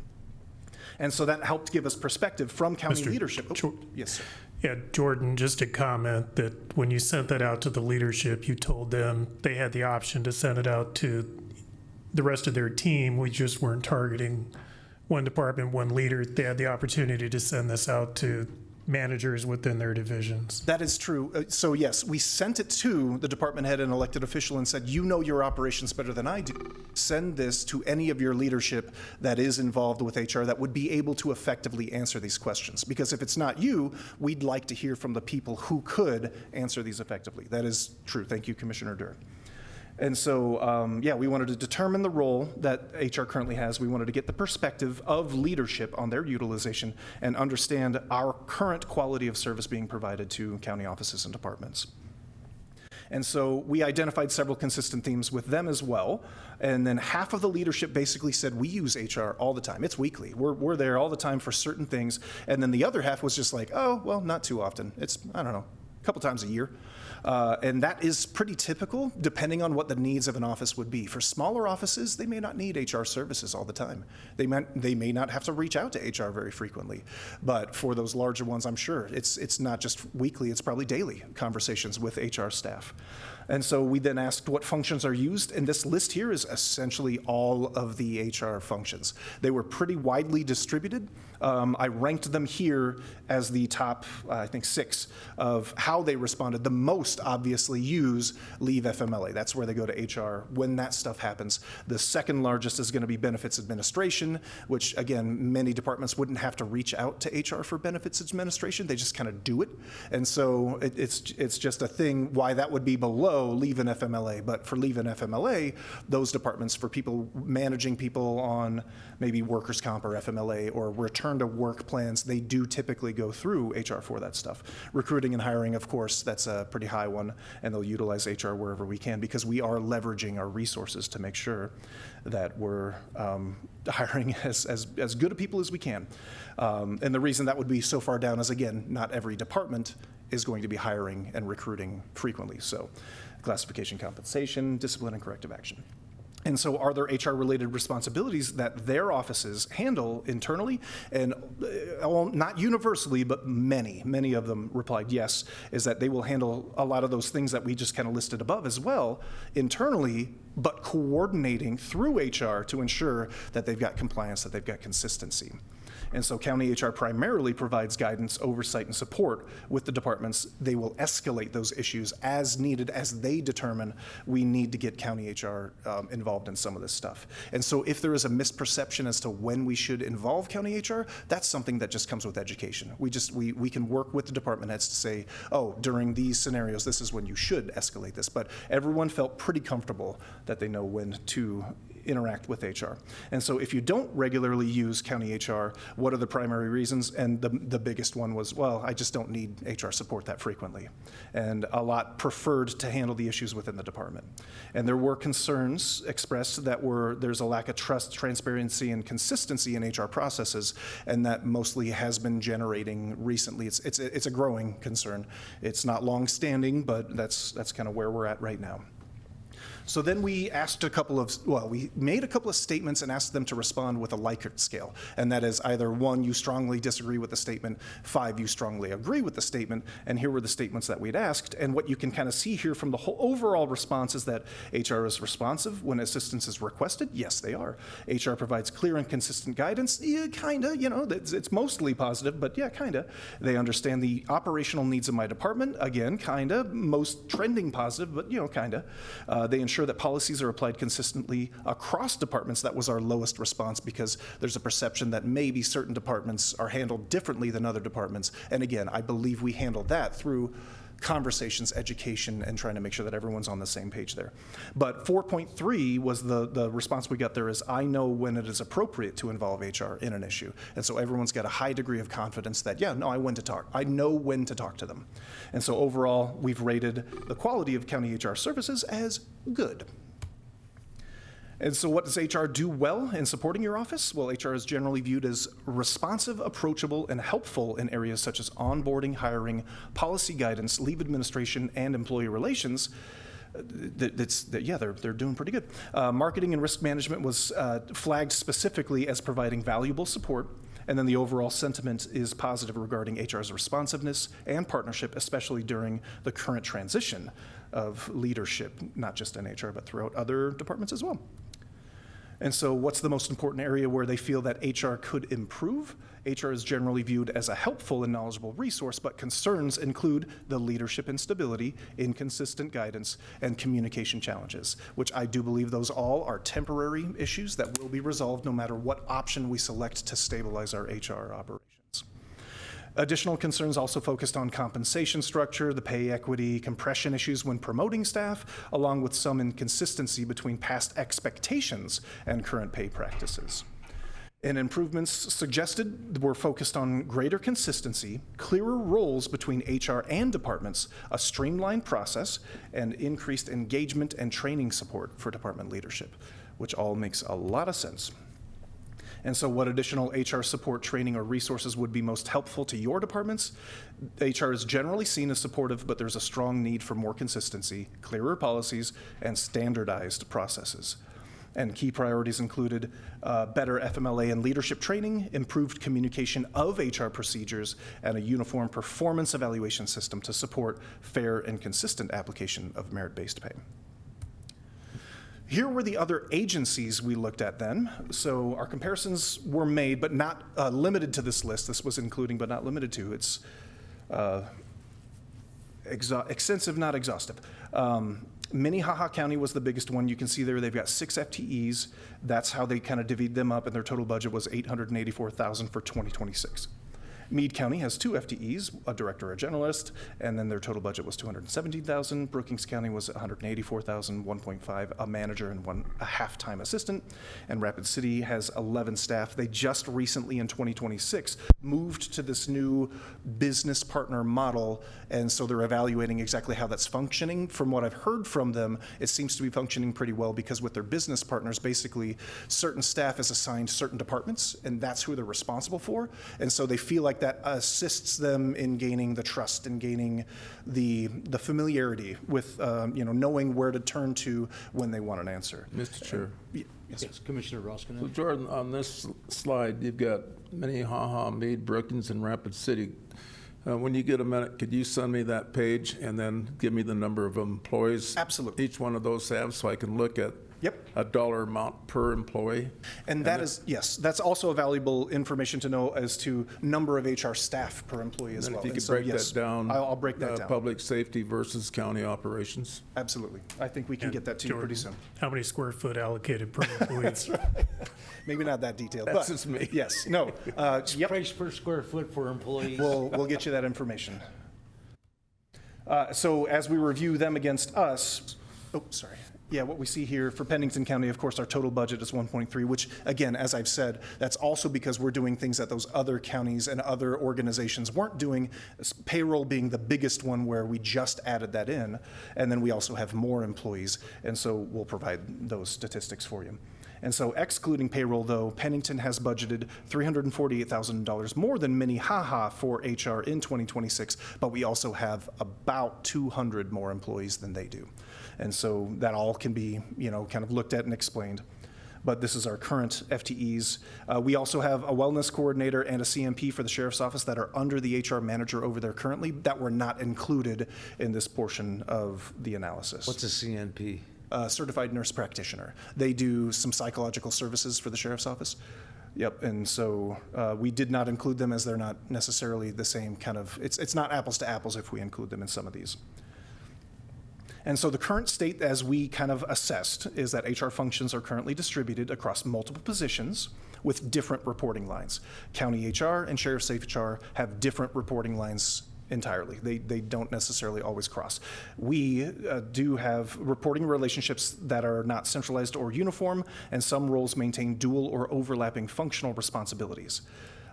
And so that helped give us perspective from county leadership. Yes, sir. Yeah, Jordan, just a comment that when you sent that out to the leadership, you told them they had the option to send it out to the rest of their team. We just weren't targeting one department, one leader. They had the opportunity to send this out to managers within their divisions. That is true. So yes, we sent it to the department head and elected official and said, you know your operations better than I do. Send this to any of your leadership that is involved with HR that would be able to effectively answer these questions. Because if it's not you, we'd like to hear from the people who could answer these effectively. That is true. Thank you, Commissioner Durr. And so, yeah, we wanted to determine the role that HR currently has. We wanted to get the perspective of leadership on their utilization and understand our current quality of service being provided to county offices and departments. And so we identified several consistent themes with them as well. And then half of the leadership basically said, we use HR all the time. It's weekly. We're there all the time for certain things. And then the other half was just like, oh, well, not too often. It's, I don't know, a couple times a year. And that is pretty typical, depending on what the needs of an office would be. For smaller offices, they may not need HR services all the time. They may not have to reach out to HR very frequently. But for those larger ones, I'm sure it's not just weekly, it's probably daily conversations with HR staff. And so we then asked what functions are used, and this list here is essentially all of the HR functions. They were pretty widely distributed. I ranked them here as the top, I think, 6 of how they responded. The most obviously use leave FMLA. That's where they go to HR when that stuff happens. The second largest is going to be benefits administration, which again, many departments wouldn't have to reach out to HR for benefits administration. They just kind of do it. And so it's just a thing why that would be below leave and FMLA. But for leave and FMLA, those departments for people managing people on maybe workers' comp or FMLA or return to work plans, they do typically go through HR for that stuff. Recruiting and hiring, of course, that's a pretty high one, and they'll utilize HR wherever we can because we are leveraging our resources to make sure that we're hiring as good of people as we can. And the reason that would be so far down is, again, not every department is going to be hiring and recruiting frequently. So classification, compensation, discipline, and corrective action. And so are there HR-related responsibilities that their offices handle internally? And well, not universally, but many of them replied yes, is that they will handle a lot of those things that we just kind of listed above as well internally, but coordinating through HR to ensure that they've got compliance, that they've got consistency. And so county HR primarily provides guidance, oversight, and support with the departments. They will escalate those issues as needed as they determine we need to get county HR involved in some of this stuff. And so if there is a misperception as to when we should involve county HR, that's something that just comes with education. We can work with the department heads to say, oh, during these scenarios, this is when you should escalate this. But everyone felt pretty comfortable that they know when to interact with HR. And so if you don't regularly use county HR, what are the primary reasons? And the biggest one was, well, I just don't need HR support that frequently. And a lot preferred to handle the issues within the department. And there were concerns expressed that there's a lack of trust, transparency, and consistency in HR processes, and that mostly has been generating recently. It's a growing concern. It's not long-standing, but that's kind of where we're at right now. So then we asked we made a couple of statements and asked them to respond with a Likert scale. And that is either 1, you strongly disagree with the statement, 5, you strongly agree with the statement, and here were the statements that we'd asked. And what you can kind of see here from the whole overall response is that HR is responsive when assistance is requested. Yes, they are. HR provides clear and consistent guidance. Yeah, kind of, it's mostly positive, but yeah, kind of. They understand the operational needs of my department. Again, kind of. Most trending positive, but kind of. They ensure that policies are applied consistently across departments. That was our lowest response because there's a perception that maybe certain departments are handled differently than other departments. And again, I believe we handled that through conversations, education, and trying to make sure that everyone's on the same page there. But 4.3 was the response we got there is, I know when it is appropriate to involve HR in an issue. And so everyone's got a high degree of confidence that, yeah, no, I know when to talk to them. And so overall, we've rated the quality of county HR services as good. And so what does HR do well in supporting your office? Well, HR is generally viewed as responsive, approachable, and helpful in areas such as onboarding, hiring, policy guidance, leave administration, and employee relations. They're doing pretty good. Marketing and risk management was flagged specifically as providing valuable support. And then the overall sentiment is positive regarding HR's responsiveness and partnership, especially during the current transition of leadership, not just in HR, but throughout other departments as well. And so what's the most important area where they feel that HR could improve? HR is generally viewed as a helpful and knowledgeable resource, but concerns include the leadership instability, inconsistent guidance, and communication challenges, which I do believe those all are temporary issues that will be resolved no matter what option we select to stabilize our HR operations. Additional concerns also focused on compensation structure, the pay equity, compression issues when promoting staff, along with some inconsistency between past expectations and current pay practices. And improvements suggested were focused on greater consistency, clearer roles between HR and departments, a streamlined process, and increased engagement and training support for department leadership, which all makes a lot of sense. And so what additional HR support, training, or resources would be most helpful to your departments? HR is generally seen as supportive, but there's a strong need for more consistency, clearer policies, and standardized processes. And key priorities included better FMLA and leadership training, improved communication of HR procedures, and a uniform performance evaluation system to support fair and consistent application of merit-based pay. Here were the other agencies we looked at then. So our comparisons were made, but not limited to this list. This was including, but not limited to. It's extensive, not exhaustive. Minnehaha County was the biggest one. You can see there they've got 6 FTEs. That's how they kind of divvied them up, and their total budget was $884,000 for 2026. Meade County has 2 FTEs, a director, a generalist, and then their total budget was $217,000. Brookings County was $184,000, 1.5 a manager and a half-time assistant. And Rapid City has 11 staff. They just recently in 2026 moved to this new business partner model, and so they're evaluating exactly how that's functioning. From what I've heard from them, it seems to be functioning pretty well because with their business partners, basically certain staff is assigned certain departments, and that's who they're responsible for. And so they feel like that assists them in gaining the trust and gaining the familiarity with knowing where to turn to when they want an answer. Mr. Chair. Yes, Commissioner Roskinek. So Jordan, on this slide, you've got Minnehaha, Meade, Brookings, and Rapid City. When you get a minute, could you send me that page and then give me the number of employees? Absolutely. Each one of those have, so I can look at a dollar amount per employee. And that is, yes, that's also valuable information to know as to number of HR staff per employee as And well. if you And could so, break yes, that down. I'll break that down. Public safety versus county operations. Absolutely. I think we can And get that to you pretty soon. How many square foot allocated per employee? That's right. Maybe not that detailed, That's but just me. yes, no. Price per square foot for employees. We'll get you that information. So as we review them against us, what we see here for Pennington County, of course, our total budget is 1.3, which again, as I've said, that's also because we're doing things that those other counties and other organizations weren't doing, payroll being the biggest one where we just added that in. And then we also have more employees. And so we'll provide those statistics for you. And so excluding payroll, though, Pennington has budgeted $348,000 more than Minnehaha for HR in 2026, but we also have about 200 more employees than they do. And so that all can be, kind of looked at and explained. But this is our current FTEs. We also have a wellness coordinator and a CMP for the sheriff's office that are under the HR manager over there currently that were not included in this portion of the analysis. What's a CNP? Certified nurse practitioner. They do some psychological services for the sheriff's office. Yep, and so we did not include them as they're not necessarily the same kind of, it's not apples to apples if we include them in some of these. And so the current state as we kind of assessed is that HR functions are currently distributed across multiple positions with different reporting lines. County HR and Sheriff's HR have different reporting lines entirely. They don't necessarily always cross. We do have reporting relationships that are not centralized or uniform, and some roles maintain dual or overlapping functional responsibilities.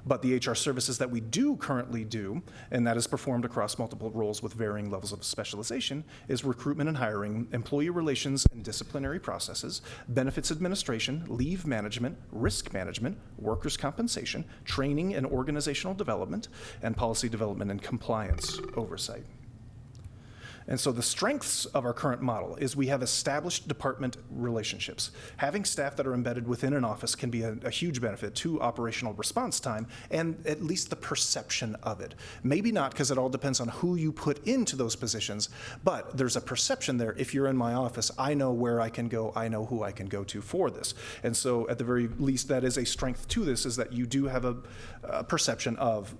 But the HR services that we do currently do, and that is performed across multiple roles with varying levels of specialization, is recruitment and hiring, employee relations and disciplinary processes, benefits administration, leave management, risk management, workers' compensation, training and organizational development, and policy development and compliance oversight. And so the strengths of our current model is we have established department relationships. Having staff that are embedded within an office can be a huge benefit to operational response time and at least the perception of it. Maybe not, because it all depends on who you put into those positions, but there's a perception there. If you're in my office, I know where I can go, I know who I can go to for this. And so at the very least, that is a strength to this, is that you do have a perception of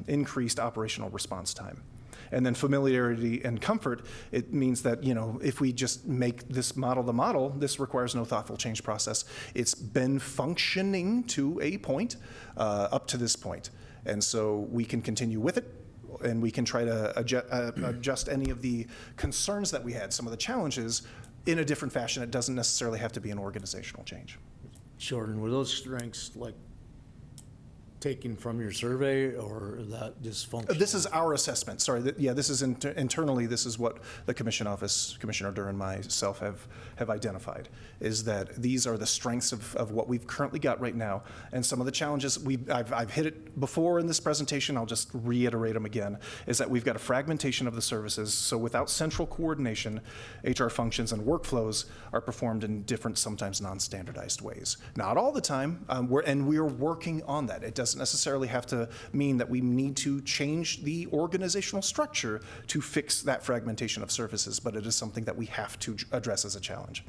increased operational response time. And then familiarity and comfort, it means that, if we just make this model the model, this requires no thoughtful change process. It's been functioning to a point, up to this point. And so we can continue with it, and we can try to adjust any of the concerns that we had, some of the challenges, in a different fashion. It doesn't necessarily have to be an organizational change. Jordan, were those strengths taken from your survey, or that dysfunction? This is our assessment. Sorry. This is internally. This is what the commission office, Commissioner Durr and myself have identified, is that these are the strengths of what we've currently got right now, and some of the challenges I've hit it before in this presentation. I'll just reiterate them again. Is that we've got a fragmentation of the services. So without central coordination, HR functions and workflows are performed in different, sometimes non-standardized ways. Not all the time, we're working on that. It doesn't necessarily have to mean that we need to change the organizational structure to fix that fragmentation of services, but it is something that we have to address as a challenge.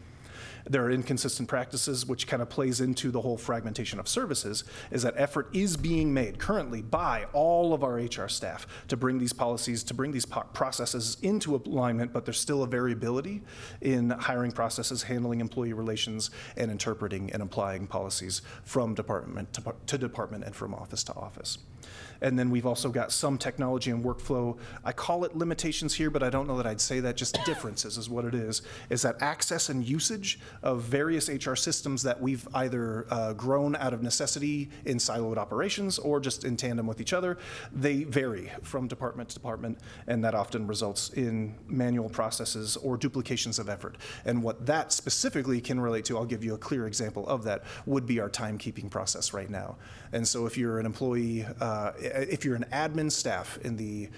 There are inconsistent practices, which kind of plays into the whole fragmentation of services, is that effort is being made currently by all of our HR staff to bring these policies, to bring these processes into alignment, but there's still a variability in hiring processes, handling employee relations, and interpreting and applying policies from department to department and from office to office. And then we've also got some technology and workflow. I call it limitations here, but I don't know that I'd say that. Just differences is what it is that access and usage of various HR systems that we've either grown out of necessity in siloed operations or just in tandem with each other, they vary from department to department, and that often results in manual processes or duplications of effort. And what that specifically can relate to, I'll give you a clear example of that, would be our timekeeping process right now. And so if you're an employee, if you're an admin staff in the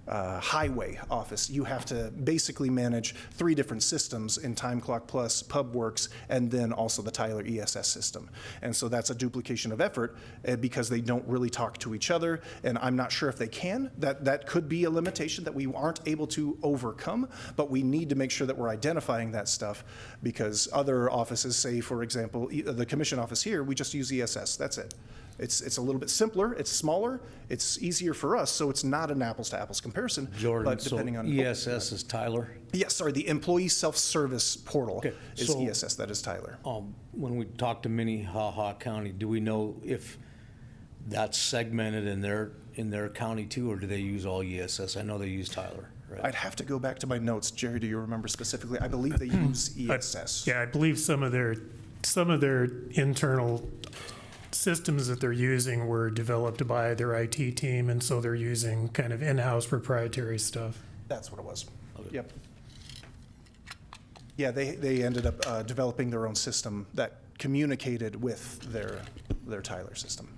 highway office, you have to basically manage 3 different systems in Time Clock Plus, PubWorks, and then also the Tyler ESS system. And so that's a duplication of effort because they don't really talk to each other, and I'm not sure if they can. That could be a limitation that we aren't able to overcome, but we need to make sure that we're identifying that stuff, because other offices, say, for example, the commission office here, we just use ESS. That's it. It's a little bit simpler, it's smaller, it's easier for us, so it's not an apples-to-apples comparison. Jordan, but depending so on ESS is Tyler? Yes, sorry, the Employee Self-Service Portal is so, ESS, that is Tyler. When we talk to Minnehaha County, do we know if that's segmented in their county too, or do they use all ESS? I know they use Tyler. Right. I'd have to go back to my notes. Jerry, do you remember specifically? I believe they use ESS. I believe some of their internal systems that they're using were developed by their IT team, and so they're using kind of in-house proprietary stuff. That's what it was. Okay. Yep. Yeah, they ended up developing their own system that communicated with their Tyler system.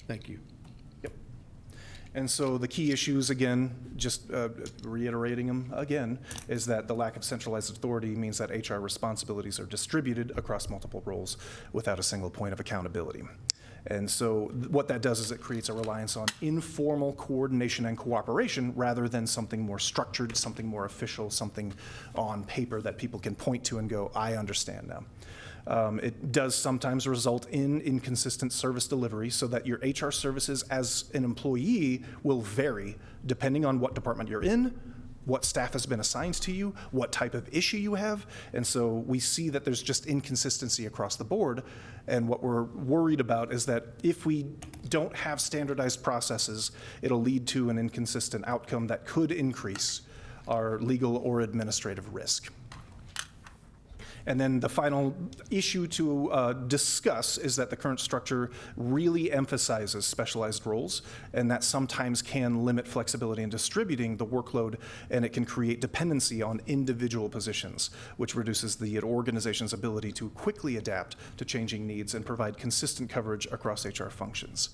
Thank you. Yep. And so the key issues, again, just reiterating them again, is that the lack of centralized authority means that HR responsibilities are distributed across multiple roles without a single point of accountability. And so what that does is it creates a reliance on informal coordination and cooperation rather than something more structured, something more official, something on paper that people can point to and go, I understand now. It does sometimes result in inconsistent service delivery, so that your HR services as an employee will vary depending on what department you're in what staff has been assigned to you, what type of issue you have. And so we see that there's just inconsistency across the board. And what we're worried about is that if we don't have standardized processes, it'll lead to an inconsistent outcome that could increase our legal or administrative risk. And then the final issue to discuss is that the current structure really emphasizes specialized roles, and that sometimes can limit flexibility in distributing the workload, and it can create dependency on individual positions, which reduces the organization's ability to quickly adapt to changing needs and provide consistent coverage across HR functions.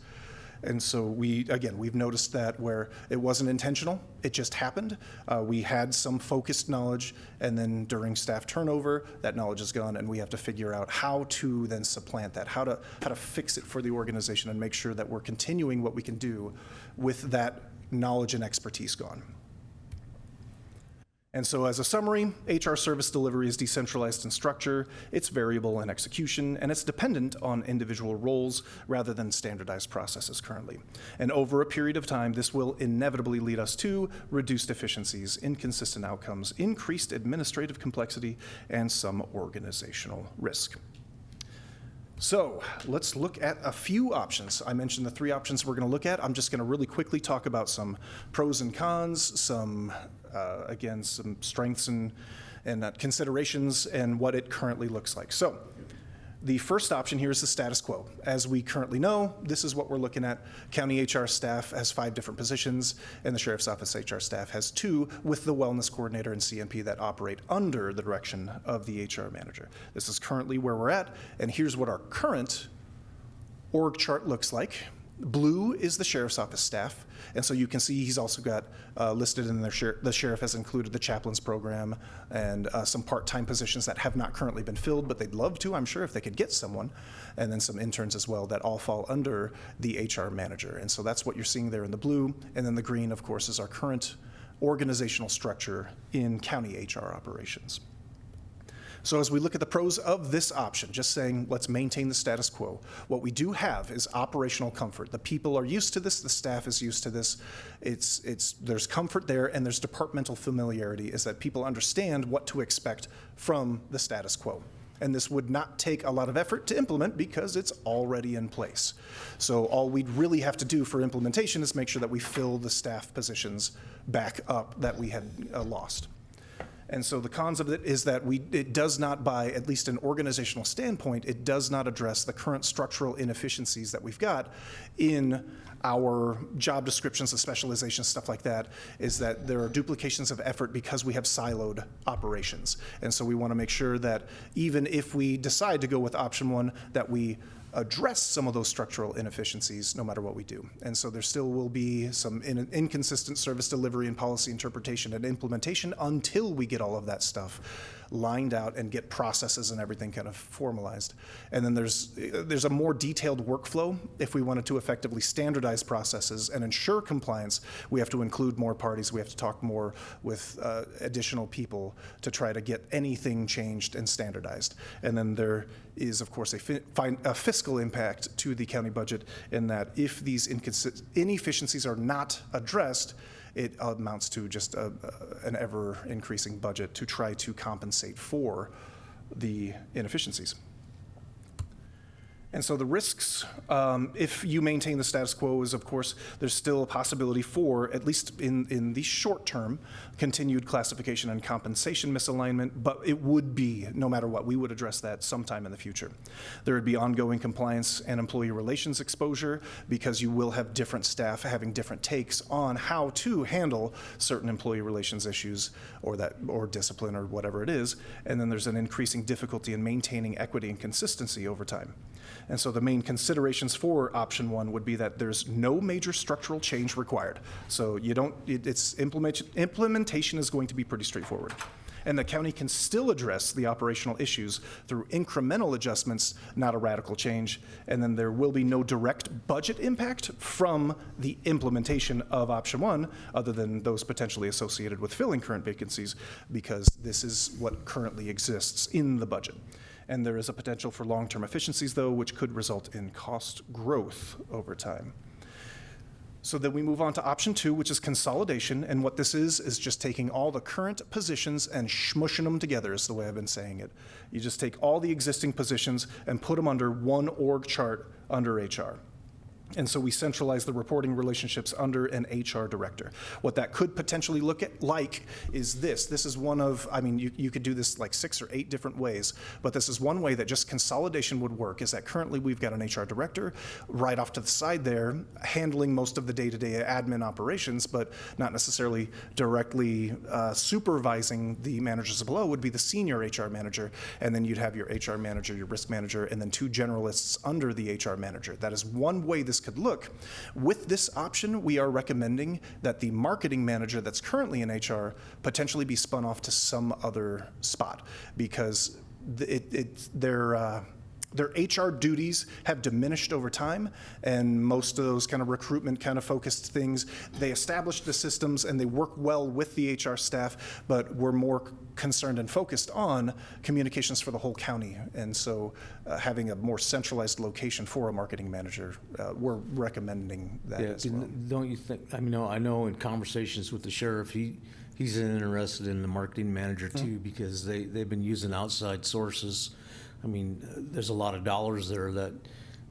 And so we've noticed that where it wasn't intentional, it just happened. We had some focused knowledge, and then during staff turnover, that knowledge is gone, and we have to figure out how to then supplant that, how to fix it for the organization and make sure that we're continuing what we can do with that knowledge and expertise gone. And so as a summary, HR service delivery is decentralized in structure, it's variable in execution, and it's dependent on individual roles rather than standardized processes currently. And over a period of time, this will inevitably lead us to reduced efficiencies, inconsistent outcomes, increased administrative complexity, and some organizational risk. So let's look at a few options. I mentioned the 3 options we're going to look at. I'm just going to really quickly talk about some pros and cons, some strengths and considerations, and what it currently looks like. So the first option here is the status quo. As we currently know, this is what we're looking at. County HR staff has 5 different positions, and the Sheriff's Office HR staff has 2, with the Wellness Coordinator and CNP that operate under the direction of the HR manager. This is currently where we're at, and here's what our current org chart looks like. Blue is the Sheriff's Office staff, and so you can see he's also got listed in the sheriff has included the chaplains program and some part-time positions that have not currently been filled, but they'd love to, I'm sure, if they could get someone, and then some interns as well that all fall under the HR manager. And so that's what you're seeing there in the blue, and then the green, of course, is our current organizational structure in county HR operations. So as we look at the pros of this option, just saying let's maintain the status quo, what we do have is operational comfort. The people are used to this, the staff is used to this. There's comfort there, and there's departmental familiarity, is that people understand what to expect from the status quo. And this would not take a lot of effort to implement because it's already in place. So all we'd really have to do for implementation is make sure that we fill the staff positions back up that we had lost. And so the cons of it is that it does not, by at least an organizational standpoint, it does not address the current structural inefficiencies that we've got in our job descriptions, the specialization, stuff like that, is that there are duplications of effort because we have siloed operations. And so we want to make sure that even if we decide to go with option 1, that we address some of those structural inefficiencies no matter what we do. And so there still will be some inconsistent service delivery and policy interpretation and implementation until we get all of that stuff lined out and get processes and everything kind of formalized. And then there's a more detailed workflow. If we wanted to effectively standardize processes and ensure compliance, we have to include more parties. We have to talk more with additional people to try to get anything changed and standardized. And then there is, of course, a fiscal impact to the county budget in that if these inefficiencies are not addressed, it amounts to just an ever-increasing budget to try to compensate for the inefficiencies. And so the risks, if you maintain the status quo, is, of course, there's still a possibility for, at least in the short term, continued classification and compensation misalignment, but it would be, no matter what, we would address that sometime in the future. There would be ongoing compliance and employee relations exposure because you will have different staff having different takes on how to handle certain employee relations issues or discipline or whatever it is. And then there's an increasing difficulty in maintaining equity and consistency over time. And so the main considerations for option 1 would be that there's no major structural change required. So implementation is going to be pretty straightforward. And the county can still address the operational issues through incremental adjustments, not a radical change. And then there will be no direct budget impact from the implementation of option 1, other than those potentially associated with filling current vacancies, because this is what currently exists in the budget. And there is a potential for long-term efficiencies, though, which could result in cost growth over time. So then we move on to option 2, which is consolidation. And what this is just taking all the current positions and smushing them together, is the way I've been saying it. You just take all the existing positions and put them under one org chart under HR. And so we centralize the reporting relationships under an HR director. What that could potentially look at like is this. This is one of, I mean, you could do this like 6 or 8 different ways, but this is one way that just consolidation would work, is that currently we've got an HR director right off to the side there handling most of the day-to-day admin operations, but not necessarily directly supervising the managers below would be the senior HR manager. And then you'd have your HR manager, your risk manager, and then 2 generalists under the HR manager. That is one way this could look. With this option, we are recommending that the marketing manager that's currently in HR potentially be spun off to some other spot, because their HR duties have diminished over time, and most of those kind of recruitment kind of focused things, they established the systems and they work well with the HR staff, but we're more concerned and focused on communications for the whole county. And so having a more centralized location for a marketing manager, we're recommending that as well. Don't you think, I mean, I know in conversations with the sheriff, he's interested in the marketing manager too, because they've been using outside sources. I mean, there's a lot of dollars there that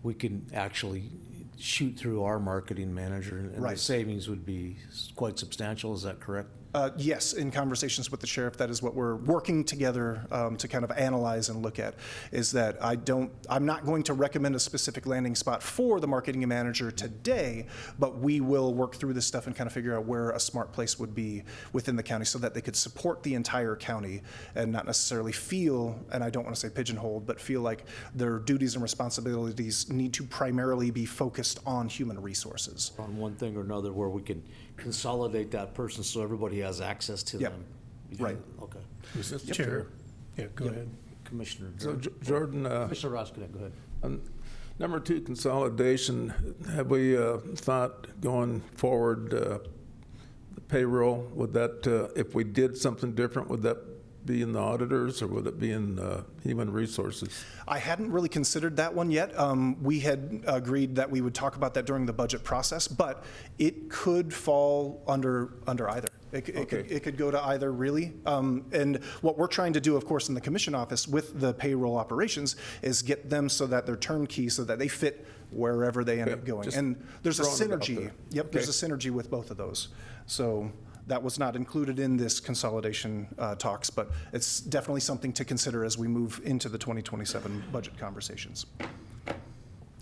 we can actually shoot through our marketing manager, and the savings would be quite substantial. Is that correct? Yes, in conversations with the sheriff, that is what we're working together to kind of analyze and look at, is that I'm not going to recommend a specific landing spot for the marketing manager today, but we will work through this stuff and kind of figure out where a smart place would be within the county so that they could support the entire county and not necessarily feel, and I don't want to say pigeonholed, but feel like their duties and responsibilities need to primarily be focused on human resources. On one thing or another where we can consolidate that person so everybody has access to them. Right. Okay. Mr. Chair. Yeah, go ahead. Commissioner. So Jordan. Commissioner Roskinick, go ahead. Number 2, consolidation. Have we thought going forward, the payroll, would that, if we did something different, would that be in the auditors or would it be in human resources? I hadn't really considered that one yet. We had agreed that we would talk about that during the budget process, but it could fall under either. It could go to either, really. And what we're trying to do, of course, in the commission office with the payroll operations is get them so that they're turnkey, so that they fit wherever they end up going. And there's a synergy. Yep, there's a synergy with both of those. So that was not included in this consolidation talks, but it's definitely something to consider as we move into the 2027 budget conversations.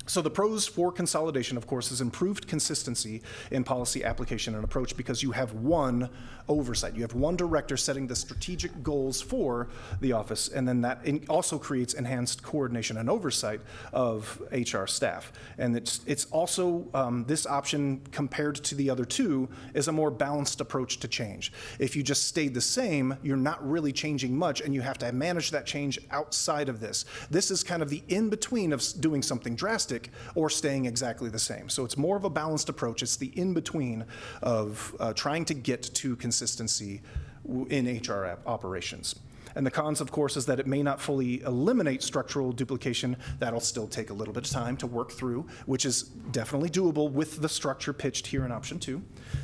So the pros for consolidation, of course, is improved consistency in policy application and approach, because you have one oversight. You have one director setting the strategic goals for the office, and then that also creates enhanced coordination and oversight of HR staff. And it's also, this option compared to the other 2 is a more balanced approach to change. If you just stayed the same, you're not really changing much, and you have to manage that change outside of this. This is kind of the in-between of doing something drastic or staying exactly the same. So it's more of a balanced approach. It's the in-between of trying to get to consistency in HR operations. And the cons, of course, is that it may not fully eliminate structural duplication. That'll still take a little bit of time to work through, which is definitely doable with the structure pitched here in option 2.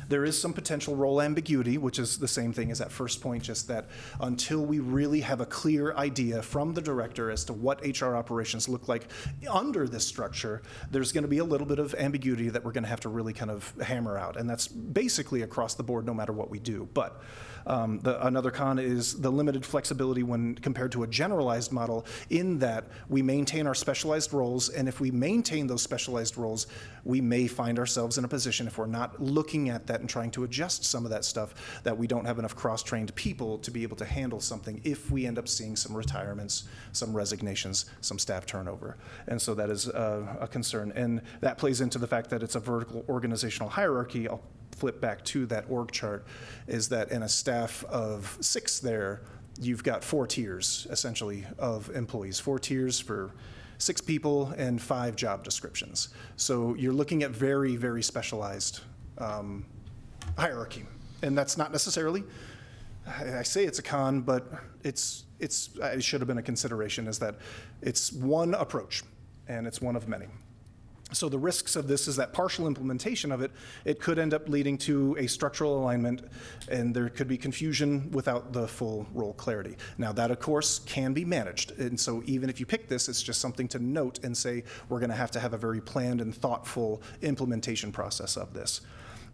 There is some potential role ambiguity, which is the same thing as that first point, just that until we really have a clear idea from the director as to what HR operations look like under this structure, there's going to be a little bit of ambiguity that we're going to have to really kind of hammer out. And that's basically across the board no matter what we do. But another con is the limited flexibility when compared to a generalized model, in that we maintain our specialized roles, and if we maintain those specialized roles, we may find ourselves in a position, if we're not looking at that and trying to adjust some of that stuff, that we don't have enough cross-trained people to be able to handle something if we end up seeing some retirements, some resignations, some staff turnover. And so that is a concern. And that plays into the fact that it's a vertical organizational hierarchy. I'll flip back to that org chart, is that in a staff of 6 there, you've got 4 tiers, essentially, of employees. 4 tiers for 6 people and 5 job descriptions. So you're looking at very, very specialized hierarchy. And that's not necessarily, I say it's a con, but it should have been a consideration, is that it's one approach, and it's one of many. So the risks of this is that partial implementation of it, it could end up leading to a structural alignment, and there could be confusion without the full role clarity. Now that, of course, can be managed. And so even if you pick this, it's just something to note and say, we're going to have a very planned and thoughtful implementation process of this.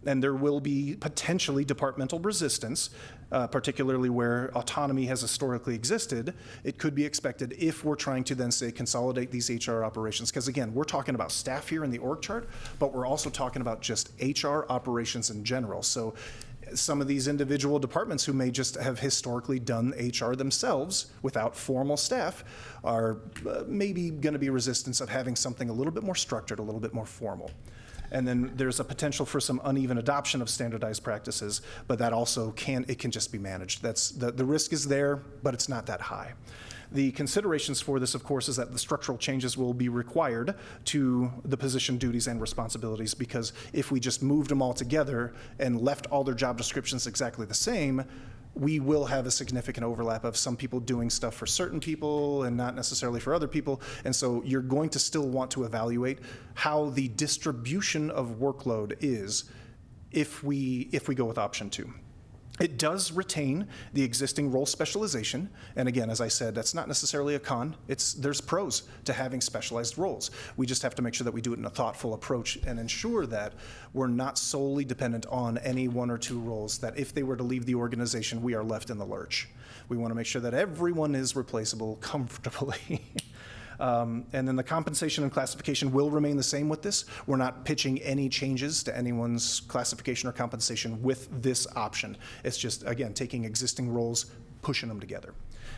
And there will be potentially departmental resistance, particularly where autonomy has historically existed. It could be expected if we're trying to then say consolidate these HR operations. Because again, we're talking about staff here in the org chart, but we're also talking about just HR operations in general. So some of these individual departments who may just have historically done HR themselves without formal staff are maybe going to be resistance of having something a little bit more structured, a little bit more formal. And then there's a potential for some uneven adoption of standardized practices, but that also can just be managed. That's the risk is there, but it's not that high. The considerations for this, of course, is that the structural changes will be required to the position duties and responsibilities, because if we just moved them all together and left all their job descriptions exactly the same, we will have a significant overlap of some people doing stuff for certain people and not necessarily for other people. And so you're going to still want to evaluate how the distribution of workload is if we go with option 2. It does retain the existing role specialization. And again, as I said, that's not necessarily a con. There's pros to having specialized roles. We just have to make sure that we do it in a thoughtful approach and ensure that we're not solely dependent on any one or two roles, that if they were to leave the organization, we are left in the lurch. We want to make sure that everyone is replaceable comfortably. And then the compensation and classification will remain the same with this. We're not pitching any changes to anyone's classification or compensation with this option. It's just, again, taking existing roles, pushing them together.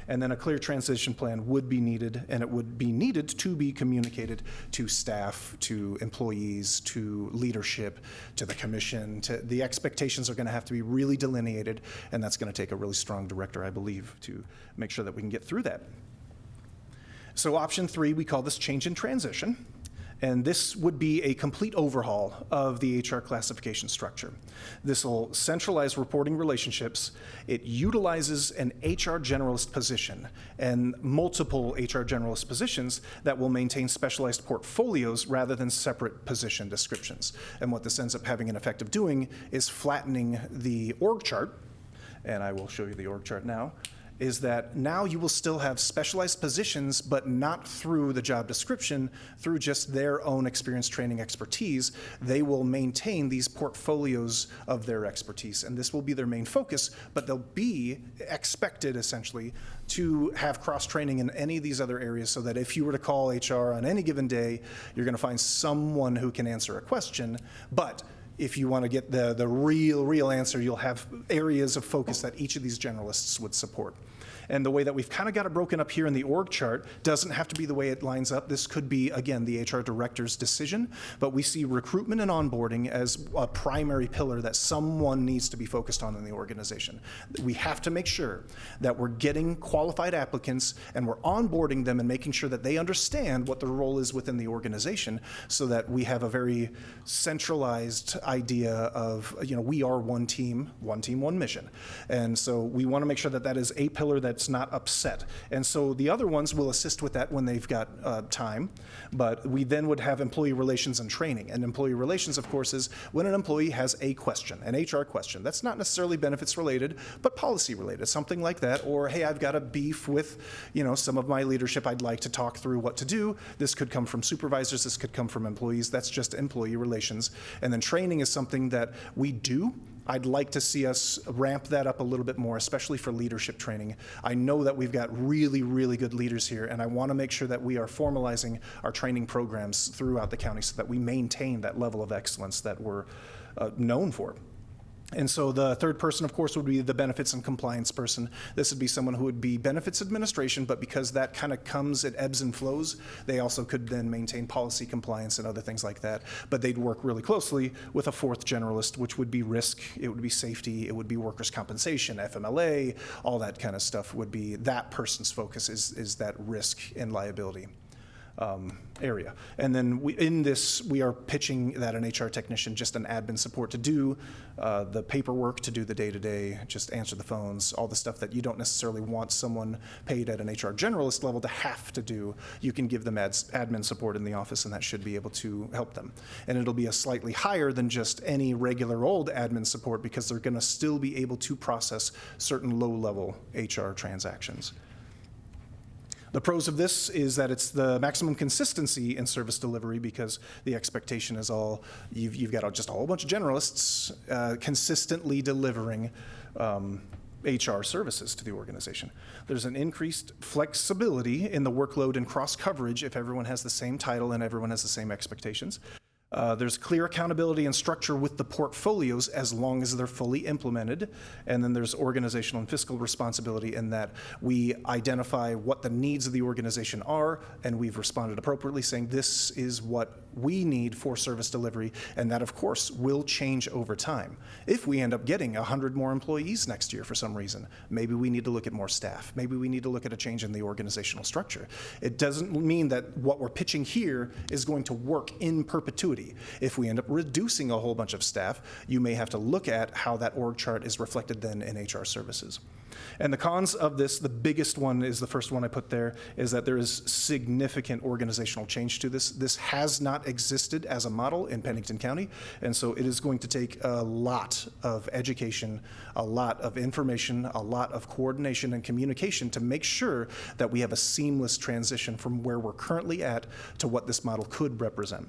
And then a clear transition plan would be needed, and it would be needed to be communicated to staff, to employees, to leadership, to the commission. The expectations are going to have to be really delineated, and that's going to take a really strong director, I believe, to make sure that we can get through that. So option 3, we call this change in transition, and this would be a complete overhaul of the HR classification structure. This will centralize reporting relationships. It utilizes an HR generalist position and multiple HR generalist positions that will maintain specialized portfolios rather than separate position descriptions. And what this ends up having an effect of doing is flattening the org chart, and I will show you the org chart now, is that now you will still have specialized positions, but not through the job description, through just their own experience, training, expertise. They will maintain these portfolios of their expertise, and this will be their main focus, but they'll be expected, essentially, to have cross-training in any of these other areas, so that if you were to call HR on any given day, you're going to find someone who can answer a question. But if you want to get the real answer, you'll have areas of focus that each of these generalists would support. And the way that we've kind of got it broken up here in the org chart doesn't have to be the way it lines up. This could be, again, the HR director's decision, but we see recruitment and onboarding as a primary pillar that someone needs to be focused on in the organization. We have to make sure that we're getting qualified applicants and we're onboarding them and making sure that they understand what their role is within the organization, so that we have a very centralized idea of, we are one team, one mission. And so we want to make sure that that is a pillar that's not upset. And so the other ones will assist with that when they've got time, but we then would have employee relations and training. And employee relations, of course, is when an employee has a question, an HR question. That's not necessarily benefits related, but policy related, something like that. Or, hey, I've got a beef with, some of my leadership. I'd like to talk through what to do. This could come from supervisors. This could come from employees. That's just employee relations. And then training is something that we do. I'd like to see us ramp that up a little bit more, especially for leadership training. I know that we've got really, really good leaders here, and I want to make sure that we are formalizing our training programs throughout the county so that we maintain that level of excellence that we're known for. And so the third person, of course, would be the benefits and compliance person. This would be someone who would be benefits administration, but because that kind of comes, it ebbs and flows, they also could then maintain policy compliance and other things like that. But they'd work really closely with a fourth generalist, which would be risk, it would be safety, it would be workers' compensation, FMLA, all that kind of stuff would be that person's focus is that risk and liability. area. And then in this, we are pitching that an HR technician, just an admin support to do the paperwork, to do the day-to-day, just answer the phones, all the stuff that you don't necessarily want someone paid at an HR generalist level to have to do. You can give them admin support in the office, and that should be able to help them. And it'll be a slightly higher than just any regular old admin support, because they're going to still be able to process certain low-level HR transactions. The pros of this is that it's the maximum consistency in service delivery, because the expectation is you've got just a whole bunch of generalists consistently delivering HR services to the organization. There's an increased flexibility in the workload and cross coverage if everyone has the same title and everyone has the same expectations. There's clear accountability and structure with the portfolios as long as they're fully implemented. And then there's organizational and fiscal responsibility in that we identify what the needs of the organization are, and we've responded appropriately, saying this is what we need for service delivery, and that, of course, will change over time. If we end up getting 100 more employees next year for some reason, maybe we need to look at more staff. Maybe we need to look at a change in the organizational structure. It doesn't mean that what we're pitching here is going to work in perpetuity. If we end up reducing a whole bunch of staff, you may have to look at how that org chart is reflected then in HR services. And the cons of this, the biggest one is the first one I put there, is that there is significant organizational change to this. This has not existed as a model in Pennington County, and so it is going to take a lot of education, a lot of information, a lot of coordination and communication to make sure that we have a seamless transition from where we're currently at to what this model could represent.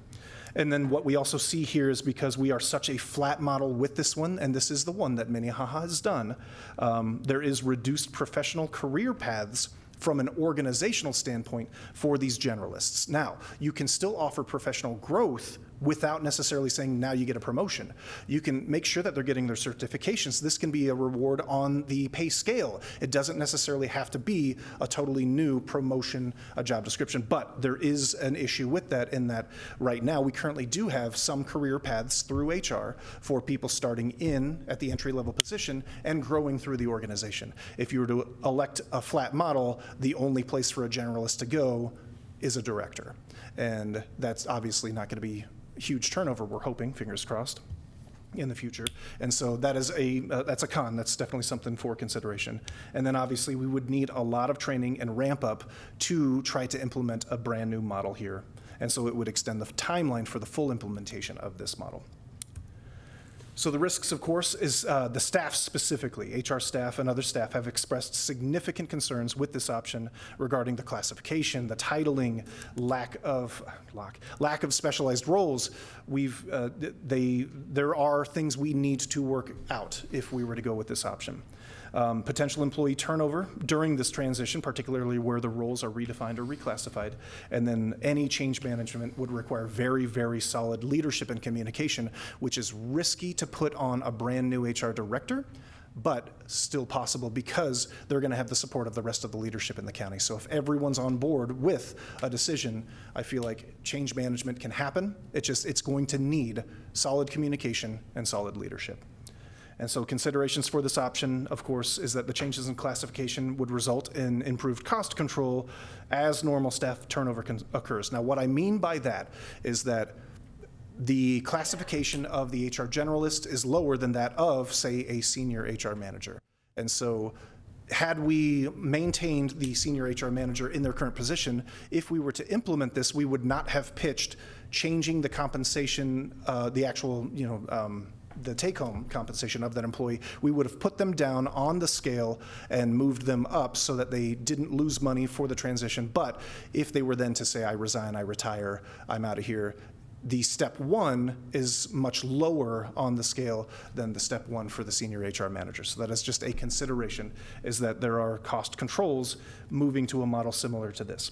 And then what we also see here is, because we are such a flat model with this one, and this is the one that Minnehaha has done, there is reduced professional career paths from an organizational standpoint for these generalists. Now, you can still offer professional growth without necessarily saying now you get a promotion. You can make sure that they're getting their certifications. This can be a reward on the pay scale. It doesn't necessarily have to be a totally new promotion, a job description, but there is an issue with that, in that right now we currently do have some career paths through HR for people starting in at the entry-level position and growing through the organization. If you were to elect a flat model, the only place for a generalist to go is a director. And that's obviously not going to be huge turnover, we're hoping, fingers crossed, in the future. And so that is that's a con. That's definitely something for consideration. And then obviously we would need a lot of training and ramp up to try to implement a brand new model here. And so it would extend the timeline for the full implementation of this model. So the risks, of course, is the staff specifically. HR staff and other staff have expressed significant concerns with this option regarding the classification, the titling, lack of specialized roles. There are things we need to work out if we were to go with this option. Potential employee turnover during this transition, particularly where the roles are redefined or reclassified, and then any change management would require very, very solid leadership and communication, which is risky to put on a brand new HR director, but still possible because they're going to have the support of the rest of the leadership in the county. So if everyone's on board with a decision, I feel like change management can happen. It's going to need solid communication and solid leadership. And so considerations for this option, of course, is that the changes in classification would result in improved cost control as normal staff turnover occurs. Now, what I mean by that is that the classification of the HR generalist is lower than that of, say, a senior HR manager. And so had we maintained the senior HR manager in their current position, if we were to implement this, we would not have pitched changing the compensation, the actual, the take-home compensation of that employee. We would have put them down on the scale and moved them up so that they didn't lose money for the transition. But if they were then to say, I resign, I retire, I'm out of here, the step one is much lower on the scale than the step one for the senior HR manager. So that is just a consideration, is that there are cost controls moving to a model similar to this.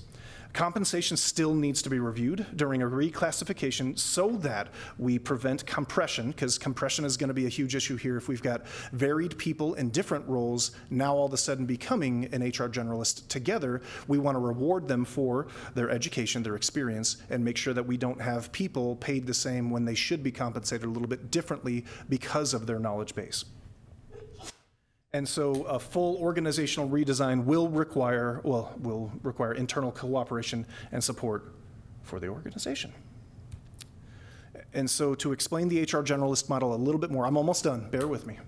Compensation still needs to be reviewed during a reclassification so that we prevent compression, because compression is going to be a huge issue here if we've got varied people in different roles now all of a sudden becoming an HR generalist together. We want to reward them for their education, their experience, and make sure that we don't have people paid the same when they should be compensated a little bit differently because of their knowledge base. And so a full organizational redesign will require internal cooperation and support for the organization. And so to explain the HR generalist model a little bit more, I'm almost done, bear with me.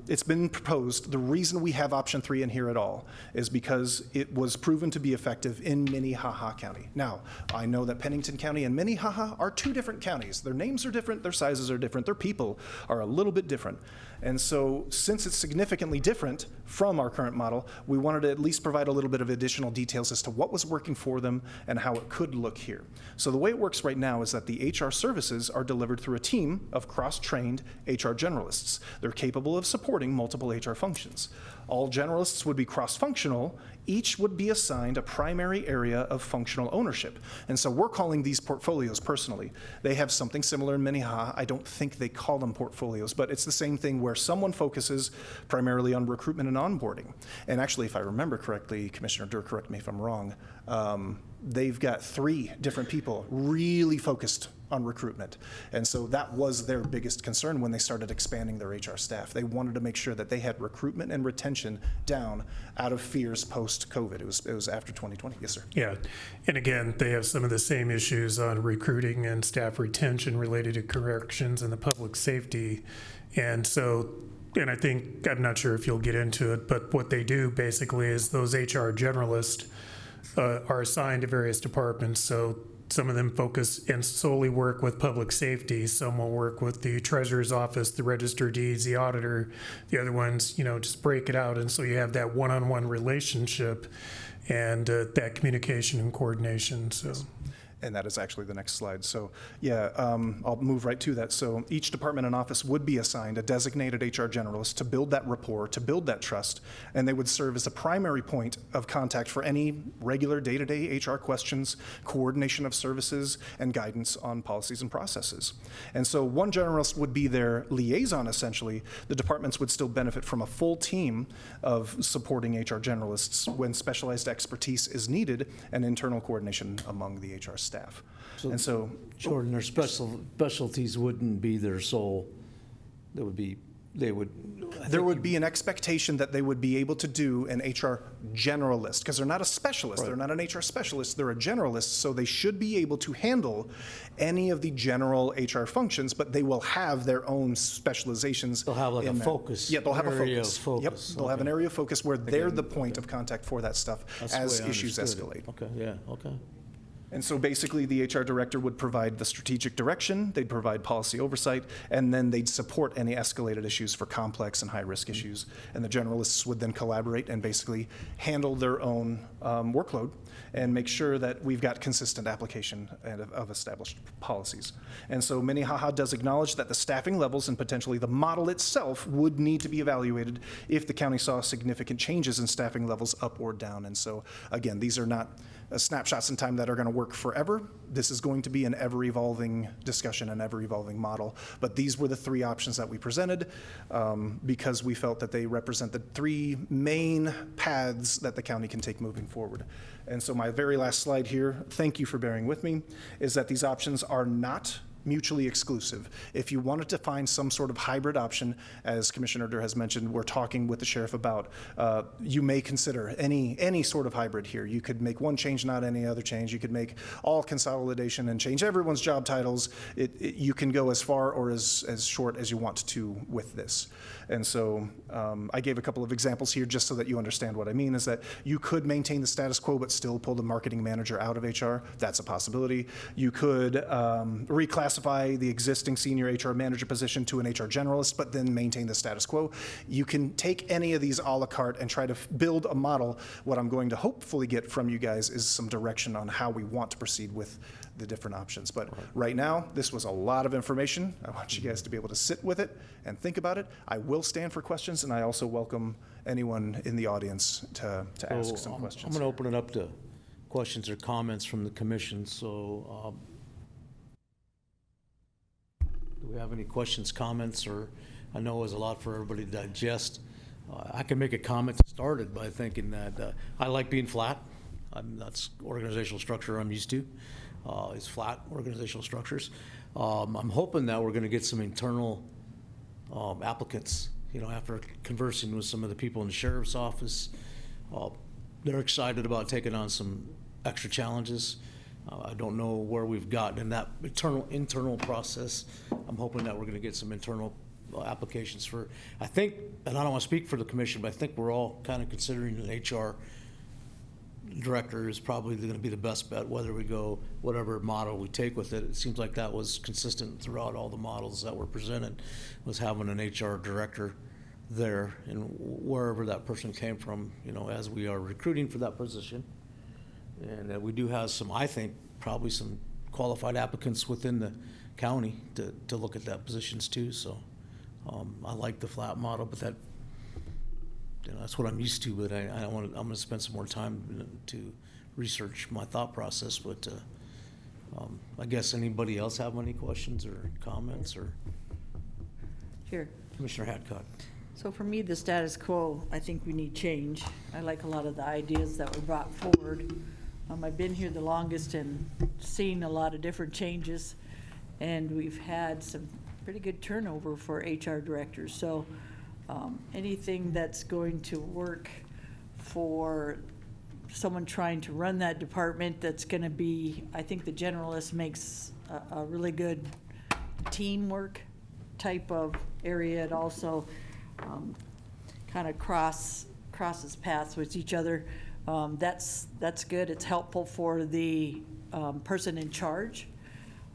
It's been proposed, the reason we have option 3 in here at all is because it was proven to be effective in Minnehaha County. Now, I know that Pennington County and Minnehaha are 2 different counties. Their names are different, their sizes are different, their people are a little bit different. And so since it's significantly different from our current model, we wanted to at least provide a little bit of additional details as to what was working for them and how it could look here. So the way it works right now is that the HR services are delivered through a team of cross-trained HR generalists. They're capable of supporting multiple HR functions. All generalists would be cross-functional. Each would be assigned a primary area of functional ownership. And so we're calling these portfolios personally. They have something similar in Minnehaha. I don't think they call them portfolios, but it's the same thing where someone focuses primarily on recruitment and onboarding. And actually, if I remember correctly, Commissioner Durr, correct me if I'm wrong, they've got 3 different people really focused on recruitment. And so that was their biggest concern when they started expanding their HR staff. They wanted to make sure that they had recruitment and retention down out of fears post-COVID. It was after 2020. Yes, sir. Yeah, and again, they have some of the same issues on recruiting and staff retention related to corrections and the public safety. And so, and I think, I'm not sure if you'll get into it, but what they do basically is those HR generalists are assigned to various departments. So some of them focus and solely work with public safety. Some will work with the treasurer's office, the register of deeds, the auditor. The other ones, just break it out. And so you have that one-on-one relationship and that communication and coordination. So. And that is actually the next slide. So yeah, I'll move right to that. So each department and office would be assigned a designated HR generalist to build that rapport, to build that trust, and they would serve as a primary point of contact for any regular day-to-day HR questions, coordination of services, and guidance on policies and processes. And so one generalist would be their liaison, essentially. The departments would still benefit from a full team of supporting HR generalists when specialized expertise is needed and internal coordination among the HR staff. And so, Jordan, their specialties wouldn't be their sole, there would be an expectation that they would be able to do an HR generalist, because they're not a specialist. Right. They're not an HR specialist. They're a generalist, so they should be able to handle any of the general HR functions, but they will have their own specializations. They'll have like a focus. Yeah, they'll have a focus. Yep, they'll have an area of focus where they're the point of contact for that stuff as issues escalate. Okay, yeah, okay. And so basically the HR director would provide the strategic direction, they'd provide policy oversight, and then they'd support any escalated issues for complex and high-risk issues. And the generalists would then collaborate and basically handle their own workload and make sure that we've got consistent application of established policies. And so Minnehaha does acknowledge that the staffing levels and potentially the model itself would need to be evaluated if the county saw significant changes in staffing levels up or down. And so again, these are not snapshots in time that are going to work forever. This is going to be an ever-evolving discussion, an ever-evolving model. But these were the 3 options that we presented because we felt that they represent the 3 main paths that the county can take moving forward. And so my very last slide here, thank you for bearing with me, is that these options are not mutually exclusive. If you wanted to find some sort of hybrid option, as Commissioner Durr has mentioned, we're talking with the sheriff about, you may consider any sort of hybrid here. You could make one change, not any other change. You could make all consolidation and change everyone's job titles. You can go as far or as short as you want to with this. And so I gave a couple of examples here just so that you understand what I mean, is that you could maintain the status quo but still pull the marketing manager out of HR. That's a possibility. You could reclassify the existing senior HR manager position to an HR generalist, but then maintain the status quo. You can take any of these a la carte and try to build a model. What I'm going to hopefully get from you guys is some direction on how we want to proceed with the different options. But right now, this was a lot of information. I want you guys to be able to sit with it and think about it. I will stand for questions, and I also welcome anyone in the audience to ask some questions. I'm going to open it up to questions or comments from the commission. So do we have any questions, comments, or I know it was a lot for everybody to digest. I can make a comment that started by thinking that I like being flat. That's organizational structure I'm used to. Is flat organizational structures. I'm hoping that we're going to get some internal applicants, after conversing with some of the people in the sheriff's office. They're excited about taking on some extra challenges. I don't know where we've gotten in that internal process. I'm hoping that we're going to get some internal applications for, I think, and I don't want to speak for the commission, but I think we're all kind of considering an HR director is probably going to be the best bet, whether we go whatever model we take with it. It seems like that was consistent throughout all the models that were presented, was having an HR director there, and wherever that person came from, you know, as we are recruiting for that position. And we do have some, I think, probably some qualified applicants within the county to look at that positions too. So I like the flat model, but that, you know, that's what I'm used to. But I'm going to spend some more time to research my thought process. But I guess anybody else have any questions or comments or? Sure. Commissioner Hadcock. So for me, the status quo, I think we need change. I like a lot of the ideas that were brought forward. I've been here the longest and seen a lot of different changes, and we've had some pretty good turnover for HR directors. So anything that's going to work for someone trying to run that department, that's going to be, I think the generalist makes a really good teamwork type of area. It also kind of crosses paths with each other. That's good. It's helpful for the person in charge.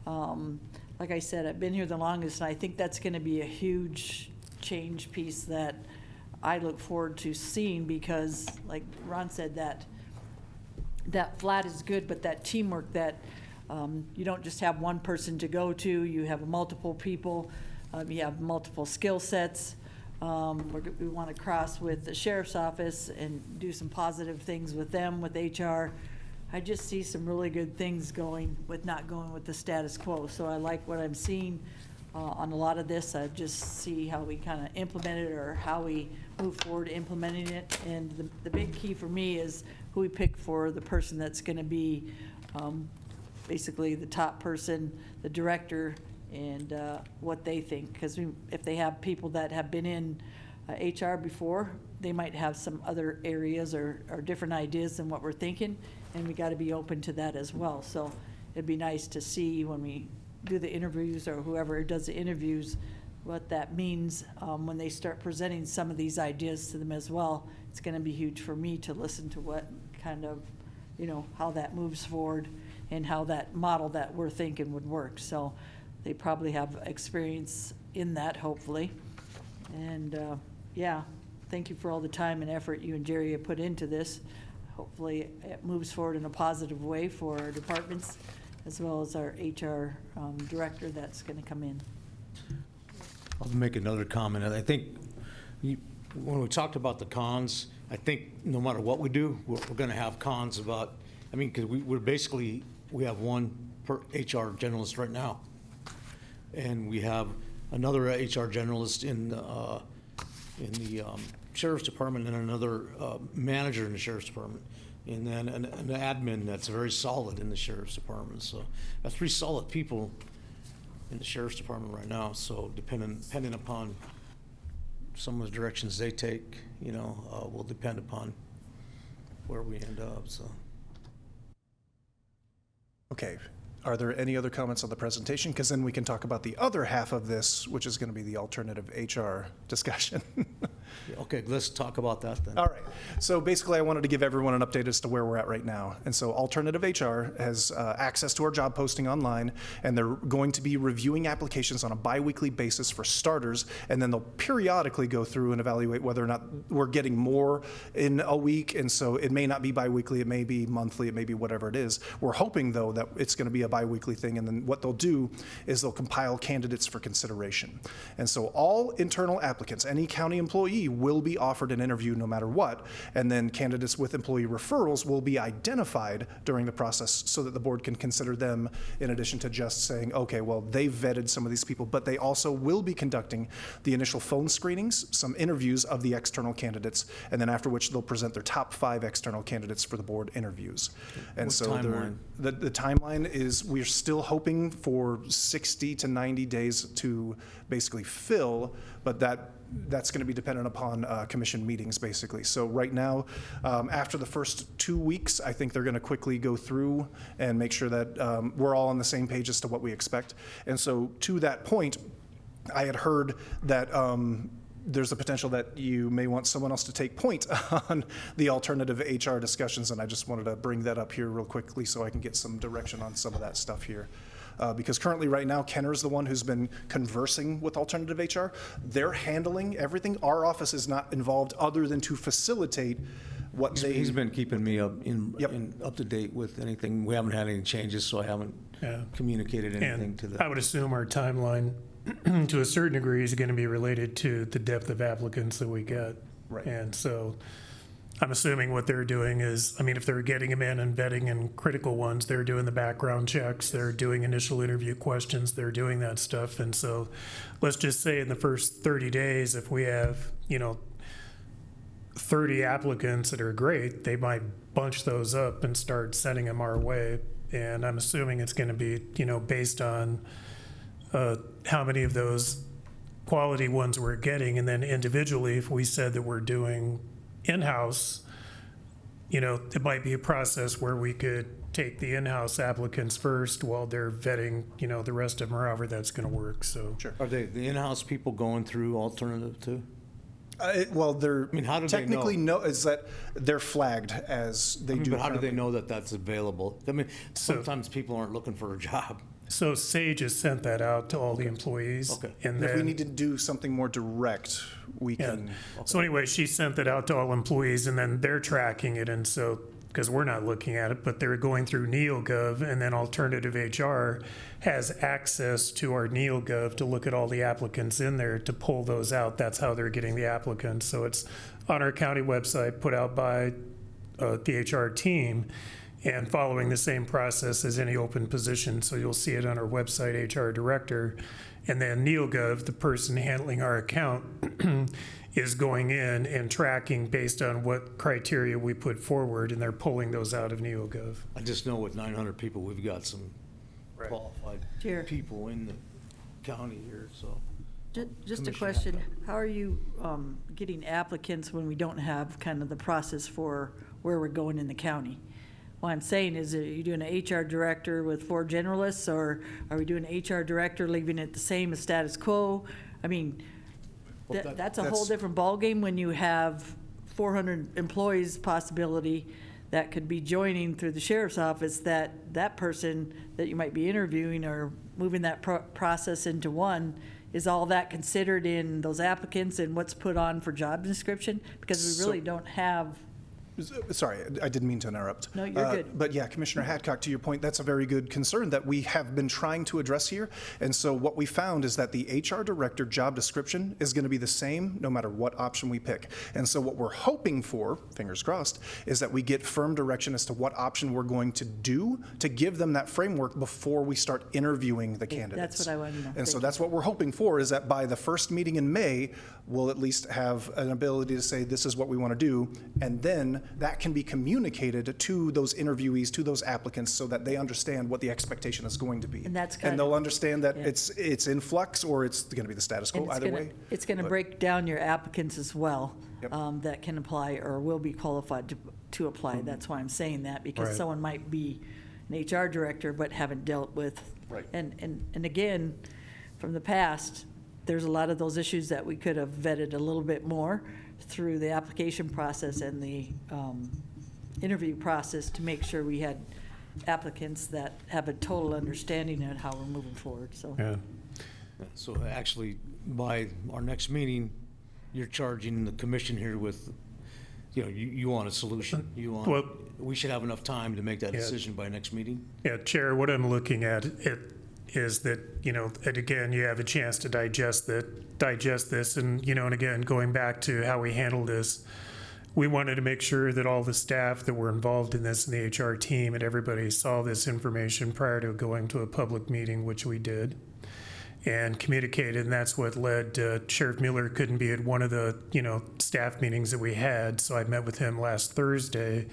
Like I said, I've been here the longest, and I think that's going to be a huge change piece that I look forward to seeing, because like Ron said, that flat is good, but that teamwork, that you don't just have one person to go to, you have multiple people, you have multiple skill sets. We want to cross with the sheriff's office and do some positive things with them, with HR. I just see some really good things not going with the status quo. So I like what I'm seeing on a lot of this. I just see how we kind of implement it, or how we move forward implementing it. And the big key for me is who we pick for the person that's going to be basically the top person, the director, and what they think. Because if they have people that have been in HR before, they might have some other areas or different ideas than what we're thinking, and we got to be open to that as well. So it'd be nice to see when we do the interviews, or whoever does the interviews, what that means when they start presenting some of these ideas to them as well. It's going to be huge for me to listen to what kind of, how that moves forward, and how that model that we're thinking would work. So they probably have experience in that, hopefully. And yeah, thank you for all the time and effort you and Jerry have put into this. Hopefully it moves forward in a positive way for our departments, as well as our HR director that's going to come in. I'll make another comment. I think when we talked about the cons, I think no matter what we do, we're going to have cons about, because we have one per HR generalist right now. And we have another HR generalist in the sheriff's department, and another manager in the sheriff's department, and then an admin that's very solid in the sheriff's department. So that's 3 solid people in the sheriff's department right now. So depending upon some of the directions they take, will depend upon where we end up. So. Okay. Are there any other comments on the presentation? Because then we can talk about the other half of this, which is going to be the alternative HR discussion. Okay, let's talk about that then. All right. So basically, I wanted to give everyone an update as to where we're at right now. And so Alternative HR has access to our job posting online, and they're going to be reviewing applications on a biweekly basis for starters, and then they'll periodically go through and evaluate whether or not we're getting more in a week. And so it may not be biweekly, it may be monthly, it may be whatever it is. We're hoping, though, that it's going to be a biweekly thing, and then what they'll do is they'll compile candidates for consideration. And so all internal applicants, any county employee, will be offered an interview no matter what, and then candidates with employee referrals will be identified during the process so that the board can consider them, in addition to just saying, okay, well, they've vetted some of these people, but they also will be conducting the initial phone screenings, some interviews of the external candidates, and then after which they'll present their top 5 external candidates for the board interviews. And what so timeline? The timeline is, we're still hoping for 60 to 90 days to basically fill, but that that's going to be dependent upon commission meetings, basically. So right now, after the first 2 weeks, I think they're going to quickly go through and make sure that we're all on the same page as to what we expect. And so to that point, I had heard that there's a potential that you may want someone else to take point on the alternative HR discussions, and I just wanted to bring that up here real quickly so I can get some direction on some of that stuff here. Because currently, right now, Kenner's the one who's been conversing with alternative HR. They're handling everything. Our office is not involved other than to facilitate what He's been keeping me up up to date with anything. We haven't had any changes, so I haven't communicated anything to the. I would assume our timeline, to a certain degree, is going to be related to the depth of applicants that we get. Right. And so I'm assuming what they're doing is, I mean, if they're getting them in and vetting and critical ones, they're doing the background checks, they're doing initial interview questions, they're doing that stuff. And so let's just say in the first 30 days, if we have, 30 applicants that are great, they might bunch those up and start sending them our way. And I'm assuming it's going to be, based on how many of those quality ones we're getting. And then individually, if we said that we're doing in-house, it might be a process where we could take the in-house applicants first while they're vetting, the rest of them, or however that's going to work. So sure. Are they the in-house people going through alternative too? Well, they're how do technically they know? is that they're flagged as they do. But how do they know that that's available? I mean, sometimes people aren't looking for a job. So Sage has sent that out to all the employees. Okay. And if we then, need to do something more direct, we can. So anyway, she sent that out to all employees, and then they're tracking it. And so, because we're not looking at it, but they're going through NeoGov, and then Alternative HR has access to our NeoGov to look at all the applicants in there to pull those out. That's how they're getting the applicants. So it's on our county website, put out by the HR team, and following the same process as any open position. So you'll see it on our website, HR Director. And then NeoGov, the person handling our account, is going in and tracking based on what criteria we put forward, and they're pulling those out of NeoGov. I just know with 900 people, we've got some qualified people in the county here, so. Just a Commissioner question, Hadcock. how are you getting applicants when we don't have kind of the process for where we're going in the county? What I'm saying is, are you doing an HR director with 4 generalists, or are we doing an HR director leaving it the same as status quo? I mean, that's a whole different ballgame when you have 400 employees possibility that could be joining through the sheriff's office, that person that you might be interviewing or moving that process into one. Is all that considered in those applicants and what's put on for job description? Because we really don't have. Sorry, I didn't mean to interrupt. No, you're good. But yeah, Commissioner Hadcock, to your point, that's a very good concern that we have been trying to address here. And so what we found is that the HR director job description is going to be the same no matter what option we pick. And so what we're hoping for, fingers crossed, is that we get firm direction as to what option we're going to do to give them that framework before we start interviewing the candidates. That's what I want to know. And so that's what we're hoping for, is that by the first meeting in May, we'll at least have an ability to say, this is what we want to do. And then that can be communicated to those interviewees, to those applicants, so that they understand what the expectation is going to be. And that's and they'll understand that it's in flux, or it's going to be the status quo, either way. It's going to break down your applicants as well, that can apply or will be qualified to apply. Mm-hmm. That's why I'm saying that, because Right. someone might be an HR director but haven't dealt with. Right. And again, from the past, there's a lot of those issues that we could have vetted a little bit more through the application process and the interview process to make sure we had applicants that have a total understanding of how we're moving forward, so. Yeah. So actually, by our next meeting, you're charging the commission here with, you want a solution. You want, Well- we should have enough time to make that Yeah. decision by next meeting. Yeah, Chair, what I'm looking at is that, and again, you have a chance to digest this, and, and again, going back to how we handled this, we wanted to make sure that all the staff that were involved in this, and the HR team, and everybody saw this information prior to going to a public meeting, which we did, and communicated, and that's what led to Sheriff Mueller couldn't be at one of the, staff meetings that we had, so I met with him last Thursday,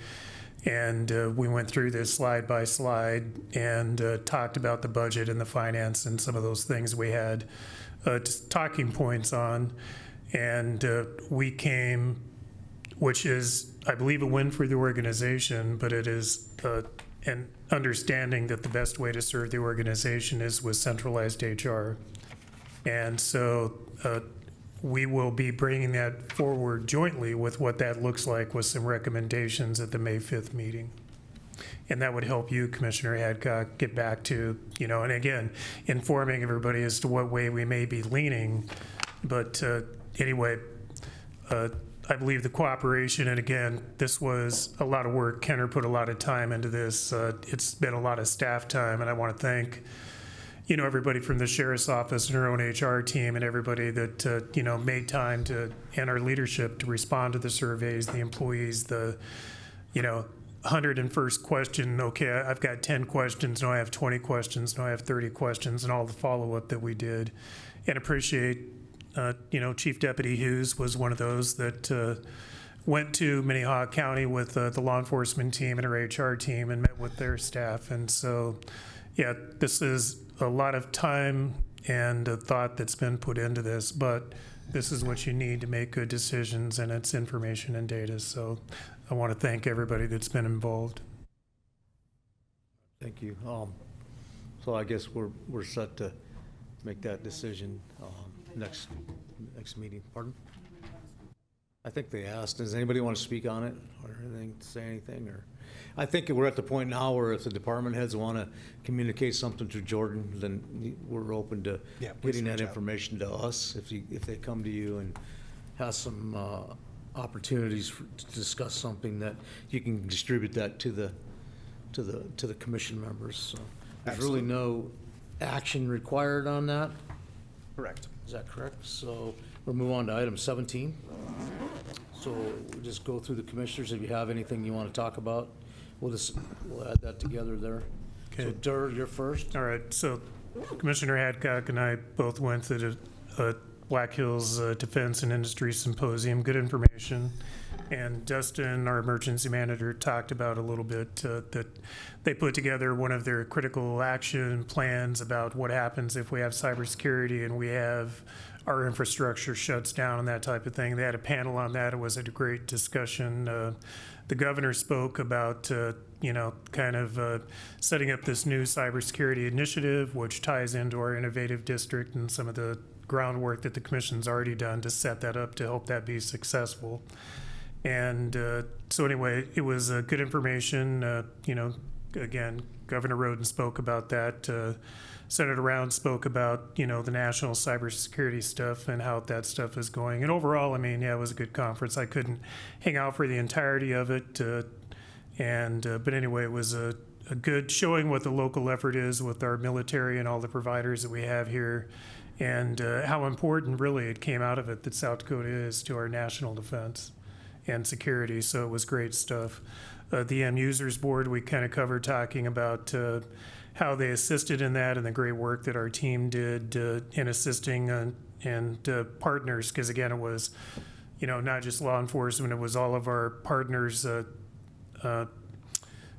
and we went through this slide by slide and talked about the budget and the finance and some of those things we had talking points on. And we came, which is, I believe, a win for the organization, but it is an understanding that the best way to serve the organization is with centralized HR. And so we will be bringing that forward jointly with what that looks like with some recommendations at the May 5th meeting. And that would help you, Commissioner Hadcock, get back to, and again, informing everybody as to what way we may be leaning. But anyway, I believe the cooperation, and again, this was a lot of work. Kenner put a lot of time into this. It's been a lot of staff time, and I want to thank, everybody from the Sheriff's Office and our own HR team and everybody that, made time to, and our leadership to respond to the surveys, the employees, the, 101st question, okay, I've got 10 questions, no, I have 20 questions, no, I have 30 questions, and all the follow-up that we did. And appreciate, Chief Deputy Hughes was one of those that went to Minnehaha County with the law enforcement team and our HR team and met with their staff. And so, yeah, this is a lot of time and thought that's been put into this, but this is what you need to make good decisions, and it's information and data. So I want to thank everybody that's been involved. Thank you. So I guess we're set to make that decision next meeting. Pardon? I think they asked. Does anybody want to speak on it or anything, say anything? Or I think we're at the point now where if the department heads want to communicate something to Jordan, then we're open to getting that information to us. If they come to you and have some opportunities to discuss something, that you can distribute that to the commission members. So there's really no action required on that. Correct. Is that correct? So we'll move on to item 17. So we'll just go through the commissioners. If you have anything you want to talk about, we'll add that together there. Okay. So Durr, you're first. All right. So Commissioner Hadcock and I both went to the Black Hills Defense and Industry Symposium. Good information. And Dustin, our emergency manager, talked about a little bit that they put together one of their critical action plans about what happens if we have cybersecurity and we have our infrastructure shuts down and that type of thing. They had a panel on that. It was a great discussion. The governor spoke about, kind of setting up this new cybersecurity initiative, which ties into our innovative district and some of the groundwork that the commission's already done to set that up to help that be successful. And so anyway, it was good information. Again, Governor Roden spoke about that. Senator Round spoke about, the national cybersecurity stuff and how that stuff is going. And overall, it was a good conference. I couldn't hang out for the entirety of it. But anyway, it was a good showing what the local effort is with our military and all the providers that we have here, and how important really it came out of it that South Dakota is to our national defense and security. So it was great stuff. The M Users Board, we kind of covered talking about how they assisted in that and the great work that our team did in assisting and partners, because again, it was, not just law enforcement, it was all of our partners,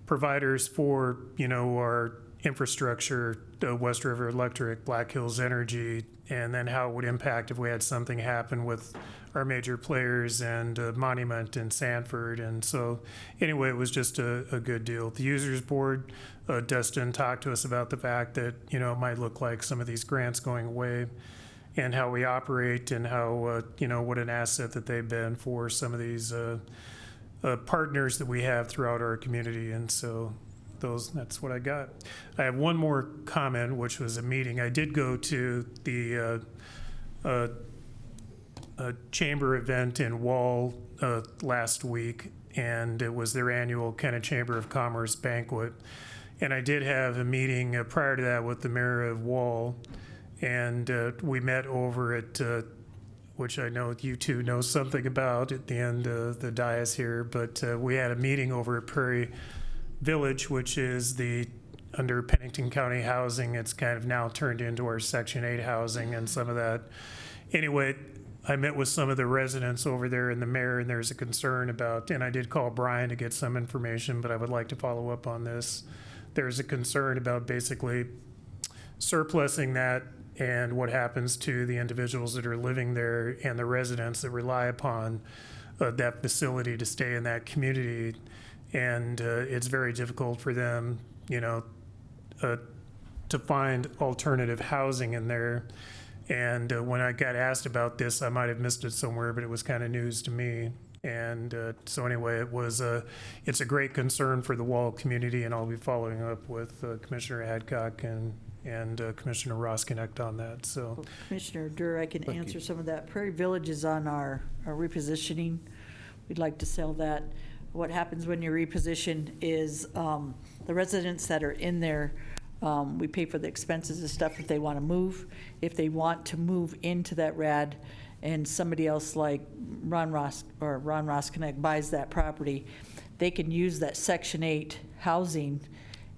providers for, our infrastructure, West River Electric, Black Hills Energy, and then how it would impact if we had something happen with our major players and Monument and Sanford. And so anyway, it was just a good deal. The Users Board, Dustin talked to us about the fact that, it might look like some of these grants going away and how we operate and how, what an asset that they've been for some of these partners that we have throughout our community. And so that's what I got. I have one more comment, which was a meeting. I did go to the chamber event in Wall last week, and it was their annual kind of Chamber of Commerce banquet. And I did have a meeting prior to that with the mayor of Wall, and we met over at, which I know you two know something about at the end of the dais here, but we had a meeting over at Prairie Village, which is under Pennington County Housing. It's kind of now turned into our Section 8 housing and some of that. Anyway, I met with some of the residents over there and the mayor, and there's a concern about, and I did call Brian to get some information, but I would like to follow up on this. There's a concern about basically surplusing that and what happens to the individuals that are living there and the residents that rely upon that facility to stay in that community. And it's very difficult for them, to find alternative housing in there. And when I got asked about this, I might have missed it somewhere, but it was kind of news to me. And so anyway, it's a great concern for the Wall community, and I'll be following up with Commissioner Hadcock and Commissioner Roskinick on that. So, Commissioner Durr, I can answer some of that. Prairie Village is on our repositioning. We'd like to sell that. What happens when you reposition is the residents that are in there, we pay for the expenses and stuff if they want to move. If they want to move into that RAD and somebody else like Ron Roskinick buys that property, they can use that Section 8 housing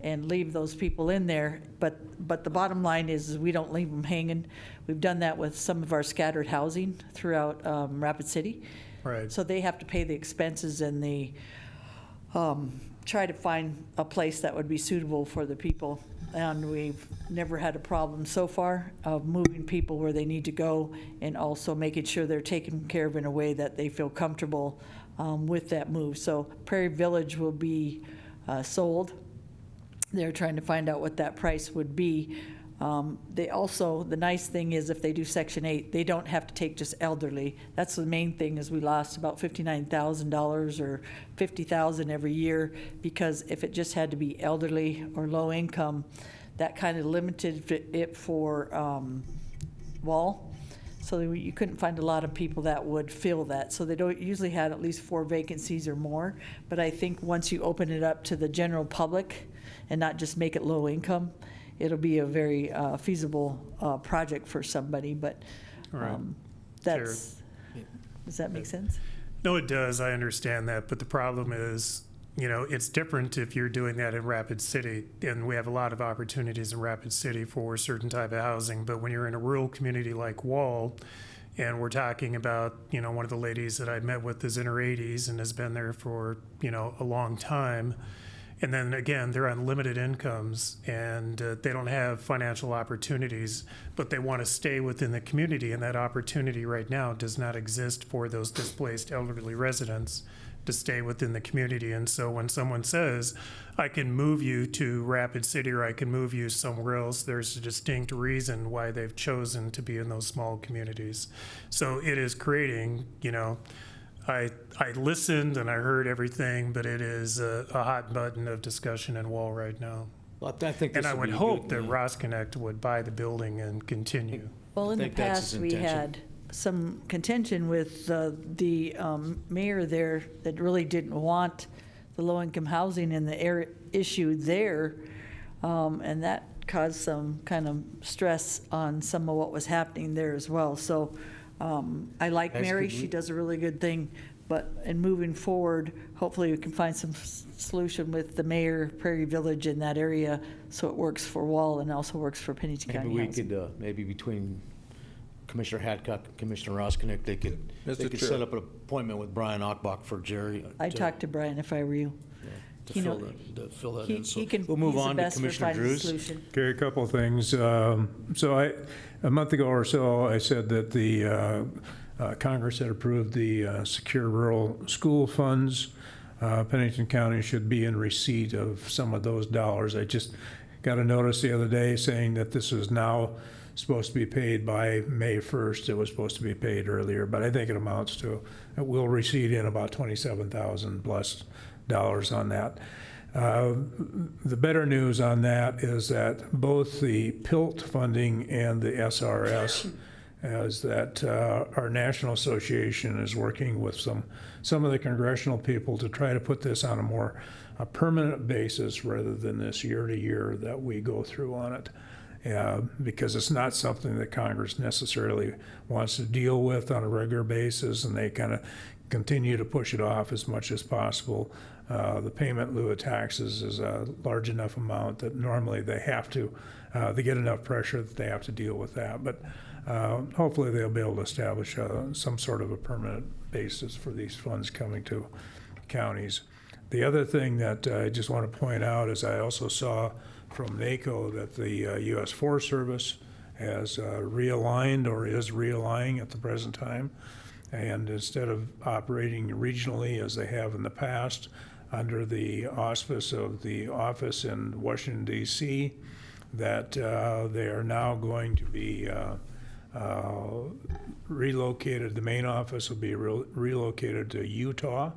and leave those people in there. But the bottom line is we don't leave them hanging. We've done that with some of our scattered housing throughout Rapid City. right. So they have to pay the expenses and the try to find a place that would be suitable for the people. And we've never had a problem so far of moving people where they need to go, and also making sure they're taken care of in a way that they feel comfortable with that move. So Prairie Village will be sold. They're trying to find out what that price would be. They also, the nice thing is if they do Section 8, they don't have to take just elderly. That's the main thing, is we lost about $59,000 or $50,000 every year, because if it just had to be elderly or low income, that kind of limited it for Wall. So you couldn't find a lot of people that would fill that. So they don't usually had at least 4 vacancies or more. But I think once you open it up to the general public and not just make it low income, it'll be a very feasible project for somebody, but Right. that's, does that make sense? No, it does. I understand that. But the problem is, it's different if you're doing that in Rapid City. And we have a lot of opportunities in Rapid City for a certain type of housing. But when you're in a rural community like Wall, and we're talking about, one of the ladies that I met with is in her 80s and has been there for, a long time. And then again, they're on limited incomes, and they don't have financial opportunities, but they want to stay within the community. And that opportunity right now does not exist for those displaced elderly residents to stay within the community. And so when someone says, I can move you to Rapid City or I can move you somewhere else, there's a distinct reason why they've chosen to be in those small communities. So it is creating, I listened and I heard everything, but it is a hot button of discussion in Wall right now. Well, I think And this I would would be hope good. that Roskinick would buy the building and continue. Well, in the think that's his past, we intention. had some contention with the mayor there that really didn't want the low-income housing in the issue there, and that caused some kind of stress on some of what was happening there as well. So I like That's Mary, good. she does a really good thing, but in moving forward, hopefully we can find some solution with the mayor, Prairie Village in that area, so it works for Wall and also works for Pennington Maybe County we Housing. could, maybe between Commissioner Hadcock and Commissioner Roskinick, they could Mr. Chair. set up an appointment with Brian Ochbach for Jerry. I'd talk to Brian if I were you. To you fill know, that, to fill that He in. So he can, we'll move he's the on to best for Commissioner finding a Drews. solution. Okay, a couple of things. So a month ago or so, I said that the Congress had approved the Secure Rural School Funds. Pennington County should be in receipt of some of those dollars. I just got a notice the other day saying that this is now supposed to be paid by May 1st. It was supposed to be paid earlier, but I think it amounts to, we'll receive in about $27,000 plus dollars on that. The better news on that is that both the PILT funding and the SRS, is that our national association is working with some of the congressional people to try to put this on a permanent basis rather than this year to year that we go through on it. Because it's not something that Congress necessarily wants to deal with on a regular basis, and they kind of continue to push it off as much as possible. The payment in lieu of taxes is a large enough amount that normally they have to, they get enough pressure that they have to deal with that. But hopefully they'll be able to establish some sort of a permanent basis for these funds coming to counties. The other thing that I just want to point out is I also saw from NACO that the U.S. Forest Service has realigned or is realigning at the present time. And instead of operating regionally as they have in the past, under the auspice of the office in Washington, D.C., that they are now going to be relocated. The main office will be relocated to Utah,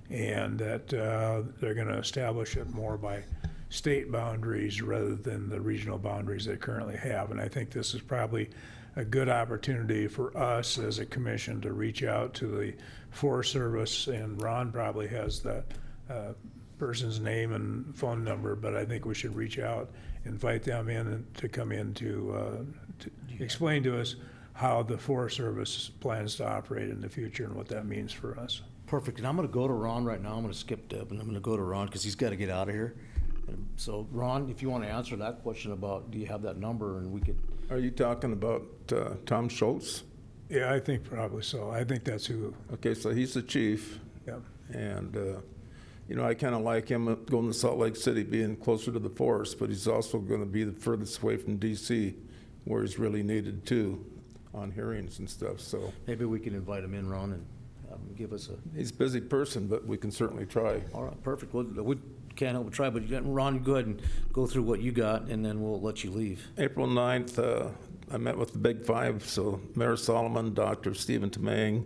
and that they're going to establish it more by state boundaries rather than the regional boundaries they currently have. And I think this is probably a good opportunity for us as a commission to reach out to the Forest Service, and Ron probably has that person's name and phone number, but I think we should reach out, invite them in and to come in to explain to us how the Forest Service plans to operate in the future and what that means for us. Perfect. And I'm going to go to Ron right now. I'm going to skip Deb, and I'm going to go to Ron because he's got to get out of here. And so, Ron, if you want to answer that question about, do you have that number, and we could. Are you talking about Tom Schultz? Yeah, I think probably so. I think that's who. Okay, so he's the chief. Yeah. And, you know, I kind of like him going to Salt Lake City, being closer to the forest, but he's also going to be the furthest away from D.C., where he's really needed too, on hearings and stuff, so. Maybe we can invite him in, Ron, and have him give us a. He's a busy person, but we can certainly try. All right, perfect. Well, we can't help but try, but Ron, go ahead and go through what you got, and then we'll let you leave. April 9th, I met with the Big Five, so Mayor Solomon, Dr. Stephen Tamang,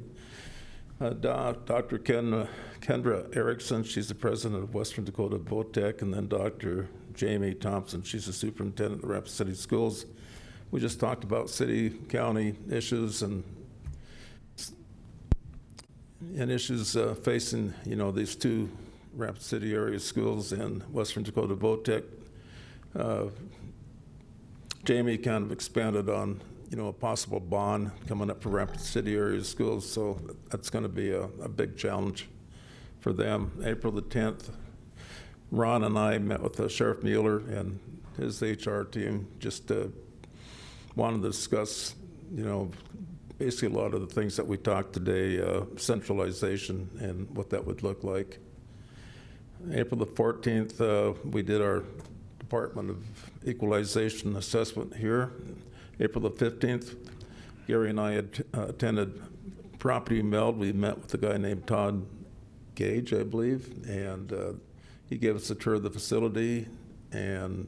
Dr. Kendra Erickson, she's the president of Western Dakota VOTEC, and then Dr. Jamie Thompson, she's the superintendent of the Rapid City Schools. We just talked about city, county issues and issues facing, you know, these two Rapid City area schools and Western Dakota VOTEC. Jamie kind of expanded on, you know, a possible bond coming up for Rapid City area schools, so that's going to be a big challenge for them. April the 10th, Ron and I met with Sheriff Mueller and his HR team, just wanted to discuss, you know, basically a lot of the things that we talked today, centralization and what that would look like. April the 14th, we did our Department of Equalization assessment here. April the 15th, Gary and I had attended Property Meld. We met with a guy named Todd Gage, I believe, and he gave us a tour of the facility and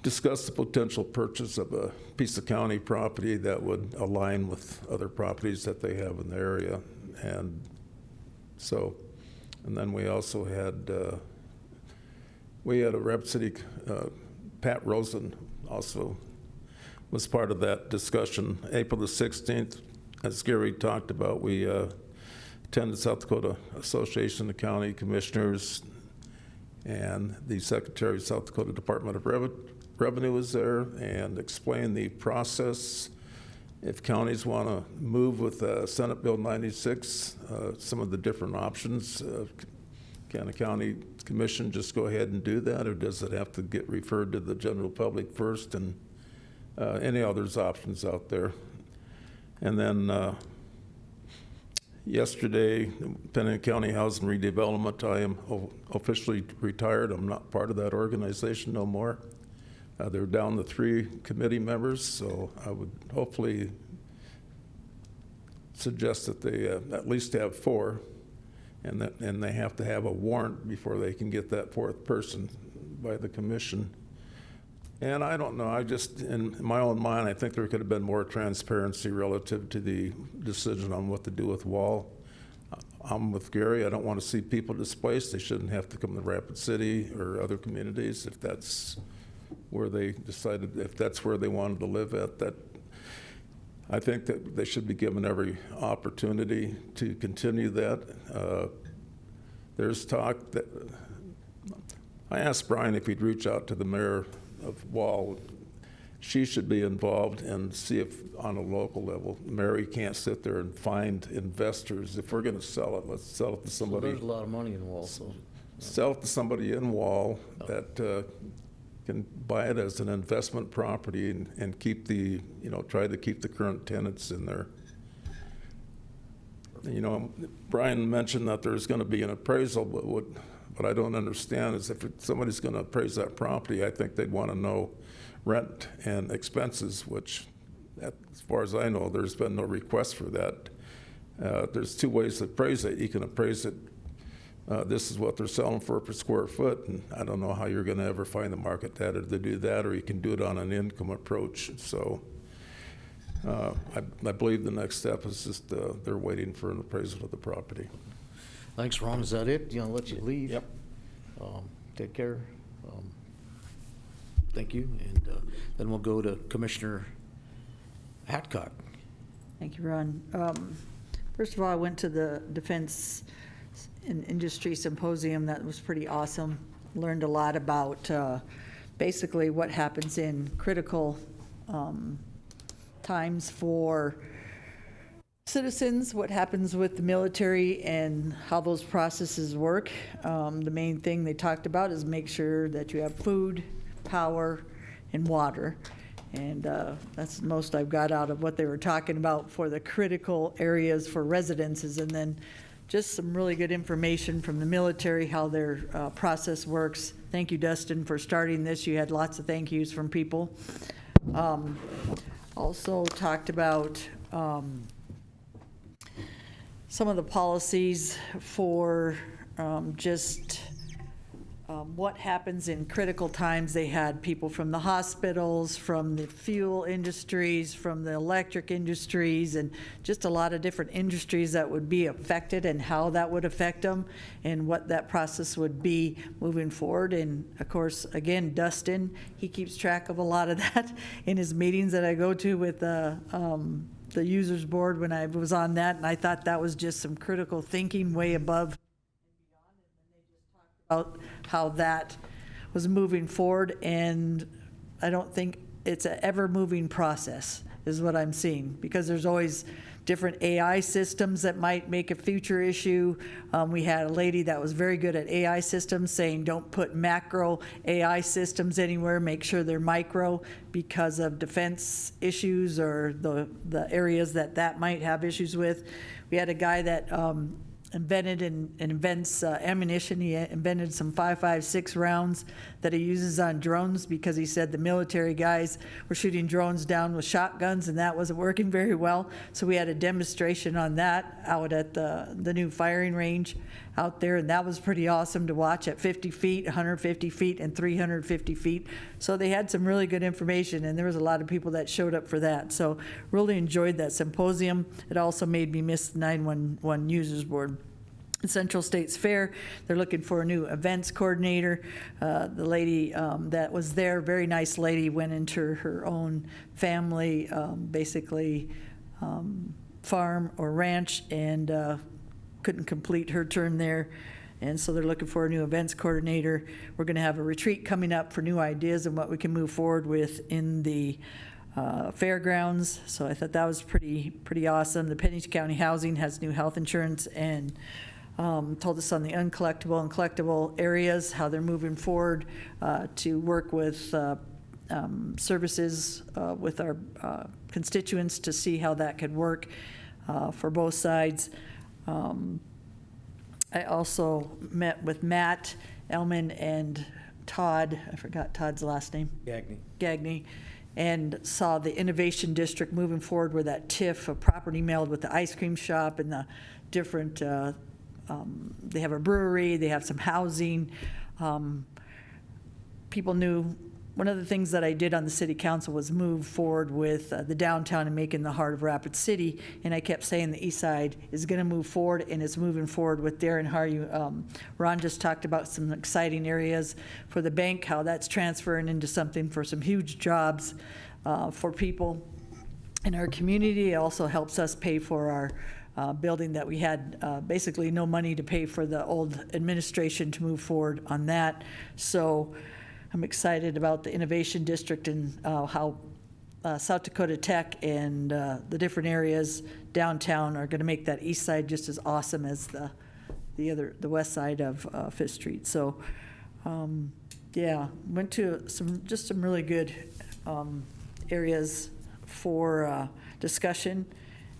discussed the potential purchase of a piece of county property that would align with other properties that they have in the area. And so, and then we also had, a Rapid City, Pat Rosen also was part of that discussion. April the 16th, as Gary talked about, we attended South Dakota Association of County Commissioners, and the Secretary of South Dakota Department of Revenue was there and explained the process. If counties want to move with Senate Bill 96, some of the different options, can a county commission just go ahead and do that, or does it have to get referred to the general public first, and any others options out there? And then yesterday, Pennington County Housing Redevelopment, I am officially retired. I'm not part of that organization no more. They're down to 3 committee members, so I would hopefully suggest that they at least have 4, and they have to have a warrant before they can get that 4th person by the commission. And I don't know, I just, in my own mind, I think there could have been more transparency relative to the decision on what to do with Wall. I'm with Gary. I don't want to see people displaced. They shouldn't have to come to Rapid City or other communities if that's where they decided, if that's where they wanted to live at. That I think that they should be given every opportunity to continue that. There's talk that, I asked Brian if he'd reach out to the mayor of Wall. She should be involved and see if on a local level, Mary can't sit there and find investors. If we're going to sell it, let's sell it to somebody. So there's a lot of money in Wall, so. Sell it to somebody in Wall that can buy it as an investment property and keep the, you know, try to keep the current tenants in there. You know, Brian mentioned that there's going to be an appraisal, but What I don't understand is if somebody's going to appraise that property, I think they'd want to know rent and expenses, which, as far as I know, there's been no request for that. There's two ways to appraise it. You can appraise it, this is what they're selling for per square foot, and I don't know how you're going to ever find the market data to do that, or you can do it on an income approach. So I believe the next step is just they're waiting for an appraisal of the property. Thanks, Ron. Is that it? I'll let you leave. Yep. Take care. Thank you. And then we'll go to Commissioner Hadcock. Thank you, Ron. First of all, I went to the Defense and Industry Symposium. That was pretty awesome. Learned a lot about basically what happens in critical times for citizens, what happens with the military, and how those processes work. The main thing they talked about is make sure that you have food, power, and water. And that's the most I've got out of what they were talking about for the critical areas for residences. And then just some really good information from the military, how their process works. Thank you, Dustin, for starting this. You had lots of thank yous from people. Also talked about some of the policies for just what happens in critical times. They had people from the hospitals, from the fuel industries, from the electric industries, and just a lot of different industries that would be affected and how that would affect them and what that process would be moving forward. And of course, again, Dustin, he keeps track of a lot of that in his meetings that I go to with the users board when I was on that, and I thought that was just some critical thinking way above about how that was moving forward. And I don't think it's an ever-moving process is what I'm seeing, because there's always different AI systems that might make a future issue. We had a lady that was very good at AI systems saying don't put macro AI systems anywhere, make sure they're micro because of defense issues or the areas that might have issues with. We had a guy that invented and invents ammunition. He invented some 5.56 rounds that he uses on drones because he said the military guys were shooting drones down with shotguns and that wasn't working very well. So we had a demonstration on that out at the new firing range out there, and that was pretty awesome to watch at 50 feet, 150 feet, and 350 feet. So they had some really good information, and there was a lot of people that showed up for that. So really enjoyed that symposium. It also made me miss the 911 users board. Central States Fair, they're looking for a new events coordinator. The lady that was there, very nice lady, went into her own family, basically farm or ranch, and couldn't complete her term there. And so they're looking for a new events coordinator. We're going to have a retreat coming up for new ideas and what we can move forward with in the fairgrounds. So I thought that was pretty awesome. The Pennington County Housing has new health insurance and told us on the uncollectible and collectible areas how they're moving forward to work with services with our constituents to see how that could work for both sides. I also met with Matt Elman and Todd, I forgot Todd's last name. Gagny, and saw the Innovation District moving forward with that TIF, a property mailed with the ice cream shop and the different, they have a brewery, they have some housing. People knew, one of the things that I did on the city council was move forward with the downtown and making the heart of Rapid City, and I kept saying the east side is going to move forward, and it's moving forward with Darren Haryu. Ron just talked about some exciting areas for the bank, how that's transferring into something for some huge jobs for people in our community. It also helps us pay for our building that we had basically no money to pay for the old administration to move forward on that. So I'm excited about the Innovation District and how South Dakota Tech and the different areas downtown are going to make that east side just as awesome as the west side of Fifth Street. So yeah, went to some really good areas for discussion,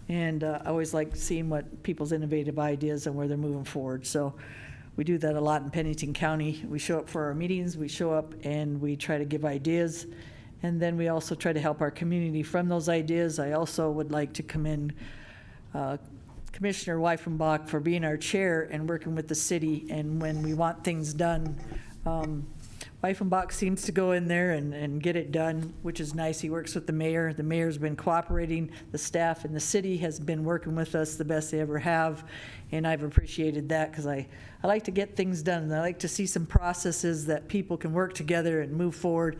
and I always like seeing what people's innovative ideas and where they're moving forward. So We do that a lot in Pennington County. We show up for our meetings, we show up and we try to give ideas, and then we also try to help our community from those ideas. I also would like to commend Commissioner Weifenbach for being our chair and working with the city, and when we want things done, Weifenbach seems to go in there and get it done, which is nice. He works with the mayor. The mayor's been cooperating. The staff in the city has been working with us the best they ever have, and I've appreciated that because I like to get things done, and I like to see some processes that people can work together and move forward,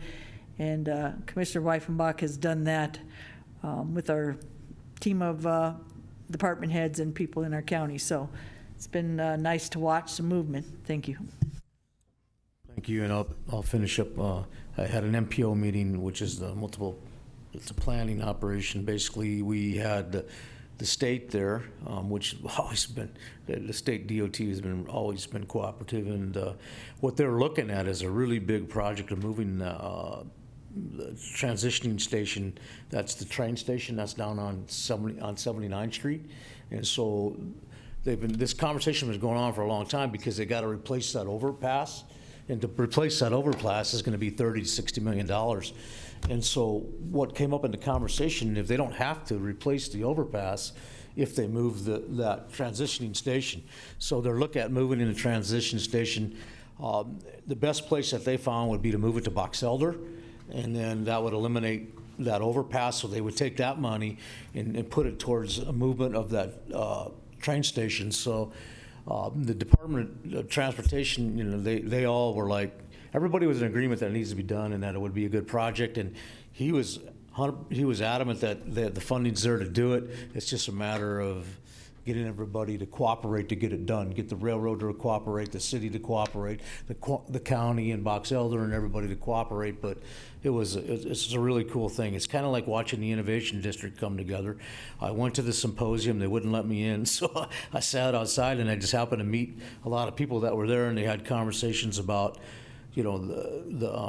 and Commissioner Weifenbach has done that with our team of department heads and people in our county. So it's been nice to watch some movement. Thank you. Thank you, and I'll finish up. I had an MPO meeting, which is it's a planning operation. Basically, we had the state there, which has always been, the state DOT has always been cooperative, and what they're looking at is a really big project of moving the transitioning station. That's the train station that's down on 79th Street, and so this conversation was going on for a long time because they got to replace that overpass. And to replace that overpass is going to be $30 to $60 million. And so what came up in the conversation, if they don't have to replace the overpass if they move that transitioning station. So they're looking at moving in the transition station. The best place that they found would be to move it to Box Elder, and then that would eliminate that overpass. So they would take that money and put it towards a movement of that train station. So the Department of Transportation, they all were like, everybody was in agreement that it needs to be done and that it would be a good project. And he was adamant that the funding's there to do it. It's just a matter of getting everybody to cooperate to get it done, get the railroad to cooperate, the city to cooperate, the county and Box Elder and everybody to cooperate. But it's a really cool thing. It's kind of like watching the Innovation District come together. I went to the symposium, they wouldn't let me in, so I sat outside and I just happened to meet a lot of people that were there, and they had conversations about the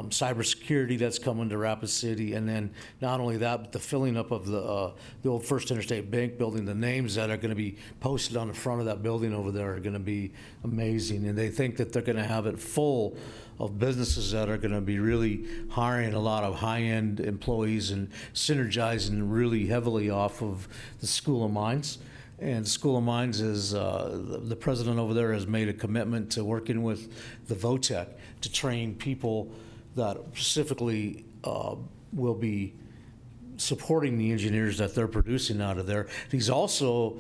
cybersecurity that's coming to Rapid City, and then not only that, but the filling up of the old First Interstate Bank building. The names that are going to be posted on the front of that building over there are going to be amazing, and they think that they're going to have it full of businesses that are going to be really hiring a lot of high-end employees and synergizing really heavily off of the School of Mines. And the School of Mines is, the president over there has made a commitment to working with the VOTEC to train people that specifically will be supporting the engineers that they're producing out of there. He's also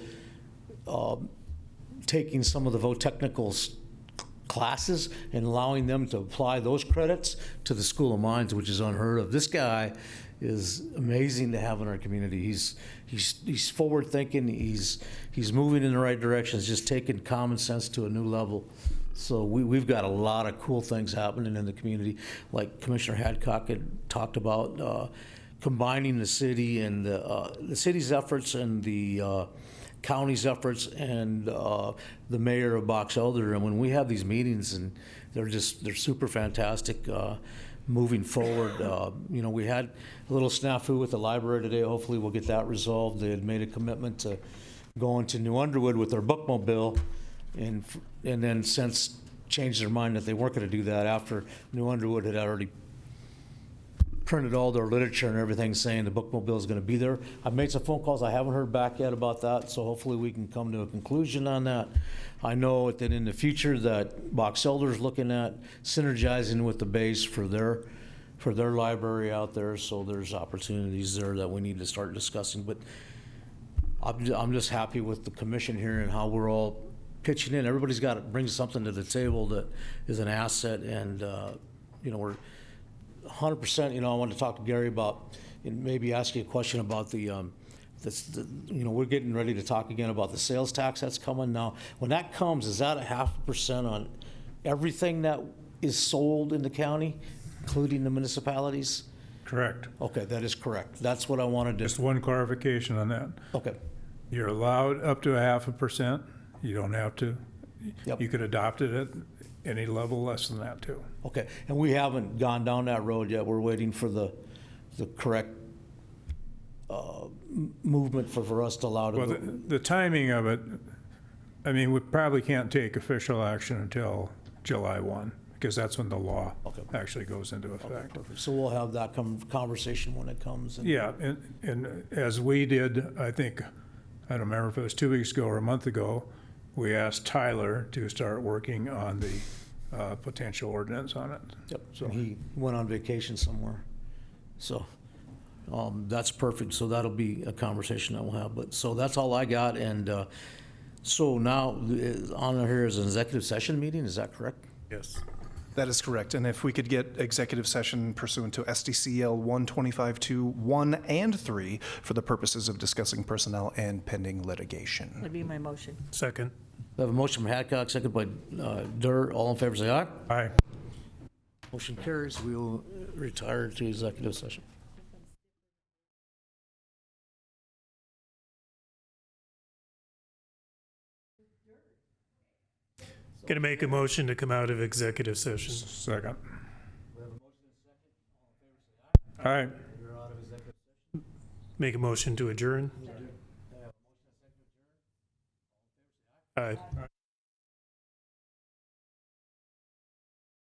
taking some of the VOTechnical classes and allowing them to apply those credits to the School of Mines, which is unheard of. This guy is amazing to have in our community. He's forward thinking. He's moving in the right direction. He's just taking common sense to a new level. So we've got a lot of cool things happening in the community, like Commissioner Hadcock had talked about, combining the city and the city's efforts and the county's efforts and the mayor of Box Elder. And when we have these meetings, and they're super fantastic. Moving forward, we had a little snafu with the library today. Hopefully we'll get that resolved. They had made a commitment to going to New Underwood with their bookmobile, and then since changed their mind that they weren't going to do that after New Underwood had already printed all their literature and everything saying the bookmobile is going to be there. I've made some phone calls. I haven't heard back yet about that, so hopefully we can come to a conclusion on that. I know that in the future that Box Elder is looking at synergizing with the base for their library out there, so there's opportunities there that we need to start discussing. But I'm just happy with the commission here and how we're all pitching in. Everybody's got to bring something to the table that is an asset, and we're 100%. I want to talk to Gary about, and maybe ask you a question about we're getting ready to talk again about the sales tax that's coming now. When that comes, is that a 0.5% on everything that is sold in the county, including the municipalities? Correct. Okay, that is correct. That's what I wanted to. Just one clarification on that. Okay. You're allowed up to 0.5%. You don't have to. Yep. You could adopt it at any level less than that too. Okay, and we haven't gone down that road yet. We're waiting for the correct movement for us to allow to Well, go. the timing of it, I mean, we probably can't take official action until July 1, because that's when the law actually goes into effect. So we'll have that conversation when it comes. and- Yeah, and as we did, I think, I don't remember if it was 2 weeks ago or a month ago, we asked Tyler to start working on the potential ordinance on it. Yep, so he went on vacation somewhere. So, that's perfect, so that'll be a conversation that we'll have, but, so that's all I got, and, so now, on here is an executive session meeting, is that correct? Yes. That is correct. And if we could get executive session pursuant to SDCL 125(2)(1) and 3 for the purposes of discussing personnel and pending litigation. That'd be my motion. Second. We have a motion from Hadcock, second by Dur, all in favor, say aye. Aye. Motion carries, we will retire to executive session. Going to make a motion to come out of executive session. Second. Aye. Make a motion to adjourn. Aye.